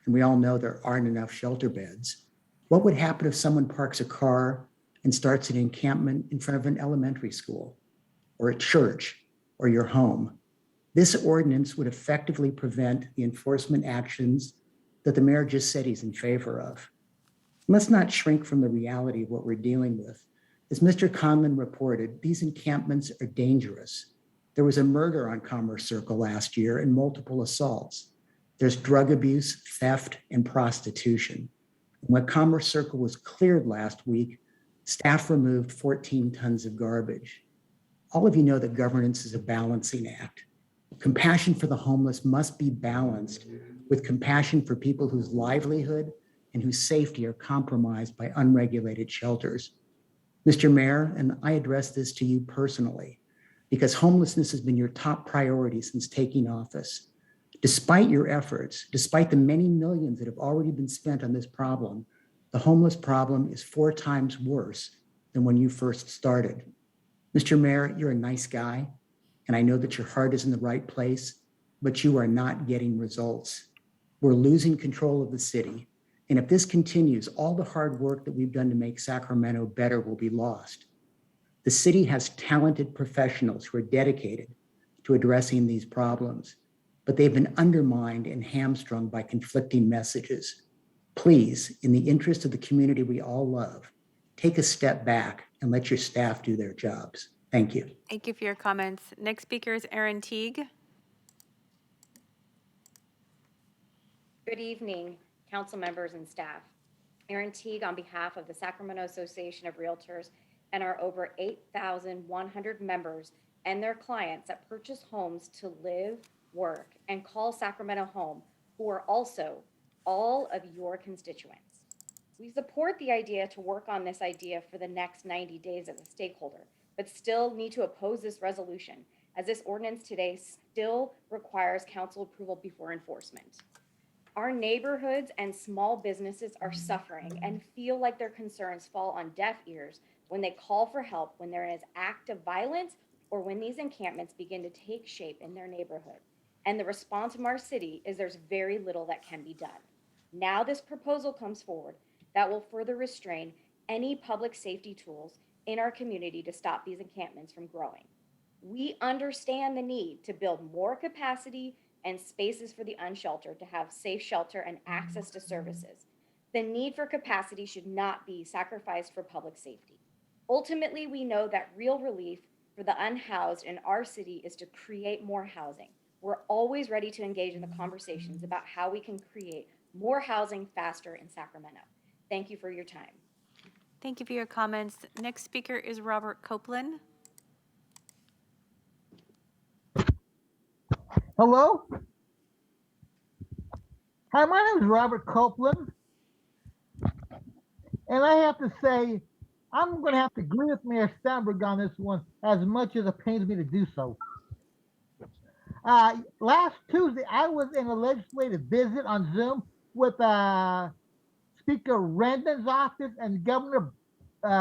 and we all know there aren't enough shelter beds, what would happen if someone parks a car and starts an encampment in front of an elementary school or a church or your home? This ordinance would effectively prevent the enforcement actions that the mayor just said he's in favor of. Let's not shrink from the reality of what we're dealing with. As Mr. Conlon reported, these encampments are dangerous. There was a murder on Commerce Circle last year and multiple assaults. There's drug abuse, theft, and prostitution. When Commerce Circle was cleared last week, staff removed 14 tons of garbage. All of you know that governance is a balancing act. Compassion for the homeless must be balanced with compassion for people whose livelihood and whose safety are compromised by unregulated shelters. Mr. Mayor, and I address this to you personally, because homelessness has been your top priority since taking office. Despite your efforts, despite the many millions that have already been spent on this problem, the homeless problem is 4 times worse than when you first started. Mr. Mayor, you're a nice guy, and I know that your heart is in the right place, but you are not getting results. We're losing control of the city. And if this continues, all the hard work that we've done to make Sacramento better will be lost. The city has talented professionals who are dedicated to addressing these problems, but they've been undermined and hamstrung by conflicting messages. Please, in the interest of the community we all love, take a step back and let your staff do their jobs. Thank you. Thank you for your comments. Next speaker is Erin Teague. Good evening, council members and staff. Erin Teague on behalf of the Sacramento Association of Realtors and our over 8,100 members and their clients that purchase homes to live, work, and call Sacramento home, who are also all of your constituents. We support the idea to work on this idea for the next 90 days as a stakeholder, but still need to oppose this resolution, as this ordinance today still requires council approval before enforcement. Our neighborhoods and small businesses are suffering and feel like their concerns fall on deaf ears when they call for help, when there is active violence, or when these encampments begin to take shape in their neighborhood. And the response from our city is there's very little that can be done. Now this proposal comes forward that will further restrain any public safety tools in our community to stop these encampments from growing. We understand the need to build more capacity and spaces for the unsheltered to have safe shelter and access to services. The need for capacity should not be sacrificed for public safety. Ultimately, we know that real relief for the unhoused in our city is to create more housing. We're always ready to engage in the conversations about how we can create more housing faster in Sacramento. Thank you for your time. Thank you for your comments. Next speaker is Robert Copeland. Hello? Hi, my name is Robert Copeland. And I have to say, I'm going to have to agree with Mayor Steinberg on this one, as much as it pains me to do so. Last Tuesday, I was in a legislative visit on Zoom with Speaker Rendon's office and Governor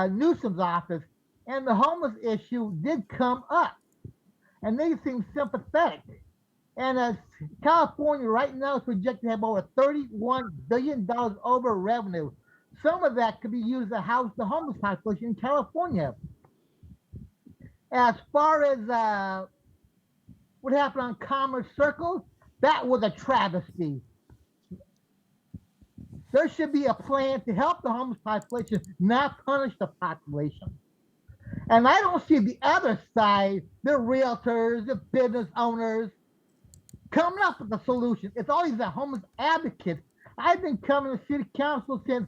Newsom's office, and the homeless issue did come up, and they seemed sympathetic. And California right now is projected to have over $31 billion over revenue. Some of that could be used to house the homeless population in California. As far as what happened on Commerce Circle, that was a travesty. There should be a plan to help the homeless population, not punish the population. And I don't see the other side, the realtors, the business owners, coming up with a solution. It's always the homeless advocates. I've been coming to city council since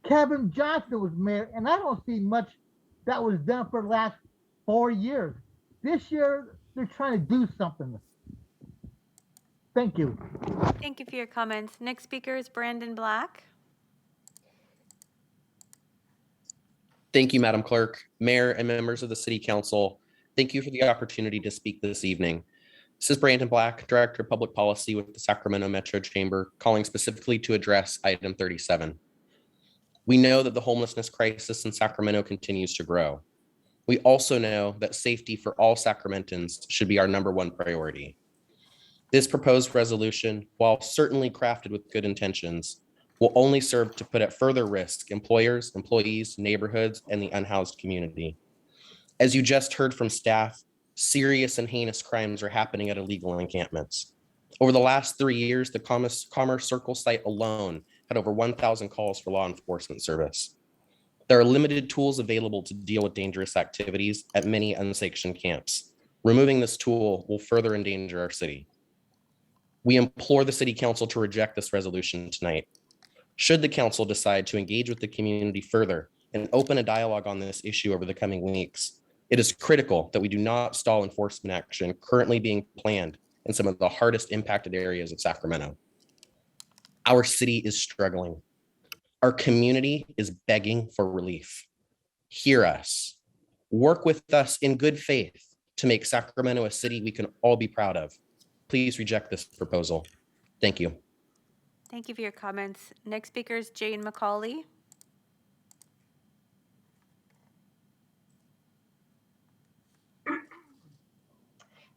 Kevin Johnson was mayor, and I don't see much that was done for the last 4 years. This year, they're trying to do something. Thank you. Thank you for your comments. Next speaker is Brandon Black. Thank you, Madam Clerk, Mayor, and members of the City Council. Thank you for the opportunity to speak this evening. This is Brandon Black, Director of Public Policy with the Sacramento Metro Chamber, calling specifically to address item 37. We know that the homelessness crisis in Sacramento continues to grow. We also know that safety for all Sacramentans should be our #1 priority. This proposed resolution, while certainly crafted with good intentions, will only serve to put at further risk employers, employees, neighborhoods, and the unhoused community. As you just heard from staff, serious and heinous crimes are happening at illegal encampments. Over the last 3 years, the Commerce Circle site alone had over 1,000 calls for law enforcement service. There are limited tools available to deal with dangerous activities at many unsanctioned camps. Removing this tool will further endanger our city. We implore the City Council to reject this resolution tonight. Should the council decide to engage with the community further and open a dialogue on this issue over the coming weeks, it is critical that we do not stall enforcement action currently being planned in some of the hardest impacted areas of Sacramento. Our city is struggling. Our community is begging for relief. Hear us. Work with us in good faith to make Sacramento a city we can all be proud of. Please reject this proposal. Thank you. Thank you for your comments. Next speaker is Jane McCauley.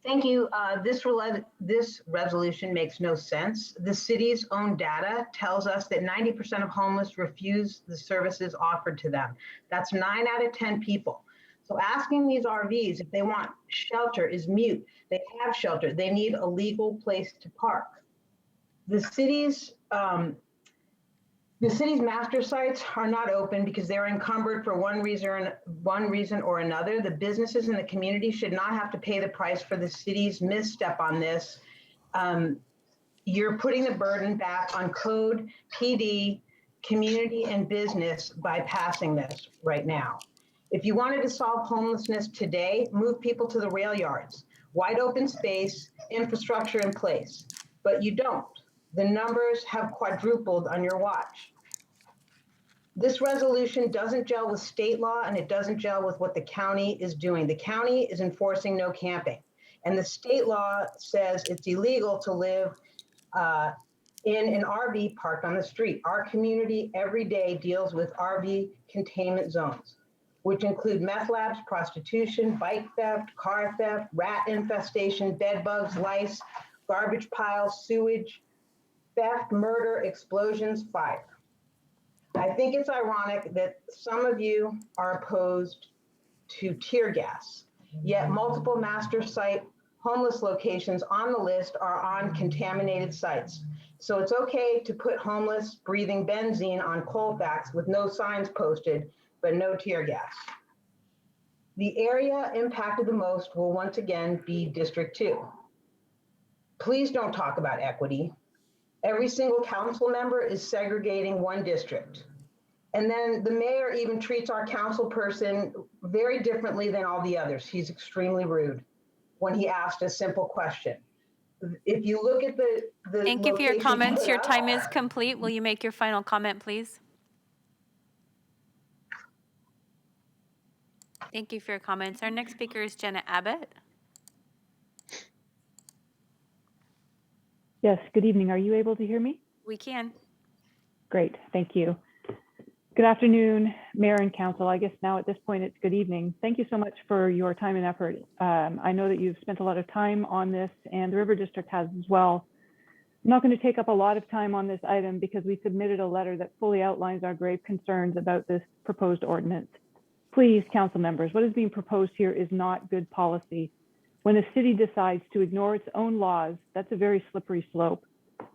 Thank you. This resolution makes no sense. The city's own data tells us that 90% of homeless refuse the services offered to them. That's 9 out of 10 people. So asking these RVs if they want shelter is mute. They have shelter. They need a legal place to park. The city's master sites are not open because they're encumbered for one reason or another. The businesses in the community should not have to pay the price for the city's misstep on this. You're putting the burden back on code, PD, community, and business by passing this right now. If you wanted to solve homelessness today, move people to the rail yards, wide open space, infrastructure in place, but you don't. The numbers have quadrupled on your watch. This resolution doesn't gel with state law and it doesn't gel with what the county is doing. The county is enforcing no camping. And the state law says it's illegal to live in an RV parked on the street. Our community every day deals with RV containment zones, which include meth labs, prostitution, bike theft, car theft, rat infestation, bed bugs, lice, garbage piles, sewage, theft, murder, explosions, fire. I think it's ironic that some of you are opposed to tear gas, yet multiple master site homeless locations on the list are on contaminated sites. So it's okay to put homeless breathing benzene on Colfax with no signs posted, but no tear gas. The area impacted the most will once again be District 2. Please don't talk about equity. Every single council member is segregating one district. And then the mayor even treats our council person very differently than all the others. He's extremely rude when he asked a simple question. If you look at the Thank you for your locations- comments. Your time is complete. Will you make your final comment, please? Thank you for your comments. Our next speaker is Jenna Abbott. Yes, good evening. Are you able to hear me? We can. Great, thank you. Good afternoon, Mayor and Council. I guess now at this point it's good evening. Thank you so much for your time and effort. I know that you've spent a lot of time on this and the River District has as well. I'm not going to take up a lot of time on this item because we submitted a letter that fully outlines our grave concerns about this proposed ordinance. Please, council members, what is being proposed here is not good policy. When a city decides to ignore its own laws, that's a very slippery slope.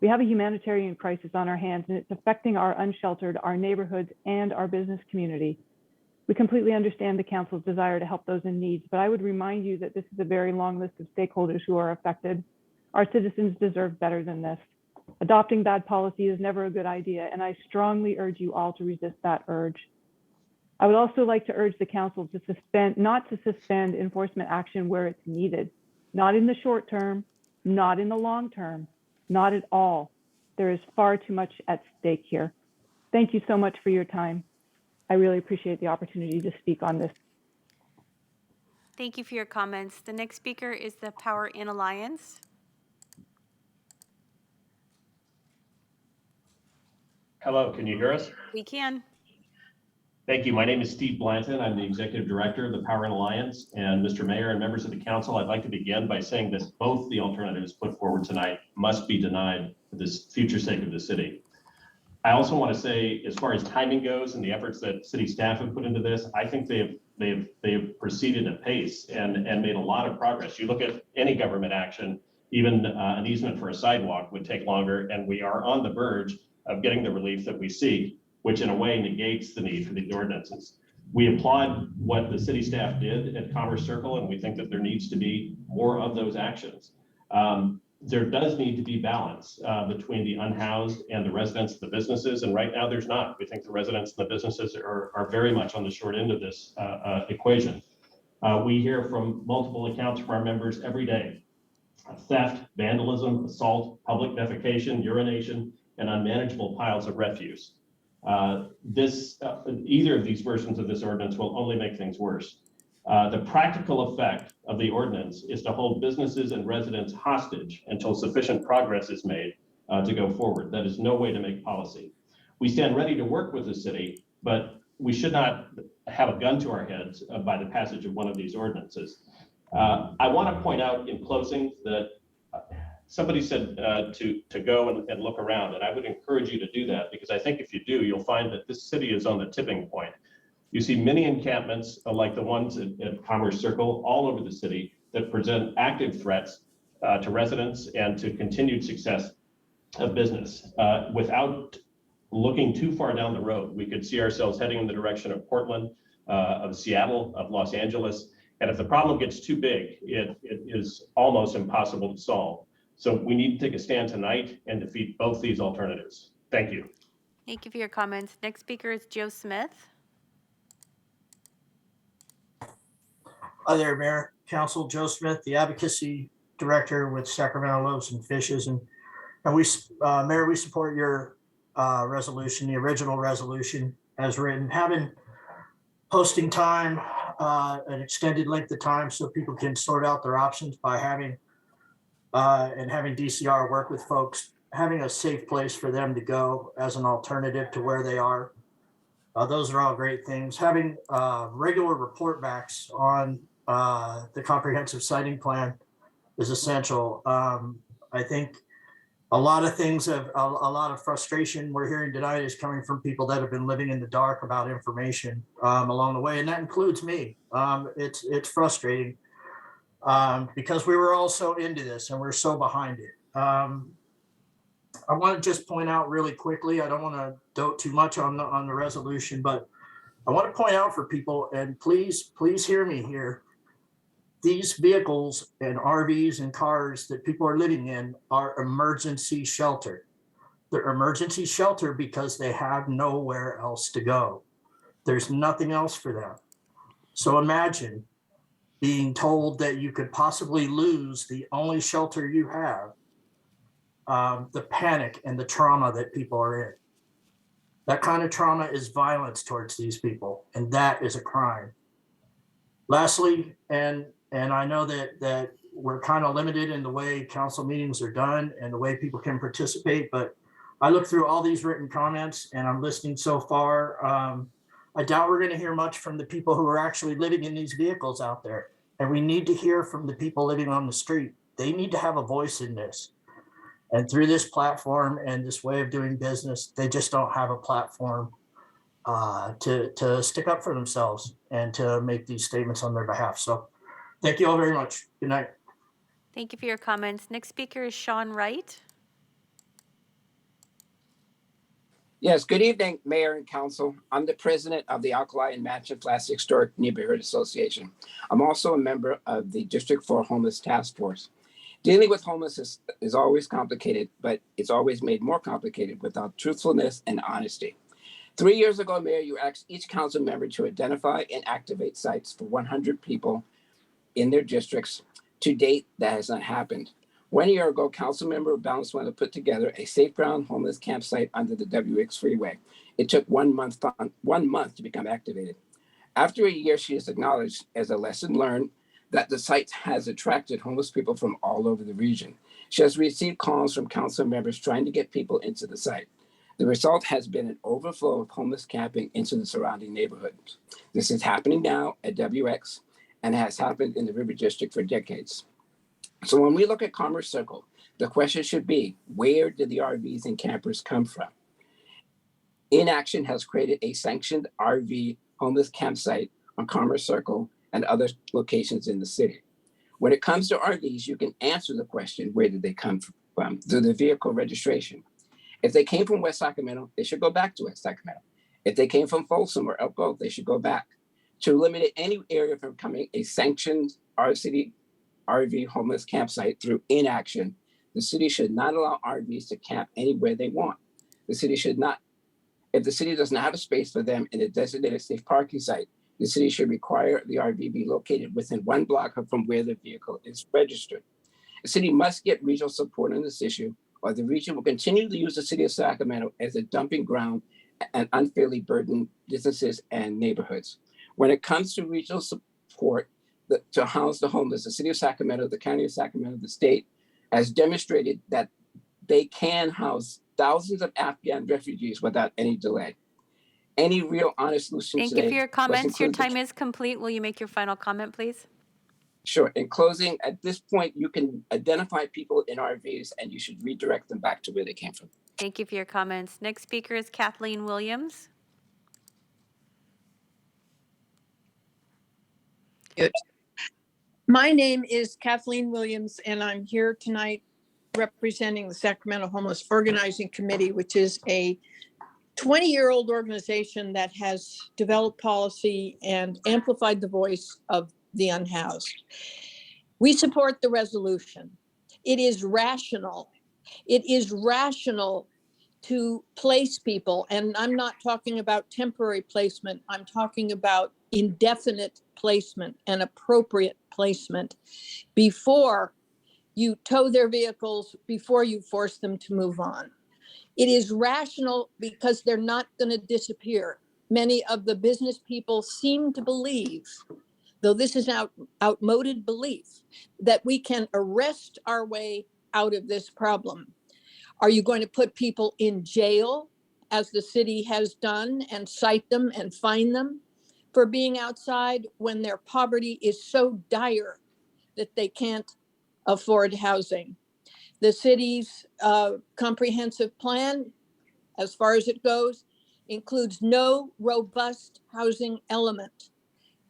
We have a humanitarian crisis on our hands and it's affecting our unsheltered, our neighborhoods, and our business community. We completely understand the council's desire to help those in need, but I would remind you that this is a very long list of stakeholders who are affected. Our citizens deserve better than this. Adopting bad policy is never a good idea, and I strongly urge you all to resist that urge. I would also like to urge the council to not to suspend enforcement action where it's needed, not in the short term, not in the long term, not at all. There is far too much at stake here. Thank you so much for your time. I really appreciate the opportunity to speak on this. Thank you for your comments. The next speaker is the Power in Alliance. Hello, can you hear us? We can. Thank you. My name is Steve Blanton. I'm the Executive Director of the Power in Alliance. And Mr. Mayor and members of the council, I'd like to begin by saying that both the alternatives put forward tonight must be denied for the future sake of the city. I also want to say, as far as timing goes and the efforts that city staff have put into this, I think they have proceeded at pace and made a lot of progress. You look at any government action, even an easement for a sidewalk would take longer, and we are on the verge of getting the relief that we seek, which in a way negates the need for these ordinances. We applaud what the city staff did at Commerce Circle, and we think that there needs to be more of those actions. There does need to be balance between the unhoused and the residents of the businesses, and right now there's not. We think the residents and the businesses are very much on the short end of this equation. We hear from multiple accounts from our members every day: theft, vandalism, assault, public defecation, urination, and unmanageable piles of refuse. Either of these versions of this ordinance will only make things worse. The practical effect of the ordinance is to hold businesses and residents hostage until sufficient progress is made to go forward. That is no way to make policy. We stand ready to work with the city, but we should not have a gun to our heads by the passage of one of these ordinances. I want to point out in closing that somebody said to go and look around, and I would encourage you to do that, because I think if you do, you'll find that this city is on the tipping point. You see many encampments like the ones at Commerce Circle all over the city that present active threats to residents and to continued success of business. Without looking too far down the road, we could see ourselves heading in the direction of Portland, of Seattle, of Los Angeles. And if the problem gets too big, it is almost impossible to solve. So we need to take a stand tonight and defeat both these alternatives. Thank you. Thank you for your comments. Next speaker is Joe Smith. Hi there, Mayor, Council. Joe Smith, the Advocacy Director with Sacramento Loaves and Fishes. And we, Mayor, we support your resolution, the original resolution as written. Having posting time, an extended length of time so people can sort out their options by having DCR work with folks, having a safe place for them to go as an alternative to where they are. Those are all great things. Having regular report backs on the comprehensive siting plan is essential. I think a lot of things a lot of frustration we're hearing tonight is coming from people that have been living in the dark about information along the way, and that includes me. It's frustrating. because we were all so into this and we're so behind it. I want to just point out really quickly, I don't want to dote too much on the resolution, but I want to point out for people, and please hear me here. These vehicles and RVs and cars that people are living in are emergency shelter. They're emergency shelter because they have nowhere else to go. There's nothing else for them. So imagine being told that you could possibly lose the only shelter you have, the panic and the trauma that people are in. That kind of trauma is violence towards these people, and that is a crime. Lastly, and I know that we're kind of limited in the way council meetings are done and the way people can participate, but I look through all these written comments and I'm listening so far. I doubt we're going to hear much from the people who are actually living in these vehicles out there. And we need to hear from the people living on the street. They need to have a voice in this. And through this platform and this way of doing business, they just don't have a platform to stick up for themselves and to make these statements on their behalf. So thank you all very much. Good night. Thank you for your comments. Next speaker is Sean Wright. Yes, good evening, Mayor and Council. I'm the president of the Alkali and Mansion Flats Historic Neighborhood Association. I'm also a member of the District 4 Homeless Task Force. Dealing with homelessness is always complicated, but it's always made more complicated without truthfulness and honesty. 3 years ago, Mayor, you asked each council member to identify and activate sites for 100 people in their districts. To date, that has not happened. 1 year ago, Councilmember Valenzuela put together a safe ground homeless campsite under the WX Freeway. It took 1 month to become activated. After a year, she has acknowledged as a lesson learned that the site has attracted homeless people from all over the region. She has received calls from council members trying to get people into the site. The result has been an overflow of homeless camping into the surrounding neighborhoods. This is happening now at WX and has happened in the River District for decades. So when we look at Commerce Circle, the question should be, where did the RVs and campers come from? Inaction has created a sanctioned RV homeless campsite on Commerce Circle and other locations in the city. When it comes to RVs, you can answer the question, where did they come from? Through the vehicle registration. If they came from West Sacramento, they should go back to West Sacramento. If they came from Folsom or Elk Grove, they should go back. To eliminate any area from becoming a sanctioned RV homeless campsite through inaction, the city should not allow RVs to camp anywhere they want. The city should not, if the city doesn't have a space for them in a designated safe parking site, the city should require the RV be located within 1 block from where the vehicle is registered. The city must get regional support on this issue, or the region will continue to use the city of Sacramento as a dumping ground and unfairly burden businesses and neighborhoods. When it comes to regional support, to house the homeless, the city of Sacramento, the county of Sacramento, the state has demonstrated that they can house thousands of Afghan refugees without any delay. Any real honest solution Thank today you for your must comments. Your include the- time is complete. Will you make your final comment, please? Sure. In closing, at this point, you can identify people in RVs and you should redirect them back to where they came from. Thank you for your comments. Next speaker is Kathleen Williams. My name is Kathleen Williams, and I'm here tonight representing the Sacramento Homeless Organizing Committee, which is a 20-year-old organization that has developed policy and amplified the voice of the unhoused. We support the resolution. It is rational. It is rational to place people, and I'm not talking about temporary placement. I'm talking about indefinite placement and appropriate placement before you tow their vehicles, before you force them to move on. It is rational because they're not going to disappear. Many of the business people seem to believe, though this is an outmoded belief, that we can arrest our way out of this problem. Are you going to put people in jail, as the city has done, and cite them and fine them for being outside when their poverty is so dire that they can't afford housing? The city's comprehensive plan, as far as it goes, includes no robust housing element.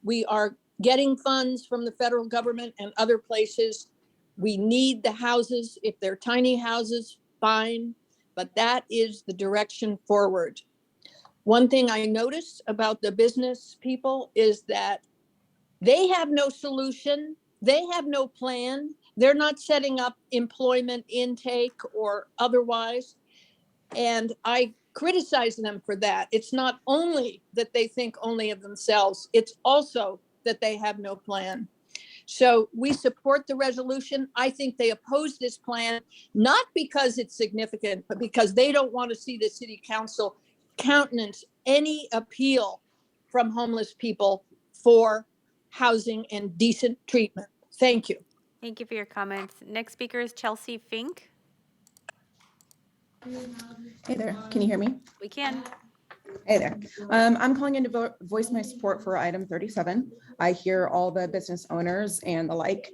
We are getting funds from the federal government and other places. We need the houses. If they're tiny houses, fine, but that is the direction forward. One thing I noticed about the business people is that they have no solution. They have no plan. They're not setting up employment intake or otherwise. And I criticize them for that. It's not only that they think only of themselves, it's also that they have no plan. So we support the resolution. I think they oppose this plan, not because it's significant, but because they don't want to see the city council countenance any appeal from homeless people for housing and decent treatment. Thank you. Thank you for your comments. Next speaker is Chelsea Fink. Hey there, can you hear me? We can. Hey there. I'm calling in to voice my support for item 37. I hear all the business owners and the like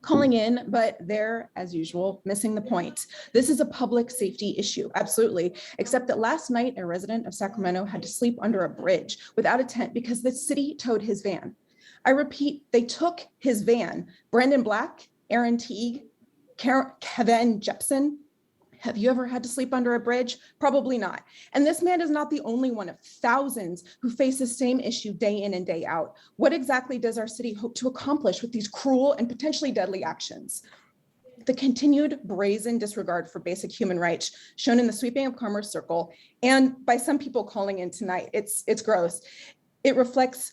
calling in, but they're, as usual, missing the point. This is a public safety issue, absolutely, except that last night, a resident of Sacramento had to sleep under a bridge without a tent because the city towed his van. I repeat, they took his van. Brandon Black, Aaron Teague, Kevin Jepson. Have you ever had to sleep under a bridge? Probably not. And this man is not the only one of thousands who face the same issue day in and day out. What exactly does our city hope to accomplish with these cruel and potentially deadly actions? The continued brazen disregard for basic human rights shown in the sweeping of Commerce Circle and by some people calling in tonight, it's gross. It reflects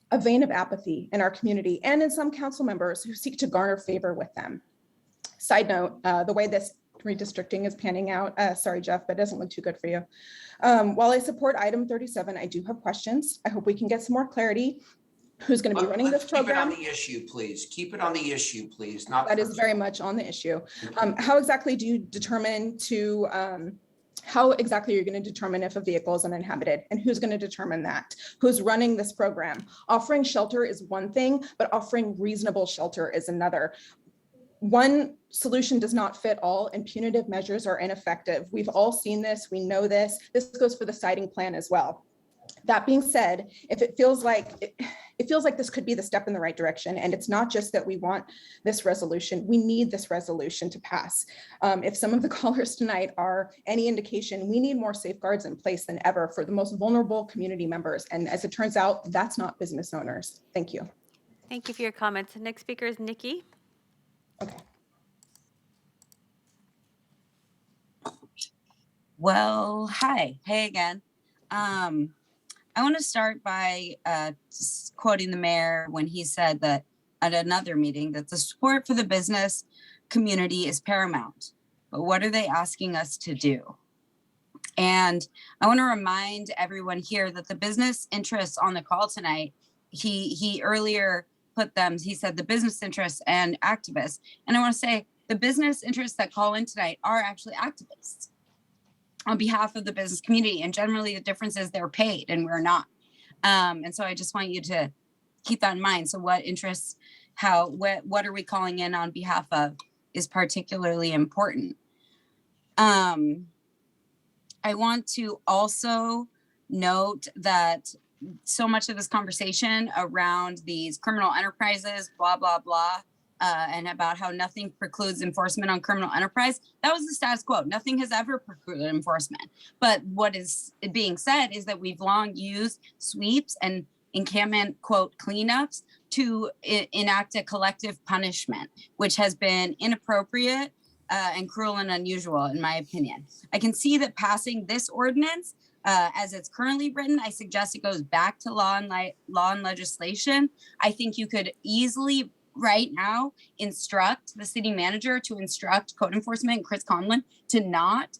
a vein of apathy in our community and in some council members who seek to garner favor with them. Side note, the way this redistricting is panning out. Sorry, Jeff, but it doesn't look too good for you. While I support item 37, I do have questions. I hope we can get some more clarity. Who's going to be running this program? Keep it on the issue, please. Keep it on the issue, please. Not that is very much on the issue. How exactly do you determine to, how exactly are you going to determine if a vehicle is uninhabited and who's going to determine that? Who's running this program? Offering shelter is one thing, but offering reasonable shelter is another. One solution does not fit all and punitive measures are ineffective. We've all seen this, we know this. This goes for the siting plan as well. That being said, if it feels like this could be the step in the right direction, and it's not just that we want this resolution, we need this resolution to pass. If some of the callers tonight are any indication, we need more safeguards in place than ever for the most vulnerable community members. And as it turns out, that's not business owners. Thank you. Thank you for your comments. Next speaker is Nikki. Well, hi. Hey again. I want to start by quoting the mayor when he said that at another meeting that the support for the business community is paramount. But what are they asking us to do? And I want to remind everyone here that the business interests on the call tonight, he earlier put them, he said the business interests and activists. And I want to say the business interests that call in tonight are actually activists on behalf of the business community. And generally the difference is they're paid and we're not. And so I just want you to keep that in mind. So what interests, what are we calling in on behalf of is particularly important. I want to also note that so much of this conversation around these criminal enterprises, blah, blah, blah, and about how nothing precludes enforcement on criminal enterprise, that was the status quo. Nothing has ever precluded enforcement. But what is being said is that we've long used sweeps and encampment, quote, cleanups to enact a collective punishment, which has been inappropriate and cruel and unusual, in my opinion. I can see that passing this ordinance as it's currently written, I suggest it goes back to law and legislation. I think you could easily right now instruct the city manager to instruct code enforcement, Chris Conlon, to not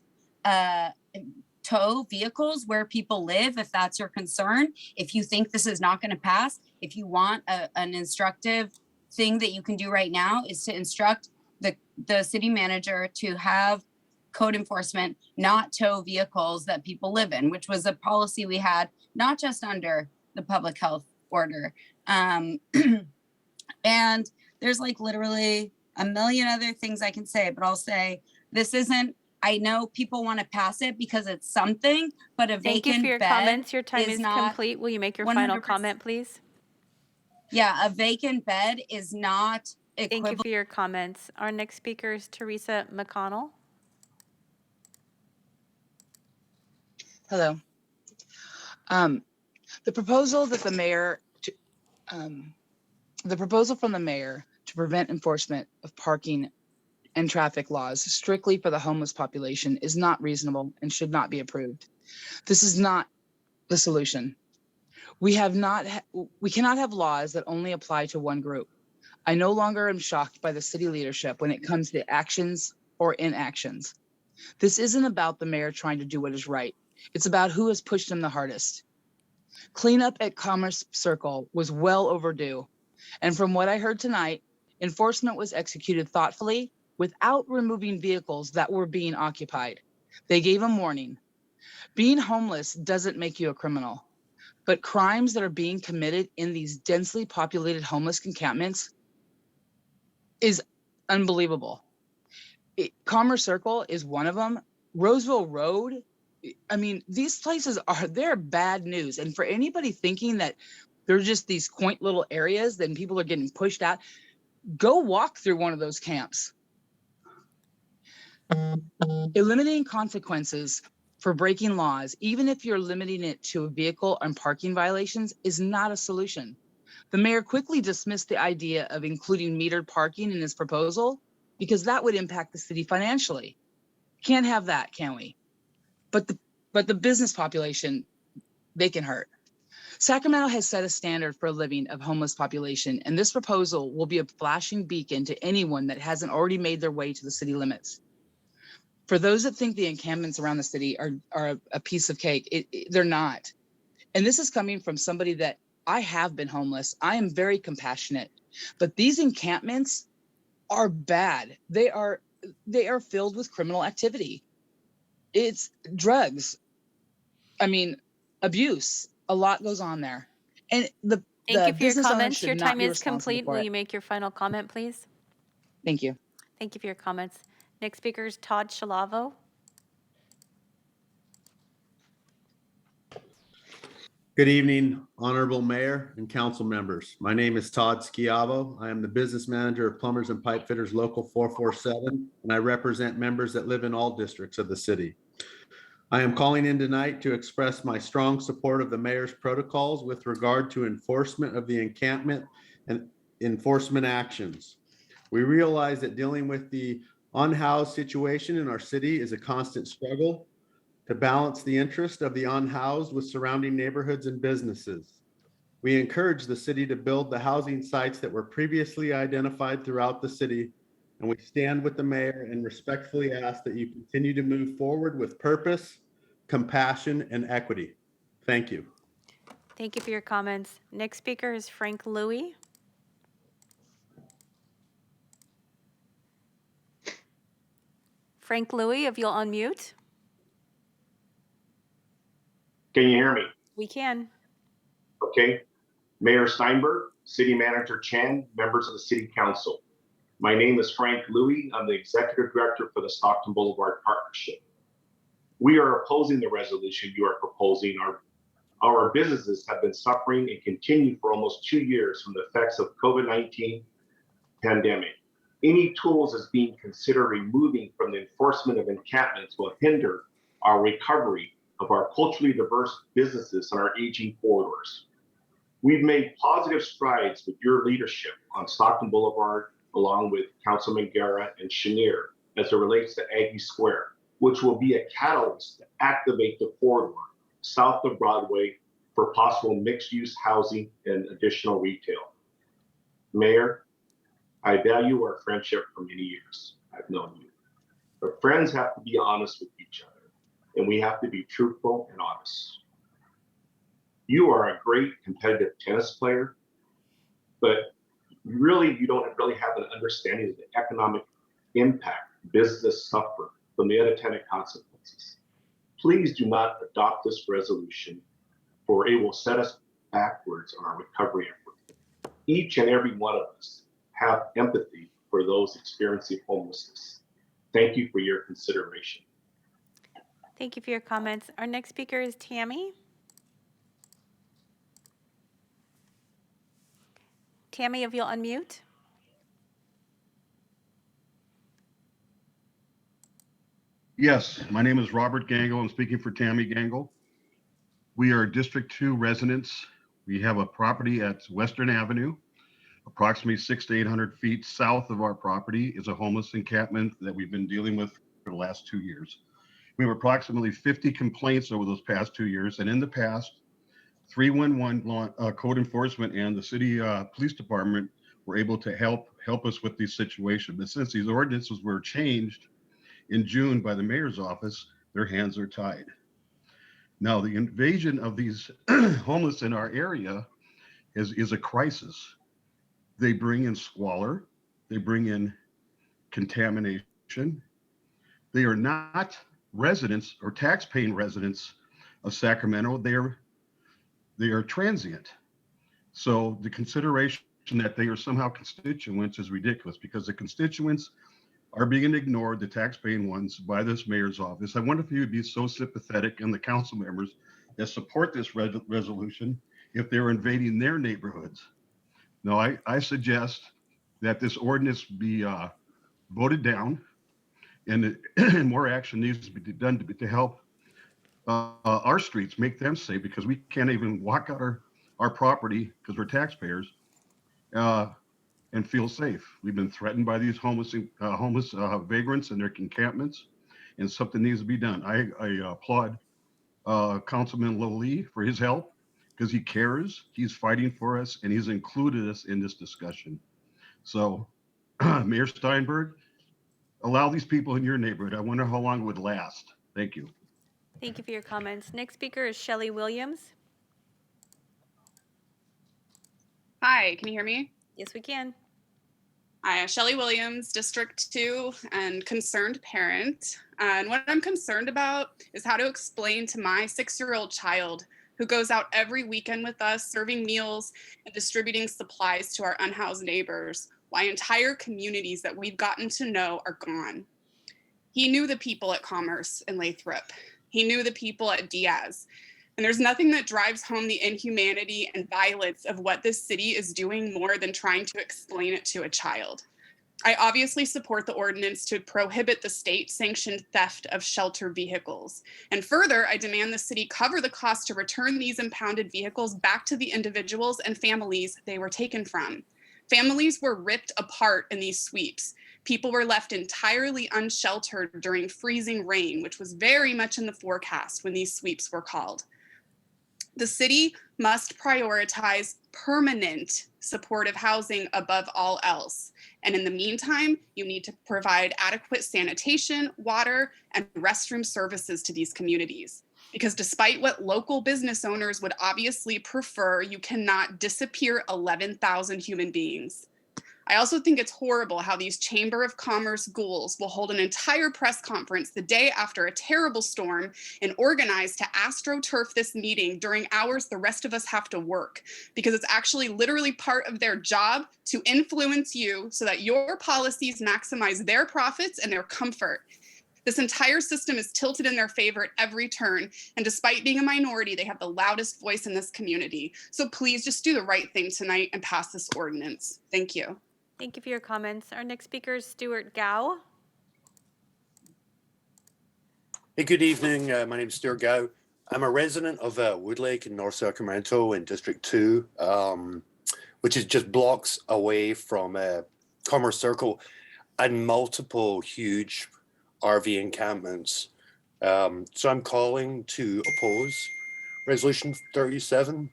tow vehicles where people live, if that's your concern. If you think this is not going to pass, if you want an instructive thing that you can do right now is to instruct the city manager to have code enforcement not tow vehicles that people live in, which was a policy we had not just under the public health order. And there's like literally a million other things I can say, but I'll say this isn't, I know people want to pass it because it's something, but a Thank you vacant for your bed comments. Your time is not complete. Will you make your final 100%. comment, please? Yeah, a vacant bed is not Thank you equivalent. for your comments. Our next speaker is Teresa McConnell. Hello. The proposal that the mayor, the proposal from the mayor to prevent enforcement of parking and traffic laws strictly for the homeless population is not reasonable and should not be approved. This is not the solution. We cannot have laws that only apply to one group. I no longer am shocked by the city leadership when it comes to actions or inactions. This isn't about the mayor trying to do what is right. It's about who has pushed him the hardest. Cleanup at Commerce Circle was well overdue. And from what I heard tonight, enforcement was executed thoughtfully without removing vehicles that were being occupied. They gave them warning. Being homeless doesn't make you a criminal, but crimes that are being committed in these densely populated homeless encampments is unbelievable. Commerce Circle is one of them. Roseville Road, I mean, these places they're bad news. And for anybody thinking that they're just these quaint little areas, then people are getting pushed out, go walk through one of those camps. Eliminating consequences for breaking laws, even if you're limiting it to vehicle and parking violations, is not a solution. The mayor quickly dismissed the idea of including metered parking in his proposal because that would impact the city financially. Can't have that, can we? But the business population, they can hurt. Sacramento has set a standard for a living of homeless population, and this proposal will be a flashing beacon to anyone that hasn't already made their way to the city limits. For those that think the encampments around the city are a piece of cake, they're not. And this is coming from somebody that I have been homeless. I am very compassionate, but these encampments are bad. They are filled with criminal activity. It's drugs. I mean, abuse. A lot goes on there. And the Thank you for your business owner comments. should Your not time be is responsible complete. for Will it. you make your final comment, please? Thank you. Thank you for your comments. Next speaker is Todd Shalavo. Good evening, Honorable Mayor and council members. My name is Todd Schiavo. I am the business manager of Plumbers and Pipe Fitters Local 447, and I represent members that live in all districts of the city. I am calling in tonight to express my strong support of the mayor's protocols with regard to enforcement of the encampment and enforcement actions. We realize that dealing with the unhoused situation in our city is a constant struggle to balance the interest of the unhoused with surrounding neighborhoods and businesses. We encourage the city to build the housing sites that were previously identified throughout the city, and we stand with the mayor and respectfully ask that you continue to move forward with purpose, compassion, and equity. Thank you. Thank you for your comments. Next speaker is Frank Louie. Frank Louie, if you'll unmute. Can you hear me? We can. Okay. Mayor Steinberg, City Manager Chan, members of the City Council. My name is Frank Louie. I'm the Executive Director for the Stockton Boulevard Partnership. We are opposing the resolution you are proposing. Our businesses have been suffering and continue for almost 2 years from the effects of COVID-19 pandemic. Any tools is being considered removing from the enforcement of encampments will hinder our recovery of our culturally diverse businesses and our aging corridors. We've made positive strides with your leadership on Stockton Boulevard, along with Councilman Guerra and Chenier, as it relates to Aggie Square, which will be a catalyst to activate the corridor south of Broadway for possible mixed-use housing and additional retail. Mayor, I value our friendship for many years. I've known you. But friends have to be honest with each other, and we have to be truthful and honest. You are a great competitive tennis player, but you don't really have an understanding of the economic impact business suffer from the unintended consequences. Please do not adopt this resolution, for it will set us backwards on our recovery effort. Each and every one of us have empathy for those experiencing homelessness. Thank you for your consideration. Thank you for your comments. Our next speaker is Tammy. Tammy, if you'll unmute. Yes, my name is Robert Gangle. I'm speaking for Tammy Gangle. We are District 2 residents. We have a property at Western Avenue. Approximately 600 to 800 feet south of our property is a homeless encampment that we've been dealing with for the last 2 years. We have approximately 50 complaints over those past 2 years, and in the past, 311 code enforcement and the city police department were able to help us with these situations. But since these ordinances were changed in June by the mayor's office, their hands are tied. Now, the invasion of these homeless in our area is a crisis. They bring in squalor, they bring in contamination. They are not residents or tax-paying residents of Sacramento. They are transient. So the consideration that they are somehow constituents is ridiculous, because the constituents are being ignored, the tax-paying ones, by this mayor's office. I wonder if you would be so sympathetic, and the council members that support this resolution, if they're invading their neighborhoods. No, I suggest that this ordinance be voted down, and more action needs to be done to help our streets, make them safe, because we can't even walk out our property because we're taxpayers and feel safe. We've been threatened by these homeless vagrants and their encampments, and something needs to be done. I applaud Councilman Lowell for his help, because he cares, he's fighting for us, and he's included us in this discussion. So Mayor Steinberg, allow these people in your neighborhood. I wonder how long it would last. Thank you. Thank you for your comments. Next speaker is Shelley Williams. Hi, can you hear me? Yes, we can. Hi, Shelley Williams, District 2 and concerned parent. And what I'm concerned about is how to explain to my 6-year-old child, who goes out every weekend with us, serving meals and distributing supplies to our unhoused neighbors, why entire communities that we've gotten to know are gone. He knew the people at Commerce and Lathrop. He knew the people at Diaz. And there's nothing that drives home the inhumanity and violence of what this city is doing more than trying to explain it to a child. I obviously support the ordinance to prohibit the state-sanctioned theft of shelter vehicles. And further, I demand the city cover the cost to return these impounded vehicles back to the individuals and families they were taken from. Families were ripped apart in these sweeps. People were left entirely unsheltered during freezing rain, which was very much in the forecast when these sweeps were called. The city must prioritize permanent supportive housing above all else. And in the meantime, you need to provide adequate sanitation, water, and restroom services to these communities. Because despite what local business owners would obviously prefer, you cannot disappear 11,000 human beings. I also think it's horrible how these Chamber of Commerce ghouls will hold an entire press conference the day after a terrible storm and organize to astroturf this meeting during hours the rest of us have to work, because it's actually literally part of their job to influence you so that your policies maximize their profits and their comfort. This entire system is tilted in their favor at every turn, and despite being a minority, they have the loudest voice in this community. So please just do the right thing tonight and pass this ordinance. Thank you. Thank you for your comments. Our next speaker is Stuart Gow. Hey, good evening. My name is Stuart Gow. I'm a resident of Woodlake in North Sacramento in District 2, which is just blocks away from Commerce Circle and multiple huge RV encampments. So I'm calling to oppose Resolution 37.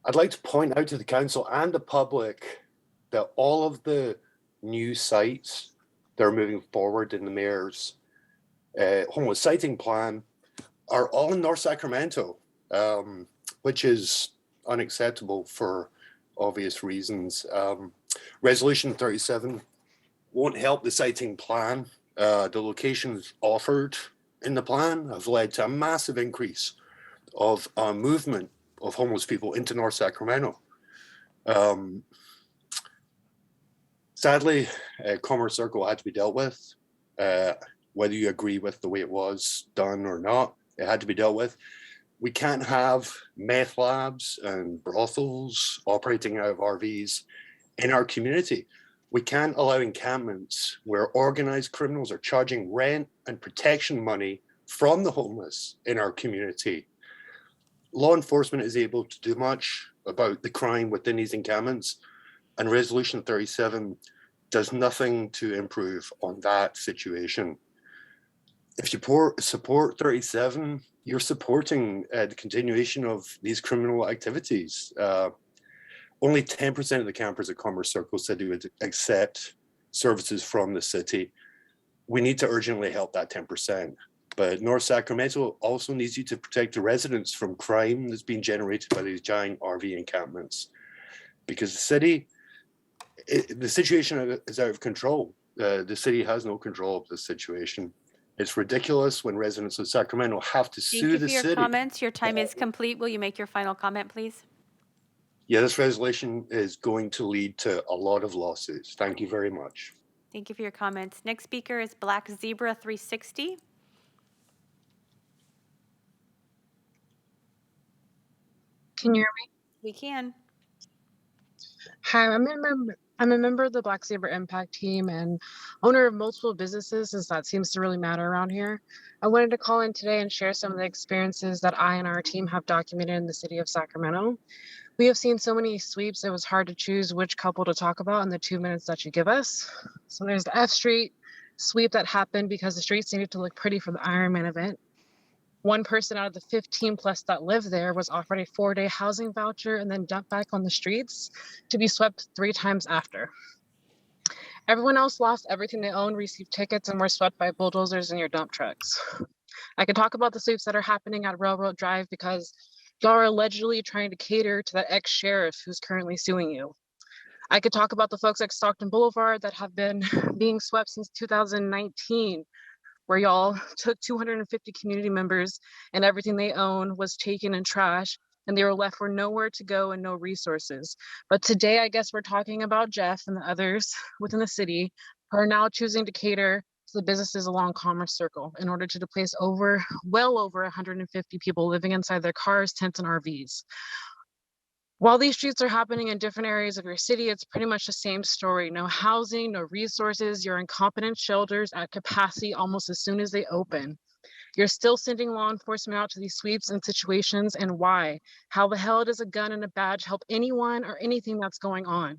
I'd like to point out to the council and the public that all of the new sites that are moving forward in the mayor's homeless siting plan are all in North Sacramento, which is unacceptable for obvious reasons. Resolution 37 won't help the siting plan. The locations offered in the plan have led to a massive increase of movement of homeless people into North Sacramento. Sadly, Commerce Circle had to be dealt with. Whether you agree with the way it was done or not, it had to be dealt with. We can't have meth labs and brothels operating out of RVs in our community. We can't allow encampments where organized criminals are charging rent and protection money from the homeless in our community. Law enforcement is able to do much about the crime within these encampments, and Resolution 37 does nothing to improve on that situation. If you support 37, you're supporting the continuation of these criminal activities. Only 10% of the campers at Commerce Circle said they would accept services from the city. We need to urgently help that 10%. But North Sacramento also needs you to protect the residents from crime that's being generated by these giant RV encampments. Because the city, the situation is out of control. The city has no control of the situation. It's ridiculous when residents of Sacramento have to Thank sue you the for your city. comments. Your time is complete. Will you make your final comment, please? Yeah, this resolution is going to lead to a lot of lawsuits. Thank you very much. Thank you for your comments. Next speaker is Black Zebra 360. Can you hear me? We can. Hi, I'm a member of the Black Zebra Impact Team and owner of multiple businesses, since that seems to really matter around here. I wanted to call in today and share some of the experiences that I and our team have documented in the city of Sacramento. We have seen so many sweeps, it was hard to choose which couple to talk about in the 2 minutes that you give us. So there's the F Street sweep that happened because the streets needed to look pretty for the Ironman event. One person out of the 15 plus that lived there was offered a 4-day housing voucher and then dumped back on the streets to be swept 3 times after. Everyone else lost everything they owned, received tickets, and were swept by bulldozers in your dump trucks. I could talk about the sweeps that are happening at Railroad Drive because y'all are allegedly trying to cater to that ex-sheriff who's currently suing you. I could talk about the folks at Stockton Boulevard that have been being swept since 2019, where y'all took 250 community members and everything they own was taken in trash, and they were left with nowhere to go and no resources. But today, I guess we're talking about Jeff and the others within the city who are now choosing to cater to the businesses along Commerce Circle in order to displace well over 150 people living inside their cars, tents, and RVs. While these streets are happening in different areas of your city, it's pretty much the same story. No housing, no resources, your incompetent shelters at capacity almost as soon as they open. You're still sending law enforcement out to these sweeps and situations, and why? How the hell does a gun and a badge help anyone or anything that's going on?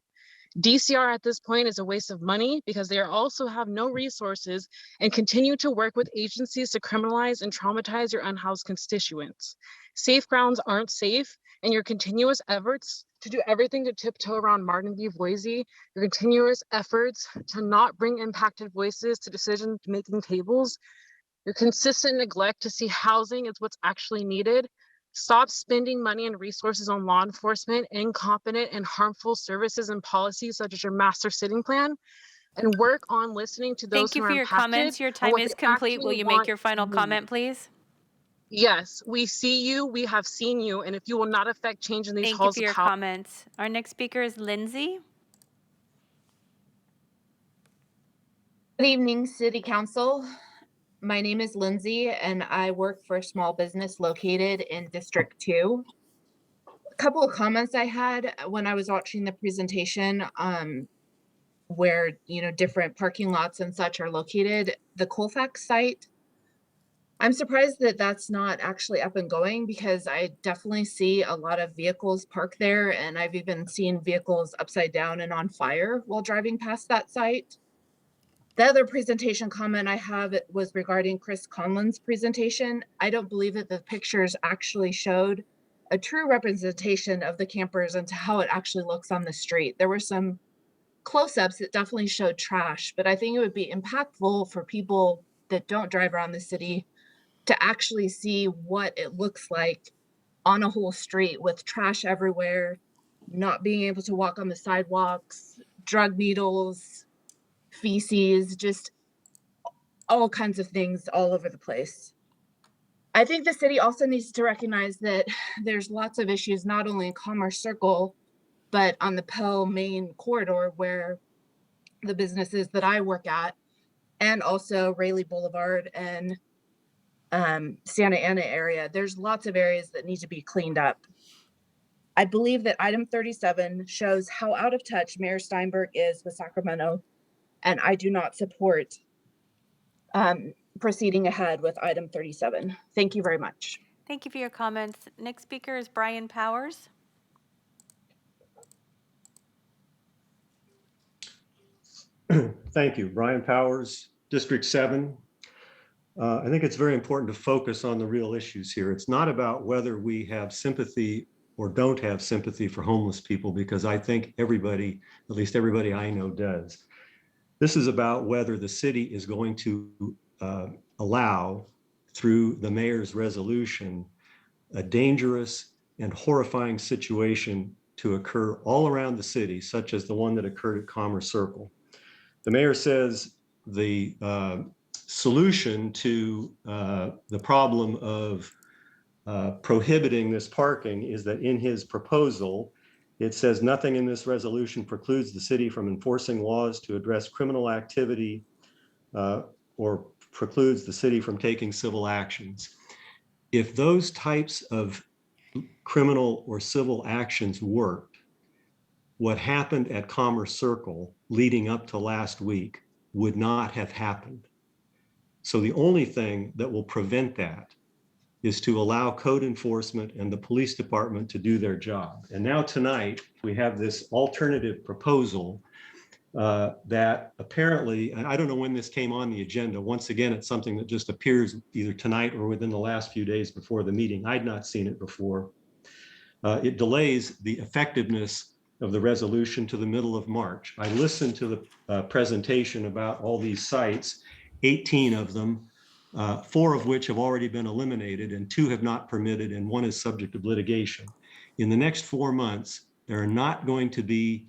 DCR at this point is a waste of money because they also have no resources and continue to work with agencies to criminalize and traumatize your unhoused constituents. Safe grounds aren't safe, and your continuous efforts to do everything to tiptoe around Martin v. Boise, your continuous efforts to not bring impacted voices to decision-making tables, your consistent neglect to see housing as what's actually needed. Stop spending money and resources on law enforcement, incompetent and harmful services and policies such as your master sitting plan, and work on listening to those Thank you who are for your impacted. comments. Your and time what is they complete. Will actually you make want your final to do. comment, please? Yes, we see you, we have seen you, and if you will not affect change in these Thank you halls for of your power. comments. Our next speaker is Lindsay. Good evening, City Council. My name is Lindsay, and I work for a small business located in District 2. A couple of comments I had when I was watching the presentation, where different parking lots and such are located. The Colfax site, I'm surprised that that's not actually up and going, because I definitely see a lot of vehicles parked there, and I've even seen vehicles upside down and on fire while driving past that site. The other presentation comment I have was regarding Chris Conlon's presentation. I don't believe that the pictures actually showed a true representation of the campers and to how it actually looks on the street. There were some close-ups that definitely showed trash, but I think it would be impactful for people that don't drive around the city to actually see what it looks like on a whole street with trash everywhere, not being able to walk on the sidewalks, drug needles, feces, just all kinds of things all over the place. I think the city also needs to recognize that there's lots of issues, not only in Commerce Circle, but on the Pell main corridor where the businesses that I work at, and also Rayleigh Boulevard and Santa Ana area, there's lots of areas that need to be cleaned up. I believe that item 37 shows how out of touch Mayor Steinberg is with Sacramento, and I do not support proceeding ahead with item 37. Thank you very much. Thank you for your comments. Next speaker is Brian Powers. Thank you. Brian Powers, District 7. I think it's very important to focus on the real issues here. It's not about whether we have sympathy or don't have sympathy for homeless people, because I think everybody, at least everybody I know, does. This is about whether the city is going to allow, through the mayor's resolution, a dangerous and horrifying situation to occur all around the city, such as the one that occurred at Commerce Circle. The mayor says the solution to the problem of prohibiting this parking is that in his proposal, it says nothing in this resolution precludes the city from enforcing laws to address criminal activity or precludes the city from taking civil actions. If those types of criminal or civil actions worked, what happened at Commerce Circle leading up to last week would not have happened. So the only thing that will prevent that is to allow code enforcement and the police department to do their job. And now tonight, we have this alternative proposal that apparently, and I don't know when this came on the agenda. Once again, it's something that just appears either tonight or within the last few days before the meeting. I'd not seen it before. It delays the effectiveness of the resolution to the middle of March. I listened to the presentation about all these sites, 18 of them, 4 of which have already been eliminated and 2 have not permitted, and 1 is subject of litigation. In the next 4 months, there are not going to be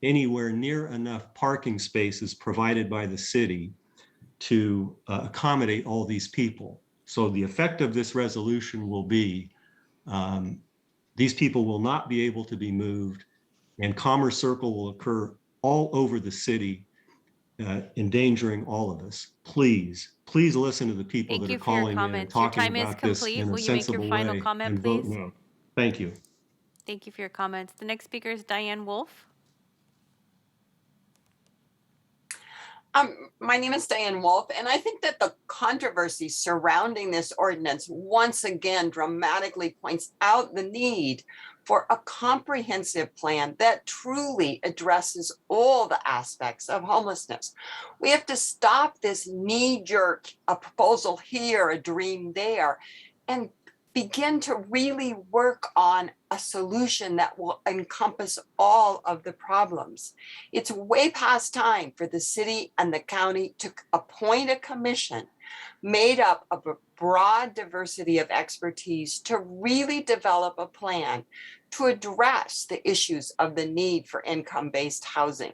anywhere near enough parking spaces provided by the city to accommodate all these people. So the effect of this resolution will be these people will not be able to be moved, and Commerce Circle will occur all over the city, endangering all of us. Please listen to the people that are calling in and talking about this in a sensible way and vote no. Thank you. Thank you for your comments. The next speaker is Diane Wolf. My name is Diane Wolf, and I think that the controversy surrounding this ordinance once again dramatically points out the need for a comprehensive plan that truly addresses all the aspects of homelessness. We have to stop this knee-jerk, a proposal here, a dream there, and begin to really work on a solution that will encompass all of the problems. It's way past time for the city and the county to appoint a commission made up of a broad diversity of expertise to really develop a plan to address the issues of the need for income-based housing,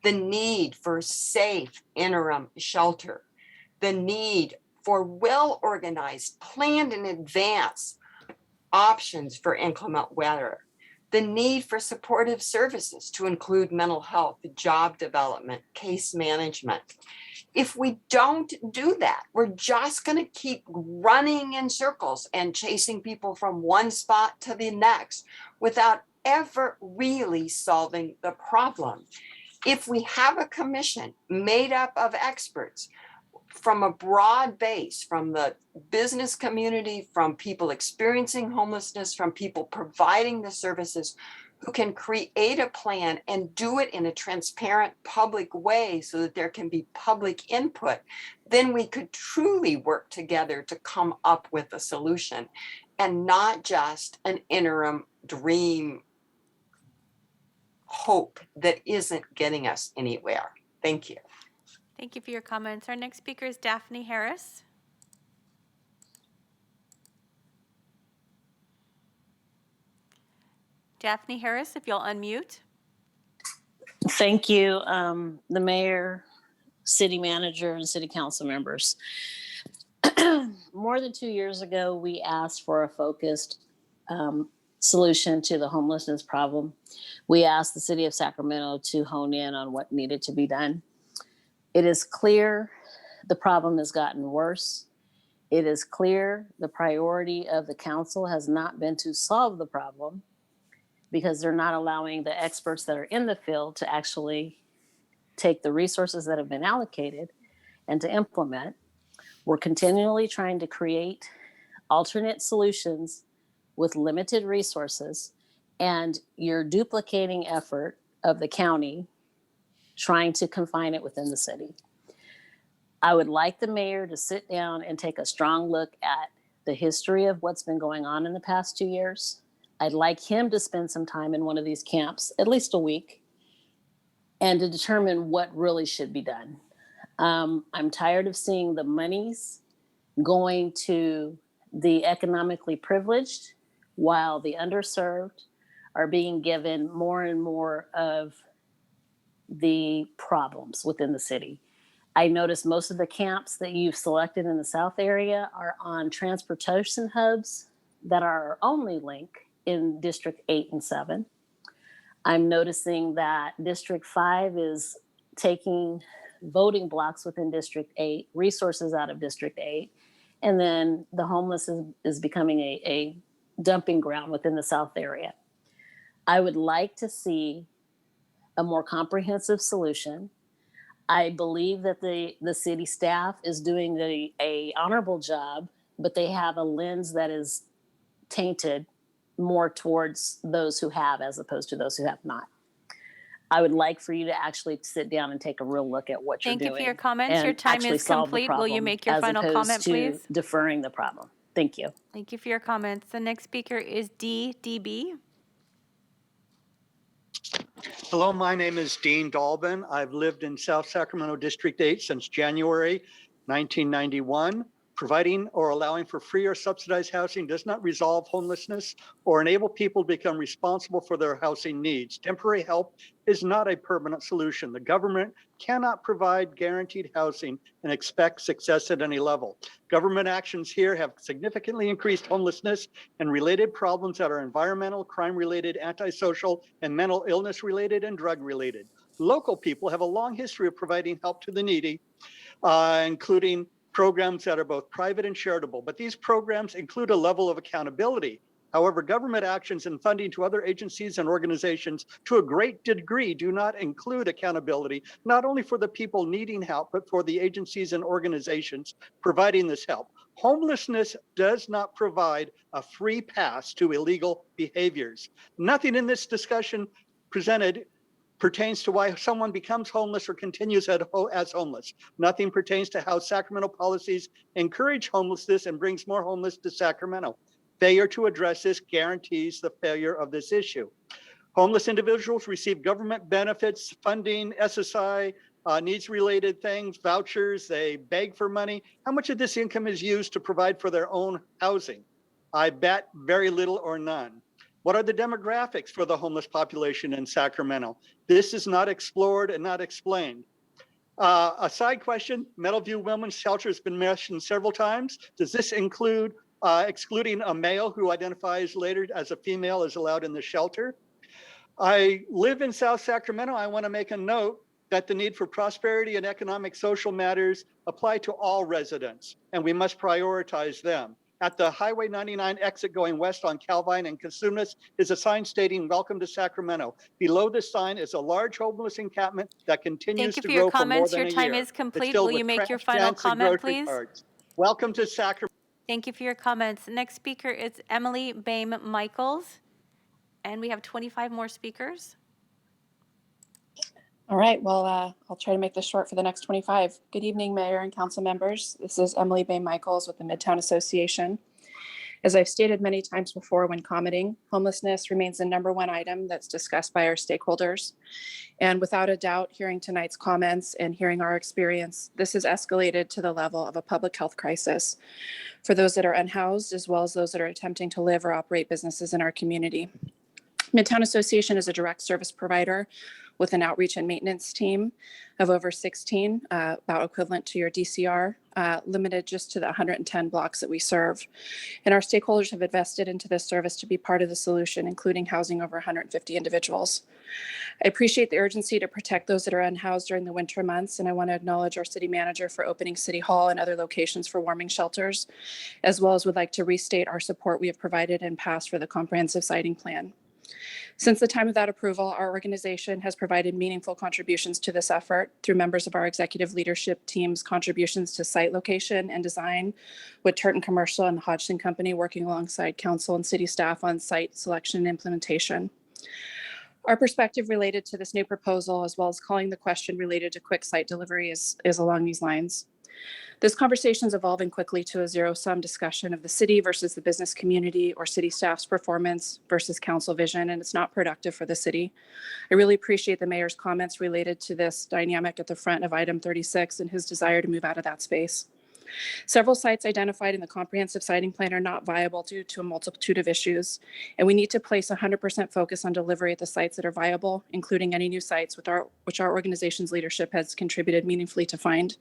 the need for safe interim shelter, the need for well-organized, planned in advance options for inclement weather, the need for supportive services to include mental health, job development, case management. If we don't do that, we're just going to keep running in circles and chasing people from one spot to the next without ever really solving the problem. If we have a commission made up of experts from a broad base, from the business community, from people experiencing homelessness, from people providing the services, who can create a plan and do it in a transparent public way so that there can be public input, then we could truly work together to come up with a solution and not just an interim dream hope that isn't getting us anywhere. Thank you. Thank you for your comments. Our next speaker is Daphne Harris. Daphne Harris, if you'll unmute. Thank you, the mayor, city manager, and city council members. More than 2 years ago, we asked for a focused solution to the homelessness problem. We asked the city of Sacramento to hone in on what needed to be done. It is clear the problem has gotten worse, It is clear the priority of the council has not been to solve the problem because they're not allowing the experts that are in the field to actually take the resources that have been allocated and to implement. We're continually trying to create alternate solutions with limited resources, and you're duplicating effort of the county trying to confine it within the city. I would like the mayor to sit down and take a strong look at the history of what's been going on in the past 2 years. I'd like him to spend some time in one of these camps, at least a week, and to determine what really should be done. I'm tired of seeing the monies going to the economically privileged while the underserved are being given more and more of the problems within the city. I noticed most of the camps that you've selected in the South area are on transportation hubs that are our only link in District 8 and 7. I'm noticing that District 5 is taking voting blocks within District 8, resources out of District 8, and then the homeless is becoming a dumping ground within the South area. I would like to see a more comprehensive solution. I believe that the city staff is doing a honorable job, but they have a lens that is tainted more towards those who have as opposed to those who have not. I would like for you to actually sit down and take a real look at what you're doing. Thank you for your comments. Your and time actually is solve the complete. Will you problem make your as final opposed comment, to please? deferring the problem. Thank you. Thank you for your comments. The next speaker is DB. Hello, my name is Dean Dalbin. I've lived in South Sacramento District 8 since January 1991. Providing or allowing for free or subsidized housing does not resolve homelessness or enable people to become responsible for their housing needs. Temporary help is not a permanent solution. The government cannot provide guaranteed housing and expect success at any level. Government actions here have significantly increased homelessness and related problems that are environmental, crime-related, antisocial, and mental illness-related and drug-related. Local people have a long history of providing help to the needy, including programs that are both private and charitable, but these programs include a level of accountability. However, government actions and funding to other agencies and organizations to a great degree do not include accountability, not only for the people needing help, but for the agencies and organizations providing this help. Homelessness does not provide a free pass to illegal behaviors. Nothing in this discussion presented pertains to why someone becomes homeless or continues as homeless. Nothing pertains to how Sacramento policies encourage homelessness and brings more homeless to Sacramento. Failure to address this guarantees the failure of this issue. Homeless individuals receive government benefits, funding, SSI, needs-related things, vouchers, they beg for money. How much of this income is used to provide for their own housing? I bet very little or none. What are the demographics for the homeless population in Sacramento? This is not explored and not explained. A side question, Meadowview Women's Shelter has been mentioned several times. Does this include excluding a male who identifies later as a female is allowed in the shelter? I live in South Sacramento. I want to make a note that the need for prosperity and economic social matters apply to all residents, and we must prioritize them. At the Highway 99 exit going west on Calvine and Cosumnes is a sign stating "Welcome to Sacramento." Below this sign is a large homeless encampment that continues to grow for more than a year. Your time is It's complete. filled Will you with make your trash final cans and comment, grocery please? carts. Welcome to Sacramento. Thank you for your comments. The next speaker is Emily Boehm Michaels. And we have 25 more speakers. All right, well, I'll try to make this short for the next 25. Good evening, Mayor and Council members. This is Emily Boehm Michaels with the Midtown Association. As I've stated many times before when commenting, homelessness remains the #1 item that's discussed by our stakeholders. And without a doubt, hearing tonight's comments and hearing our experience, this has escalated to the level of a public health crisis for those that are unhoused, as well as those that are attempting to live or operate businesses in our community. Midtown Association is a direct service provider with an outreach and maintenance team of over 16, about equivalent to your DCR, limited just to the 110 blocks that we serve. And our stakeholders have invested into this service to be part of the solution, including housing over 150 individuals. I appreciate the urgency to protect those that are unhoused during the winter months, and I want to acknowledge our city manager for opening City Hall and other locations for warming shelters, as well as would like to restate our support we have provided in past for the comprehensive siting plan. Since the time of that approval, our organization has provided meaningful contributions to this effort through members of our executive leadership team's contributions to site location and design, with Turton Commercial and the Hodgson Company working alongside council and city staff on site selection and implementation. Our perspective related to this new proposal, as well as calling the question related to quick site delivery, is along these lines. This conversation is evolving quickly to a zero-sum discussion of the city versus the business community, or city staff's performance versus council vision, and it's not productive for the city. I really appreciate the mayor's comments related to this dynamic at the front of item 36 and his desire to move out of that space. Several sites identified in the comprehensive siting plan are not viable due to a multitude of issues, and we need to place 100% focus on delivery at the sites that are viable, including any new sites which our organization's leadership has contributed meaningfully to find.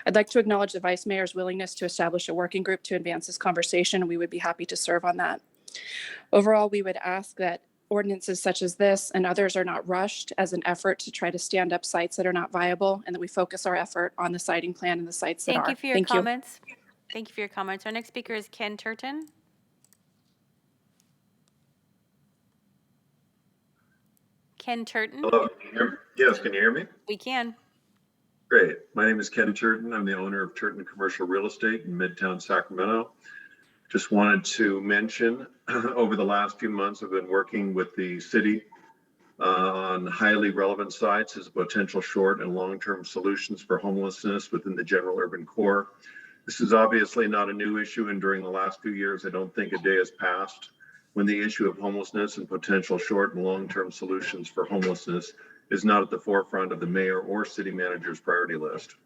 I'd like to acknowledge the Vice Mayor's willingness to establish a working group to advance this conversation, and we would be happy to serve on that. Overall, we would ask that ordinances such as this and others are not rushed as an effort to try to stand up sites that are not viable, and that we focus our effort on the siting plan and the sites that are. Thank you for your comments. Thank you for your comments. Our next speaker is Ken Turton. Ken Turton. Hello, can you hear me? Yes, can you hear me? We can. Great. My name is Ken Turton. I'm the owner of Turton Commercial Real Estate in Midtown Sacramento. Just wanted to mention, over the last few months, I've been working with the city on highly relevant sites as potential short and long-term solutions for homelessness within the general urban core. This is obviously not a new issue, and during the last few years, I don't think a day has passed when the issue of homelessness and potential short and long-term solutions for homelessness is not at the forefront of the mayor or city manager's priority list.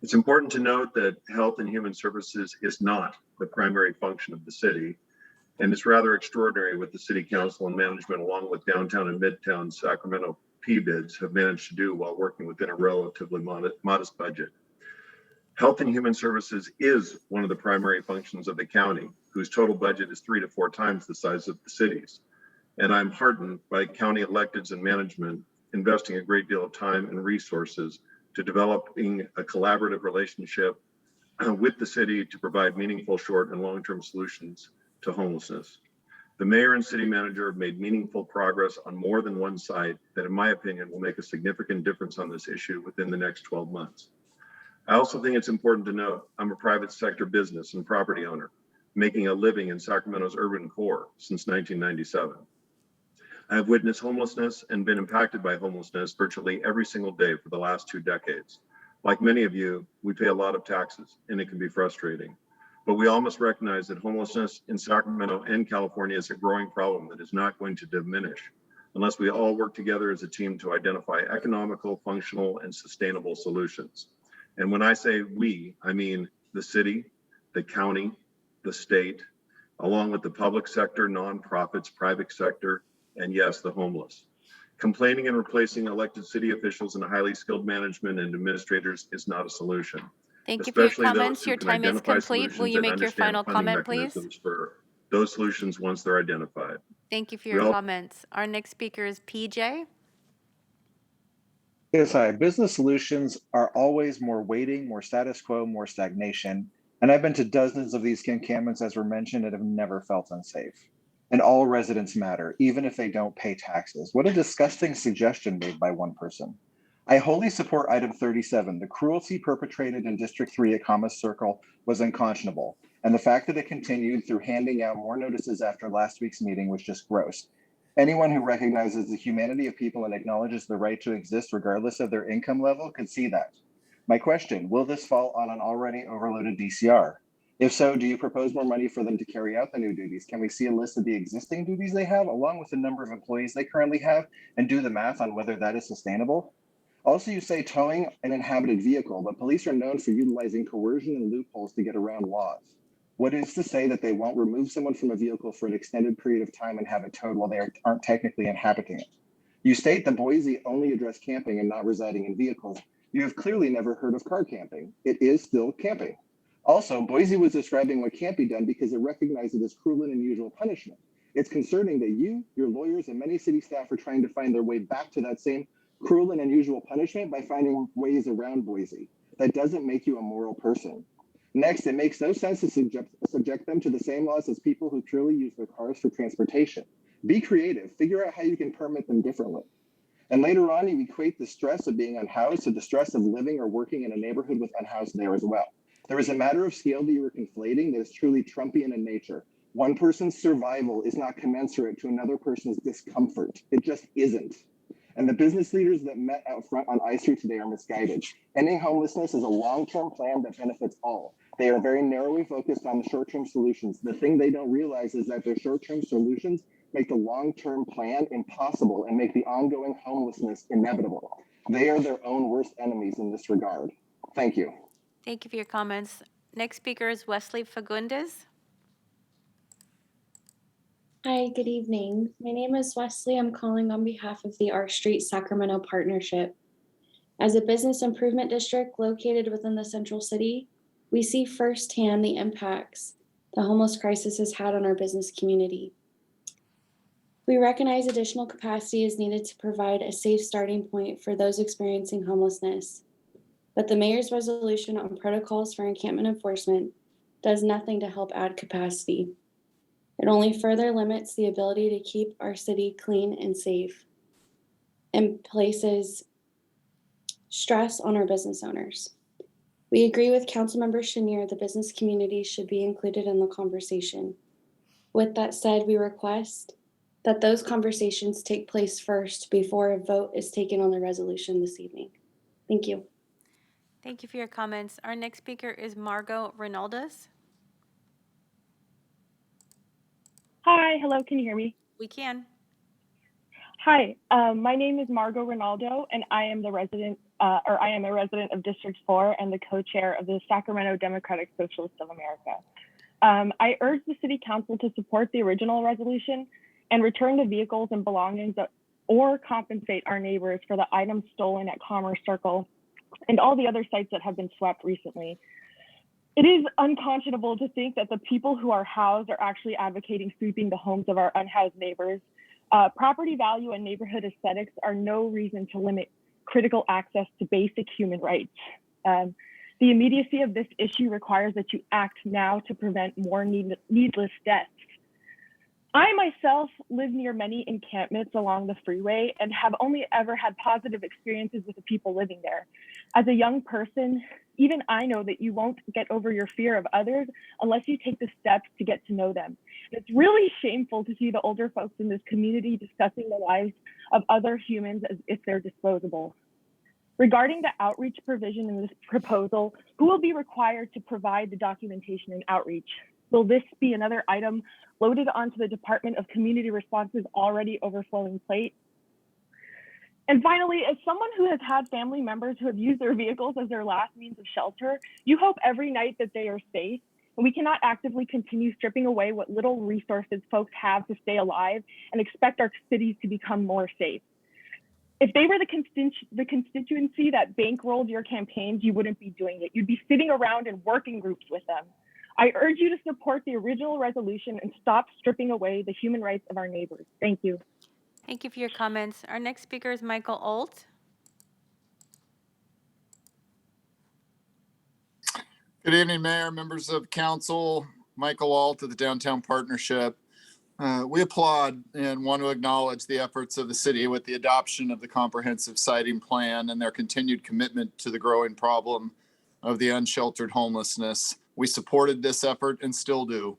It's important to note that health and human services is not the primary function of the city, and it's rather extraordinary what the city council and management, along with downtown and midtown Sacramento PBIDs, have managed to do while working within a relatively modest budget. Health and human services is one of the primary functions of the county, whose total budget is 3 to 4 times the size of the city's. And I'm heartened by county electeds and management investing a great deal of time and resources to developing a collaborative relationship with the city to provide meaningful short and long-term solutions to homelessness. The mayor and city manager have made meaningful progress on more than one site that, in my opinion, will make a significant difference on this issue within the next 12 months. I also think it's important to note I'm a private sector business and property owner, making a living in Sacramento's urban core since 1997. I have witnessed homelessness and been impacted by homelessness virtually every single day for the last 2 decades. Like many of you, we pay a lot of taxes, and it can be frustrating. But we all must recognize that homelessness in Sacramento and California is a growing problem that is not going to diminish unless we all work together as a team to identify economical, functional, and sustainable solutions. And when I say we, I mean the city, the county, the state, along with the public sector, nonprofits, private sector, and yes, the homeless. Complaining and replacing elected city officials and highly skilled management and administrators is not a solution. Thank you for your Especially those comments. who Your can time is identify complete. Will solutions you and make your understand final funding comment, please? mechanisms for those solutions once they're identified. Thank you for We your all- comments. Our next speaker is PJ. Yes, hi. Business solutions are always more waiting, more status quo, more stagnation. And I've been to dozens of these encampments, as were mentioned, and have never felt unsafe. And all residents matter, even if they don't pay taxes. What a disgusting suggestion made by one person. I wholly support item 37. The cruelty perpetrated in District 3 at Commerce Circle was unconscionable. And the fact that it continued through handing out more notices after last week's meeting was just gross. Anyone who recognizes the humanity of people and acknowledges the right to exist regardless of their income level could see that. My question, will this fall on an already overloaded DCR? If so, do you propose more money for them to carry out the new duties? Can we see a list of the existing duties they have, along with the number of employees they currently have, and do the math on whether that is sustainable? Also, you say towing an inhabited vehicle, but police are known for utilizing coercion and loopholes to get around laws. What is to say that they won't remove someone from a vehicle for an extended period of time and have it towed while they aren't technically inhabiting it? You state that Boise only addressed camping and not residing in vehicles. You have clearly never heard of car camping. It is still camping. Also, Boise was describing what can't be done because it recognized it as cruel and unusual punishment. It's concerning that you, your lawyers, and many city staff are trying to find their way back to that same cruel and unusual punishment by finding ways around Boise. That doesn't make you a moral person. Next, it makes no sense to subject them to the same laws as people who purely use their cars for transportation. Be creative, figure out how you can permit them differently. And later on, you equate the stress of being unhoused to the stress of living or working in a neighborhood with unhoused there as well. There is a matter of scale that you are conflating that is truly Trumpian in nature. One person's survival is not commensurate to another person's discomfort. It just isn't. And the business leaders that met out front on I Street today are misguided. Ending homelessness is a long-term plan that benefits all. They are very narrowly focused on the short-term solutions. The thing they don't realize is that their short-term solutions make the long-term plan impossible and make the ongoing homelessness inevitable. They are their own worst enemies in this regard. Thank you. Thank you for your comments. Next speaker is Wesley Fagundes. Hi, good evening. My name is Wesley. I'm calling on behalf of the R Street Sacramento Partnership. As a business improvement district located within the central city, we see firsthand the impacts the homeless crisis has had on our business community. We recognize additional capacity is needed to provide a safe starting point for those experiencing homelessness, but the mayor's resolution on protocols for encampment enforcement does nothing to help add capacity. It only further limits the ability to keep our city clean and safe and places stress on our business owners. We agree with Councilmember Chenier, the business community should be included in the conversation. With that said, we request that those conversations take place first before a vote is taken on the resolution this evening. Thank you. Thank you for your comments. Our next speaker is Margot Ronaldes. Hi, hello, can you hear me? We can. Hi, my name is Margot Ronaldo, and I am a resident of District 4 and the co-chair of the Sacramento Democratic Socialists of America. I urge the City Council to support the original resolution and return the vehicles and belongings or compensate our neighbors for the items stolen at Commerce Circle and all the other sites that have been swept recently. It is unconscionable to think that the people who are housed are actually advocating sweeping the homes of our unhoused neighbors. Property value and neighborhood aesthetics are no reason to limit critical access to basic human rights. The immediacy of this issue requires that you act now to prevent more needless deaths. I myself live near many encampments along the freeway and have only ever had positive experiences with the people living there. As a young person, even I know that you won't get over your fear of others unless you take the steps to get to know them. And it's really shameful to see the older folks in this community discussing the lives of other humans as if they're disposable. Regarding the outreach provision in this proposal, who will be required to provide the documentation and outreach? Will this be another item loaded onto the Department of Community Response's already overflowing plate? And finally, as someone who has had family members who have used their vehicles as their last means of shelter, you hope every night that they are safe. And we cannot actively continue stripping away what little resources folks have to stay alive and expect our cities to become more safe. If they were the constituency that bankrolled your campaigns, you wouldn't be doing it. You'd be sitting around in working groups with them. I urge you to support the original resolution and stop stripping away the human rights of our neighbors. Thank you. Thank you for your comments. Our next speaker is Michael Alt. Good evening, Mayor, members of council. Michael Alt of the Downtown Partnership. We applaud and want to acknowledge the efforts of the city with the adoption of the comprehensive siting plan and their continued commitment to the growing problem of the unsheltered homelessness. We supported this effort and still do.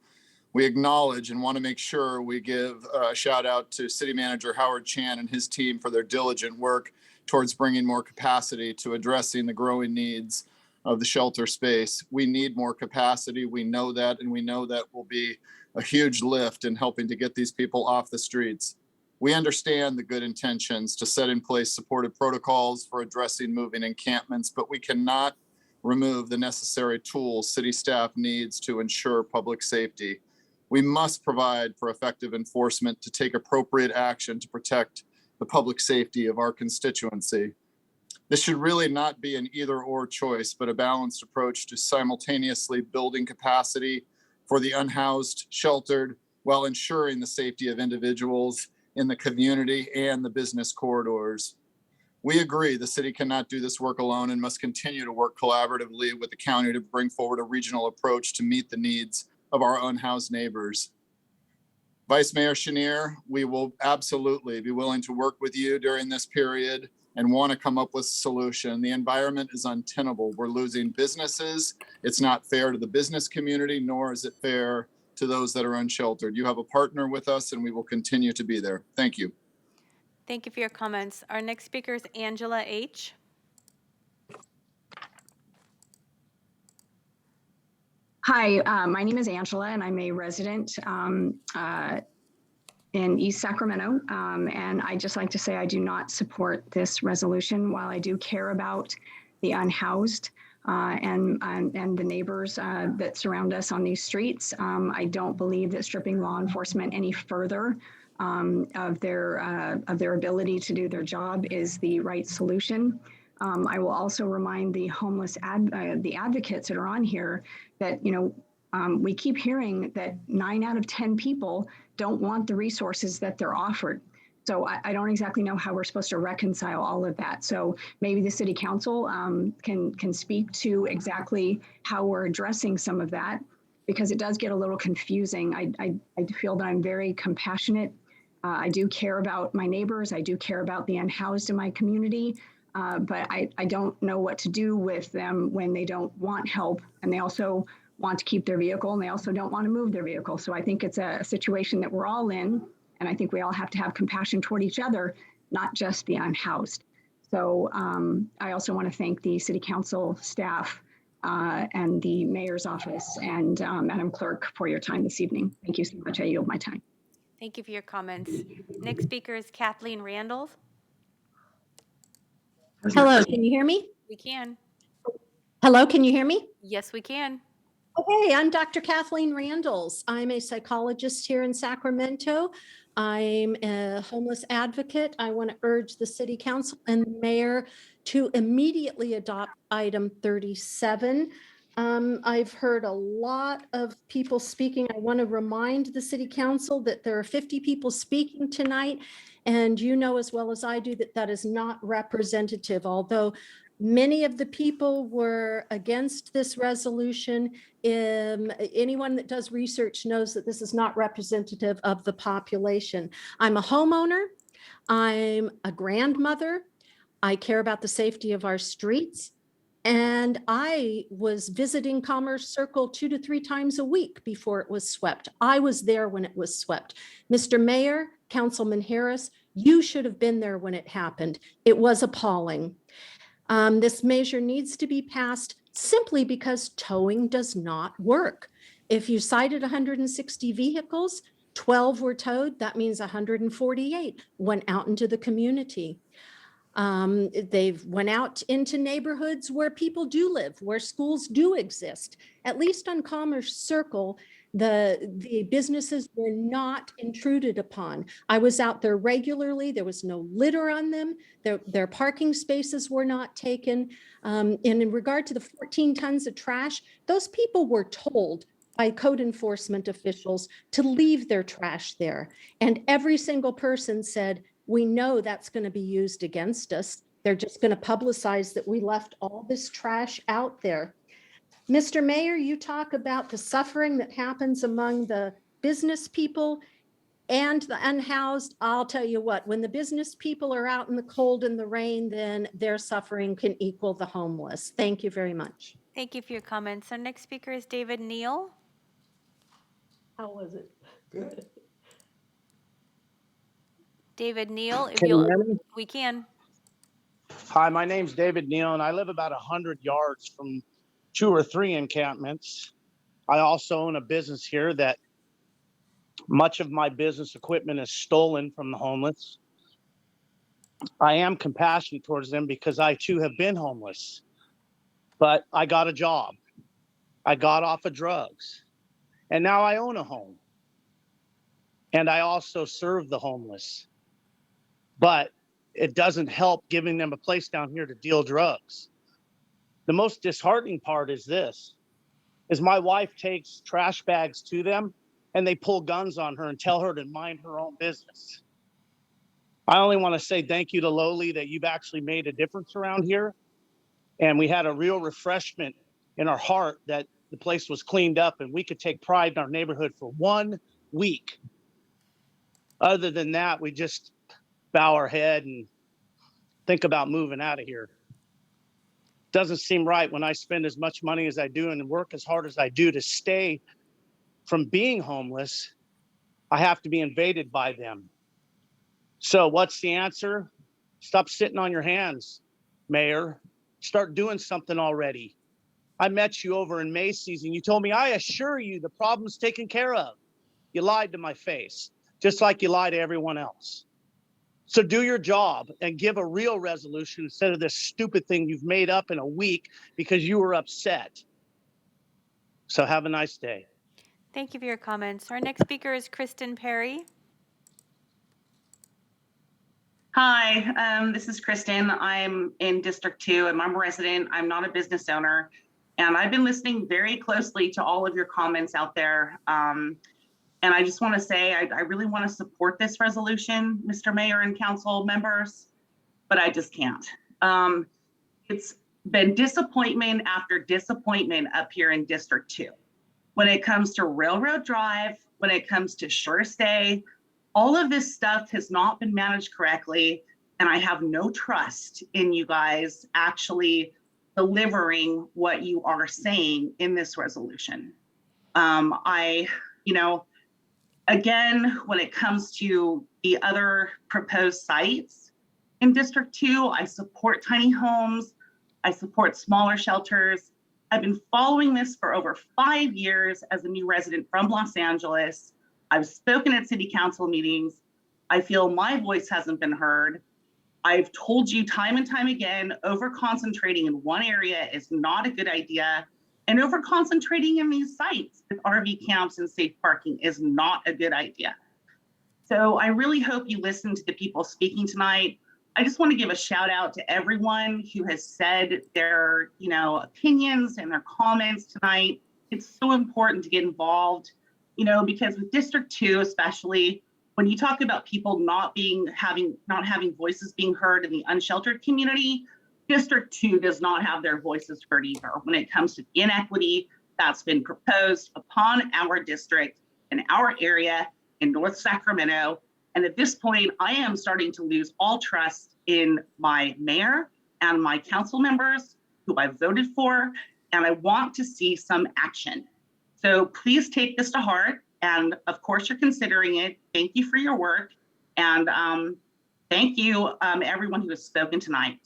We acknowledge and want to make sure we give a shout out to City Manager Howard Chan and his team for their diligent work towards bringing more capacity to addressing the growing needs of the shelter space. We need more capacity. We know that, and we know that will be a huge lift in helping to get these people off the streets. We understand the good intentions to set in place supportive protocols for addressing moving encampments, but we cannot remove the necessary tools city staff needs to ensure public safety. We must provide for effective enforcement to take appropriate action to protect the public safety of our constituency. This should really not be an either or choice, but a balanced approach to simultaneously building capacity for the unhoused, sheltered, while ensuring the safety of individuals in the community and the business corridors. We agree the city cannot do this work alone and must continue to work collaboratively with the county to bring forward a regional approach to meet the needs of our unhoused neighbors. Vice Mayor Chenier, we will absolutely be willing to work with you during this period and want to come up with a solution. The environment is untenable. We're losing businesses. It's not fair to the business community, nor is it fair to those that are unsheltered. You have a partner with us and we will continue to be there. Thank you. Thank you for your comments. Our next speaker is Angela H. Hi, my name is Angela and I'm a resident in East Sacramento. And I'd just like to say I do not support this resolution. While I do care about the unhoused and the neighbors that surround us on these streets, I don't believe that stripping law enforcement any further of their ability to do their job is the right solution. I will also remind the homeless the advocates that are on here that, we keep hearing that 9 out of 10 people don't want the resources that they're offered. So I don't exactly know how we're supposed to reconcile all of that. So maybe the city council can speak to exactly how we're addressing some of that, because it does get a little confusing. I feel that I'm very compassionate. I do care about my neighbors. I do care about the unhoused in my community. But I don't know what to do with them when they don't want help, and they also want to keep their vehicle, and they also don't want to move their vehicle. So I think it's a situation that we're all in, and I think we all have to have compassion toward each other, not just the unhoused. So I also want to thank the city council staff and the mayor's office and Madam Clerk for your time this evening. Thank you so much. I yield my time. Thank you for your comments. Next speaker is Kathleen Randall. Hello, can you hear me? We can. Hello, can you hear me? Yes, we can. Okay, I'm Dr. Kathleen Randalls. I'm a psychologist here in Sacramento. I'm a homeless advocate. I want to urge the city council and the mayor to immediately adopt item 37. I've heard a lot of people speaking. I want to remind the city council that there are 50 people speaking tonight, and you know as well as I do that that is not representative. Although many of the people were against this resolution, anyone that does research knows that this is not representative of the population. I'm a homeowner. I'm a grandmother. I care about the safety of our streets. And I was visiting Commerce Circle 2 to 3 times a week before it was swept. I was there when it was swept. Mr. Mayor, Councilman Harris, you should have been there when it happened. It was appalling. This measure needs to be passed simply because towing does not work. If you cited 160 vehicles, 12 were towed, that means 148 went out into the community. They've went out into neighborhoods where people do live, where schools do exist. At least on Commerce Circle, the businesses were not intruded upon. I was out there regularly. There was no litter on them. Their parking spaces were not taken. And in regard to the 14 tons of trash, those people were told by code enforcement officials to leave their trash there. And every single person said, we know that's going to be used against us. They're just going to publicize that we left all this trash out there. Mr. Mayor, you talk about the suffering that happens among the business people and the unhoused. I'll tell you what, when the business people are out in the cold and the rain, then their suffering can equal the homeless. Thank you very much. Thank you for your comments. Our next speaker is David Neal. How was it? Good. David Neal, if Can you you'll, hear me? we can. Hi, my name's David Neal, and I live about 100 yards from 2 or 3 encampments. I also own a business here that much of my business equipment is stolen from the homeless. I am compassionate towards them because I too have been homeless, but I got a job. I got off of drugs, and now I own a home. And I also serve the homeless. but it doesn't help giving them a place down here to deal drugs. The most disheartening part is this, is my wife takes trash bags to them and they pull guns on her and tell her to mind her own business. I only want to say thank you to Lowly that you've actually made a difference around here. And we had a real refreshment in our heart that the place was cleaned up and we could take pride in our neighborhood for 1 week. Other than that, we just bow our head and think about moving out of here. Doesn't seem right when I spend as much money as I do and work as hard as I do to stay from being homeless. I have to be invaded by them. So what's the answer? Stop sitting on your hands, Mayor. Start doing something already. I met you over in Macy's and you told me, I assure you the problem's taken care of. You lied to my face, just like you lie to everyone else. So do your job and give a real resolution instead of this stupid thing you've made up in a week because you were upset. So have a nice day. Thank you for your comments. Our next speaker is Kristen Perry. Hi, this is Kristen. I'm in District 2 and I'm a resident. I'm not a business owner. And I've been listening very closely to all of your comments out there. And I just want to say, I really want to support this resolution, Mr. Mayor and council members, but I just can't. It's been disappointment after disappointment up here in District 2. When it comes to Railroad Drive, when it comes to Sure Stay, all of this stuff has not been managed correctly. And I have no trust in you guys actually delivering what you are saying in this resolution. Again, when it comes to the other proposed sites in District 2, I support tiny homes. I support smaller shelters. I've been following this for over 5 years as a new resident from Los Angeles. I've spoken at city council meetings. I feel my voice hasn't been heard. I've told you time and time again, over-concentrating in one area is not a good idea. And over-concentrating in these sites with RV camps and safe parking is not a good idea. So I really hope you listen to the people speaking tonight. I just want to give a shout out to everyone who has said their, opinions and their comments tonight. It's so important to get involved, because with District 2, especially when you talk about people not having voices being heard in the unsheltered community, District 2 does not have their voices heard either when it comes to inequity that's been proposed upon our district and our area in North Sacramento. And at this point, I am starting to lose all trust in my mayor and my council members who I voted for, and I want to see some action. So please take this to heart. And of course, you're considering it. Thank you for your work. And thank you, everyone who has spoken tonight.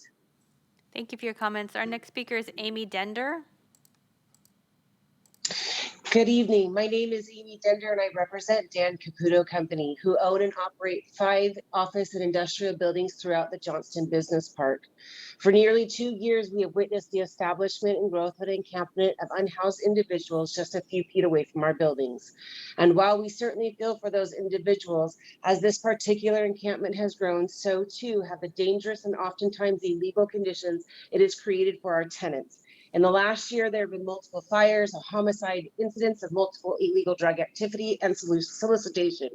Thank you for your comments. Our next speaker is Amy Dender. Good evening. My name is Amy Dender and I represent Dan Caputo Company, who own and operate 5 office and industrial buildings throughout the Johnston Business Park. For nearly 2 years, we have witnessed the establishment and growth of an encampment of unhoused individuals just a few feet away from our buildings. And while we certainly feel for those individuals, as this particular encampment has grown, so too have the dangerous and oftentimes illegal conditions it has created for our tenants. In the last year, there have been multiple fires, a homicide, incidents of multiple illegal drug activity, and solicitation.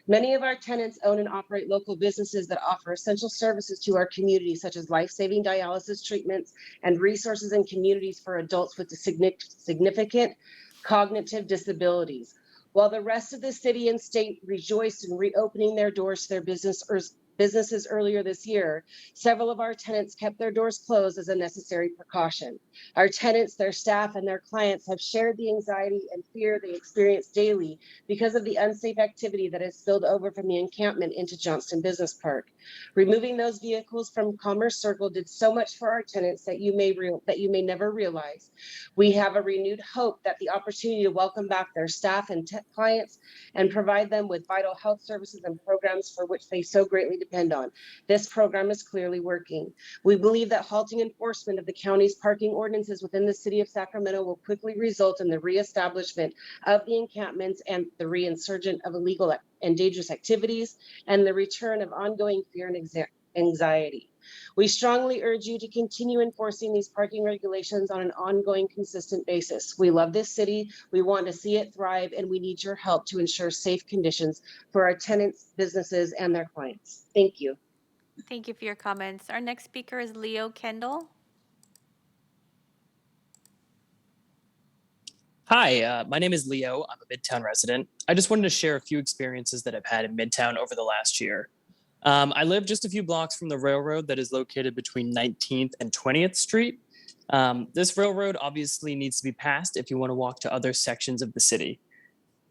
Many of our tenants own and operate local businesses that offer essential services to our community, such as life-saving dialysis treatments and resources and communities for adults with significant cognitive disabilities. While the rest of the city and state rejoiced in reopening their doors to their businesses earlier this year, several of our tenants kept their doors closed as a necessary precaution. Our tenants, their staff, and their clients have shared the anxiety and fear they experience daily because of the unsafe activity that has spilled over from the encampment into Johnston Business Park. Removing those vehicles from Commerce Circle did so much for our tenants that you may never realize. We have a renewed hope that the opportunity to welcome back their staff and clients and provide them with vital health services and programs for which they so greatly depend on. This program is clearly working. We believe that halting enforcement of the county's parking ordinances within the city of Sacramento will quickly result in the reestablishment of the encampments and the reinsurgent of illegal and dangerous activities and the return of ongoing fear and anxiety. We strongly urge you to continue enforcing these parking regulations on an ongoing, consistent basis. We love this city, we want to see it thrive, and we need your help to ensure safe conditions for our tenants, businesses, and their clients. Thank you. Thank you for your comments. Our next speaker is Leo Kendall. Hi, my name is Leo. I'm a Midtown resident. I just wanted to share a few experiences that I've had in Midtown over the last year. I live just a few blocks from the railroad that is located between 19th and 20th Street. This railroad obviously needs to be passed if you want to walk to other sections of the city.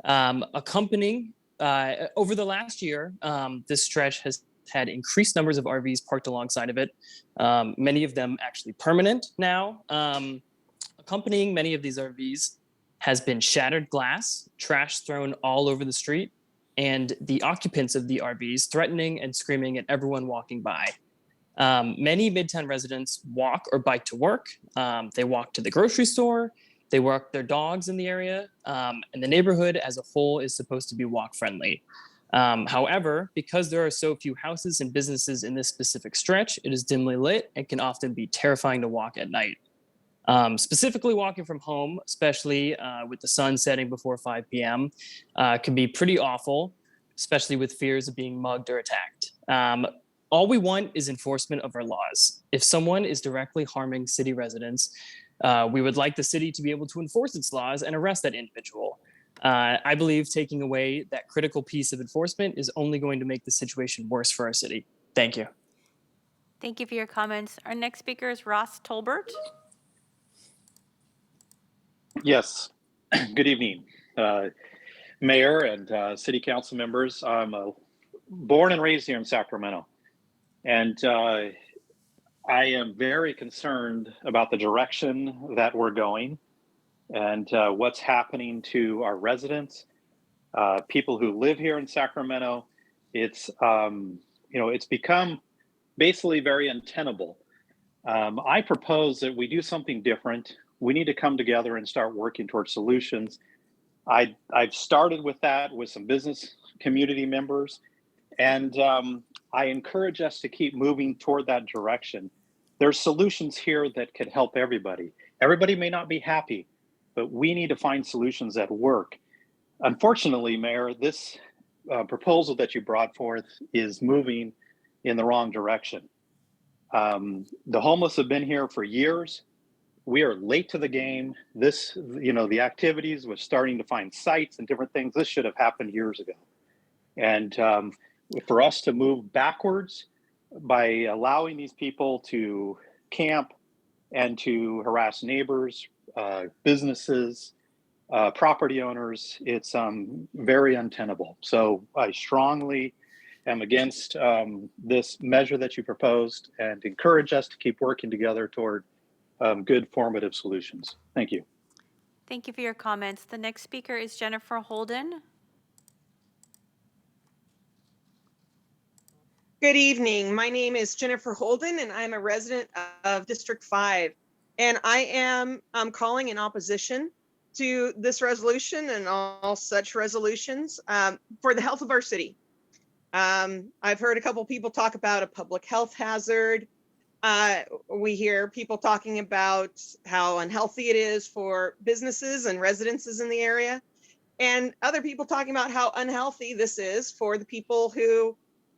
Accompanying, over the last year, this stretch has had increased numbers of RVs parked alongside of it, many of them actually permanent now. Accompanying many of these RVs has been shattered glass, trash thrown all over the street, and the occupants of the RVs threatening and screaming at everyone walking by. Many Midtown residents walk or bike to work. They walk to the grocery store. They walk their dogs in the area. And the neighborhood as a whole is supposed to be walk friendly. However, because there are so few houses and businesses in this specific stretch, it is dimly lit and can often be terrifying to walk at night. Specifically walking from home, especially with the sun setting before 5 p.m., can be pretty awful, especially with fears of being mugged or attacked. All we want is enforcement of our laws. If someone is directly harming city residents, we would like the city to be able to enforce its laws and arrest that individual. I believe taking away that critical piece of enforcement is only going to make the situation worse for our city. Thank you. Thank you for your comments. Our next speaker is Ross Tolbert. Yes, good evening, Mayor and City Council members. I'm born and raised here in Sacramento, and I am very concerned about the direction that we're going and what's happening to our residents, people who live here in Sacramento. It's, it's become basically very untenable. I propose that we do something different. We need to come together and start working towards solutions. I've started with that with some business community members, and I encourage us to keep moving toward that direction. There's solutions here that could help everybody. Everybody may not be happy, but we need to find solutions that work. Unfortunately, Mayor, this proposal that you brought forth is moving in the wrong direction. The homeless have been here for years. We are late to the game. This, the activities with starting to find sites and different things, this should have happened years ago. And for us to move backwards by allowing these people to camp and to harass neighbors, businesses, property owners, it's very untenable. So I strongly am against this measure that you proposed and encourage us to keep working together toward good formative solutions. Thank you. Thank you for your comments. The next speaker is Jennifer Holden. Good evening. My name is Jennifer Holden, and I'm a resident of District 5. And I am calling in opposition to this resolution and all such resolutions for the health of our city. I've heard a couple people talk about a public health hazard. We hear people talking about how unhealthy it is for businesses and residences in the area, and other people talking about how unhealthy this is for the people who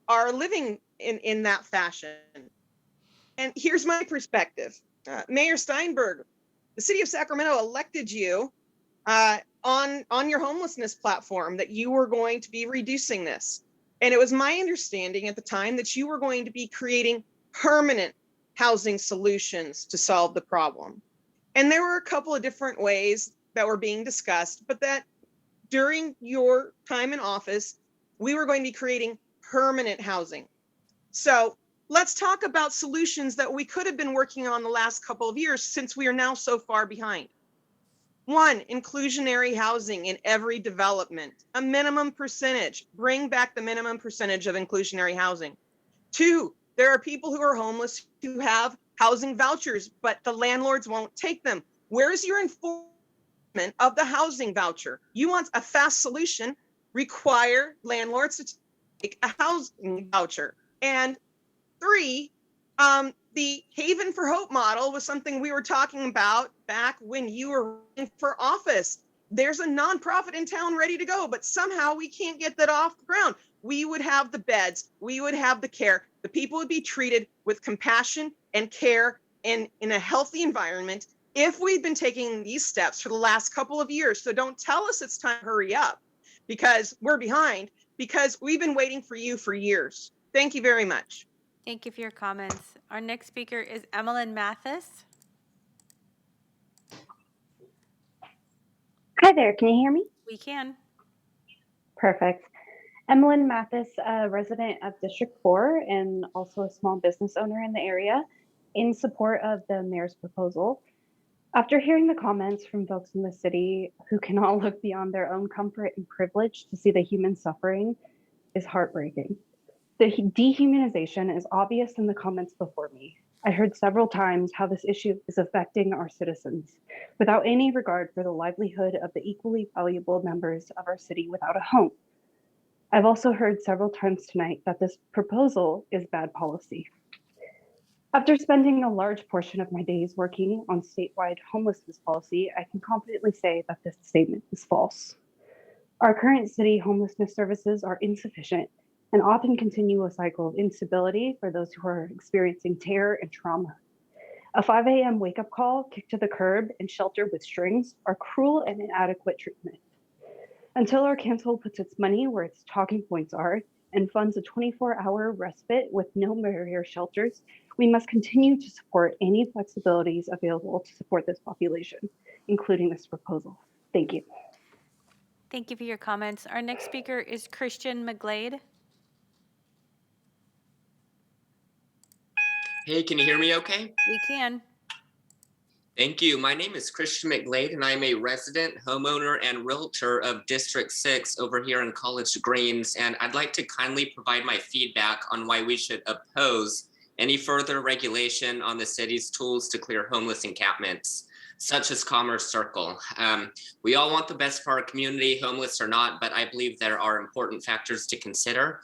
are living in that fashion. And here's my perspective. Mayor Steinberg, the city of Sacramento elected you on your homelessness platform that you were going to be reducing this. And it was my understanding at the time that you were going to be creating permanent housing solutions to solve the problem. And there were a couple of different ways that were being discussed, but that during your time in office, we were going to be creating permanent housing. So let's talk about solutions that we could have been working on the last couple of years since we are now so far behind. One, inclusionary housing in every development, a minimum percentage, bring back the minimum percentage of inclusionary housing. Two, there are people who are homeless who have housing vouchers, but the landlords won't take them. Where's your enforcement of the housing voucher? You want a fast solution, require landlords to take a housing voucher. And three, the Haven for Hope model was something we were talking about back when you were running for office. There's a nonprofit in town ready to go, but somehow we can't get that off the ground. We would have the beds, we would have the care, the people would be treated with compassion and care and in a healthy environment if we've been taking these steps for the last couple of years. So don't tell us it's time to hurry up because we're behind, because we've been waiting for you for years. Thank you very much. Thank you for your comments. Our next speaker is Emmeline Mathis. Hi there, can you hear me? We can. Perfect. Emmeline Mathis, a resident of District 4 and also a small business owner in the area, in support of the mayor's proposal. After hearing the comments from folks in the city who cannot look beyond their own comfort and privilege to see the human suffering is heartbreaking. The dehumanization is obvious in the comments before me. I heard several times how this issue is affecting our citizens without any regard for the livelihood of the equally valuable members of our city without a home. I've also heard several times tonight that this proposal is bad policy. After spending a large portion of my days working on statewide homelessness policy, I can confidently say that this statement is false. Our current city homelessness services are insufficient and often continue a cycle of instability for those who are experiencing terror and trauma. A 5 a.m. wake-up call, kicked to the curb, and shelter with strings are cruel and inadequate treatment. Until our council puts its money where its talking points are and funds a 24-hour respite with no barrier shelters, we must continue to support any flexibilities available to support this population, including this proposal. Thank you. Thank you for your comments. Our next speaker is Christian McGlade. Hey, can you hear me okay? We can. Thank you. My name is Christian McGlade, and I'm a resident, homeowner, and realtor of District 6 over here in College Greens. And I'd like to kindly provide my feedback on why we should oppose any further regulation on the city's tools to clear homeless encampments, such as Commerce Circle. We all want the best for our community, homeless or not, but I believe there are important factors to consider.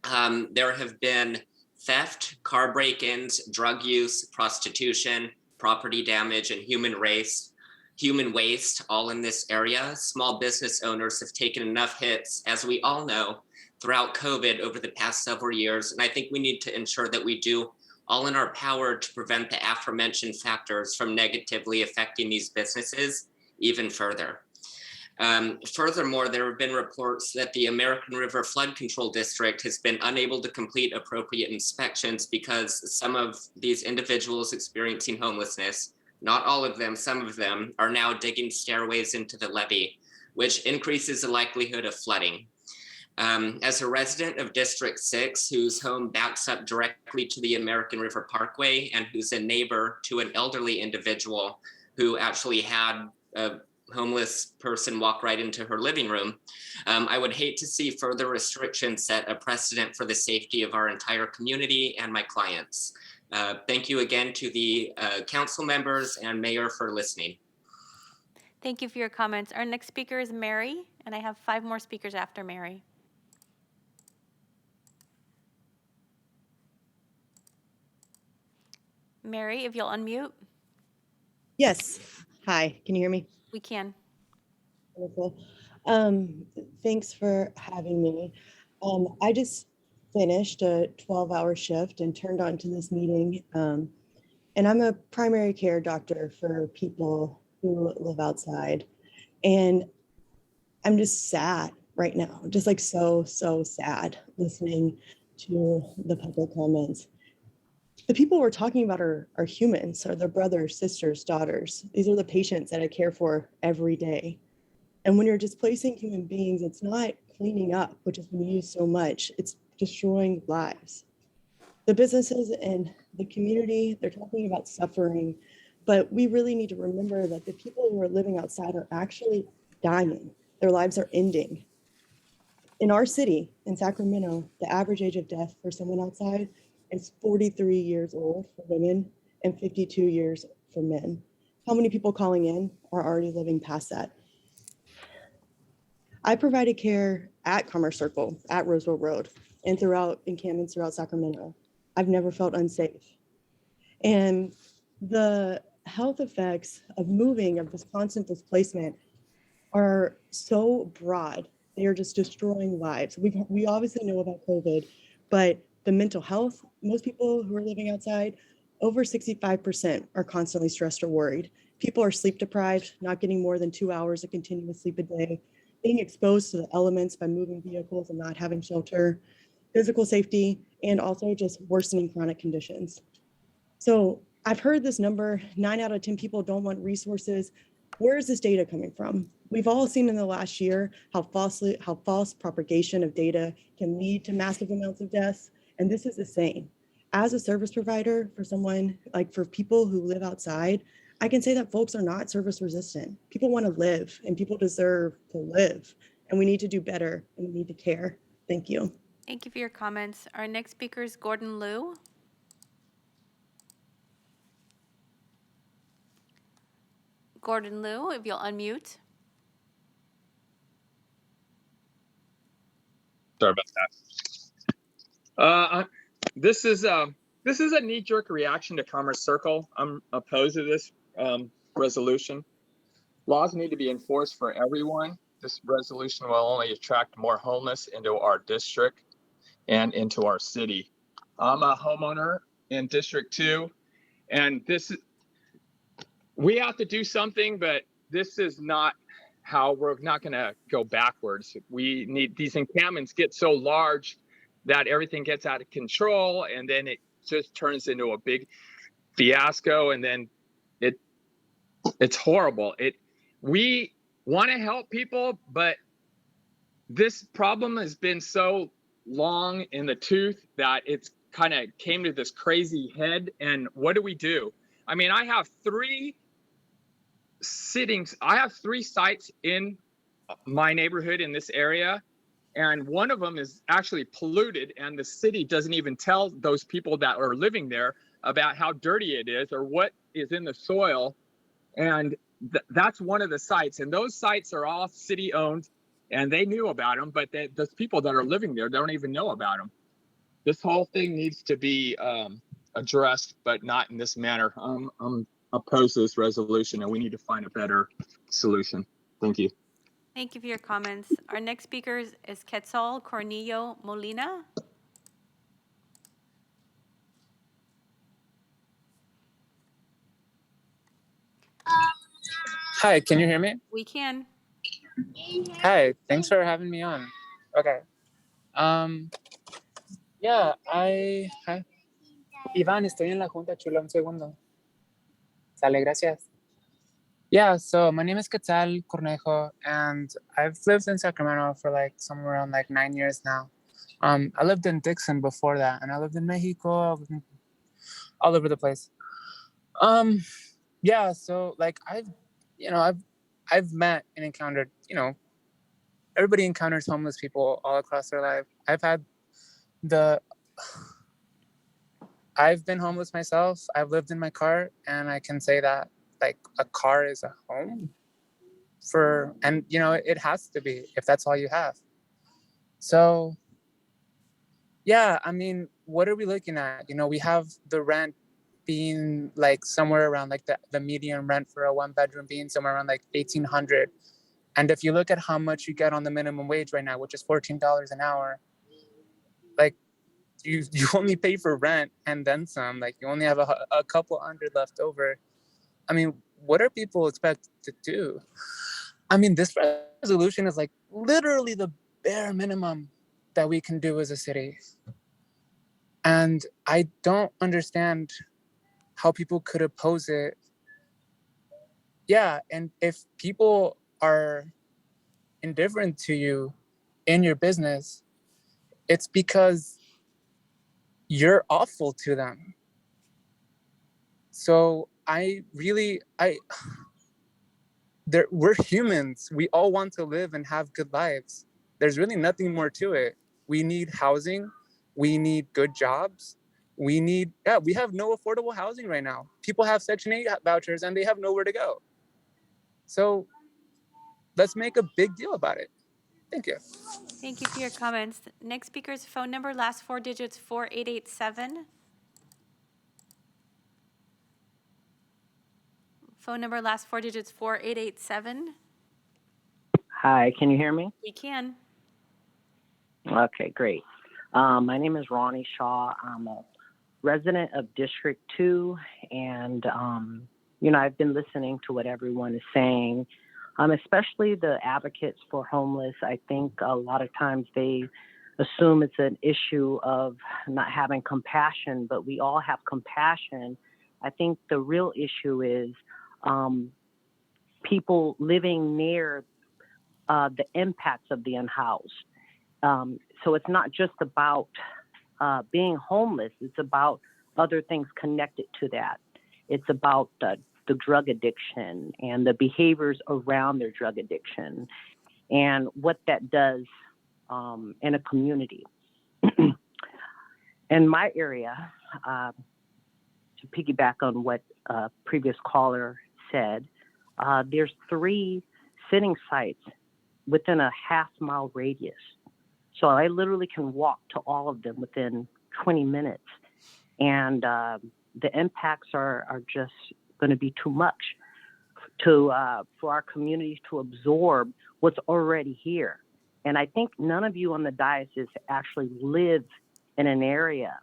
There have been theft, car break-ins, drug use, prostitution, property damage, and human waste all in this area. Small business owners have taken enough hits, as we all know, throughout COVID over the past several years. And I think we need to ensure that we do all in our power to prevent the aforementioned factors from negatively affecting these businesses even further. Furthermore, there have been reports that the American River Flood Control District has been unable to complete appropriate inspections because some of these individuals experiencing homelessness, not all of them, some of them, are now digging stairways into the levee, which increases the likelihood of flooding. As a resident of District 6, whose home backs up directly to the American River Parkway and who's a neighbor to an elderly individual who actually had a homeless person walk right into her living room, I would hate to see further restrictions set a precedent for the safety of our entire community and my clients. Thank you again to the council members and mayor for listening. Thank you for your comments. Our next speaker is Mary, and I have 5 more speakers after Mary. Mary, if you'll unmute. Yes. Hi, can you hear me? We can. Wonderful. Thanks for having me. I just finished a 12-hour shift and turned on to this meeting. And I'm a primary care doctor for people who live outside. And I'm just sad right now, just like so sad listening to the public comments. The people we're talking about are humans, are their brothers, sisters, daughters. These are the patients that I care for every day. And when you're displacing human beings, it's not cleaning up, which has been used so much, it's destroying lives. The businesses and the community, they're talking about suffering, but we really need to remember that the people who are living outside are actually dying. Their lives are ending. In our city, in Sacramento, the average age of death for someone outside is 43 years old for women and 52 years for men. How many people calling in are already living past that? I provided care at Commerce Circle, at Roseville Road, and throughout encampments throughout Sacramento. I've never felt unsafe. And the health effects of moving, of this constant displacement, are so broad. They are just destroying lives. We obviously know about COVID, but the mental health, most people who are living outside, over 65% are constantly stressed or worried. People are sleep deprived, not getting more than 2 hours of continuous sleep a day, being exposed to the elements by moving vehicles and not having shelter, physical safety, and also just worsening chronic conditions. So I've heard this number, 9 out of 10 people don't want resources. Where is this data coming from? We've all seen in the last year how false propagation of data can lead to massive amounts of deaths. And this is the same. As a service provider for someone, like for people who live outside, I can say that folks are not service resistant. People want to live and people deserve to live. And we need to do better and we need to care. Thank you. Thank you for your comments. Our next speaker is Gordon Liu. Gordon Liu, if you'll unmute. Sorry about that. This is a knee-jerk reaction to Commerce Circle. I'm opposed to this resolution. Laws need to be enforced for everyone. This resolution will only attract more homeless into our district and into our city. I'm a homeowner in District 2, and we have to do something, but this is not how we're not going to go backwards. We need these encampments get so large that everything gets out of control, and then it just turns into a big fiasco, and then it's horrible. We want to help people, but this problem has been so long in the tooth that it's kind of came to this crazy head. And what do? I mean, I have 3 sites in my neighborhood in this area, and one of them is actually polluted, and the city doesn't even tell those people that are living there about how dirty it is or what is in the soil. And that's one of the sites, and those sites are all city owned, and they knew about them, but those people that are living there don't even know about them. This whole thing needs to be addressed, but not in this manner. I'm opposed to this resolution, and we need to find a better solution. Thank you. Thank you for your comments. Our next speaker is Quetzal Cornillo Molina. Hi, can you hear me? We can. Hi, thanks for having me on. Okay. Yeah, Iván, estoy en la junta, chulo, un segundo. Sale, gracias. Yeah, so my name is Quetzal Cornejo, and I've lived in Sacramento for like somewhere around like 9 years now. I lived in Dixon before that, and I lived in Mexico, all over the place. Yeah, so like I've met and encountered, everybody encounters homeless people all across their life. I've been homeless myself. I've lived in my car, and I can say that like a car is a home and it has to be if that's all you have. So yeah, I mean, what are we looking at? We have the rent being like somewhere around like the median rent for a 1-bedroom being somewhere around like $1,800. And if you look at how much you get on the minimum wage right now, which is $14 an hour, like you only pay for rent and then some. Like you only have a couple hundred left over. I mean, what are people expected to do? I mean, this resolution is like literally the bare minimum that we can do as a city. And I don't understand how people could oppose it. Yeah, and if people are indifferent to you in your business, it's because you're awful to them. So we're humans. We all want to live and have good lives. There's really nothing more to it. We need housing. We need good jobs. We have no affordable housing right now. People have Section 8 vouchers and they have nowhere to go. So let's make a big deal about it. Thank you. Thank you for your comments. Next speaker's phone number, last four digits, 4887. Phone number, last four digits, 4887. Hi, can you hear me? We can. Okay, great. My name is Ronnie Shaw. I'm a resident of District 2, and, I've been listening to what everyone is saying, especially the advocates for homeless. I think a lot of times they assume it's an issue of not having compassion, but we all have compassion. I think the real issue is people living near the impacts of the unhoused. So it's not just about being homeless. It's about other things connected to that. It's about the drug addiction and the behaviors around their drug addiction and what that does in a community. In my area, to piggyback on what a previous caller said, there's 3 sitting sites within a half-mile radius. So I literally can walk to all of them within 20 minutes. And the impacts are just going to be too much for our communities to absorb what's already here. And I think none of you on the diocese actually live in an area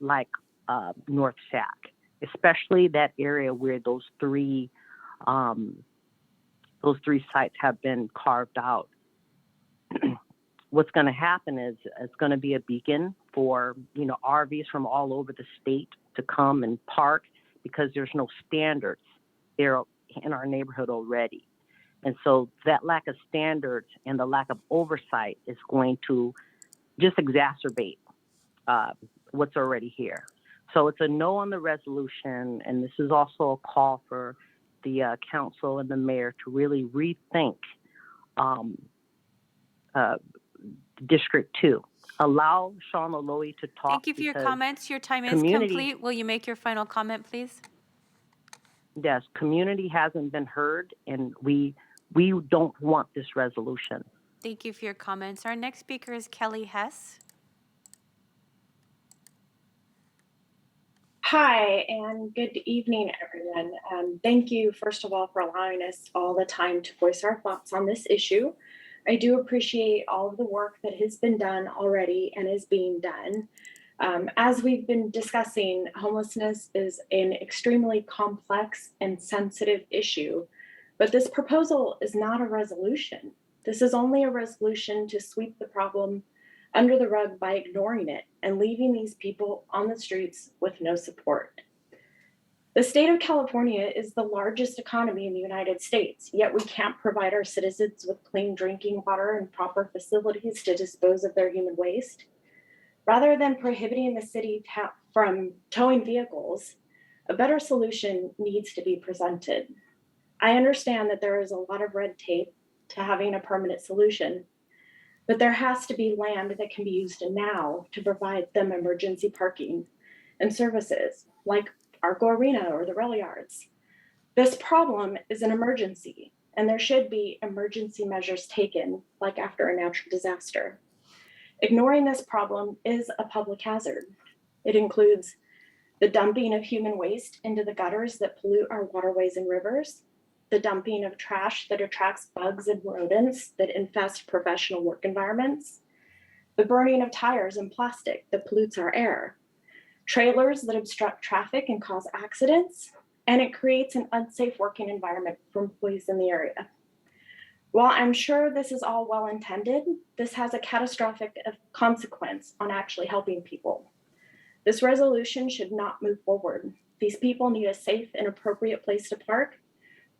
like North Sac, especially that area where those three sites have been carved out. What's going to happen is it's going to be a beacon for RVs from all over the state to come and park, because there's no standards there in our neighborhood already. And so that lack of standards and the lack of oversight is going to just exacerbate what's already here. So it's a no on the resolution, and this is also a call for the council and the mayor to really rethink District 2. Allow Sean Oloy to talk. Thank you for your comments. Your time is complete. Will you make your final comment, please? Yes, community hasn't been heard, and we don't want this resolution. Thank you for your comments. Our next speaker is Kelly Hess. Hi, and good evening, everyone. Thank you, first of all, for allowing us all the time to voice our thoughts on this issue. I do appreciate all of the work that has been done already and is being done. As we've been discussing, homelessness is an extremely complex and sensitive issue, but this proposal is not a resolution. This is only a resolution to sweep the problem under the rug by ignoring it and leaving these people on the streets with no support. The state of California is the largest economy in the United States, yet we can't provide our citizens with clean drinking water and proper facilities to dispose of their human waste. Rather than prohibiting the city from towing vehicles, a better solution needs to be presented. I understand that there is a lot of red tape to having a permanent solution, but there has to be land that can be used now to provide them emergency parking and services like Arco Arena or the rail yards. This problem is an emergency, and there should be emergency measures taken, like after a natural disaster. Ignoring this problem is a public hazard. It includes the dumping of human waste into the gutters that pollute our waterways and rivers, the dumping of trash that attracts bugs and rodents that infest professional work environments, the burning of tires and plastic that pollutes our air, trailers that obstruct traffic and cause accidents, and it creates an unsafe working environment for employees in the area. While I'm sure this is all well intended, this has a catastrophic consequence on actually helping people. This resolution should not move forward. These people need a safe and appropriate place to park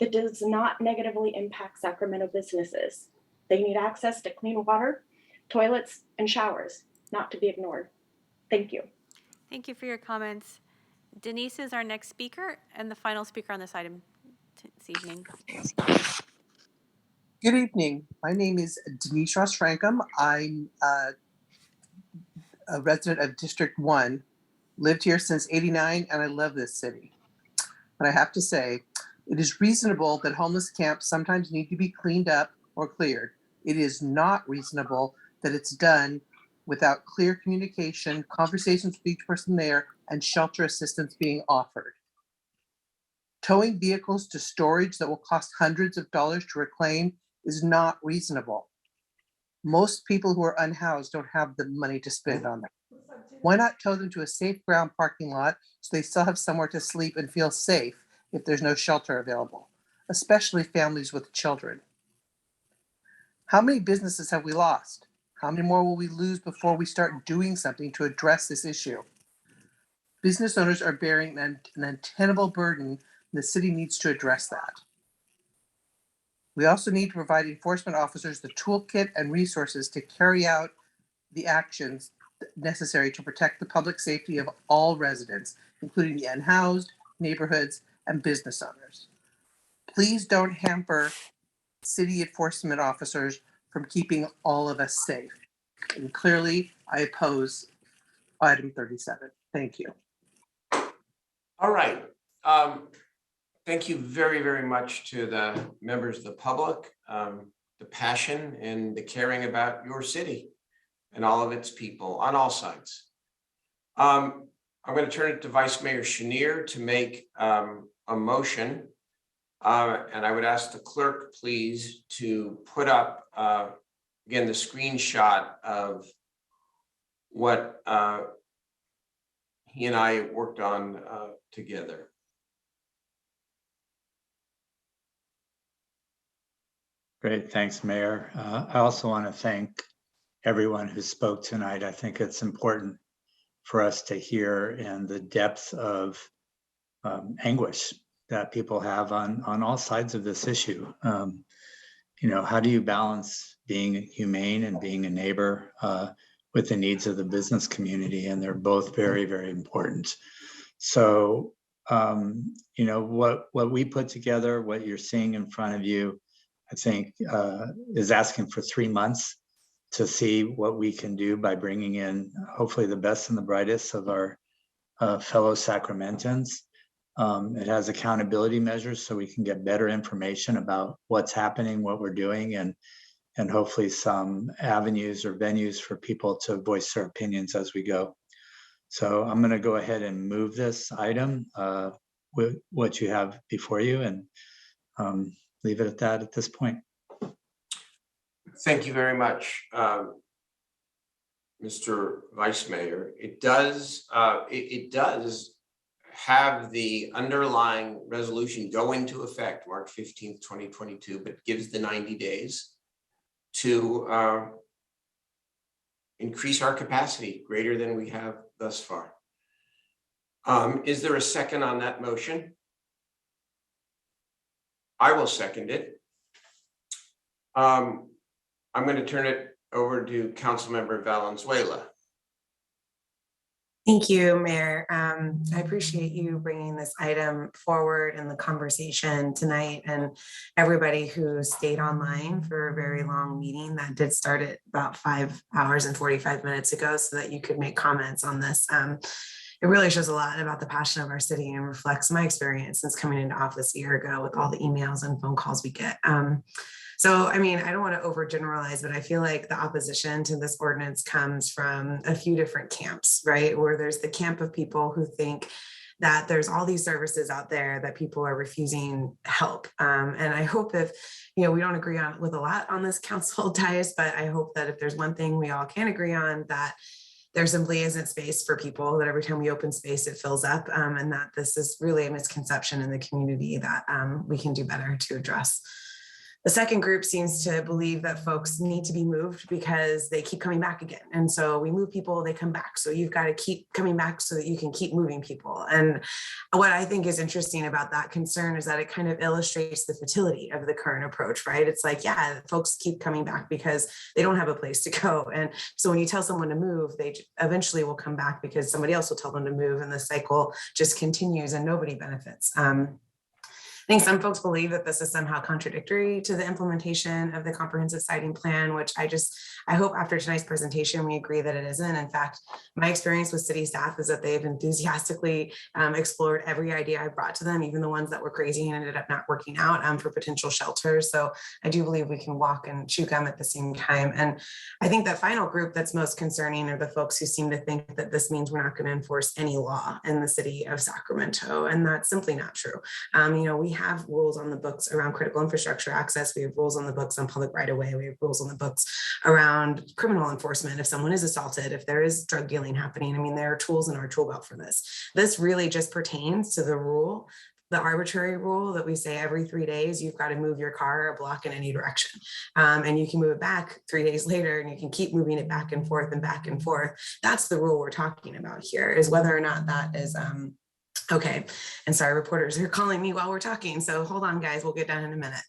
that does not negatively impact Sacramento businesses. They need access to clean water, toilets, and showers, not to be ignored. Thank you. Thank you for your comments. Denise is our next speaker and the final speaker on this item this evening. Good evening. My name is Denise Ross Frankham. I'm a resident of District 1. Lived here since '89 and I love this city. But I have to say, it is reasonable that homeless camps sometimes need to be cleaned up or cleared. It is not reasonable that it's done without clear communication, conversations with each person there, and shelter assistance being offered. Towing vehicles to storage that will cost hundreds of dollars to reclaim is not reasonable. Most people who are unhoused don't have the money to spend on them. Why not tow them to a safe ground parking lot so they still have somewhere to sleep and feel safe if there's no shelter available, especially families with children? How many businesses have we lost? How many more will we lose before we start doing something to address this issue? Business owners are bearing an untenable burden, and the city needs to address that. We also need to provide enforcement officers the toolkit and resources to carry out the actions necessary to protect the public safety of all residents, including the unhoused, neighborhoods, and business owners. Please don't hamper city enforcement officers from keeping all of us safe. And clearly, I oppose item 37. Thank you. All right. Thank you very, very much to the members of the public, the passion and the caring about your city and all of its people on all sides. I'm going to turn it to Vice Mayor Schenier to make a motion. And I would ask the clerk, please, to put up, again, the screenshot of what he and I worked on together. Great, thanks, Mayor. I also want to thank everyone who spoke tonight. I think it's important for us to hear in the depth of anguish that people have on all sides of this issue. You know, how do you balance being humane and being a neighbor with the needs of the business community? And they're both very, very important. So, you know, what we put together, what you're seeing in front of you, I think is asking for 3 months to see what we can do by bringing in hopefully the best and the brightest of our fellow Sacramentans. It has accountability measures so we can get better information about what's happening, what we're doing, and hopefully some avenues or venues for people to voice their opinions as we go. So I'm going to go ahead and move this item with what you have before you and leave it at that at this point. Thank you very much, Mr. Vice Mayor. It does have the underlying resolution go into effect March 15th, 2022, but gives the 90 days to increase our capacity greater than we have thus far. Is there a second on that motion? I will second it. I'm going to turn it over to Councilmember Valenzuela. Thank you, Mayor. I appreciate you bringing this item forward in the conversation tonight, and everybody who stayed online for a very long meeting that did start at about 5 hours and 45 minutes ago so that you could make comments on this. It really shows a lot about the passion of our city and reflects my experience since coming into office a year ago with all the emails and phone calls we get. So, I mean, I don't want to overgeneralize, but I feel like the opposition to this ordinance comes from a few different camps, right? Where there's the camp of people who think that there's all these services out there that people are refusing help. And I hope if, you know, we don't agree on with a lot on this council dais, but I hope that if there's one thing we all can agree on, that there simply isn't space for people, that every time we open space, it fills up, and that this is really a misconception in the community that we can do better to address. The second group seems to believe that folks need to be moved because they keep coming back again. And so we move people, they come back. So you've got to keep coming back so that you can keep moving people. And what I think is interesting about that concern is that it kind of illustrates the futility of the current approach, right? It's like, yeah, folks keep coming back because they don't have a place to go. And so when you tell someone to move, they eventually will come back because somebody else will tell them to move, and the cycle just continues and nobody benefits. think some folks believe that this is somehow contradictory to the implementation of the comprehensive siting plan, which I hope after tonight's presentation, we agree that it isn't. In fact, my experience with city staff is that they've enthusiastically explored every idea I brought to them, even the ones that were crazy and ended up not working out for potential shelters. So I do believe we can walk and chew gum at the same time. And I think the final group that's most concerning are the folks who seem to think that this means we're not going to enforce any law in the city of Sacramento. And that's simply not true. We have rules on the books around critical infrastructure access. We have rules on the books on public right of way. We have rules on the books around criminal enforcement. If someone is assaulted, if there is drug dealing happening, there are tools in our tool belt for this. This really just pertains to the rule, the arbitrary rule that we say every 3 days, you've got to move your car a block in any direction. And you can move it back 3 days later and you can keep moving it back and forth and back and forth. That's the rule we're talking about here, is whether or not that is okay. And sorry, reporters are calling me while we're talking. So hold on, guys, we'll get done in a minute.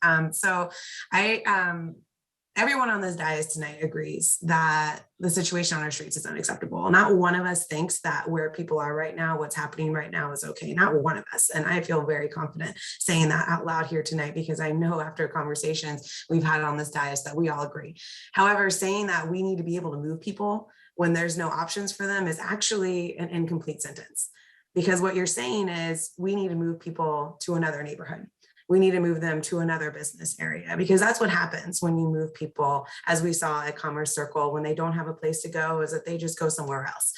Everyone on this dais tonight agrees that the situation on our streets is unacceptable. Not one of us thinks that where people are right now, what's happening right now is okay. Not one of us. And I feel very confident saying that out loud here tonight, because I know after conversations we've had on this dais that we all agree. However, saying that we need to be able to move people when there's no options for them is actually an incomplete sentence. Because what you're saying is we need to move people to another neighborhood. We need to move them to another business area, because that's what happens when you move people, as we saw at Commerce Circle, when they don't have a place to go, is that they just go somewhere else.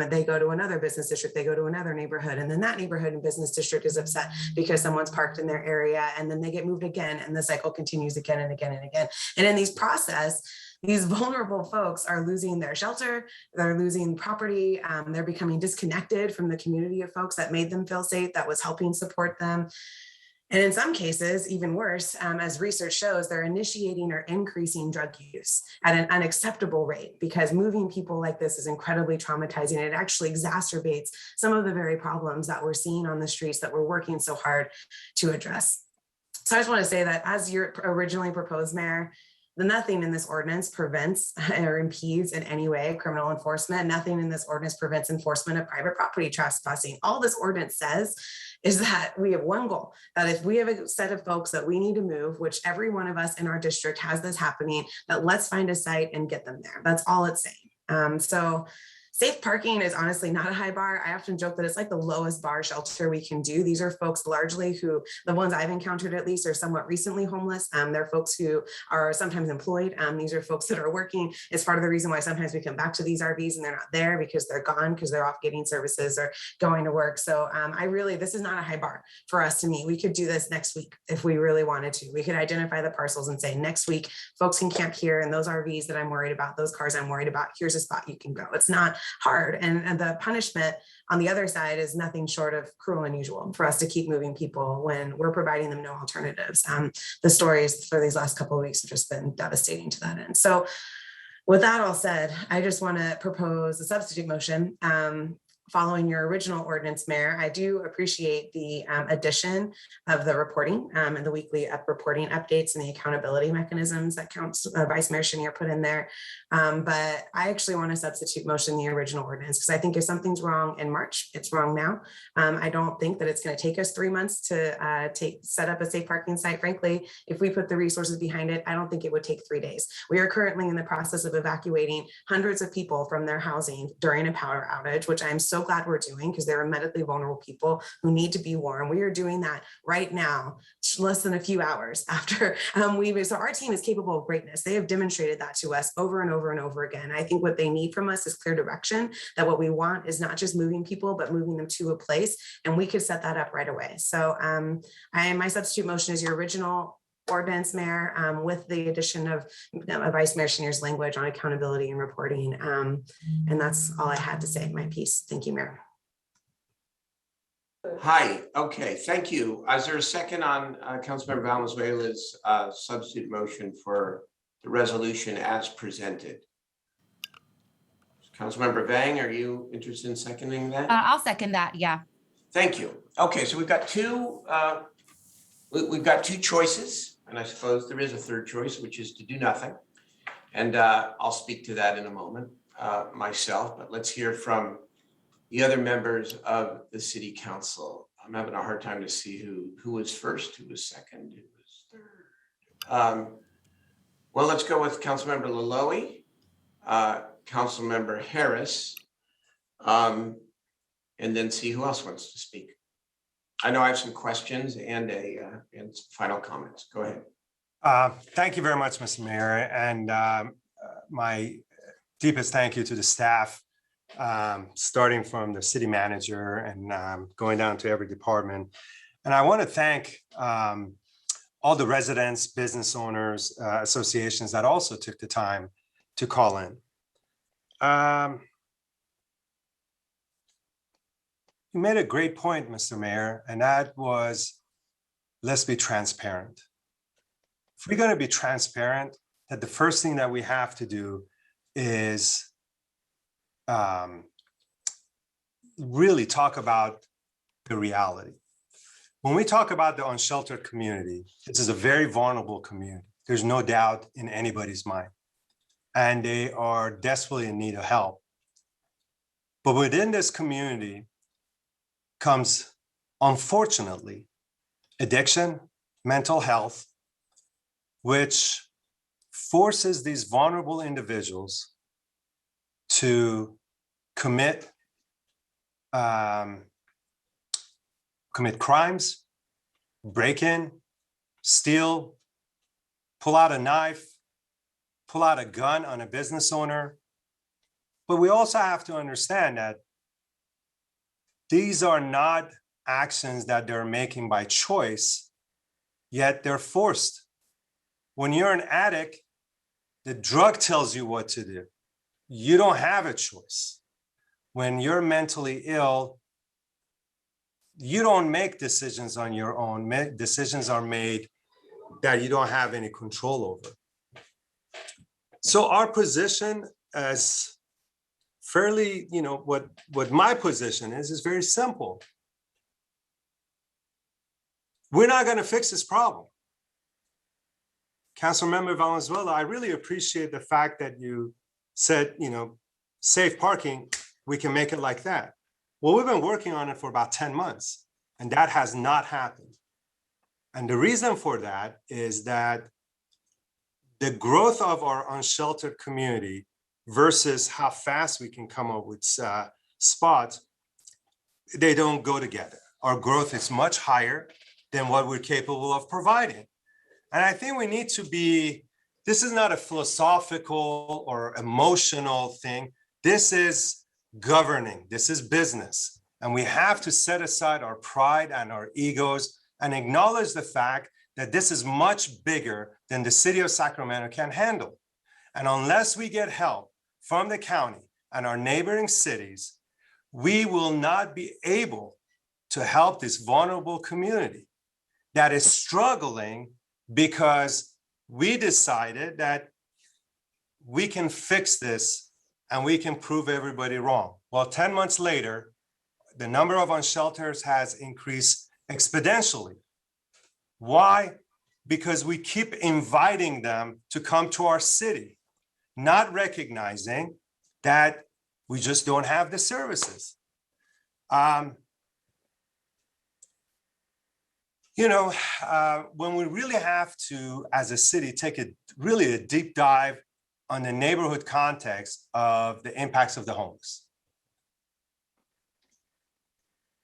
They go to another business district, they go to another neighborhood, and then that neighborhood and business district is upset because someone's parked in their area, and then they get moved again, and the cycle continues again and again and again. And in these process, these vulnerable folks are losing their shelter, they're losing property, they're becoming disconnected from the community of folks that made them feel safe, that was helping support them. And in some cases, even worse, as research shows, they're initiating or increasing drug use at an unacceptable rate, because moving people like this is incredibly traumatizing. It actually exacerbates some of the very problems that we're seeing on the streets that we're working so hard to address. So I just want to say that as your originally proposed, Mayor, nothing in this ordinance prevents or impedes in any way criminal enforcement. Nothing in this ordinance prevents enforcement of private property trespassing. All this ordinance says is that we have one goal, that if we have a set of folks that we need to move, which every one of us in our district has this happening, that let's find a site and get them there. That's all it's saying. So safe parking is honestly not a high bar. I often joke that it's like the lowest bar shelter we can do. These are folks largely who, the ones I've encountered at least, are somewhat recently homeless. They're folks who are sometimes employed. These are folks that are working. It's part of the reason why sometimes we come back to these RVs and they're not there because they're gone, because they're off getting services or going to work. So this is not a high bar for us to meet. We could do this next week if we really wanted to. We could identify the parcels and say, next week, folks can camp here, and those RVs that I'm worried about, those cars I'm worried about, here's a spot you can go. It's not hard. And the punishment on the other side is nothing short of cruel and unusual for us to keep moving people when we're providing them no alternatives. The stories for these last couple of weeks have just been devastating to that end. So with that all said, I just want to propose a substitute motion. Following your original ordinance, Mayor, I do appreciate the addition of the reporting and the weekly reporting updates and the accountability mechanisms that Vice Mayor Chenier put in there. But I actually want to substitute motion the original ordinance, because I think if something's wrong in March, it's wrong now. I don't think that it's going to take us 3 months to set up a safe parking site. Frankly, if we put the resources behind it, I don't think it would take 3 days. We are currently in the process of evacuating hundreds of people from their housing during a power outage, which I'm so glad we're doing, because there are medically vulnerable people who need to be warm. We are doing that right now, less than a few hours after so our team is capable of greatness. They have demonstrated that to us over and over and over again. I think what they need from us is clear direction, that what we want is not just moving people, but moving them to a place, and we could set that up right away. So my substitute motion is your original ordinance, Mayor, with the addition of Vice Mayor Chenier's language on accountability and reporting. And that's all I had to say, my piece. Thank you, Mayor. Hi, okay, thank you. Is there a second on Councilmember Valenzuela's substitute motion for the resolution as presented? Councilmember Vang, are you interested in seconding that? I'll second that, yeah. Thank you. Okay, so we've got two choices. And I suppose there is a third choice, which is to do nothing. And I'll speak to that in a moment myself, but let's hear from the other members of the City Council. I'm having a hard time to see who was first, who was second, who was third. Well, let's go with Councilmember Laloe, Councilmember Harris, and then see who else wants to speak. I know I have some questions and some final comments. Go ahead. Thank you very much, Mr. Mayor, and my deepest thank you to the staff, starting from the city manager and going down to every department. And I want to thank all the residents, business owners, associations that also took the time to call in. You made a great point, Mr. Mayor, and that was, let's be transparent. If we're going to be transparent, that the first thing that we have to do is really talk about the reality. When we talk about the unsheltered community, this is a very vulnerable community. There's no doubt in anybody's mind. And they are desperately in need of help. But within this community comes, unfortunately, addiction, mental health, which forces these vulnerable individuals to commit crimes, break in, steal, pull out a knife, pull out a gun on a business owner. But we also have to understand that these are not actions that they're making by choice, yet they're forced. When you're an addict, the drug tells you what to do. You don't have a choice. When you're mentally ill, you don't make decisions on your own. Decisions are made that you don't have any control over. So our position as fairly, what my position is very simple. We're not going to fix this problem. Councilmember Valenzuela, I really appreciate the fact that you said, safe parking, we can make it like that. Well, we've been working on it for about 10 months, and that has not happened. And the reason for that is that the growth of our unsheltered community versus how fast we can come up with spots, they don't go together. Our growth is much higher than what we're capable of providing. And I think we need to be, this is not a philosophical or emotional thing. This is governing, this is business. And we have to set aside our pride and our egos and acknowledge the fact that this is much bigger than the city of Sacramento can handle. And unless we get help from the county and our neighboring cities, we will not be able to help this vulnerable community that is struggling because we decided that we can fix this and we can prove everybody wrong. Well, 10 months later, the number of unshelters has increased exponentially. Why? Because we keep inviting them to come to our city, not recognizing that we just don't have the services. When we really have to, as a city, take a deep dive on the neighborhood context of the impacts of the homeless.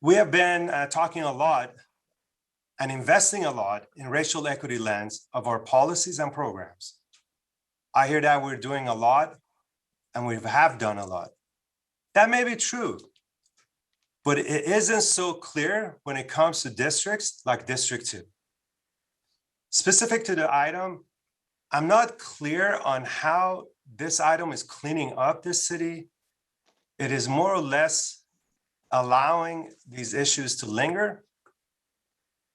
We have been talking a lot and investing a lot in racial equity lens of our policies and programs. I hear that we're doing a lot and we have done a lot. That may be true, but it isn't so clear when it comes to districts like District 2. Specific to the item, I'm not clear on how this item is cleaning up this city. It is more or less allowing these issues to linger.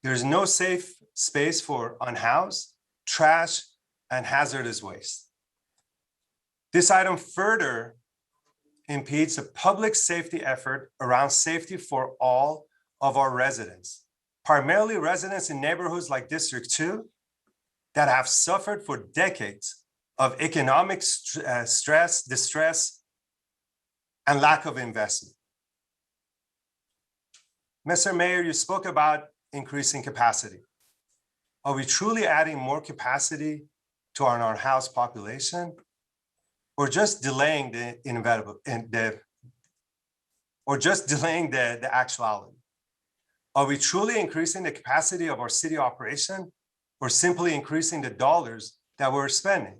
There's no safe space for unhoused, trash, and hazardous waste. This item further impedes a public safety effort around safety for all of our residents, primarily residents in neighborhoods like District 2 that have suffered for decades of economic stress, distress, and lack of investment. Mr. Mayor, you spoke about increasing capacity. Are we truly adding more capacity to our non-house population? Or just delaying the inevitable, or just delaying the actuality? Are we truly increasing the capacity of our city operation, or simply increasing the dollars that we're spending?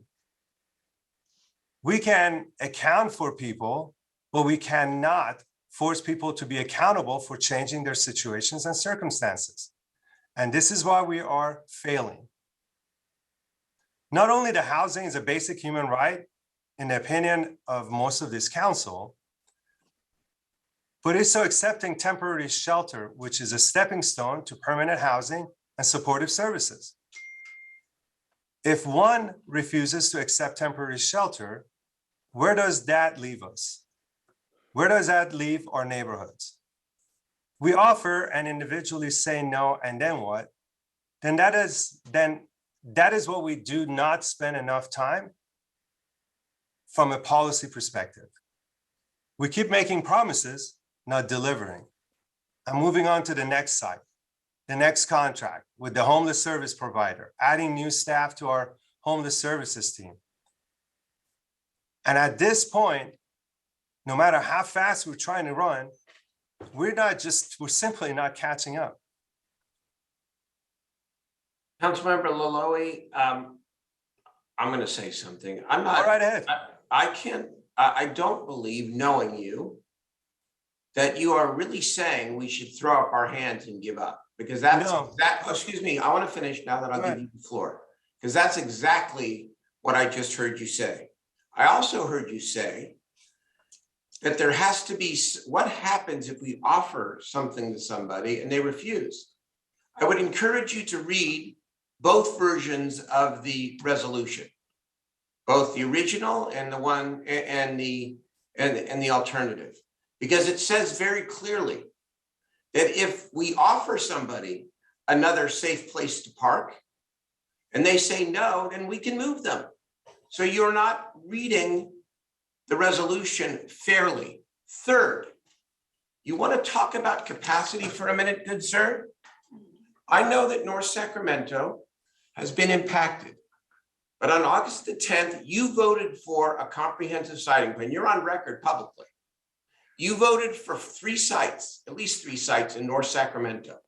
We can account for people, but we cannot force people to be accountable for changing their situations and circumstances. And this is why we are failing. Not only the housing is a basic human right, in the opinion of most of this council, but it's so accepting temporary shelter, which is a stepping stone to permanent housing and supportive services. If one refuses to accept temporary shelter, where does that leave us? Where does that leave our neighborhoods? We offer and individually say no, and then what? Then that is what we do not spend enough time from a policy perspective. We keep making promises, not delivering. I'm moving on to the next site, the next contract with the homeless service provider, adding new staff to our homeless services team. And at this point, no matter how fast we're trying to run, we're simply not catching up. Councilmember Laloy, I'm going to say something. I'm not. Go right ahead. I don't believe, knowing you, that you are really saying we should throw up our hands and give up, because excuse me, I want to finish now that I'll give you the floor, because that's exactly what I just heard you say. I also heard you say that there has to be, what happens if we offer something to somebody and they refuse? I would encourage you to read both versions of the resolution, both the original and the one and the alternative, because it says very clearly that if we offer somebody another safe place to park and they say no, then we can move them. So you're not reading the resolution fairly. Third, you want to talk about capacity for a minute, good sir? I know that North Sacramento has been impacted, but on August the 10th, you voted for a comprehensive siting plan. You're on record publicly. You voted for 3 sites, at least 3 sites in North Sacramento.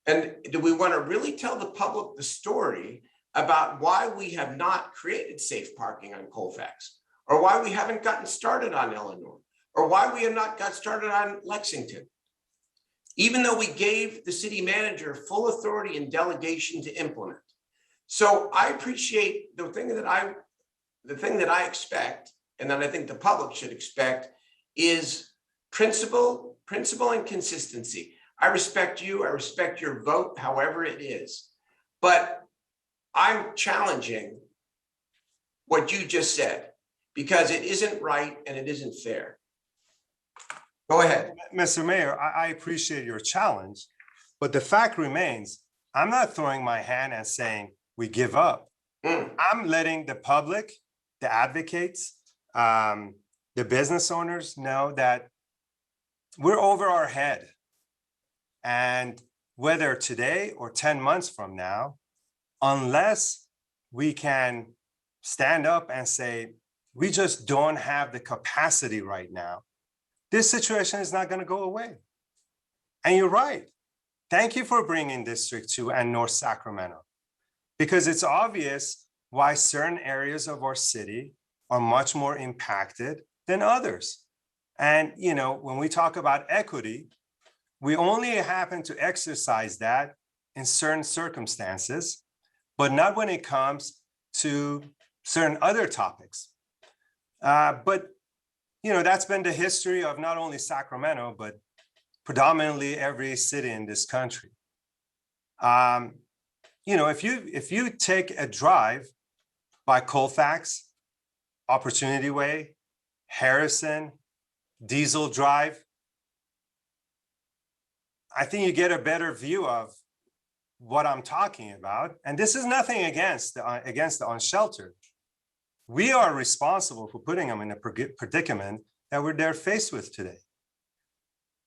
And do we want to really tell the public the story about why we have not created safe parking on Colfax, or why we haven't gotten started on Eleanor, or why we have not got started on Lexington? Even though we gave the city manager full authority and delegation to implement. So I appreciate the thing that I expect, and that I think the public should expect, is principle and consistency. I respect you, I respect your vote, however it is, but I'm challenging what you just said, because it isn't right and it isn't fair. Go ahead. Mr. Mayor, I appreciate your challenge, but the fact remains, I'm not throwing my hand and saying we give up. I'm letting the public, the advocates, the business owners know that we're over our head. And whether today or 10 months from now, unless we can stand up and say, we just don't have the capacity right now, this situation is not going to go away. And you're right. Thank you for bringing District 2 and North Sacramento, because it's obvious why certain areas of our city are much more impacted than others. And, when we talk about equity, we only happen to exercise that in certain circumstances, but not when it comes to certain other topics. But that's been the history of not only Sacramento, but predominantly every city in this country. If you take a drive by Colfax, Opportunity Way, Harrison, Diesel Drive, I think you get a better view of what I'm talking about. And this is nothing against the unsheltered. We are responsible for putting them in a predicament that they're faced with today.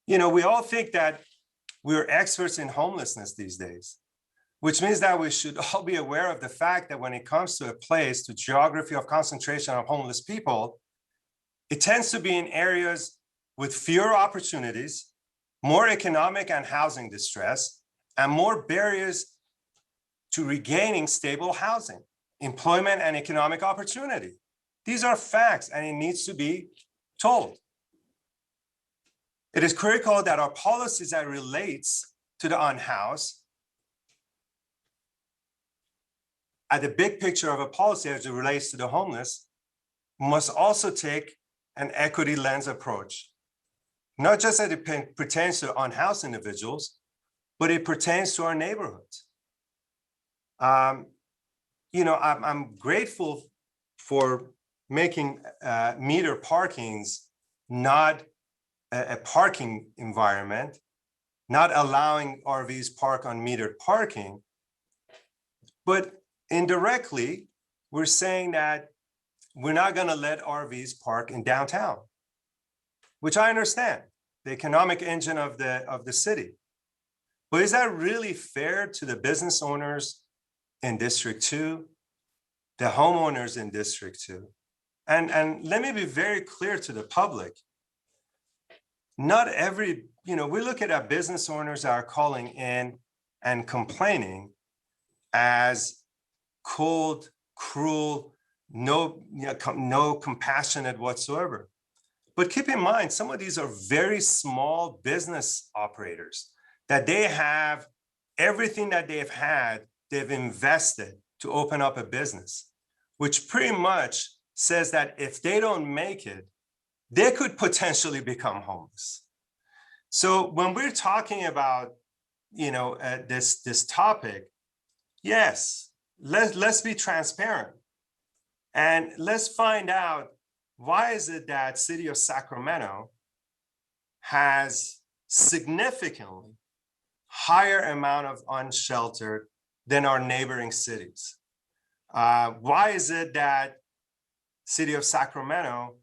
We all think that we're experts in homelessness these days, which means that we should all be aware of the fact that when it comes to a place, to geography of concentration of homeless people, it tends to be in areas with fewer opportunities, more economic and housing distress, and more barriers to regaining stable housing, employment, and economic opportunity. These are facts, and it needs to be told. It is critical that our policies that relates to the unhoused at the big picture of a policy as it relates to the homeless must also take an equity lens approach, not just as it pertains to unhoused individuals, but it pertains to our neighborhoods. You know, I'm grateful for making meter parkings not a parking environment, not allowing RVs park on metered parking, but indirectly, we're saying that we're not going to let RVs park in downtown, which I understand, the economic engine of the city. But is that really fair to the business owners in District 2, the homeowners in District 2? And let me be very clear to the public. Not every, you know, we look at our business owners that are calling in and complaining as cold, cruel, no compassionate whatsoever. But keep in mind, some of these are very small business operators that they have everything that they've invested to open up a business, which pretty much says that if they don't make it, they could potentially become homeless. So when we're talking about, you know, this topic, yes, let's be transparent and let's find out why is it that City of Sacramento has significantly higher amount of unsheltered than our neighboring cities. Why is it that City of Sacramento,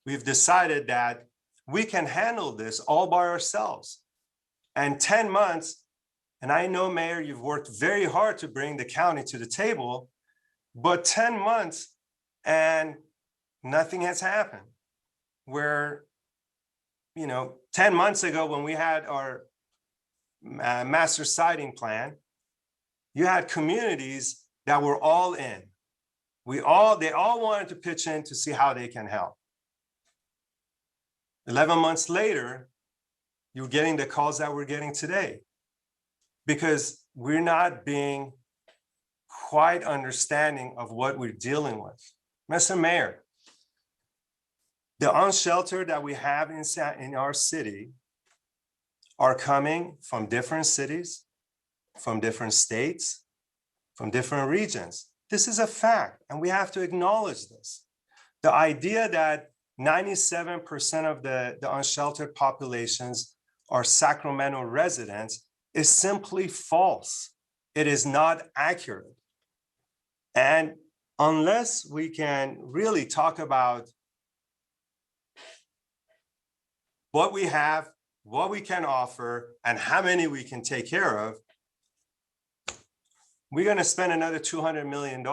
we've decided that we can handle this all by ourselves. And 10 months, and I know, Mayor, you've worked very hard to bring the county to the table, but 10 months and nothing has happened. Where, you know, 10 months ago when we had our master siting plan, you had communities that were all in. They all wanted to pitch in to see how they can help. 11 months later, you're getting the calls that we're getting today because we're not being quite understanding of what we're dealing with. Mr. Mayor, the unsheltered that we have in our city are coming from different cities, from different states, from different regions. This is a fact, and we have to acknowledge this. The idea that 97% of the unsheltered populations are Sacramento residents is simply false. It is not accurate. And unless we can really talk about what we have, what we can offer, and how many we can take care of, we're going to spend another $200 million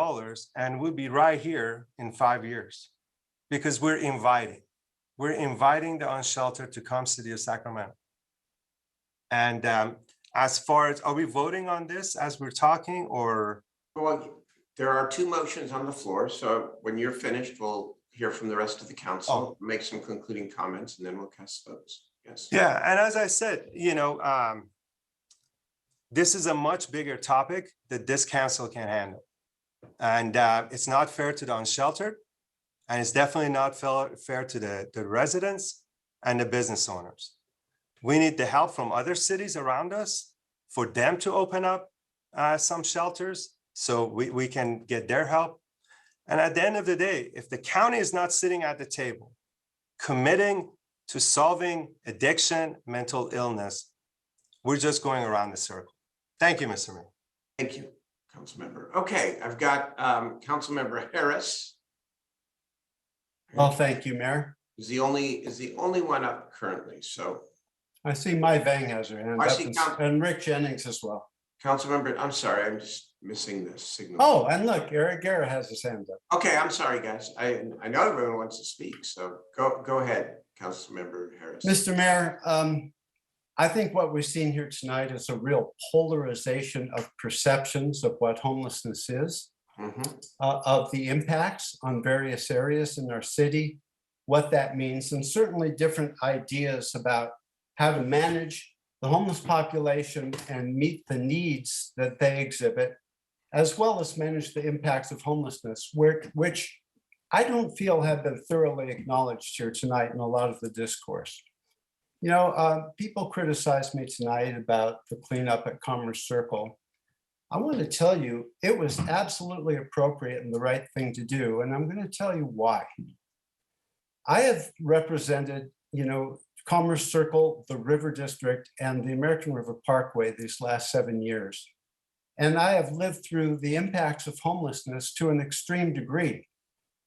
and we'll be right here in 5 years because we're inviting the unsheltered to come City of Sacramento. And as far as, are we voting on this as we're talking or? Well, there are two motions on the floor. So when you're finished, we'll hear from the rest of the council, make some concluding comments, and then we'll cast votes. Yes. Yeah, and as I said, you know, this is a much bigger topic that this council can handle. And it's not fair to the unsheltered, and it's definitely not fair to the residents and the business owners. We need the help from other cities around us for them to open up some shelters so we can get their help. And at the end of the day, if the county is not sitting at the table, committing to solving addiction, mental illness, we're just going around the circle. Thank you, Mr. Mayor. Thank you, Councilmember. Okay, I've got Councilmember Harris. Well, thank you, Mayor. Is the only one up currently. So I see Mai Vang has her hand I up see and Rick Jennings as well. Councilmember, I'm sorry, I'm just missing the signal. Oh, and look, Eric Guerra has his hand up. Okay, I'm sorry, guys. I know everyone wants to speak, so go ahead, Councilmember Harris. Mr. Mayor, I think what we've seen here tonight is a real polarization of perceptions of what homelessness is, of the impacts on various areas in our city, what that means, and certainly different ideas about how to manage the homeless population and meet the needs that they exhibit, as well as manage the impacts of homelessness, which I don't feel have been thoroughly acknowledged here tonight in a lot of the discourse. You know, people criticized me tonight about the cleanup at Commerce Circle. I want to tell you, it was absolutely appropriate and the right thing to do, and I'm going to tell you why. I have represented, you know, Commerce Circle, the River District, and the American River Parkway these last 7 years. And I have lived through the impacts of homelessness to an extreme degree.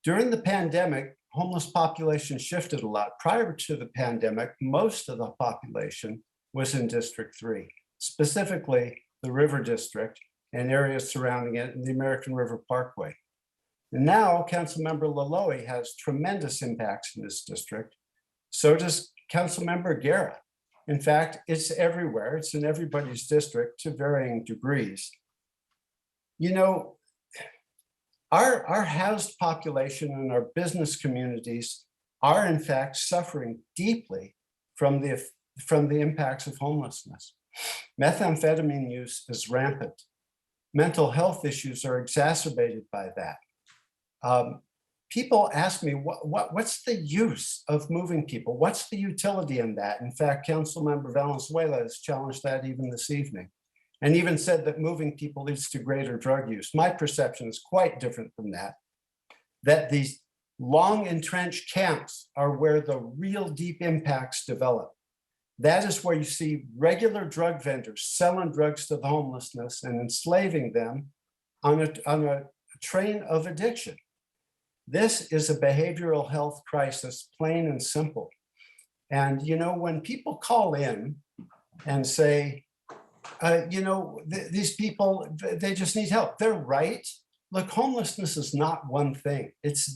During the pandemic, homeless population shifted a lot. Prior to the pandemic, most of the population was in District 3, specifically the River District and areas surrounding it in the American River Parkway. And now Councilmember Laloy has tremendous impacts in this district. So does Councilmember Guerra. In fact, it's everywhere. It's in everybody's district to varying degrees. You know, our housed population and our business communities are in fact suffering deeply from the impacts of homelessness. Methamphetamine use is rampant. Mental health issues are exacerbated by that. People ask me, what's the use of moving people? What's the utility in that? In fact, Councilmember Valenzuela has challenged that even this evening, and even said that moving people leads to greater drug use. My perception is quite different from that, that these long entrenched camps are where the real deep impacts develop. That is where you see regular drug vendors selling drugs to the homelessness and enslaving them on a train of addiction. This is a behavioral health crisis, plain and simple. And, you know, when people call in and say, you know, these people, they just need help, they're right. Look, homelessness is not one thing. It's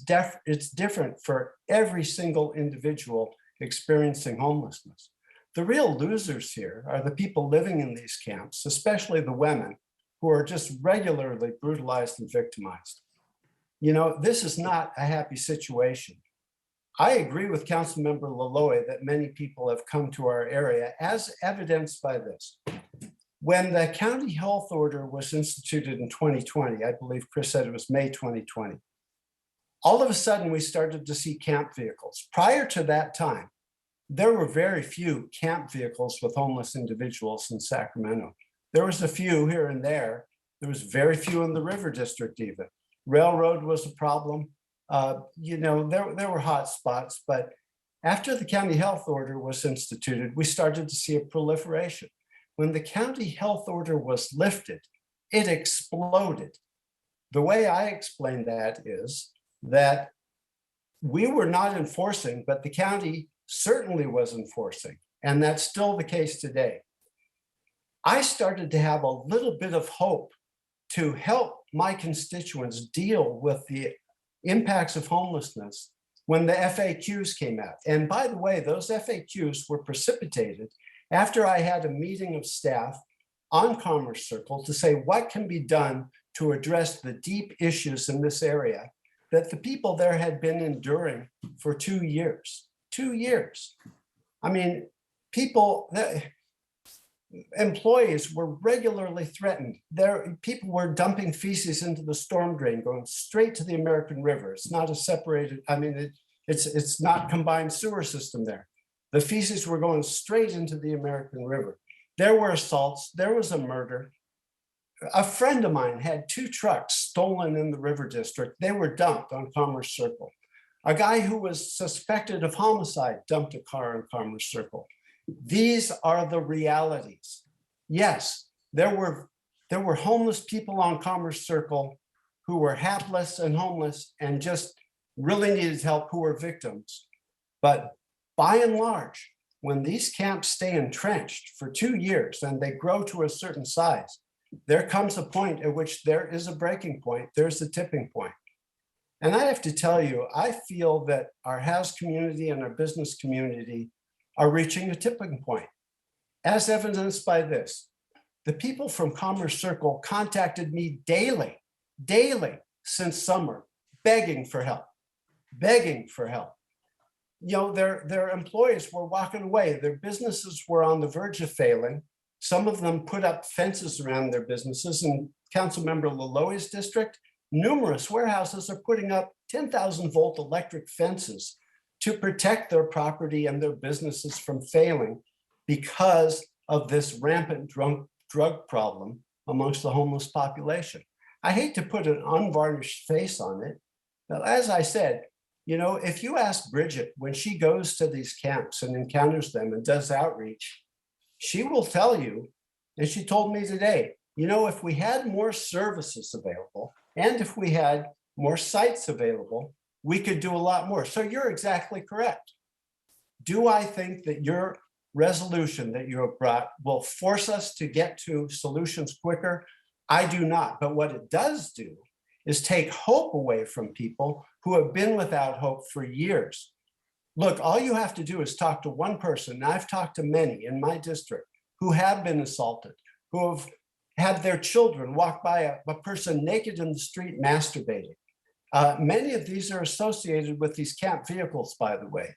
different for every single individual experiencing homelessness. The real losers here are the people living in these camps, especially the women, who are just regularly brutalized and victimized. You know, this is not a happy situation. I agree with Councilmember Laloy that many people have come to our area, as evidenced by this. When the county health order was instituted in 2020, I believe Chris said it was May 2020, all of a sudden we started to see camp vehicles. Prior to that time, there were very few camp vehicles with homeless individuals in Sacramento. There was a few here and there. There was very few in the River District even. Railroad was a problem. You know, there were hot spots, but after the county health order was instituted, we started to see a proliferation. When the county health order was lifted, it exploded. The way I explain that is that we were not enforcing, but the county certainly was enforcing, and that's still the case today. I started to have a little bit of hope to help my constituents deal with the impacts of homelessness when the FAQs came out. And by the way, those FAQs were precipitated after I had a meeting of staff on Commerce Circle to say what can be done to address the deep issues in this area that the people there had been enduring for 2 years. 2 years. I mean, employees were regularly threatened. People were dumping feces into the storm drain, going straight to the American River. It's not a separated, I mean, it's not combined sewer system there. The feces were going straight into the American River. There were assaults, there was a murder. A friend of mine had 2 trucks stolen in the River District. They were dumped on Commerce Circle. A guy who was suspected of homicide dumped a car on Commerce Circle. These are the realities. Yes, there were homeless people on Commerce Circle who were hapless and homeless and just really needed help, who were victims. But by and large, when these camps stay entrenched for 2 years and they grow to a certain size, there comes a point at which there is a breaking point, there's a tipping point. And I have to tell you, I feel that our house community and our business community are reaching a tipping point, as evidenced by this. The people from Commerce Circle contacted me daily since summer, begging for help. You know, their employees were walking away. Their businesses were on the verge of failing. Some of them put up fences around their businesses. In Councilmember Laloye's district, numerous warehouses are putting up 10,000-volt electric fences to protect their property and their businesses from failing because of this rampant drug problem amongst the homeless population. I hate to put an unvarnished face on it, but as I said, you know, if you ask Bridget when she goes to these camps and encounters them and does outreach, she will tell you, and she told me today, you know, if we had more services available and if we had more sites available, we could do a lot more. So you're exactly correct. Do I think that your resolution that you have brought will force us to get to solutions quicker? I do not. But what it does do is take hope away from people who have been without hope for years. Look, all you have to do is talk to one person, and I've talked to many in my district who have been assaulted, who have had their children walk by a person naked in the street masturbating. Many of these are associated with these camp vehicles, by the way.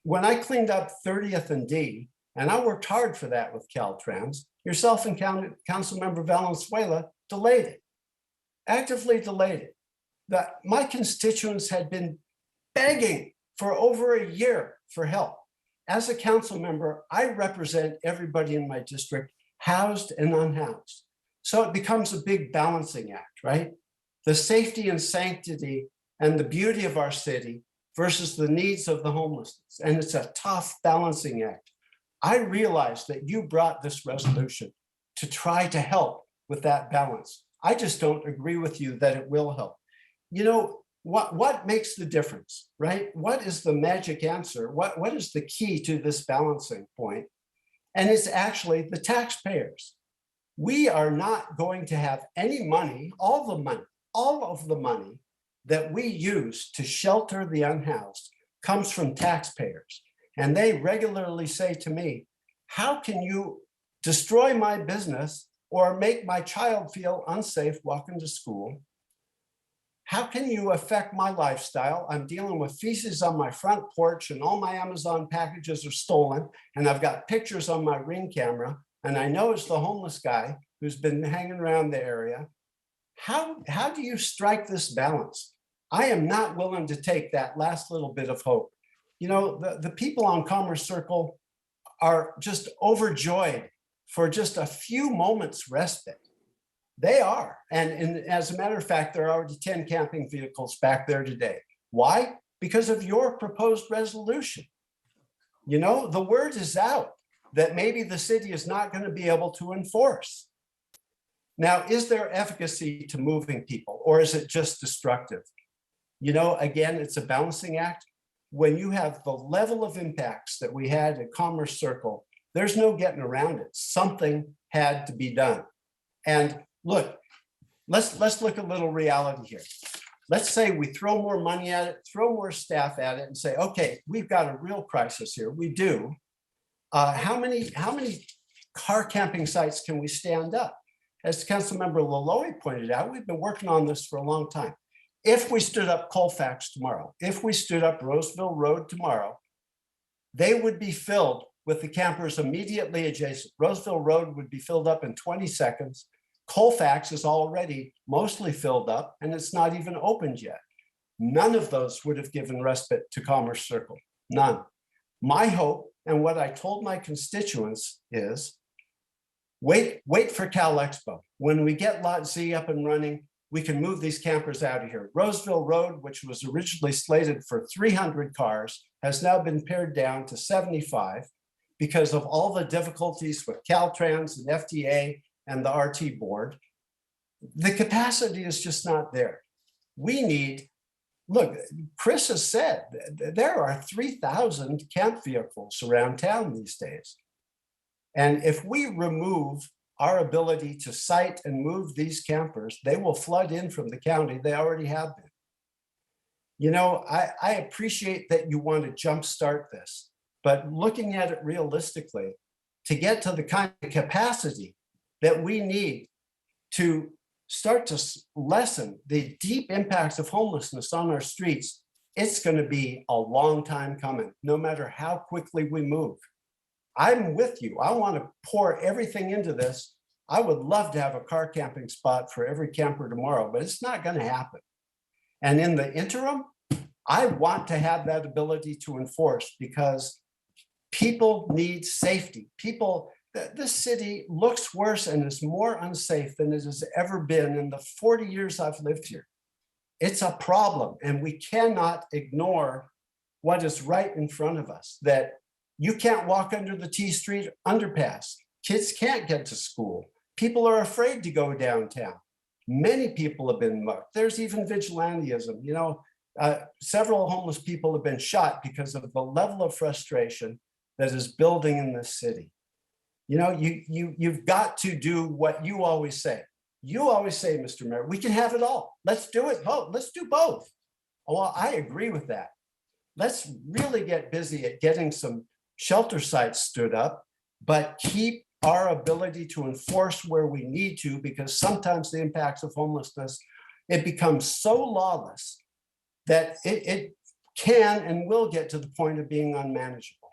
When I cleaned up 30th and D, and I worked hard for that with Caltrans, yourself and Councilmember Valenzuela delayed it, actively delayed it. That my constituents had been begging for over a year for help. As a council member, I represent everybody in my district, housed and unhoused. So it becomes a big balancing act, right? The safety and sanctity and the beauty of our city versus the needs of the homelessness. And it's a tough balancing act. I realize that you brought this resolution to try to help with that balance. I just don't agree with you that it will help. You know, what makes the difference, right? What is the magic answer? What is the key to this balancing point? And it's actually the taxpayers. We are not going to have any money, all of the money that we use to shelter the unhoused comes from taxpayers. And they regularly say to me, how can you destroy my business or make my child feel unsafe walking to school? How can you affect my lifestyle? I'm dealing with feces on my front porch and all my Amazon packages are stolen. And I've got pictures on my Ring camera. And I know it's the homeless guy who's been hanging around the area. How do you strike this balance? I am not willing to take that last little bit of hope. You know, the people on Commerce Circle are just overjoyed for just a few moments respite. They are. And as a matter of fact, there are already 10 camping vehicles back there today. Why? Because of your proposed resolution. You know, the word is out that maybe the city is not going to be able to enforce. Now, is there efficacy to moving people or is it just destructive? You know, again, it's a balancing act. When you have the level of impacts that we had at Commerce Circle, there's no getting around it. Something had to be done. And look, let's look a little reality here. Let's say we throw more money at it, throw more staff at it and say, okay, we've got a real crisis here. We do. How many car camping sites can we stand up? As Councilmember Laloye pointed out, we've been working on this for a long time. If we stood up Colfax tomorrow, if we stood up Roseville Road tomorrow, they would be filled with the campers immediately adjacent. Roseville Road would be filled up in 20 seconds. Colfax is already mostly filled up and it's not even opened yet. None of those would have given respite to Commerce Circle, none. My hope and what I told my constituents is wait for Cal Expo. When we get Lot Z up and running, we can move these campers out of here. Roseville Road, which was originally slated for 300 cars, has now been pared down to 75 because of all the difficulties with Caltrans and FDA and the RT board. The capacity is just not there. We need look, Chris has said there are 3,000 camp vehicles around town these days. And if we remove our ability to site and move these campers, they will flood in from the county. They already have been. You know, I appreciate that you want to jumpstart this, but looking at it realistically, to get to the kind of capacity that we need to start to lessen the deep impacts of homelessness on our streets, it's going to be a long time coming, no matter how quickly we move. I'm with you. I want to pour everything into this. I would love to have a car camping spot for every camper tomorrow, but it's not going to happen. And in the interim, I want to have that ability to enforce, because people need safety. People, this city looks worse and is more unsafe than it has ever been in the 40 years I've lived here. It's a problem, and we cannot ignore what is right in front of us, that you can't walk under the T Street underpass. Kids can't get to school. People are afraid to go downtown. Many people have been mugged. There's even vigilantism. You know, several homeless people have been shot because of the level of frustration that is building in this city. You know, you've got to do what you always say. You always say, Mr. Mayor, we can have it all. Let's do it both. Let's do both. Well, I agree with that. Let's really get busy at getting some shelter sites stood up, but keep our ability to enforce where we need to, because sometimes the impacts of homelessness, it becomes so lawless that it can and will get to the point of being unmanageable.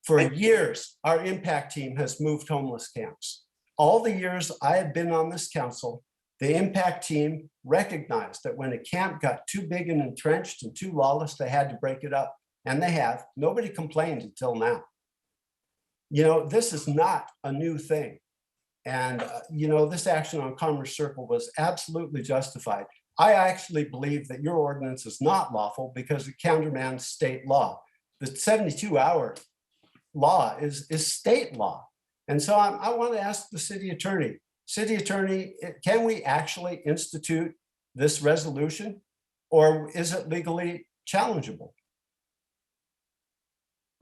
For years, our impact team has moved homeless camps. All the years I have been on this council, the impact team recognized that when a camp got too big and entrenched and too lawless, they had to break it up. And they have. Nobody complained until now. You know, this is not a new thing. And, you know, this action on Commerce Circle was absolutely justified. I actually believe that your ordinance is not lawful because it countermands state law. The 72-hour law is state law. And so I want to ask the city attorney, can we actually institute this resolution, or is it legally challengeable?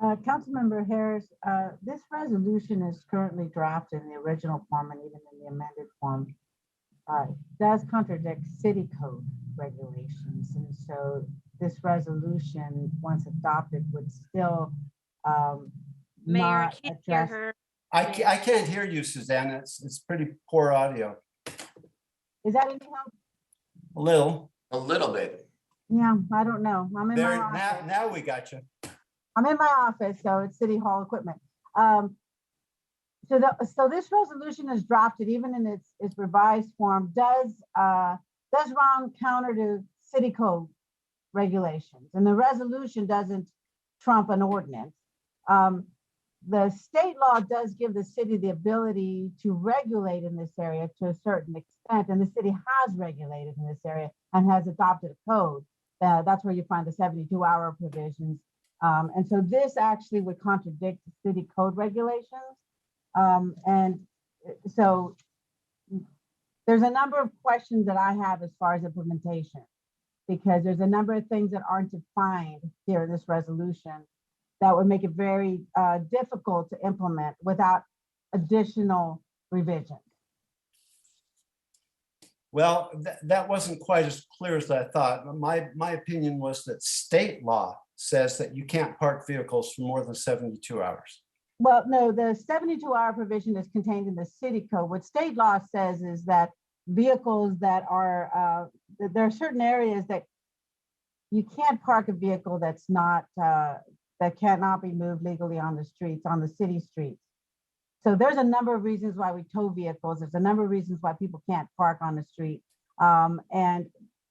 Councilmember Harris, this resolution is currently drafted in the original form and even in the amended form. Does contradict city code regulations. And so this resolution, once adopted, would still Mayor, I not can't hear address. her. I can't hear you, Suzanne. It's pretty poor audio. Is that any help? A little. A little bit. Yeah, I don't know. I'm in There, my office. now we got you. I'm in my office, so it's City Hall equipment. So this resolution is drafted, even in its revised form, does run counter to city code regulations, and the resolution doesn't trump an ordinance. The state law does give the city the ability to regulate in this area to a certain extent, and the city has regulated in this area and has adopted a code. That's where you find the 72-hour provisions. And so this actually would contradict the city code regulations. And so there's a number of questions that I have as far as implementation, because there's a number of things that aren't defined here in this resolution that would make it very difficult to implement without additional revisions. Well, that wasn't quite as clear as I thought. My opinion was that state law says that you can't park vehicles for more than 72 hours. Well, no, the 72-hour provision is contained in the city code. What state law says is that vehicles that are, there are certain areas that you can't park a vehicle that's not, that cannot be moved legally on the streets, on the city streets. So there's a number of reasons why we tow vehicles. There's a number of reasons why people can't park on the street. And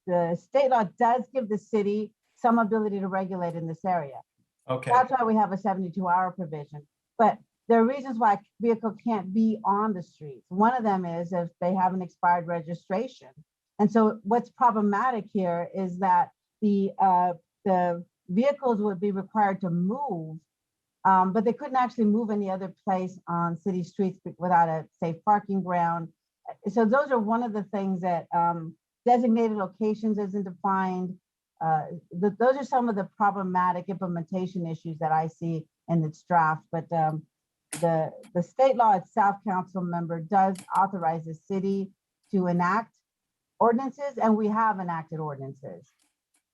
the state law does give the city some ability to regulate in this area. Okay. That's why we have a 72-hour provision. But there are reasons why a vehicle can't be on the streets. One of them is if they have an expired registration. And so what's problematic here is that the vehicles would be required to move, but they couldn't actually move any other place on city streets without a safe parking ground. So those are one of the things that designated locations isn't defined. those are some of the problematic implementation issues that I see in its draft. But the state law itself, council member, does authorize the city to enact ordinances, and we have enacted ordinances.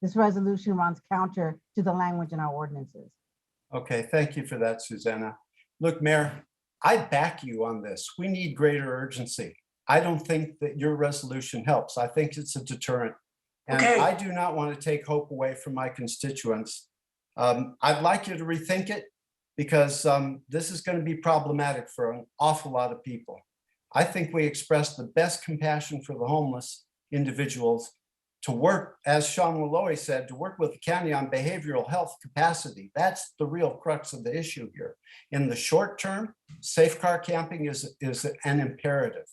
This resolution runs counter to the language in our ordinances. Okay, thank you for that, Susanna. Look, Mayor, I back you on this. We need greater urgency. I don't think that your resolution helps. I think it's a deterrent. And Okay. I do not want to take hope away from my constituents. I'd like you to rethink it because this is going to be problematic for an awful lot of people. I think we express the best compassion for the homeless individuals to work, as Sean Malloy said, to work with the county on behavioral health capacity. That's the real crux of the issue here. In the short term, safe car camping is an imperative.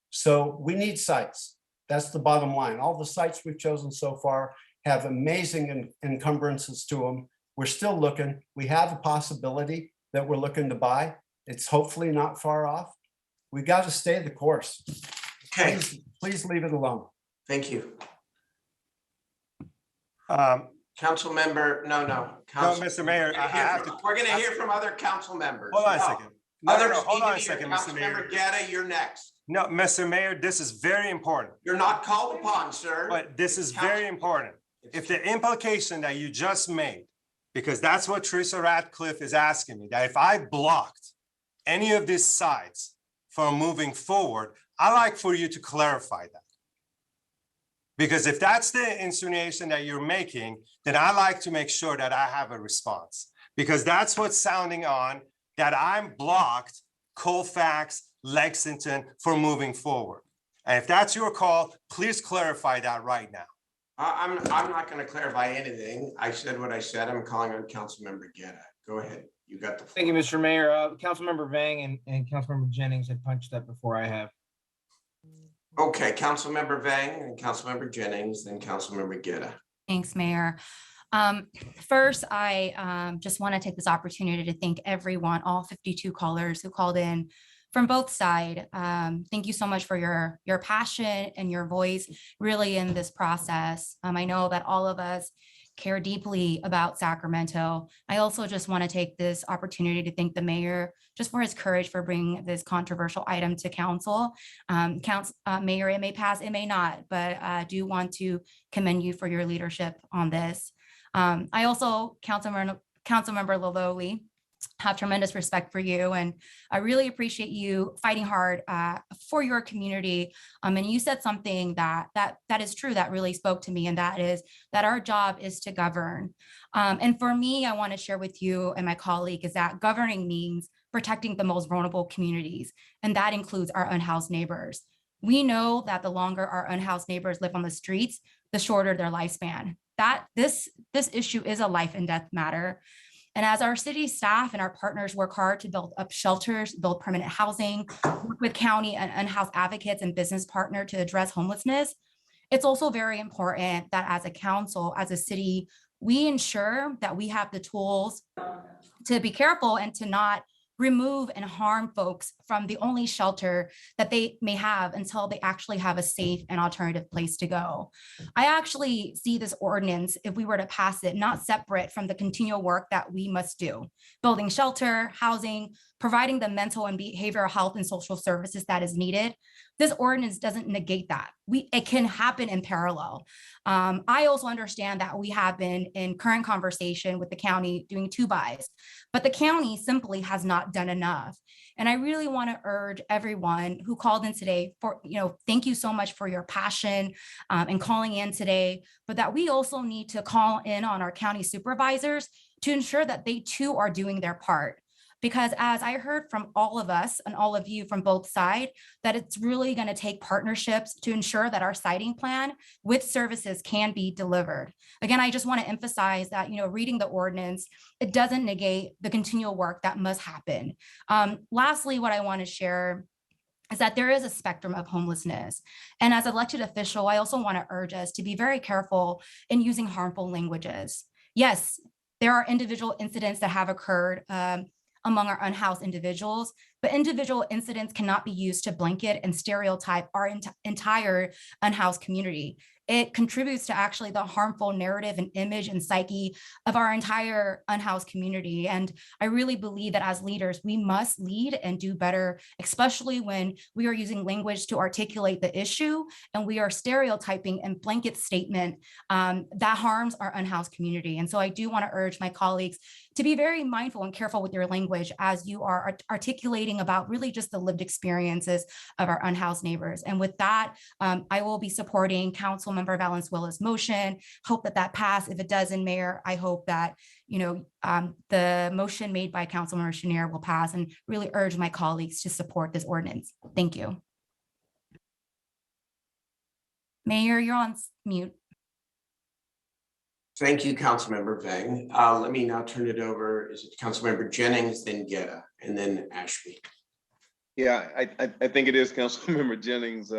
So we need sites. That's the bottom line. All the sites we've chosen so far have amazing encumbrances to them. We're still looking. We have a possibility that we're looking to buy. It's hopefully not far off. We got to stay the course. Okay. Please leave it alone. Thank you. Council member, no. Mr. Mayor, I have to. We're gonna hear from other council members. Hold on a No. second. Others Hold need on to a be second, here. Mr. Mayor. Councilmember Guerra, you're next. No, Mr. Mayor, this is very important. You're not called upon, sir. But this is very important. If the implication that you just made, because that's what Teresa Ratcliffe is asking me, that if I blocked any of these sites from moving forward, I'd like for you to clarify that. Because if that's the insinuation that you're making, then I like to make sure that I have a response. Because that's what's sounding on, that I'm blocked Colfax, Lexington from moving forward. And if that's your call, please clarify that right now. I'm not gonna clarify anything. I said what I said. I'm calling on Councilmember Guerra. Go ahead. You got the floor. Thank you, Mr. Mayor. Councilmember Vang and Councilmember Jennings had punched up before I have. Okay, Councilmember Vang and Councilmember Jennings, then Councilmember Guerra. Thanks, Mayor. First, I just want to take this opportunity to thank everyone, all 52 callers who called in from both sides. Thank you so much for your passion and your voice really in this process. I know that all of us care deeply about Sacramento. I also just want to take this opportunity to thank the mayor just for his courage for bringing this controversial item to council. Mayor, it may pass, it may not, but I do want to commend you for your leadership on this. I also, Councilmember Lololi, have tremendous respect for you, and I really appreciate you fighting hard for your community. And you said something that is true, that really spoke to me, and that is that our job is to govern. And for me, I want to share with you and my colleague is that governing means protecting the most vulnerable communities, and that includes our unhoused neighbors. We know that the longer our unhoused neighbors live on the streets, the shorter their lifespan. That this issue is a life and death matter. And as our city staff and our partners work hard to build up shelters, build permanent housing, work with county and unhoused advocates and business partner to address homelessness, it's also very important that as a council, as a city, we ensure that we have the tools to be careful and to not remove and harm folks from the only shelter that they may have until they actually have a safe and alternative place to go. I actually see this ordinance, if we were to pass it, not separate from the continual work that we must do, building shelter, housing, providing the mental and behavioral health and social services that is needed. This ordinance doesn't negate that. It can happen in parallel. I also understand that we have been in current conversation with the county doing 2-bys, but the county simply has not done enough. And I really want to urge everyone who called in today for, thank you so much for your passion and calling in today, but that we also need to call in on our county supervisors to ensure that they too are doing their part. Because as I heard from all of us and all of you from both sides, that it's really going to take partnerships to ensure that our siting plan with services can be delivered. Again, I just want to emphasize that, reading the ordinance, it doesn't negate the continual work that must happen. Lastly, what I want to share is that there is a spectrum of homelessness. And as an elected official, I also want to urge us to be very careful in using harmful languages. Yes, there are individual incidents that have occurred among our unhoused individuals, but individual incidents cannot be used to blanket and stereotype our entire unhoused community. It contributes to actually the harmful narrative and image and psyche of our entire unhoused community. And I really believe that as leaders, we must lead and do better, especially when we are using language to articulate the issue and we are stereotyping and blanket statement that harms our unhoused community. And so I do want to urge my colleagues to be very mindful and careful with your language as you are articulating about really just the lived experiences of our unhoused neighbors. And with that, I will be supporting Councilmember Valenzuela's motion. Hope that that pass. If it doesn't, Mayor, I hope that the motion made by Councilmember Chenier will pass, and really urge my colleagues to support this ordinance. Thank you. Mayor, you're on mute. Thank you, Councilmember Vang. Let me now turn it over. Is it Councilmember Jennings, then Guerra, and then Ashby? Yeah, I think it is Councilmember Jennings.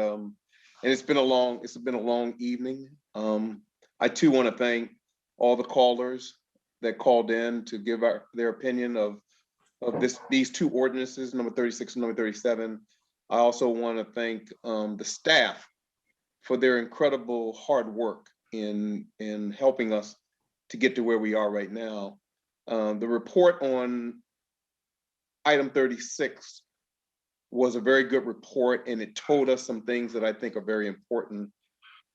And it's been a long evening. I too want to thank all the callers that called in to give their opinion of these two ordinances, number 36 and number 37. I also want to thank the staff for their incredible hard work in helping us to get to where we are right now. The report on item 36 was a very good report, and it told us some things that I think are very important.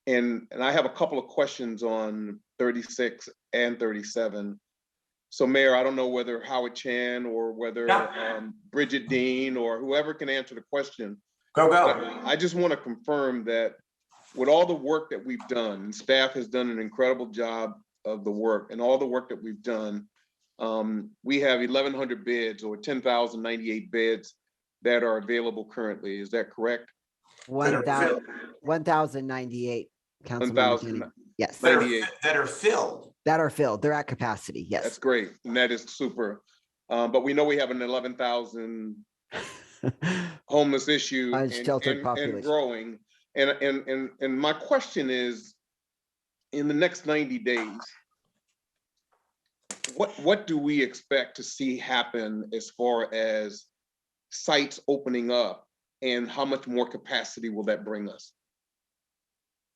And I have a couple of questions on 36 and 37. So Mayor, I don't know whether Howard Chan or whether Bridget Dean or whoever can answer the question. Go. I just want to confirm that with all the work that we've done, and staff has done an incredible job of the work, and all the work that we've done, we have 1,100 beds or 10,098 beds that are available currently. Is that correct? 1,098. Yes. That are filled. That are filled. They're at capacity. Yes. That's great. And that is super. But we know we have an 11,000 homeless issue unsheltered population and growing. And my question is, in the next 90 days, what do we expect to see happen as far as sites opening up, and how much more capacity will that bring us?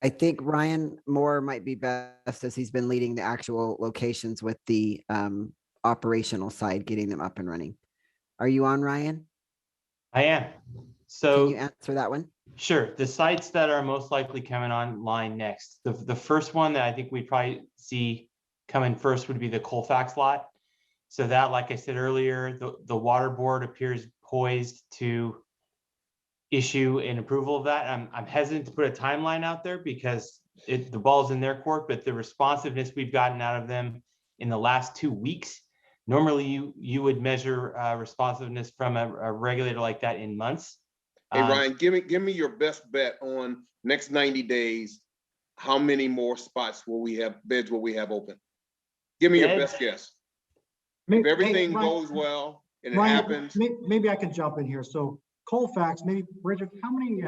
I think Ryan Moore might be best, as he's been leading the actual locations with the operational side, getting them up and running. Are you on, Ryan? I am. So can you answer that one? Sure. The sites that are most likely coming online next, the first one that I think we'd probably see coming first would be the Colfax lot. So that, like I said earlier, the water board appears poised to issue an approval of that. I'm hesitant to put a timeline out there because the ball's in their court, but the responsiveness we've gotten out of them in the last 2 weeks, normally you would measure responsiveness from a regulator like that in months. Hey, Ryan, give me your best bet on next 90 days. How many more spots beds will we have open? Give me your best guess. If everything goes well and it happens. Maybe I can jump in here. So Colfax, maybe Bridget, how many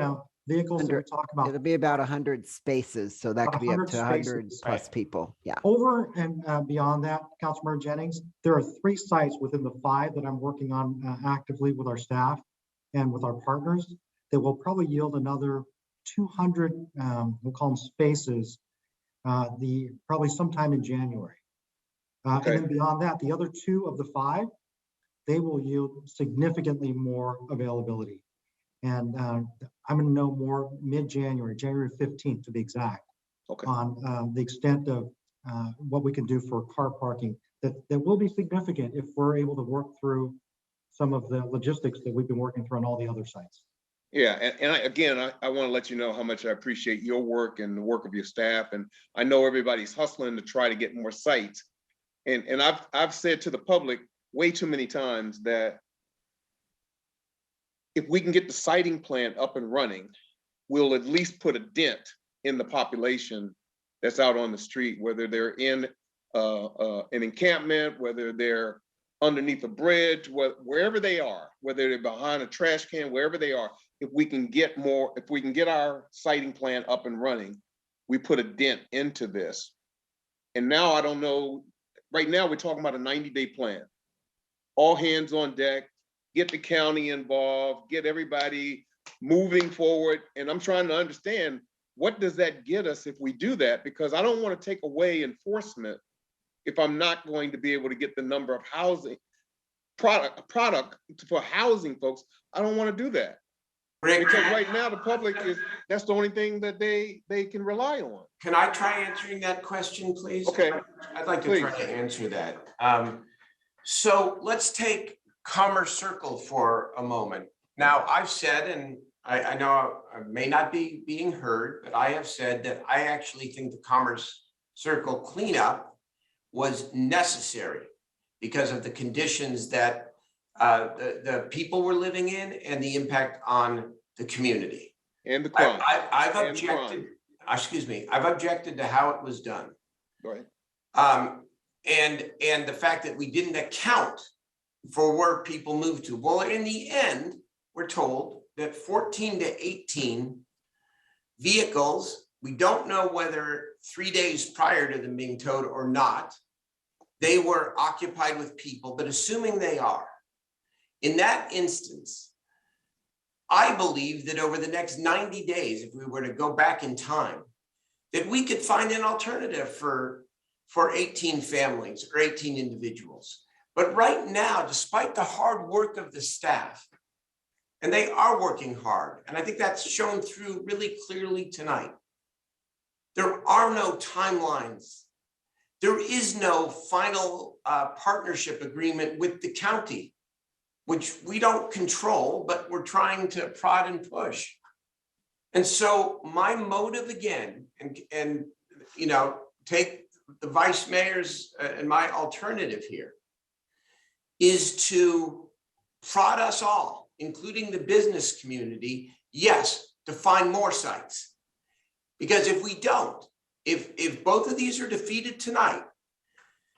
vehicles did we talk about? It'll be about 100 spaces. So that could be up to 100 plus people. Yeah. Over and beyond that, Councilmember Jennings, there are 3 sites within the 5 that I'm working on actively with our staff and with our partners that will probably yield another 200, we'll call them spaces, probably sometime in January. And then beyond that, the other 2 of the 5, they will yield significantly more availability. And I'm going to know more mid-January, January 15th to be exact, on the extent of what we can do for car parking. That will be significant if we're able to work through some of the logistics that we've been working through on all the other sites. Yeah, and I want to let you know how much I appreciate your work and the work of your staff. And I know everybody's hustling to try to get more sites. And I've said to the public way too many times that if we can get the siting plan up and running, we'll at least put a dent in the population that's out on the street, whether they're in an encampment, whether they're underneath a bridge, wherever they are, whether they're behind a trash can, wherever they are. If we can get our siting plan up and running, we put a dent into this. And now I don't know, right now we're talking about a 90-day plan. All hands on deck, get the county involved, get everybody moving forward. And I'm trying to understand, what does that get us if we do that? Because I don't want to take away enforcement if I'm not going to be able to get the number of housing product for housing folks. I don't want to do that. Because right now the public that's the only thing that they can rely on. Can I try answering that question, please? Okay. I'd like to try to answer that. So let's take Commerce Circle for a moment. Now, I've said, and I know I may not be being heard, but I have said that I actually think the Commerce Circle cleanup was necessary because of the conditions that the people were living in and the impact on the community. And the crime. I've objected, excuse me, I've objected to how it was done. Right. And the fact that we didn't account for where people moved to. Well, in the end, we're told that 14 to 18 vehicles, we don't know whether 3 days prior to them being towed or not, they were occupied with people, but assuming they are, in that instance, I believe that over the next 90 days, if we were to go back in time, that we could find an alternative for 18 families or 18 individuals. But right now, despite the hard work of the staff, and they are working hard, and I think that's shown through really clearly tonight, there are no timelines. There is no final partnership agreement with the county, which we don't control, but we're trying to prod and push. And so my motive again, and you know, take the vice mayor's and my alternative here, is to prod us all, including the business community, yes, to find more sites. Because if we don't, if both of these are defeated tonight,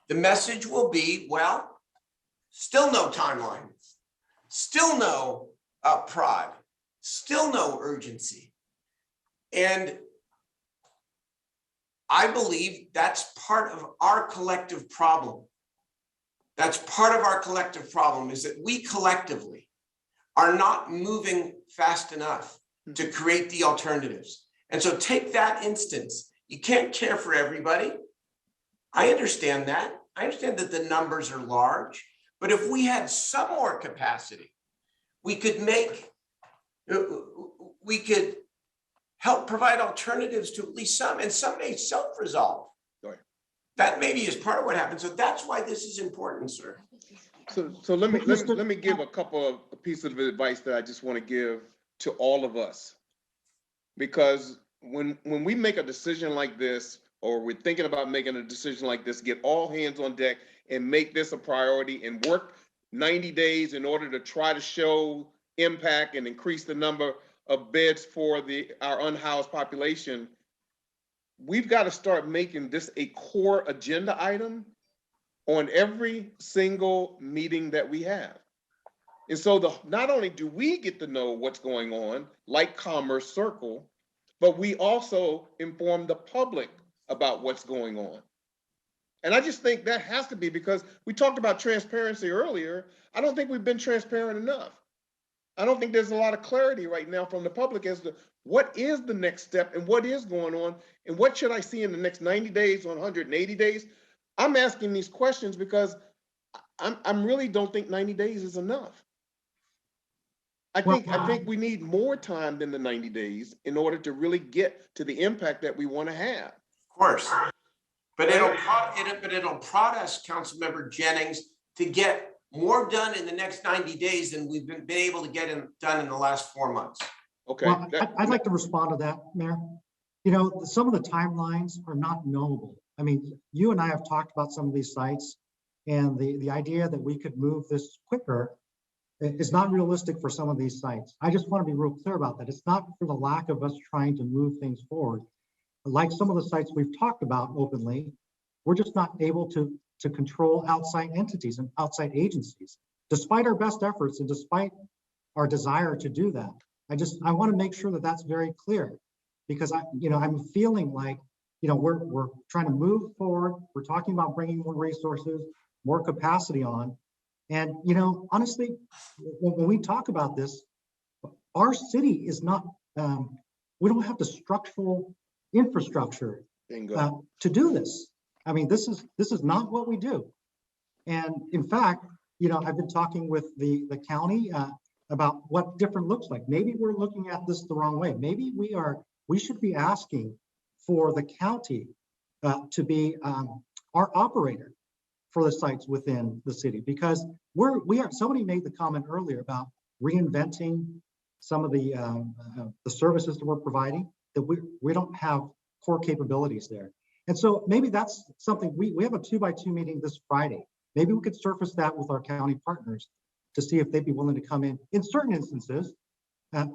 the message will be, well, still no timelines, still no prod, still no urgency. And I believe that's part of our collective problem. That's part of our collective problem, is that we collectively are not moving fast enough to create the alternatives. And so take that instance. You can't care for everybody. I understand that. I understand that the numbers are large, but if we had some more capacity, we could help provide alternatives to at least some, and some may self-resolve. Right. That maybe is part of what happens. So that's why this is important, sir. So let me give a couple of pieces of advice that I just want to give to all of us. Because when we make a decision like this, or we're thinking about making a decision like this, get all hands on deck and make this a priority and work 90 days in order to try to show impact and increase the number of beds for our unhoused population. We've got to start making this a core agenda item on every single meeting that we have. And so not only do we get to know what's going on, like Commerce Circle, but we also inform the public about what's going on. And I just think that has to be, because we talked about transparency earlier. I don't think we've been transparent enough. I don't think there's a lot of clarity right now from the public as to what is the next step and what is going on and what should I see in the next 90 days, 180 days. I'm asking these questions because I'm really don't think 90 days is enough. I think we need more time than the 90 days in order to really get to the impact that we want to have. Of course, but it'll prod us, Councilmember Jennings, to get more done in the next 90 days than we've been able to get done in the last 4 months. Okay. Well, I'd like to respond to that, Mayor. You know, some of the timelines are not knowable. I mean, you and I have talked about some of these sites, and the idea that we could move this quicker is not realistic for some of these sites. I just want to be real clear about that. It's not for the lack of us trying to move things forward. Like some of the sites we've talked about openly, we're just not able to control outside entities and outside agencies, despite our best efforts and despite our desire to do that. I want to make sure that that's very clear, because I'm feeling like, we're trying to move forward. We're talking about bringing more resources, more capacity on, And, you know, honestly, when we talk about this, our city is not, we don't have the structural infrastructure to do this. I mean, this is not what we do. And in fact, you know, I've been talking with the county about what different looks like. Maybe we're looking at this the wrong way. Maybe we should be asking for the county to be our operator for the sites within the city, because somebody made the comment earlier about reinventing some of the services that we're providing, that we don't have core capabilities there. And so maybe that's something we have a 2x2 meeting this Friday. Maybe we could surface that with our county partners to see if they'd be willing to come in certain instances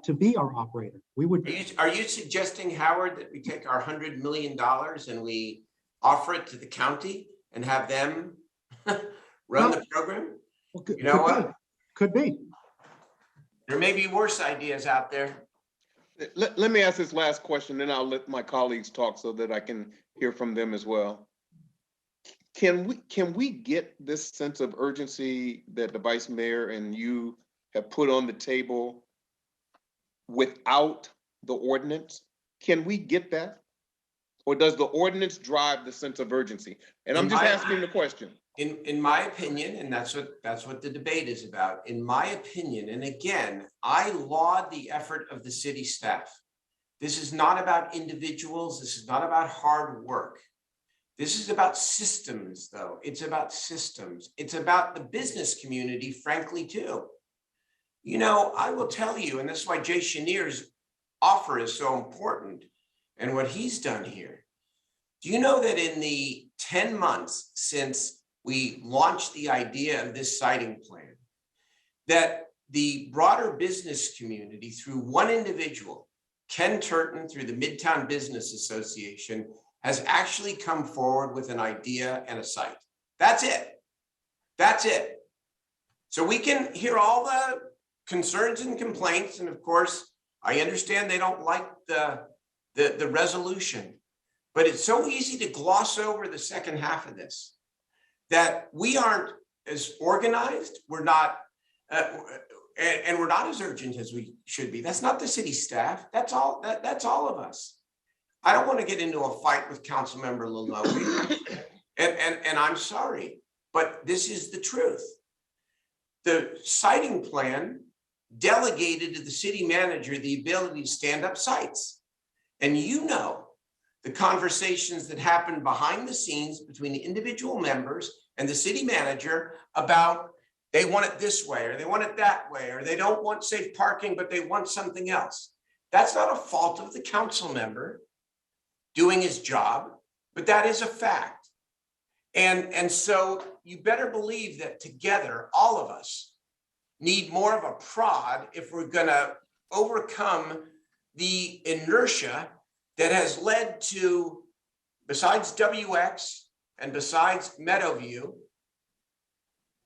to be our operator. We would. Are you suggesting, Howard, that we take our $100 million and we offer it to the county and have them run the program? Well, you know what? Could be. There may be worse ideas out there. Let me ask this last question, then I'll let my colleagues talk so that I can hear from them as well. Can we get this sense of urgency that the vice mayor and you have put on the table without the ordinance? Can we get that? Or does the ordinance drive the sense of urgency? And I'm just asking the question. In my opinion, and that's what the debate is about, in my opinion, and again, I laud the effort of the city staff. This is not about individuals. This is not about hard work. This is about systems, though. It's about systems. It's about the business community, frankly, too. You know, I will tell you, and this is why Jay Chenier's offer is so important and what he's done here. Do you know that in the 10 months since we launched the idea of this siting plan, that the broader business community, through one individual, Ken Turton, through the Midtown Business Association, has actually come forward with an idea and a site. That's it. That's it. So we can hear all the concerns and complaints. And of course, I understand they don't like the resolution, but it's so easy to gloss over the second half of this, that we aren't as organized, we're not, and we're not as urgent as we should be. That's not the city staff. That's all of us. I don't want to get into a fight with Councilmember Laloe, and I'm sorry, but this is the truth. The siting plan delegated to the city manager the ability to stand up sites. And you know the conversations that happen behind the scenes between the individual members and the city manager about they want it this way, or they want it that way, or they don't want safe parking, but they want something else. That's not a fault of the council member doing his job, but that is a fact. And so you better believe that together, all of us need more of a prod if we're gonna overcome the inertia that has led to, besides WX and besides Meadowview,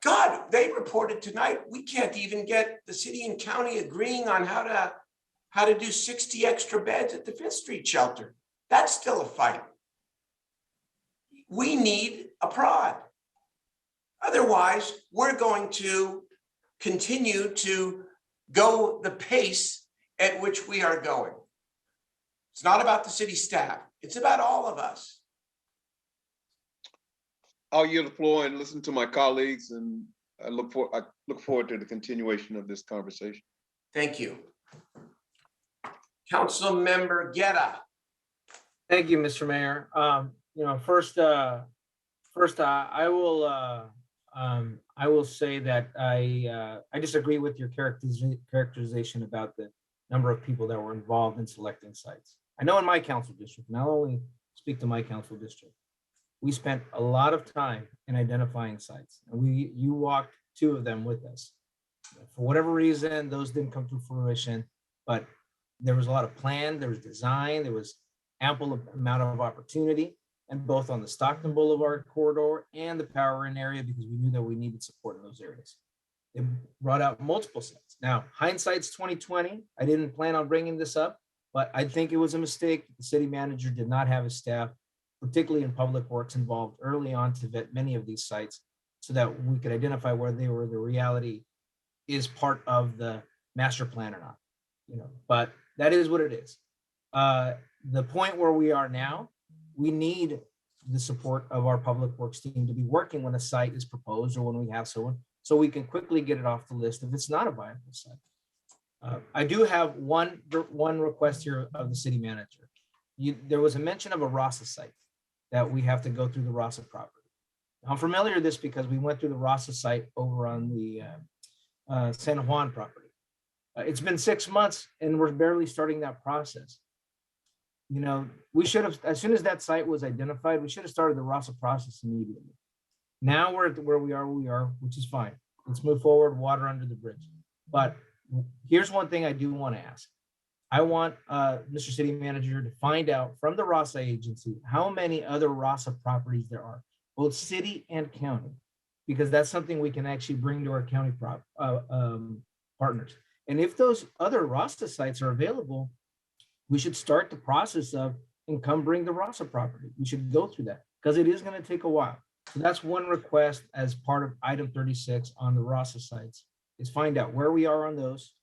God, they reported tonight, we can't even get the city and county agreeing on how to do 60 extra beds at the Fifth Street shelter. That's still a fight. We need a prod. Otherwise, we're going to continue to go the pace at which we are going. It's not about the city staff. It's about all of us. I'll yield the floor and listen to my colleagues, and I look forward to the continuation of this conversation. Thank you. Councilmember Guerra. Thank you, Mr. Mayor. You know, first, I will say that I disagree with your characterization about the number of people that were involved in selecting sites. I know in my council district, and I'll only speak to my council district, we spent a lot of time in identifying sites, and you walked 2 of them with us. For whatever reason, those didn't come to fruition, but there was a lot of plan, there was design, there was ample amount of opportunity, and both on the Stockton Boulevard corridor and the Power Inn area, because we knew that we needed support in those areas. It brought out multiple sites. Now, hindsight's 2020. I didn't plan on bringing this up, but I think it was a mistake. The city manager did not have his staff, particularly in public works, involved early on to vet many of these sites. so that we could identify whether they were the reality is part of the master plan or not, but that is what it is. The point where we are now, we need the support of our public works team to be working when a site is proposed or when we have someone, so we can quickly get it off the list if it's not a viable site. I do have one request here of the city manager. There was a mention of a Rasa site that we have to go through the Rasa property. I'm familiar with this because we went through the Rasa site over on the San Juan property. It's been 6 months and we're barely starting that process. We should have, as soon as that site was identified, we should have started the Rasa process immediately. Now we're at where we are, which is fine. Let's move forward, water under the bridge. But here's one thing I do want to ask. I want Mr. City Manager to find out from the Rasa agency how many other Rasa properties there are, both city and county, because that's something we can actually bring to our county partners. And if those other Rasa sites are available, we should start the process of and come bring the Rasa property. We should go through that because it is going to take a while. So that's one request as part of item 36 on the Rasa sites, is find out where we are on those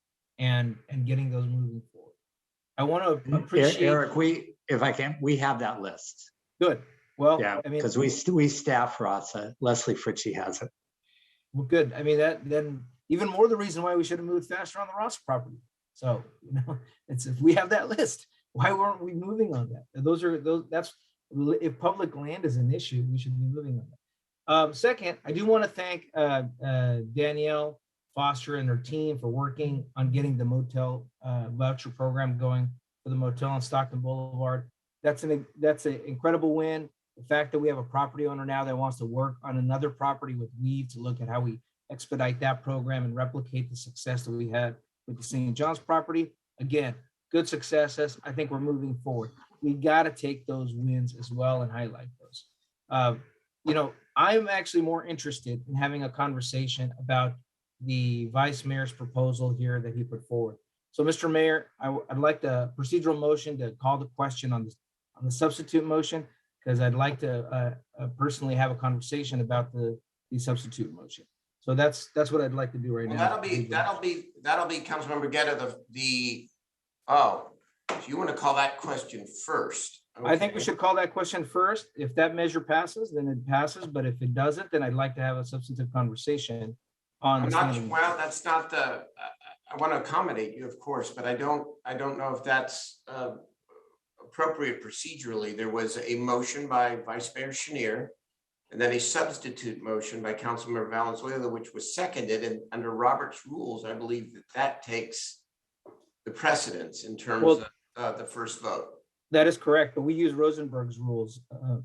and getting those moving forward. I want to appreciate Eric, if I can, we have that list. Good. Well, yeah, I mean, because we staff Rasa. Leslie Fritchie has it. Well, good. I mean, that then even more the reason why we should have moved faster on the Rasa property. So, it's if we have that list, why weren't we moving on that? That's if public land is an issue, we should be moving on that. Second, I do want to thank Danielle Foster and her team for working on getting the motel voucher program going for the motel on Stockton Boulevard. That's an incredible win. The fact that we have a property owner now that wants to work on another property with Weave to look at how we expedite that program and replicate the success that we had with the St. John's property. Again, good successes. I think we're moving forward. We got to take those wins as well and highlight those. I'm actually more interested in having a conversation about the vice mayor's proposal here that he put forward. So, Mr. Mayor, I'd like the procedural motion to call the question on the substitute motion, because I'd like to personally have a conversation about the substitute motion. So that's what I'd like to do right now. That'll be Councilmember Guerra, so you want to call that question first? Okay. I think we should call that question first. If that measure passes, then it passes. But if it doesn't, then I'd like to have a substantive conversation on. Well, that's not the. I want to accommodate you, of course, but I don't know if that's appropriate procedurally. There was a motion by Vice Mayor Chenier, and then a substitute motion by Councilmember Valenzuela, which was seconded. And under Robert's rules, I believe that takes the precedence in terms of the first vote. That is correct, but we use Rosenberg's rules,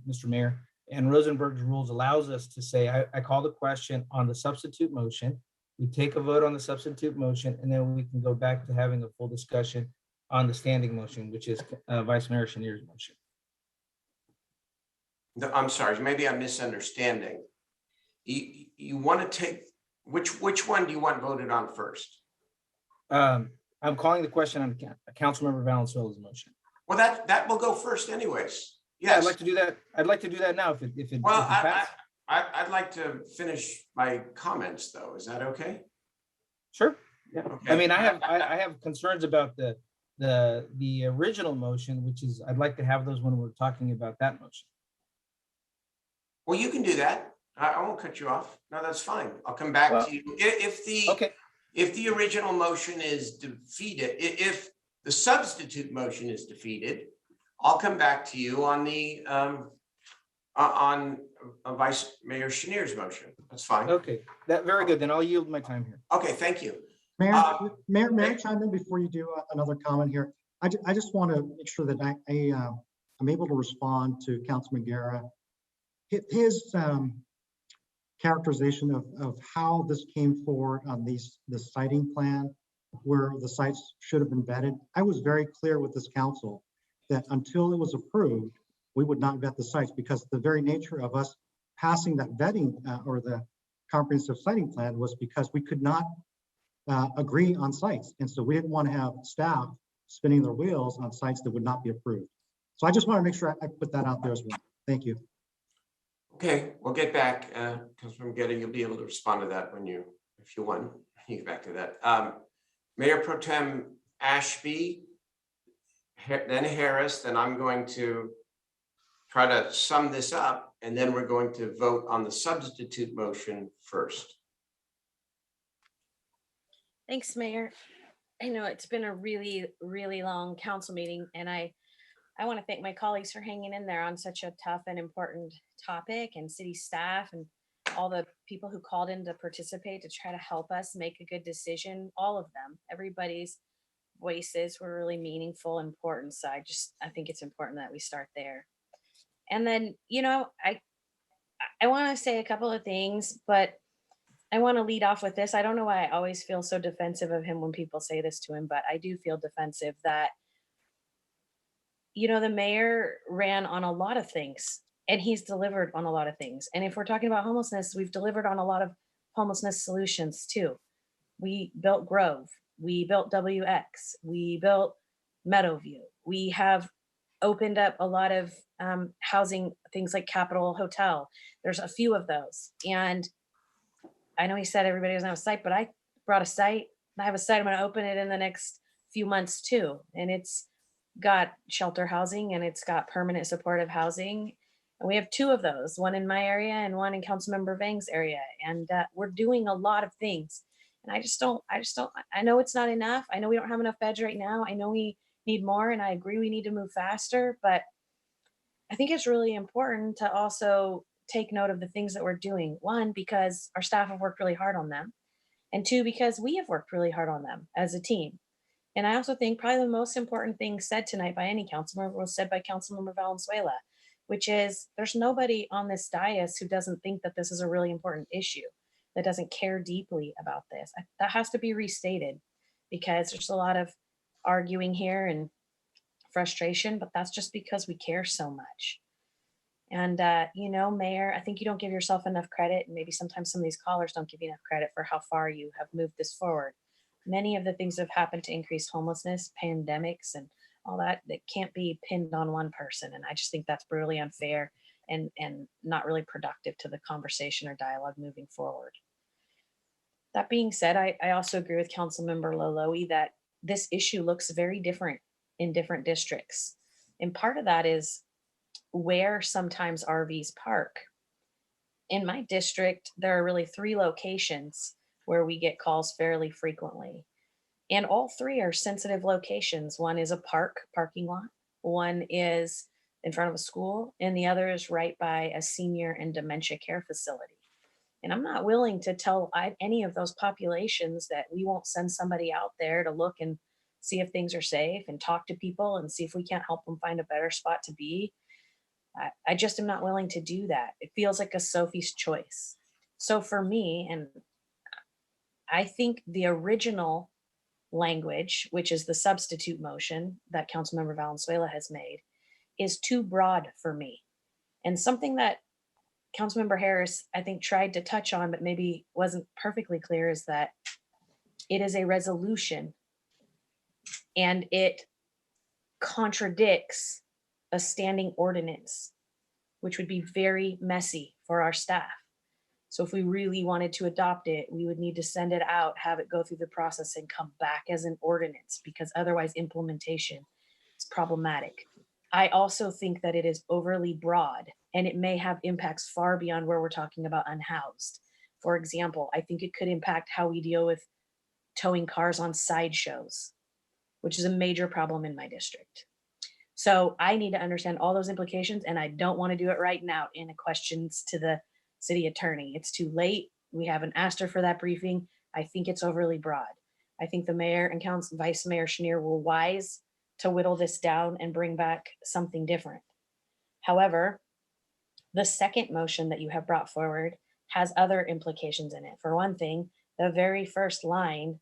Mr. Mayor, and Rosenberg's rules allows us to say, I call the question on the substitute motion. We take a vote on the substitute motion, and then we can go back to having a full discussion on the standing motion, which is Vice Mayor Chenier's motion. No, I'm sorry, maybe I'm misunderstanding. You want to take, which one do you want voted on first? I'm calling the question on Councilmember Valenzuela's motion. Well, that will go first anyways. Yes. I'd like to do that. I'd like to do that now if it passes. I'd like to finish my comments though. Is that okay? Sure. Yeah. Okay. I mean, I have concerns about the original motion, which is I'd like to have those when we're talking about that motion. Well, you can do that. I won't cut you off. No, that's fine. I'll come back to you. If the original motion is defeated, if the substitute motion is defeated, I'll come back to you on the on Vice Mayor Chenier's motion. That's fine. Okay, very good. Then I'll yield my time here. Okay, thank you. Mayor, may I chime in before you do another comment here? I just want to make sure that I'm able to respond to Councilman Guerra. His characterization of how this came forward on this siting plan, where the sites should have been vetted. I was very clear with this council that until it was approved, we would not vet the sites, because the very nature of us passing that vetting or the comprehensive siting plan was because we could not agree on sites. And so we didn't want to have staff spinning their wheels on sites that would not be approved. So I just want to make sure I put that out there as well. Thank you. Okay, we'll get back, Councilmember Getter, you'll be able to respond to that when you, if you want, you get back to that. Mayor Pro Tem Ashby, then Harris, then I'm going to try to sum this up, and then we're going to vote on the substitute motion first. Thanks, Mayor. I know it's been a really, really long council meeting, and I want to thank my colleagues for hanging in there on such a tough and important topic, and city staff and all the people who called in to participate to try to help us make a good decision. All of them, everybody's voices were really meaningful, important. So I think it's important that we start there. And then, I want to say a couple of things, but I want to lead off with this. I don't know why I always feel so defensive of him when people say this to him, but I do feel defensive that, the mayor ran on a lot of things and he's delivered on a lot of things. And if we're talking about homelessness, we've delivered on a lot of homelessness solutions too. We built Grove, we built WX, we built Meadowview. We have opened up a lot of housing, things like Capitol Hotel. There's a few of those. And I know he said everybody doesn't have a site, but I brought a site. I have a site. I'm going to open it in the next few months too. And it's got shelter housing and it's got permanent supportive housing. And we have two of those, one in my area and one in Councilmember Vang's area. And we're doing a lot of things. And I know it's not enough. I know we don't have enough beds right now. I know we need more, and I agree we need to move faster, but I think it's really important to also take note of the things that we're doing. One, because our staff have worked really hard on them, and two, because we have worked really hard on them as a team. And I also think probably the most important thing said tonight by any council member was said by Councilmember Valenzuela, which is there's nobody on this dais who doesn't think that this is a really important issue, that doesn't care deeply about this. That has to be restated, because there's a lot of arguing here and frustration, but that's just because we care so much. And, Mayor, I think you don't give yourself enough credit, and maybe sometimes some of these callers don't give you enough credit for how far you have moved this forward. Many of the things that have happened to increase homelessness, pandemics, and all that can't be pinned on one person. And I just think that's brutally unfair and not really productive to the conversation or dialogue moving forward. That being said, I also agree with Councilmember Loloe that this issue looks very different in different districts. And part of that is where sometimes RVs park. In my district, there are really 3 locations where we get calls fairly frequently. And all 3 are sensitive locations. One is a parking lot, one is in front of a school, and the other is right by a senior and dementia care facility. And I'm not willing to tell any of those populations that we won't send somebody out there to look and see if things are safe and talk to people and see if we can't help them find a better spot to be. I just am not willing to do that. It feels like a Sophie's choice. So for me, and I think the original language, which is the substitute motion that Councilmember Valenzuela has made, is too broad for me. And something that Councilmember Harris, I think, tried to touch on, but maybe wasn't perfectly clear, is that it is a resolution and it contradicts a standing ordinance, which would be very messy for our staff. So if we really wanted to adopt it, we would need to send it out, have it go through the process and come back as an ordinance, because otherwise implementation is problematic. I also think that it is overly broad and it may have impacts far beyond where we're talking about unhoused. For example, I think it could impact how we deal with towing cars on sideshows, which is a major problem in my district. So I need to understand all those implications, and I don't want to do it right now in the questions to the city attorney. It's too late. We haven't asked her for that briefing. I think it's overly broad. I think the mayor and Vice Mayor Schneer were wise to whittle this down and bring back something different. However, the second motion that you have brought forward has other implications in it. For one thing, the very first line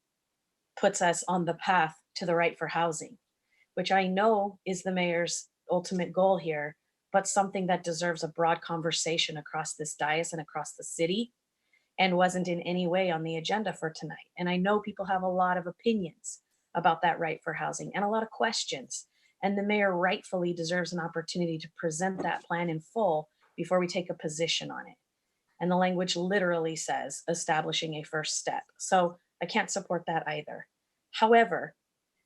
puts us on the path to the right for housing, which I know is the mayor's ultimate goal here, but something that deserves a broad conversation across this dais and across the city, and wasn't in any way on the agenda for tonight. And I know people have a lot of opinions about that right for housing and a lot of questions. And the mayor rightfully deserves an opportunity to present that plan in full before we take a position on it. And the language literally says establishing a first step. So I can't support that either. However,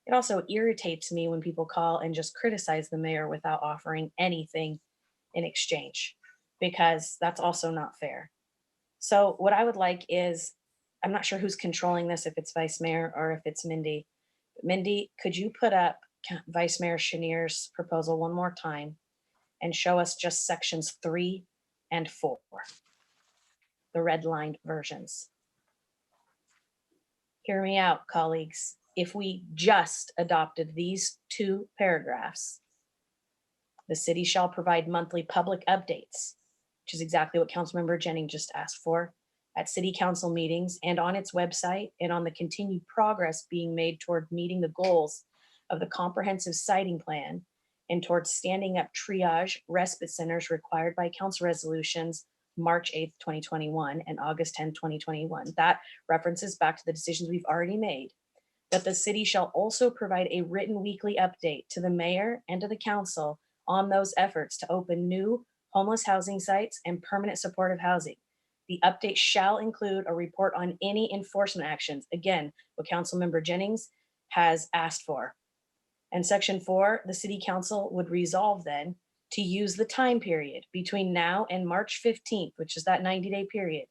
it also irritates me when people call and just criticize the mayor without offering anything in exchange, because that's also not fair. So what I would like is, I'm not sure who's controlling this, if it's Vice Mayor or if it's Mindy. Mindy, could you put up Vice Mayor Chenier's proposal one more time and show us just sections 3 and 4, the redlined versions? Hear me out, colleagues. If we just adopted these 2 paragraphs, the city shall provide monthly public updates, which is exactly what Councilmember Jennings just asked for, at city council meetings and on its website, and on the continued progress being made toward meeting the goals of the comprehensive siting plan and towards standing up triage respite centers required by council resolutions March 8th, 2021 and August 10th, 2021. That references back to the decisions we've already made. That the city shall also provide a written weekly update to the mayor and to the council on those efforts to open new homeless housing sites and permanent supportive housing. The update shall include a report on any enforcement actions. Again, what Councilmember Jennings has asked for. And section 4, the city council would resolve then to use the time period between now and March 15th, which is that 90-day period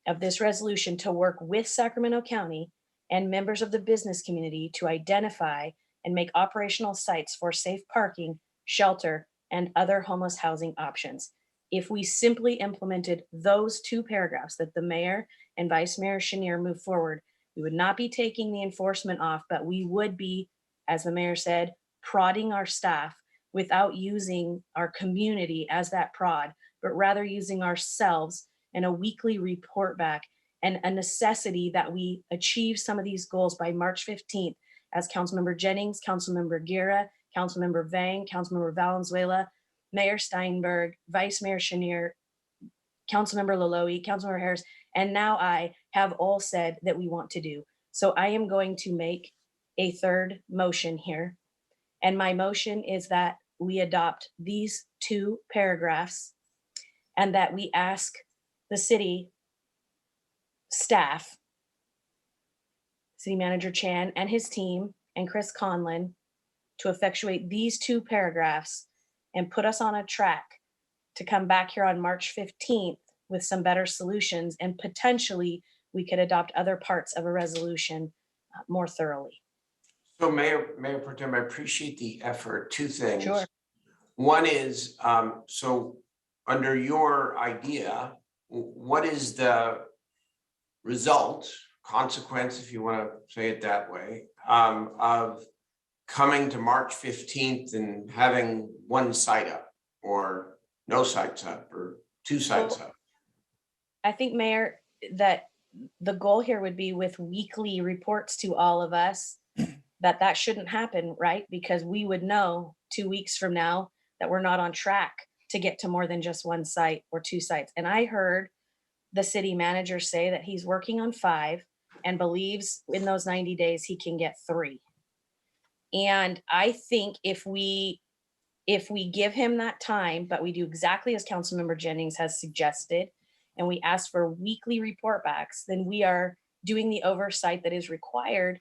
of this resolution, to work with Sacramento County and members of the business community to identify and make operational sites for safe parking, shelter, and other homeless housing options. If we simply implemented those 2 paragraphs that the mayor and Vice Mayor Chenier move forward, we would not be taking the enforcement off, but we would be, as the mayor said, prodding our staff without using our community as that prod, but rather using ourselves and a weekly report back, and a necessity that we achieve some of these goals by March 15th, as Councilmember Jennings, Councilmember Guerra, Councilmember Vang, Councilmember Valenzuela, Mayor Steinberg, Vice Mayor Chenier, Councilmember Laloe, Councilmember Harris, and now I have all said that we want to do. So I am going to make a 3rd motion here. And my motion is that we adopt these 2 paragraphs and that we ask the city staff, City Manager Chan and his team, and Chris Conlon, to effectuate these 2 paragraphs and put us on a track to come back here on March 15th with some better solutions, and potentially we could adopt other parts of a resolution more thoroughly. So Mayor Pro Tem, I appreciate the effort. 2 things. Sure. One is, so under your idea, what is the result, consequence, if you want to say it that way, of coming to March 15th and having 1 site up, or no sites up, or 2 sites up? I think, Mayor, that the goal here would be with weekly reports to all of us that shouldn't happen, right? Because we would know 2 weeks from now that we're not on track to get to more than just 1 site or 2 sites. And I heard the city manager say that he's working on 5 and believes in those 90 days he can get 3. And I think if we give him that time, but we do exactly as Councilmember Jennings has suggested, and we ask for weekly report backs, then we are doing the oversight that is required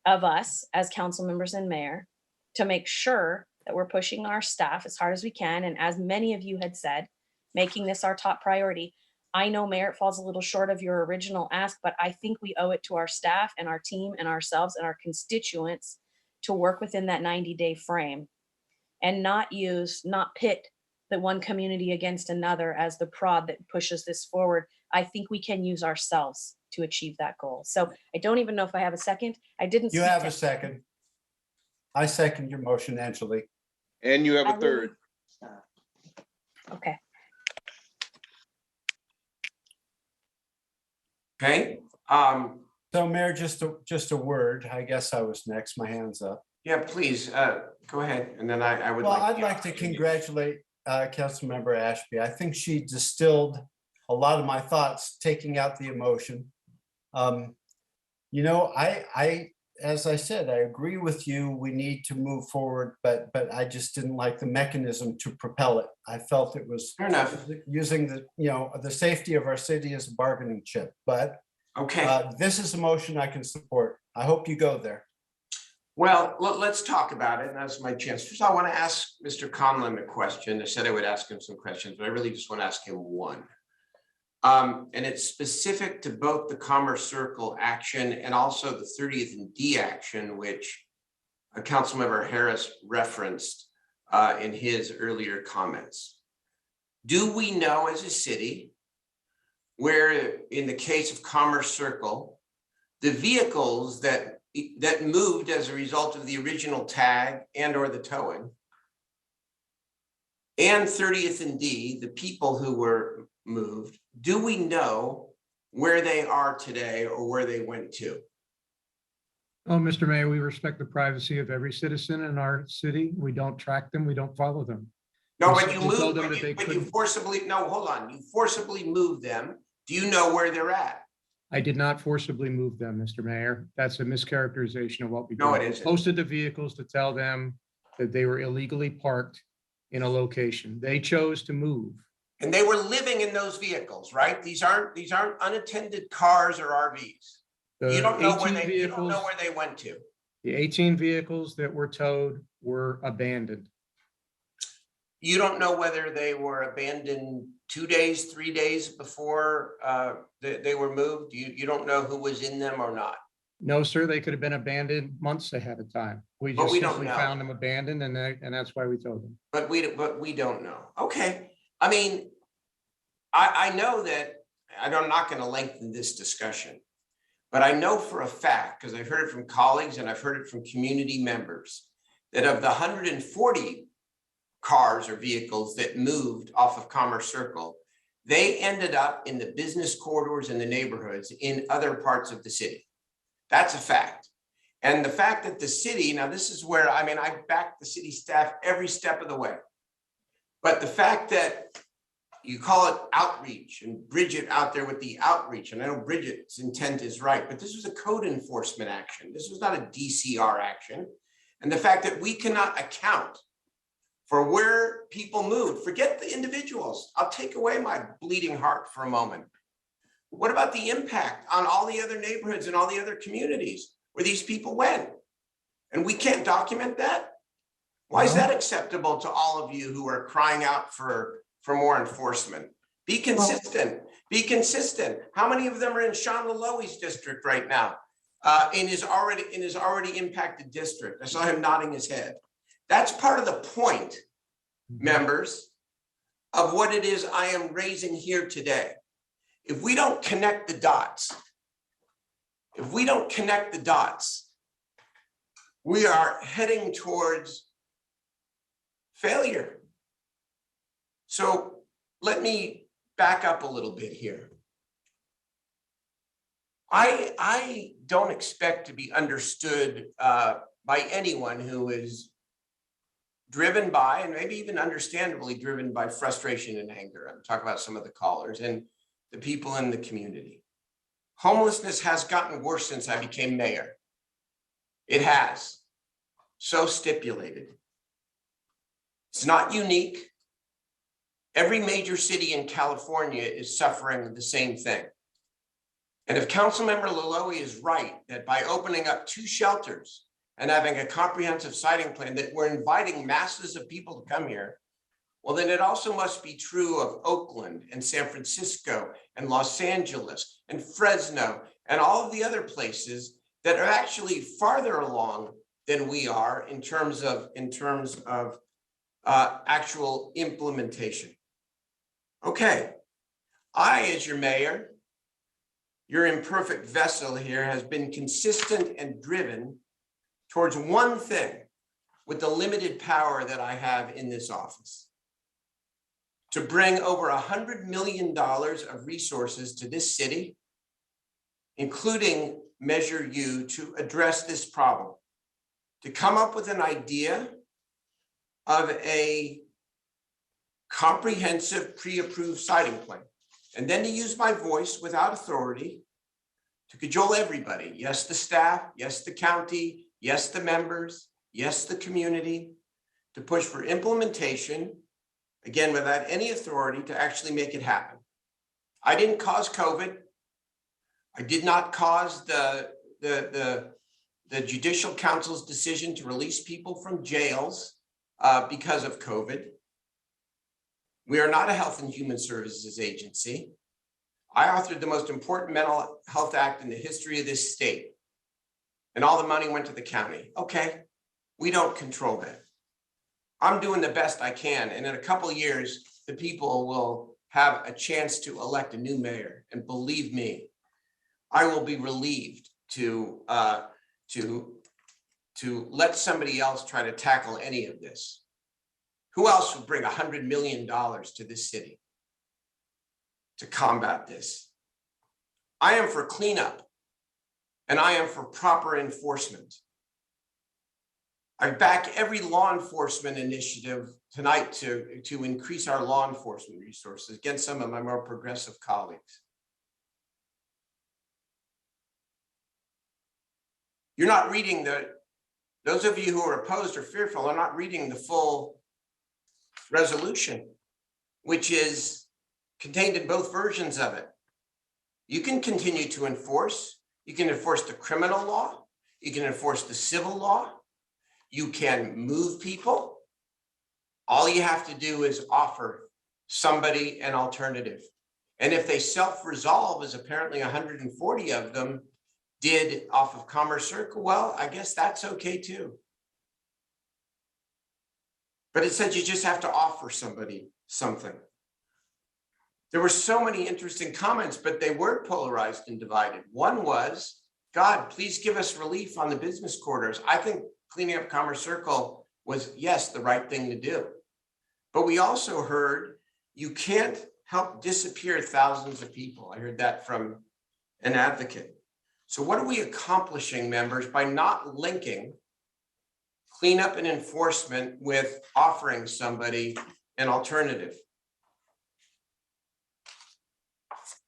of us as council members and mayor to make sure that we're pushing our staff as hard as we can. And as many of you had said, making this our top priority. I know, Mayor, it falls a little short of your original ask, but I think we owe it to our staff and our team and ourselves and our constituents to work within that 90-day frame and not pit the one community against another as the prod that pushes this forward. I think we can use ourselves to achieve that goal. So I don't even know if I have a second. I didn't. You have a second. I second your motion, Angelique. And you have a 3rd. Okay. Okay. So Mayor, just a word. I guess I was next. My hand's up. Yeah, please, go ahead. And then I would Well, like. I'd like to congratulate Councilmember Ashby. I think she distilled a lot of my thoughts, taking out the emotion. You know, I as I said, I agree with you. We need to move forward, but I just didn't like the mechanism to propel it. I felt it was Fair enough. using the, the safety of our city as a bargaining chip. But Okay. this is a motion I can support. I hope you go there. Well, let's talk about it. And that's my chance. First, I want to ask Mr. Conlon a question. I said I would ask him some questions, but I really just want to ask him one. And it's specific to both the Commerce Circle action and also the 30th and D action, which Councilmember Harris referenced in his earlier comments. Do we know as a city where, in the case of Commerce Circle, the vehicles that moved as a result of the original tag and or the towing, and 30th and D, the people who were moved, do we know where they are today or where they went to? Oh, Mr. Mayor, we respect the privacy of every citizen in our city. We don't track them. We don't follow them. No, We but you simply told moved, them that they but you couldn't- forcibly, no, hold on. You forcibly moved them. Do you know where they're at? I did not forcibly move them, Mr. Mayor. That's a mischaracterization of what we did. No, it We isn't. Posted the vehicles to tell them that they were illegally parked in a location. They chose to move. And they were living in those vehicles, right? These aren't unattended cars or RVs. The You don't know where 18 you don't know vehicles- where they went to. The 18 vehicles that were towed were abandoned. You don't know whether they were abandoned 2 days, 3 days before they were moved. You don't know who was in them or not. No, sir, they could have been abandoned months ahead of time. We But just we don't simply know. found them abandoned and that's why we towed them. But we don't know. Okay. I mean, I know that I'm not going to lengthen this discussion, but I know for a fact, because I've heard it from colleagues and I've heard it from community members, that of the 140 cars or vehicles that moved off of Commerce Circle, they ended up in the business corridors and the neighborhoods in other parts of the city. That's a fact. And the fact that the city, now this is where, I mean, I backed the city staff every step of the way. But the fact that you call it outreach and Bridget out there with the outreach, and I know Bridget's intent is right, but this was a code enforcement action. This was not a DCR action. And the fact that we cannot account for where people moved, forget the individuals. I'll take away my bleeding heart for a moment. What about the impact on all the other neighborhoods and all the other communities where these people went? And we can't document that? Why is that acceptable to all of you who are crying out for more enforcement? Be consistent, be consistent. How many of them are in Sean Laloe's district right now? In his already impacted district? I saw him nodding his head. That's part of the point, members, of what it is I am raising here today. If we don't connect the dots, we are heading towards failure. So let me back up a little bit here. I don't expect to be understood by anyone who is driven by, and maybe even understandably driven by, frustration and anger. I'm talking about some of the callers and the people in the community. Homelessness has gotten worse since I became mayor. It has. So stipulated. It's not unique. Every major city in California is suffering the same thing. And if Councilmember Laloe is right, that by opening up 2 shelters and having a comprehensive siting plan, that we're inviting masses of people to come here, well, then it also must be true of Oakland and San Francisco and Los Angeles and Fresno and all of the other places that are actually farther along than we are in terms of actual implementation. Okay, I, as your mayor, your imperfect vessel here, has been consistent and driven towards one thing with the limited power that I have in this office: to bring over $100 million of resources to this city, including Measure U, to address this problem, to come up with an idea of a comprehensive pre-approved siting plan, and then to use my voice without authority to cajole everybody. Yes, the staff, yes, the county, yes, the members, yes, the community, to push for implementation, again, without any authority to actually make it happen. I didn't cause COVID. I did not cause the Judicial Council's decision to release people from jails because of COVID. We are not a Health and Human Services agency. I authored the most important mental health act in the history of this state. And all the money went to the county. Okay, we don't control that. I'm doing the best I can. And in a couple of years, the people will have a chance to elect a new mayor. And believe me, I will be relieved to let somebody else try to tackle any of this. Who else would bring $100 million to this city to combat this? I am for cleanup, and I am for proper enforcement. I back every law enforcement initiative tonight to increase our law enforcement resources against some of my more progressive colleagues. You're not reading those of you who are opposed or fearful are not reading the full resolution, which is contained in both versions of it. You can continue to enforce. You can enforce the criminal law. You can enforce the civil law. You can move people. All you have to do is offer somebody an alternative. And if they self-resolve, as apparently 140 of them did off of Commerce Circle, well, I guess that's okay too. But it said you just have to offer somebody something. There were so many interesting comments, but they were polarized and divided. One was, God, please give us relief on the business corridors. I think cleaning up Commerce Circle was, yes, the right thing to do. But we also heard you can't help disappear thousands of people. I heard that from an advocate. So what are we accomplishing, members, by not linking cleanup and enforcement with offering somebody an alternative?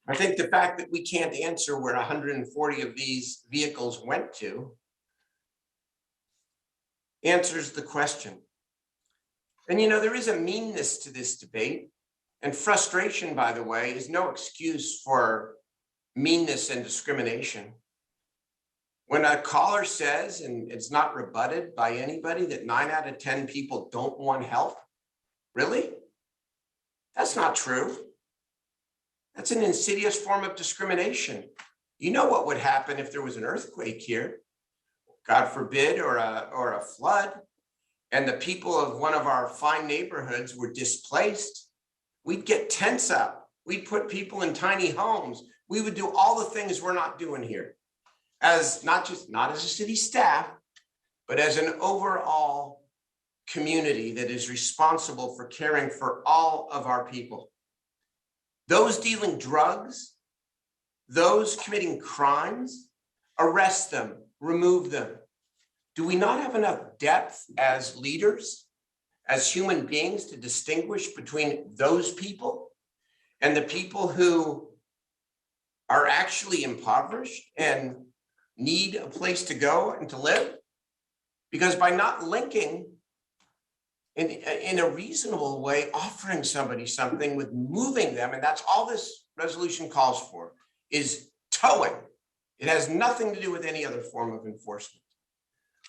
I think the fact that we can't answer where 140 of these vehicles went to answers the question. And you know, there is a meanness to this debate, and frustration, by the way, is no excuse for meanness and discrimination. When a caller says, and it's not rebutted by anybody, that 9 out of 10 people don't want help, really? That's not true. That's an insidious form of discrimination. You know what would happen if there was an earthquake here, God forbid, or a flood, and the people of one of our fine neighborhoods were displaced. We'd get tents up. We'd put people in tiny homes. We would do all the things we're not doing here, as not as a city staff, but as an overall community that is responsible for caring for all of our people. Those dealing drugs, those committing crimes, arrest them, remove them. Do we not have enough depth as leaders, as human beings, to distinguish between those people and the people who are actually impoverished and need a place to go and to live? Because by not linking in a reasonable way, offering somebody something with moving them, and that's all this resolution calls for, is towing. It has nothing to do with any other form of enforcement.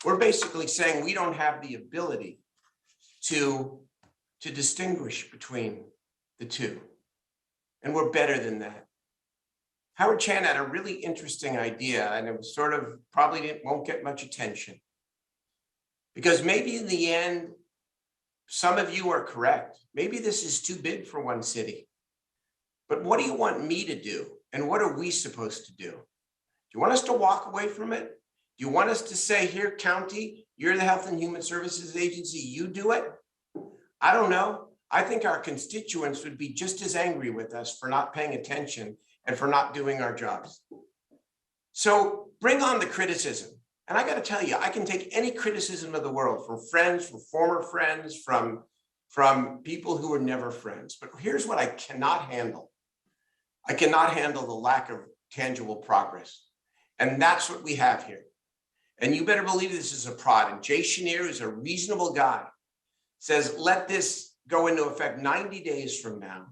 We're basically saying we don't have the ability to distinguish between the two. And we're better than that. Howard Chan had a really interesting idea, and it was sort of probably won't get much attention. Because maybe in the end, some of you are correct. Maybe this is too big for one city. But what do you want me to do? And what are we supposed to do? Do you want us to walk away from it? Do you want us to say, here, county, you're the Health and Human Services Agency, you do it? I don't know. I think our constituents would be just as angry with us for not paying attention and for not doing our jobs. So bring on the criticism. And I got to tell you, I can take any criticism of the world from friends, from former friends, from people who were never friends. But here's what I cannot handle. I cannot handle the lack of tangible progress. And that's what we have here. And you better believe this is a prod. And Jay Chenier is a reasonable guy. Says, let this go into effect 90 days from now.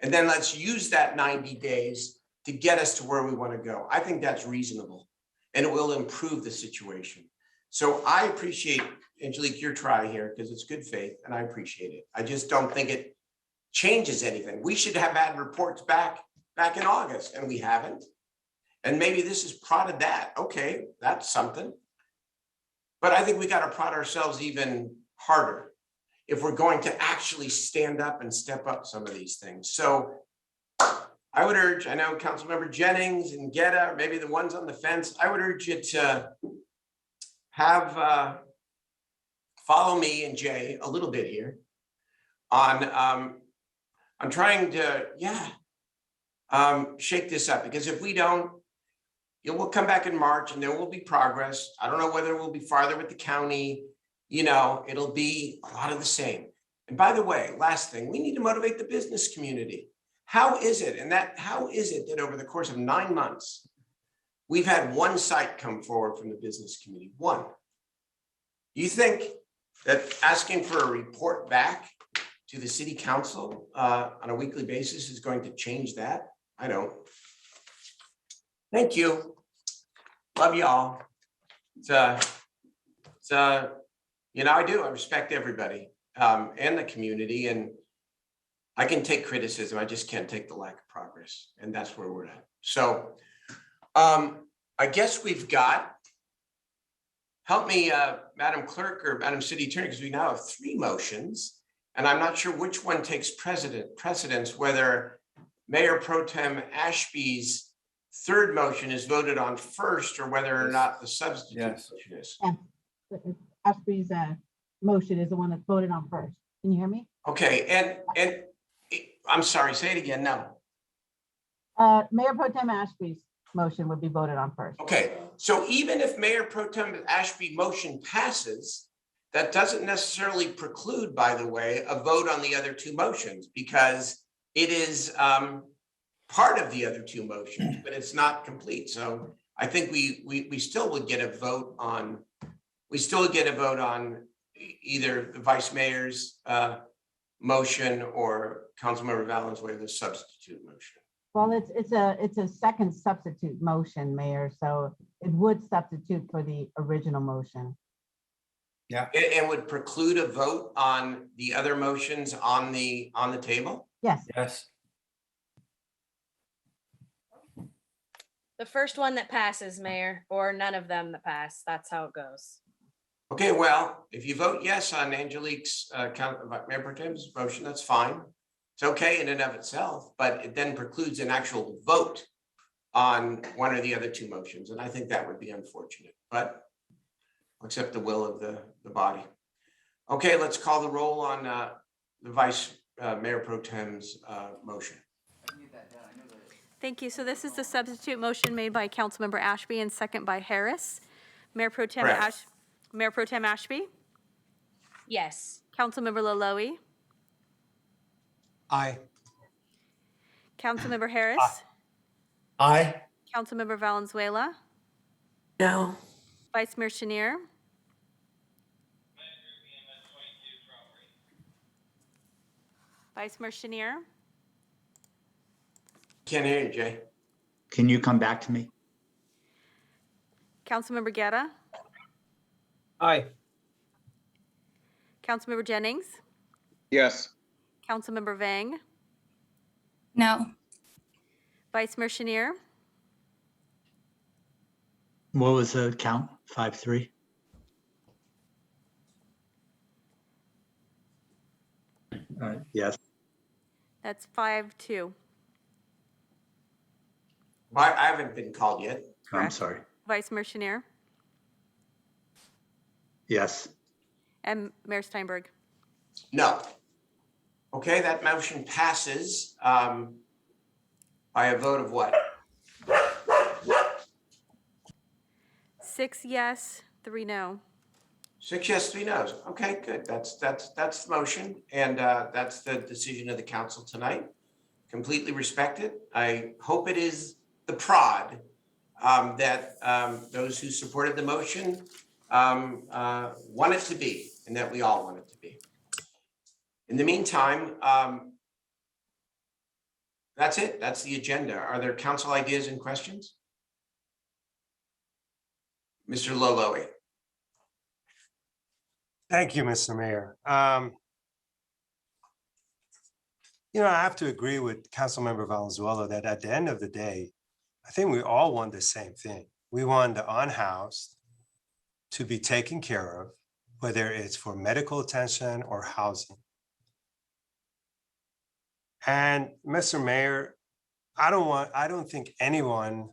And then let's use that 90 days to get us to where we want to go. I think that's reasonable and it will improve the situation. So I appreciate, Angelique, your try here because it's good faith and I appreciate it. I just don't think it changes anything. We should have had reports back in August and we haven't. And maybe this is prodded that. Okay, that's something. But I think we got to prod ourselves even harder if we're going to actually stand up and step up some of these things. So I would urge, I know Councilmember Jennings and Getta, or maybe the ones on the fence, I would urge you to have, follow me and Jay a little bit here on, I'm trying to, shake this up because if we don't, we'll come back in March and there will be progress. I don't know whether we'll be farther with the county, it'll be a lot of the same. And by the way, last thing, we need to motivate the business community. How is it that over the course of 9 months, we've had one site come forward from the business community? One. You think that asking for a report back to the city council on a weekly basis is going to change that? I don't. Thank you. Love y'all. I do. I respect everybody and the community, and I can take criticism. I just can't take the lack of progress, and that's where we're at. So, I guess we've got. Help me, Madam Clerk or Madam City Attorney, because we now have 3 motions, and I'm not sure which one takes precedence. Whether Mayor Pro Tem Ashby's 3rd motion is voted on first, or whether or not the substitute motion is. Ashby's motion is the one that's voted on first. Can you hear me? Okay, and I'm sorry, say it again. No. Mayor Pro Tem Ashby's motion would be voted on first. Okay, so even if Mayor Pro Tem Ashby motion passes, that doesn't necessarily preclude, by the way, a vote on the other 2 motions because it is part of the other 2 motions, but it's not complete. So I think we still would get a vote on. We still get a vote on either the vice mayor's motion or Councilmember Valenzuela's substitute motion. Well, it's a second substitute motion, Mayor, so it would substitute for the original motion. Yeah. And would preclude a vote on the other motions on the table? Yes. Yes. The first one that passes, Mayor, or none of them that pass. That's how it goes. Okay, well, if you vote yes on Angelique's Mayor Pro Tem's motion, that's fine. It's okay in and of itself, but it then precludes an actual vote on one or the other 2 motions. And I think that would be unfortunate, but I'll accept the will of the body. Okay, let's call the roll on the Vice Mayor Pro Tem's motion. Thank you. So this is the substitute motion made by Councilmember Ashby and second by Harris. Mayor Pro Tem Ashby? Yes. Councilmember Laloe? Aye. Councilmember Harris? Aye. Councilmember Valenzuela? No. Vice Mayor Chenier? Vice Mayor Chenier? Can't hear you, Jay. Can you come back to me? Councilmember Guerra? Aye. Councilmember Jennings? Yes. Councilmember Vang? No. Vice Mayor Chenier? What was the count? 5-3? Yes. That's 5-2. I haven't been called yet. I'm Correct. sorry. Vice Mayor Chenier? Yes. And Mayor Steinberg? No. Okay, that motion passes by a vote of what? 6 yes, 3 no. 6 yes, 3 no's. Okay, good. That's the motion, and that's the decision of the council tonight. Completely respect it. I hope it is the prod that those who supported the motion want it to be, and that we all want it to be. In the meantime, that's it. That's the agenda. Are there council ideas and questions? Mr. Loloe. Thank you, Mr. Mayor. You know, I have to agree with Councilmember Valenzuela that at the end of the day, I think we all want the same thing. We want the unhoused to be taken care of, whether it's for medical attention or housing. And Mr. Mayor, I don't think anyone,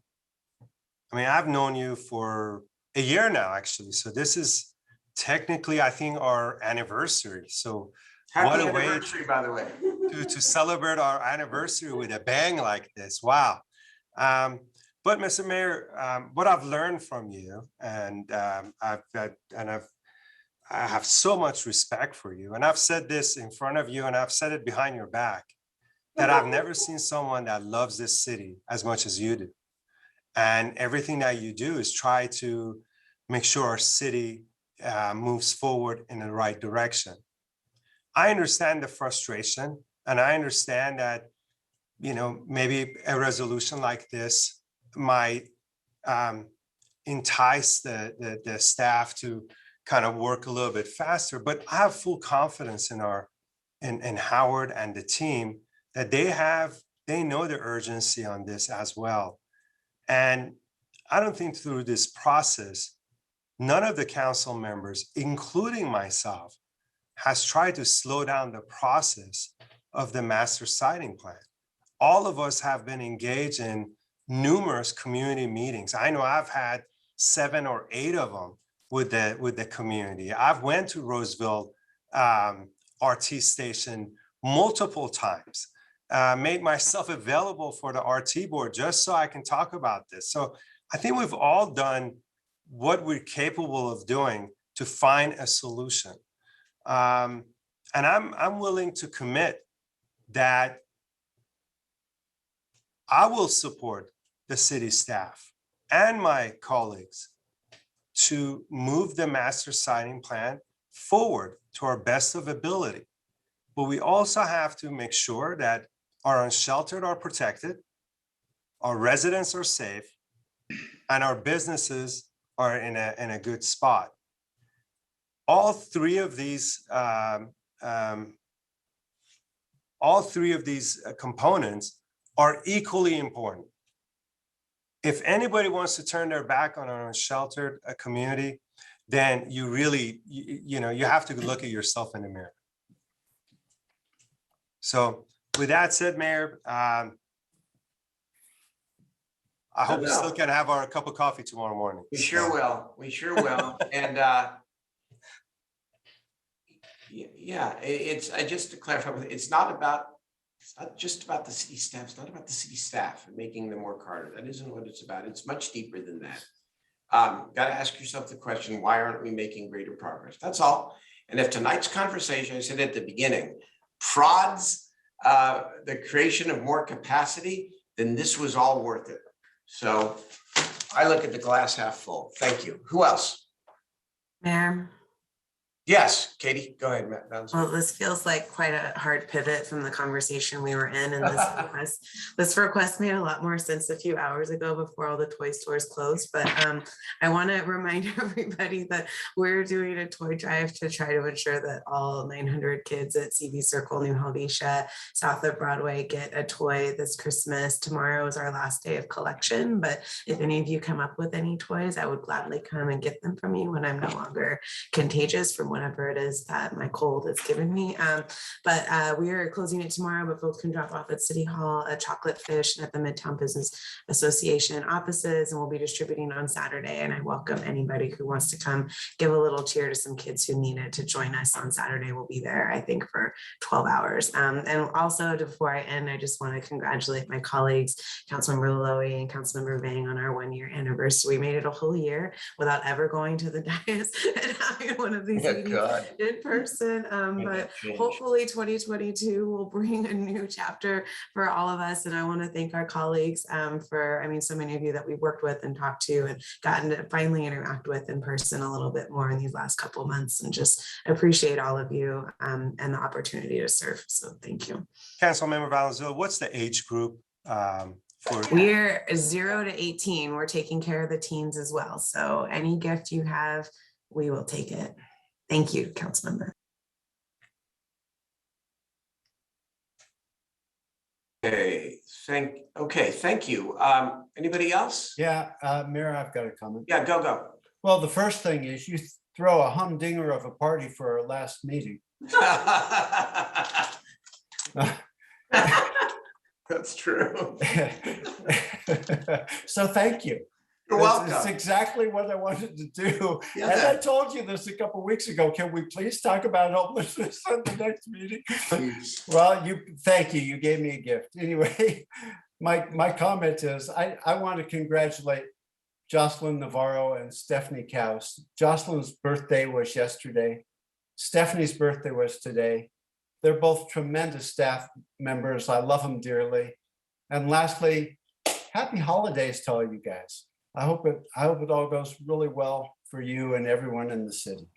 I mean, I've known you for a year now, actually. So this is technically, I think, our anniversary. So what Happy a way anniversary, by the way. to celebrate our anniversary with a bang like this. Wow. But Mr. Mayor, what I've learned from you, and I have so much respect for you, and I've said this in front of you, and I've said it behind your back, that I've never seen someone that loves this city as much as you do. And everything that you do is try to make sure our city moves forward in the right direction. I understand the frustration, and I understand that, you know, maybe a resolution like this might entice the staff to kind of work a little bit faster, but I have full confidence in Howard and the team that they know the urgency on this as well. And I don't think through this process, none of the council members, including myself, has tried to slow down the process of the master siting plan. All of us have been engaged in numerous community meetings. I know I've had 7 or 8 of them with the community. I've went to Roseville RT station multiple times, made myself available for the RT board just so I can talk about this. So I think we've all done what we're capable of doing to find a solution. And I'm willing to commit that I will support the city staff and my colleagues to move the master siting plan forward to our best of ability. But we also have to make sure that our unsheltered are protected, our residents are safe, and our businesses are in a good spot. All three of these components are equally important. If anybody wants to turn their back on our unsheltered community, then you really, you have to look at yourself in the mirror. So with that said, Mayor, I hope we still can have our cup of coffee tomorrow morning. We sure will. We sure will. And yeah, just to clarify, it's not just about the city staff. It's not about the city staff and making them work harder. That isn't what it's about. It's much deeper than that. Got to ask yourself the question, why aren't we making greater progress? That's all. And if tonight's conversation, I said at the beginning, prods the creation of more capacity, then this was all worth it. So I look at the glass half full. Thank you. Who else? Mayor. Yes, Katie, go ahead, Matt. Well, this feels like quite a hard pivot from the conversation we were in, and this request made a lot more sense a few hours ago before all the toy stores closed. But I want to remind everybody that we're doing a toy drive to try to ensure that all 900 kids at CV Circle, New Helvetia, south of Broadway get a toy this Christmas. Tomorrow is our last day of collection, but if any of you come up with any toys, I would gladly come and get them from you when I'm no longer contagious from whatever it is that my cold has given me. But we are closing it tomorrow, but folks can drop off at City Hall a chocolate fish at the Midtown Business Association offices, and we'll be distributing on Saturday. And I welcome anybody who wants to come give a little cheer to some kids who need it to join us on Saturday. We'll be there, I think, for 12 hours. And also, before I end, I just want to congratulate my colleagues, Councilmember Loloe and Councilmember Vang, on our 1-year anniversary. We made it a whole year without ever going to the dais and having one of these meetings. be God. in person. Make But that change. hopefully 2022 will bring a new chapter for all of us. And I want to thank our colleagues for, I mean, so many of you that we've worked with and talked to and gotten to finally interact with in person a little bit more in these last couple of months, and just appreciate all of you and the opportunity to serve. So thank you. Councilmember Valenzuela, what's the age group for? We're 0 to 18. We're taking care of the teens as well. So any gift you have, we will take it. Thank you, Councilmember. Okay, thank you. Anybody else? Yeah, Mayor, I've got a comment. Yeah, go. Well, the first thing is you throw a humdinger of a party for our last meeting. That's true. So thank you. You're It's welcome. exactly what I wanted to do. Yeah. And I told you this a couple weeks ago. Can we please talk about homelessness at the next meeting? Well, thank you. You gave me a gift. Anyway, my comment is I want to congratulate Jocelyn Navarro and Stephanie Kaus. Jocelyn's birthday was yesterday. Stephanie's birthday was today. They're both tremendous staff members. I love them dearly. And lastly, happy holidays to all you guys. I hope it all goes really well for you and everyone in the city.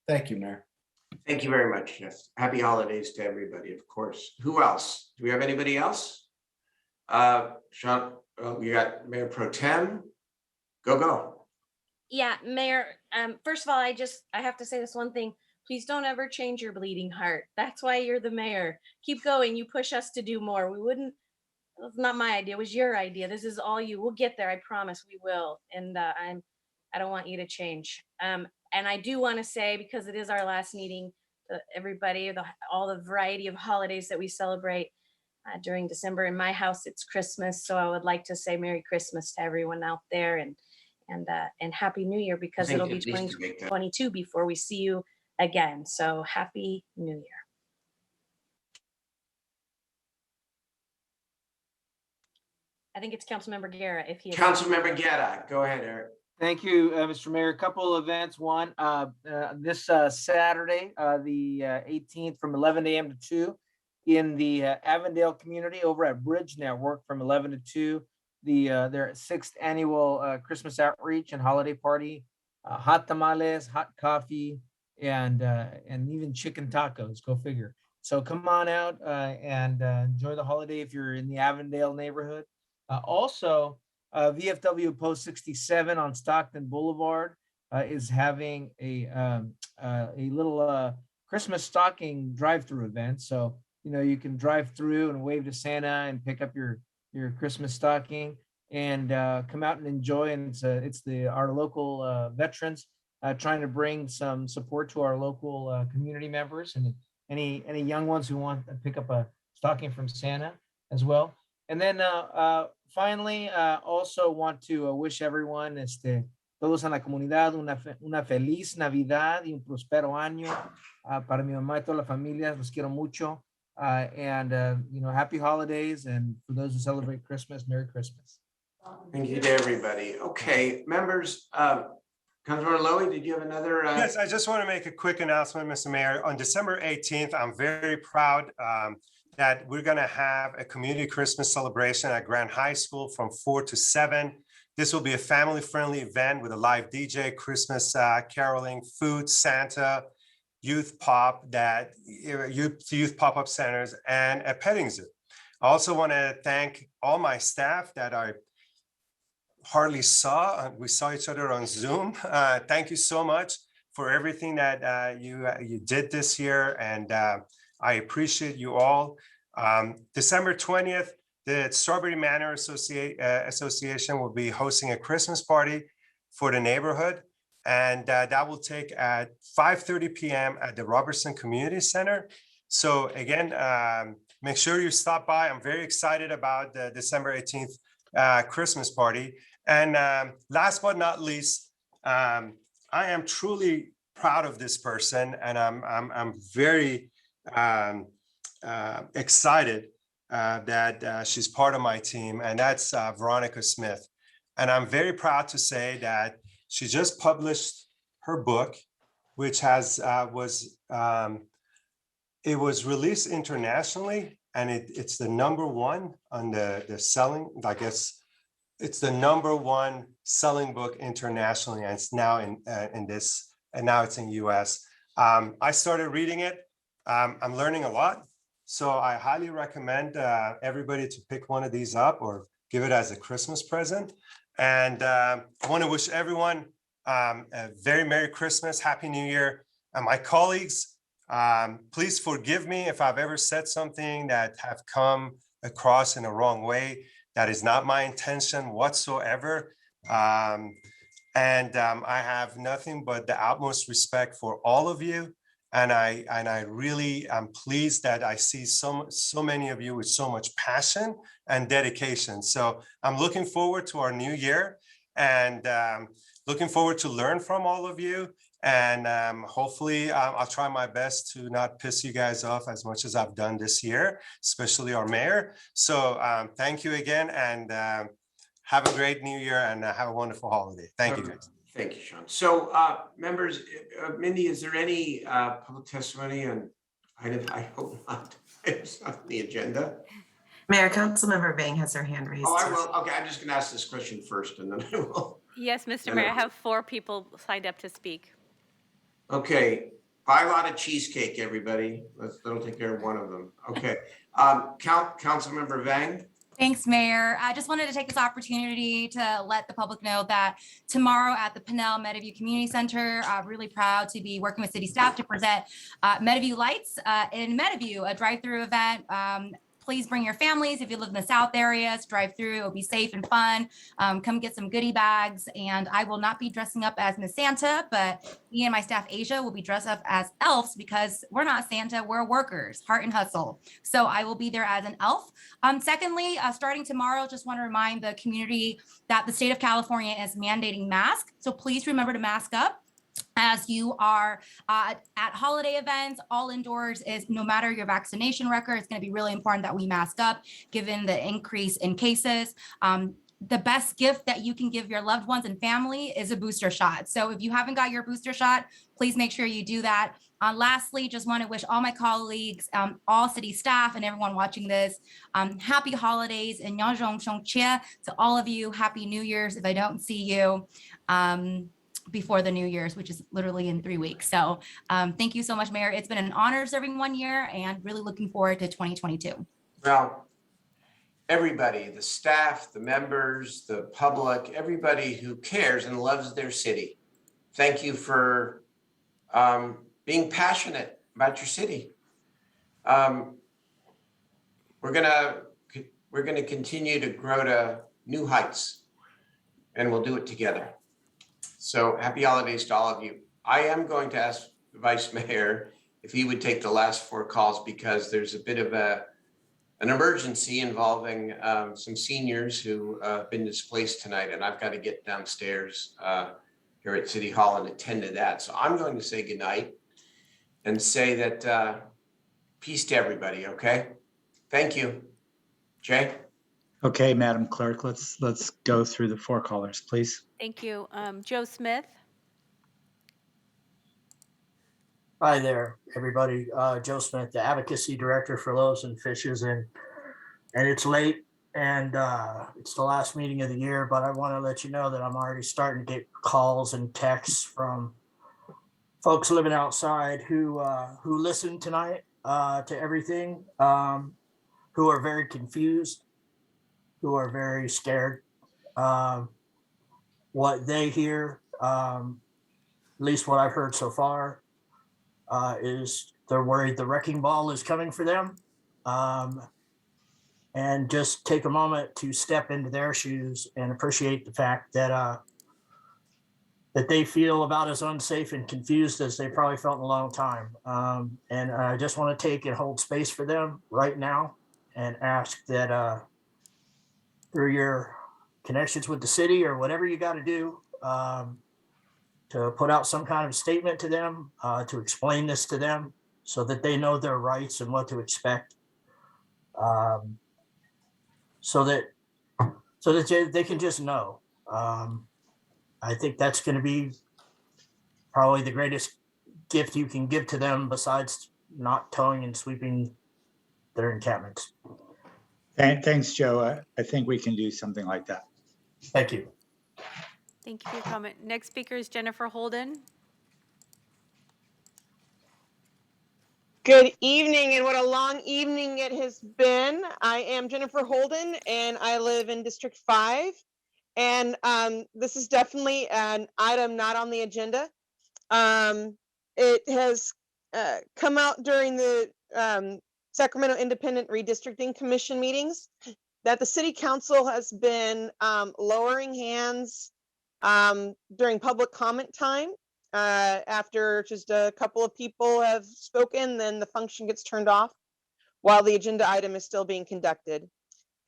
Thank you, Mayor. Thank you very much. Yes. Happy holidays to everybody, of course. Who else? Do we have anybody else? Sean, we got Mayor Pro Tem. Go. Yeah, Mayor, first of all, I have to say this one thing. Please don't ever change your bleeding heart. That's why you're the mayor. Keep going. You push us to do more. It's not my idea. It was your idea. This is all you. We'll get there. I promise we will. And I don't want you to change. And I do want to say, because it is our last meeting, everybody, all the variety of holidays that we celebrate during December. In my house, it's Christmas. So I would like to say Merry Christmas to everyone out there and Happy New Year, because Thank it'll you. be Pleased to make that. 2022 before we see you again. So Happy New Year. I think it's Councilmember Guerra if he. Councilmember Guerra, go ahead, Eric. Thank you, Mr. Mayor. A couple of events. One, this Saturday, the 18th, from 11 a.m. to 2 in the Avondale community over at Bridge Network from 11 to 2, their 6th annual Christmas outreach and holiday party, hot tamales, hot coffee, and even chicken tacos. Go figure. So come on out and enjoy the holiday if you're in the Avondale neighborhood. Also, VFW Post 67 on Stockton Boulevard is having a little Christmas stocking drive-through event. So, you can drive through and wave to Santa and pick up your Christmas stocking and come out and enjoy. And it's our local veterans trying to bring some support to our local community members and any young ones who want to pick up a stocking from Santa as well. And then finally, also want to wish everyone, todos en la comunidad, una feliz Navidad y un próspero año para mi mamá y toda la familia. Los quiero mucho. And happy holidays. And for those who celebrate Christmas, Merry Christmas. Thank you to everybody. Okay, members, Councilor Lowy, did you have another? Yes, I just want to make a quick announcement, Mr. Mayor. On December 18th, I'm very proud that we're going to have a community Christmas celebration at Grand High School from 4 to 7. This will be a family-friendly event with a live DJ, Christmas caroling, food, Santa, youth pop, youth pop-up centers, and a petting zoo. I also want to thank all my staff that I hardly saw. We saw each other on Zoom. Thank you so much for everything that you did this year, and I appreciate you all. December 20th, the Strawberry Manor Association will be hosting a Christmas party for the neighborhood, and that will take at 5:30 p.m. at the Robertson Community Center. So again, make sure you stop by. I'm very excited about the December 18th Christmas party. And last but not least, I am truly proud of this person, and I'm very excited that she's part of my team, and that's Veronica Smith. And I'm very proud to say that she just published her book, which it was released internationally, and it's the number one on the selling, I guess, it's the number one selling book internationally, and it's now in this, and now it's in US. I started reading it. I'm learning a lot. So I highly recommend everybody to pick one of these up or give it as a Christmas present. And I want to wish everyone a very Merry Christmas, Happy New Year. And my colleagues, please forgive me if I've ever said something that have come across in a wrong way. That is not my intention whatsoever. I have nothing but the utmost respect for all of you. And I really am pleased that I see so many of you with so much passion and dedication. So I'm looking forward to our new year, and looking forward to learn from all of you. And hopefully I'll try my best to not piss you guys off as much as I've done this year, especially our mayor. So thank you again, and have a great new year, and have a wonderful holiday. Thank you, guys. Thank you, Sean. So members, Mindy, is there any public testimony on items? I hope not. It's on the agenda. Mayor, Councilmember Bang has her hand raised. Oh, I will. Okay, I'm just gonna ask this question first, and then I will. Yes, Mr. Mayor, I have 4 people signed up to speak. Okay, buy a lot of cheesecake, everybody. That'll take care of one of them. Okay, Councilmember Vang. Thanks, Mayor. I just wanted to take this opportunity to let the public know that tomorrow at the Pinnell Meadowview Community Center, I'm really proud to be working with city staff to present Meadowview Lights in Meadowview, a drive-through event. Please bring your families. If you live in the South areas, drive through. It'll be safe and fun. Come get some goodie bags. And I will not be dressing up as Miss Santa, but me and my staff, Asia, will be dressed up as elves because we're not Santa, we're workers, heart and hustle. So I will be there as an elf. Secondly, starting tomorrow, just want to remind the community that the state of California is mandating masks. So please remember to mask up. As you are at holiday events, all indoors is, no matter your vaccination record, it's going to be really important that we mask up given the increase in cases. The best gift that you can give your loved ones and family is a booster shot. So if you haven't got your booster shot, please make sure you do that. Lastly, just want to wish all my colleagues, all city staff, and everyone watching this, happy holidays and to all of you. Happy New Year's if I don't see you before the New Year's, which is literally in 3 weeks. So thank you so much, Mayor. It's been an honor serving 1 year and really looking forward to 2022. Well, everybody, the staff, the members, the public, everybody who cares and loves their city, thank you for being passionate about your city. We're gonna continue to grow to new heights, and we'll do it together. So happy holidays to all of you. I am going to ask the Vice Mayor if he would take the last 4 calls because there's a bit of an emergency involving some seniors who have been displaced tonight, and I've got to get downstairs here at City Hall and attend to that. So I'm going to say goodnight and say that peace to everybody, okay? Thank you. Jay? Okay, Madam Clerk, let's go through the 4 callers, please. Thank you. Joe Smith. Hi there, everybody. Joe Smith, the Advocacy Director for Loaves and Fishes, and it's late, and it's the last meeting of the year, but I want to let you know that I'm already starting to get calls and texts from folks living outside who listened tonight to everything, who are very confused, who are very scared. What they hear, at least what I've heard so far, is they're worried the wrecking ball is coming for them. And just take a moment to step into their shoes and appreciate the fact that that they feel about as unsafe and confused as they probably felt in a long time. And I just want to take and hold space for them right now and ask that through your connections with the city or whatever you got to do, to put out some kind of statement to them, to explain this to them so that they know their rights and what to expect. So that they can just know. I think that's going to be probably the greatest gift you can give to them besides not towing and sweeping their encampments. Thanks, Joe. I think we can do something like that. Thank you. Thank you for your comment. Next speaker is Jennifer Holden. Good evening, and what a long evening it has been. I am Jennifer Holden, and I live in District 5. And this is definitely an item not on the agenda. It has come out during the Sacramento Independent Redistricting Commission meetings that the City Council has been lowering hands during public comment time. After just a couple of people have spoken, then the function gets turned off while the agenda item is still being conducted.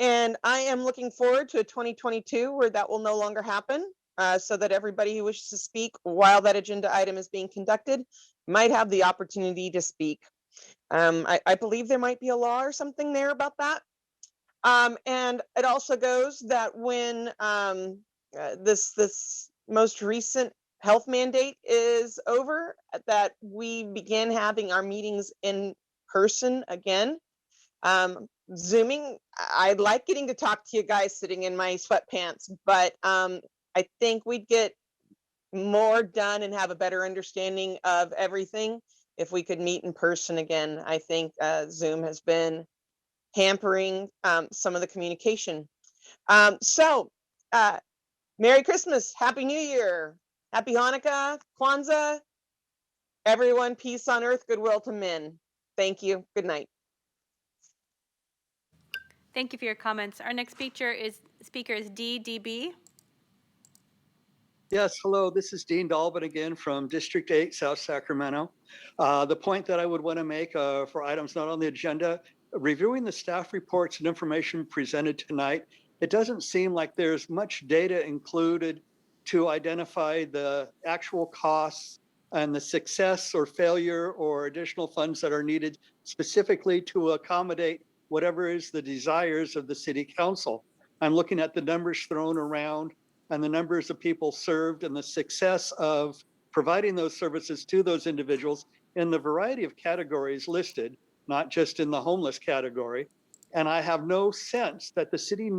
And I am looking forward to a 2022 where that will no longer happen, so that everybody who wishes to speak while that agenda item is being conducted might have the opportunity to speak. I believe there might be a law or something there about that. And it also goes that when this most recent health mandate is over, that we begin having our meetings in person again. Zooming, I like getting to talk to you guys sitting in my sweatpants, but I think we'd get more done and have a better understanding of everything if we could meet in person again. I think Zoom has been hampering some of the communication. So Merry Christmas, Happy New Year, Happy Hanukkah, Kwanzaa, everyone, peace on earth, goodwill to men. Thank you. Good night. Thank you for your comments. Our next speaker is DDB. Yes, hello, this is Dean Dalbin again from District 8, South Sacramento. The point that I would want to make for items not on the agenda, reviewing the staff reports and information presented tonight, it doesn't seem like there's much data included to identify the actual costs and the success or failure or additional funds that are needed specifically to accommodate whatever is the desires of the City Council. I'm looking at the numbers thrown around and the numbers of people served and the success of providing those services to those individuals in the variety of categories listed, not just in the homeless category. And I have no sense that the City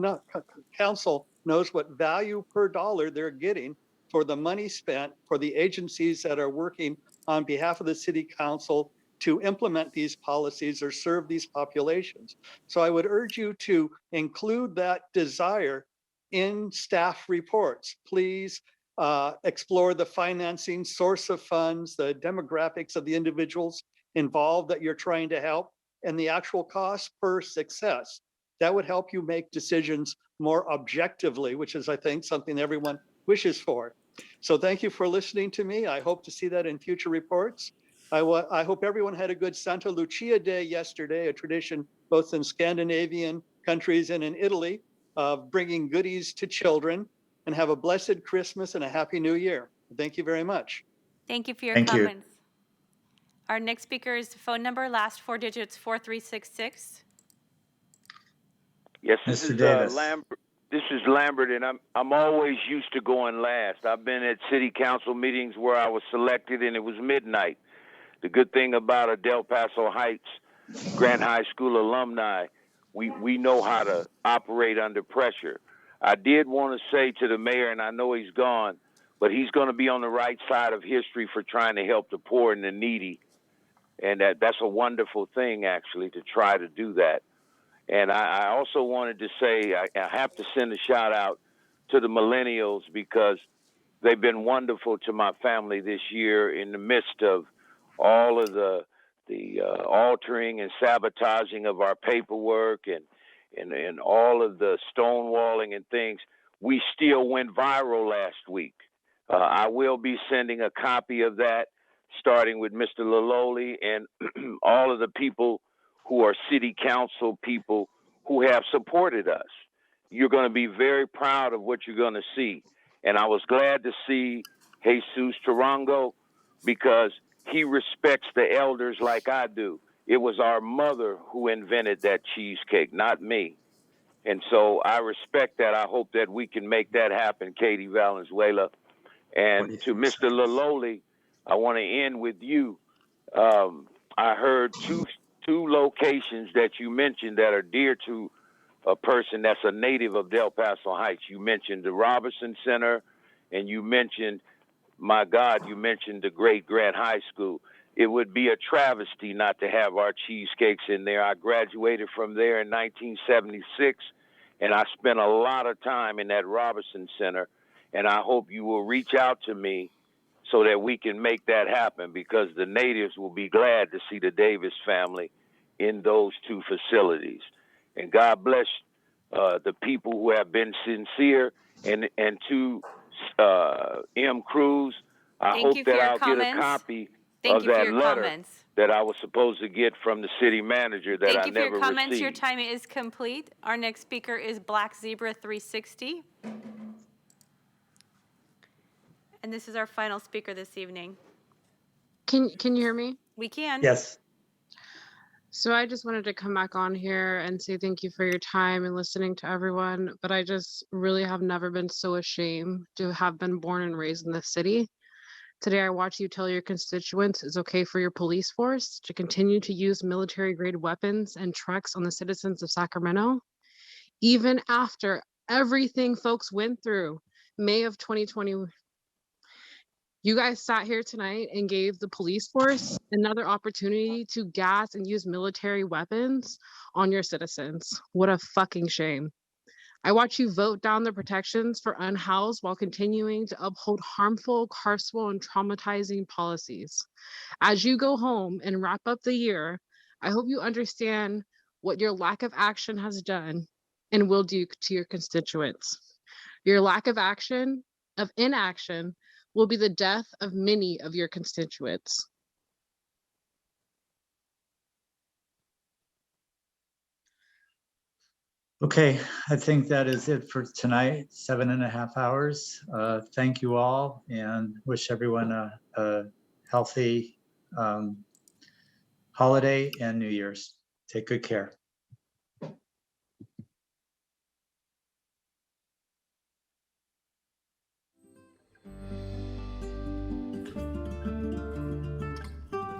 Council knows what value per dollar they're getting for the money spent for the agencies that are working on behalf of the City Council to implement these policies or serve these populations. So I would urge you to include that desire in staff reports. Please explore the financing source of funds, the demographics of the individuals involved that you're trying to help, and the actual cost per success. That would help you make decisions more objectively, which is, I think, something everyone wishes for. So thank you for listening to me. I hope to see that in future reports. I hope everyone had a good Santa Lucia Day yesterday, a tradition both in Scandinavian countries and in Italy of bringing goodies to children, and have a blessed Christmas and a Happy New Year. Thank you very much. Thank you for your Thank you. comments. Our next speaker is phone number, last four digits, 4366. Yes, this Mr. is Davis. Lambert. This is Lambert, and I'm always used to going last. I've been at city council meetings where I was selected, and it was midnight. The good thing about a Del Paso Heights Grant High School alumni, we know how to operate under pressure. I did want to say to the mayor, and I know he's gone, but he's going to be on the right side of history for trying to help the poor and the needy, and that's a wonderful thing, actually, to try to do that. And I also wanted to say I have to send a shout out to the millennials because they've been wonderful to my family this year in the midst of all of the altering and sabotaging of our paperwork and all of the stonewalling and things. We still went viral last week. I will be sending a copy of that, starting with Mr. Laloli and all of the people who are city council people who have supported us. You're going to be very proud of what you're going to see. And I was glad to see Jesus Tarango because he respects the elders like I do. It was our mother who invented that cheesecake, not me. And so I respect that. I hope that we can make that happen, Katie Valenzuela. And to Mr. Laloli, I want to end with you. I heard two locations that you mentioned that are dear to a person that's a native of Del Paso Heights. You mentioned the Robertson Center, and you mentioned, my God, you mentioned the great Grant High School. It would be a travesty not to have our cheesecakes in there. I graduated from there in 1976, and I spent a lot of time in that Robertson Center, and I hope you will reach out to me so that we can make that happen, because the natives will be glad to see the Davis family in those two facilities. And God bless the people who have been sincere, and to M. Cruz, I Thank hope you for that your I'll get a comments. copy Thank of you for that your letter comments. that I was supposed to get from the city manager that Thank I you for never your comments. Your received. time is complete. Our next speaker is Black Zebra 360. And this is our final speaker this evening. Can you hear me? We can. Yes. So I just wanted to come back on here and say thank you for your time and listening to everyone. But I just really have never been so ashamed to have been born and raised in this city. Today, I watch you tell your constituents it's okay for your police force to continue to use military-grade weapons and trucks on the citizens of Sacramento, even after everything folks went through. May of 2020, you guys sat here tonight and gave the police force another opportunity to gas and use military weapons on your citizens. What a fucking shame. I watch you vote down the protections for unhoused while continuing to uphold harmful, carceral, and traumatizing policies. As you go home and wrap up the year, I hope you understand what your lack of action has done and will do to your constituents. Your lack of action, of inaction, will be the death of many of your constituents. Okay, I think that is it for tonight, 7.5 hours. Thank you all, and wish everyone a healthy holiday and New Year's. Take good care.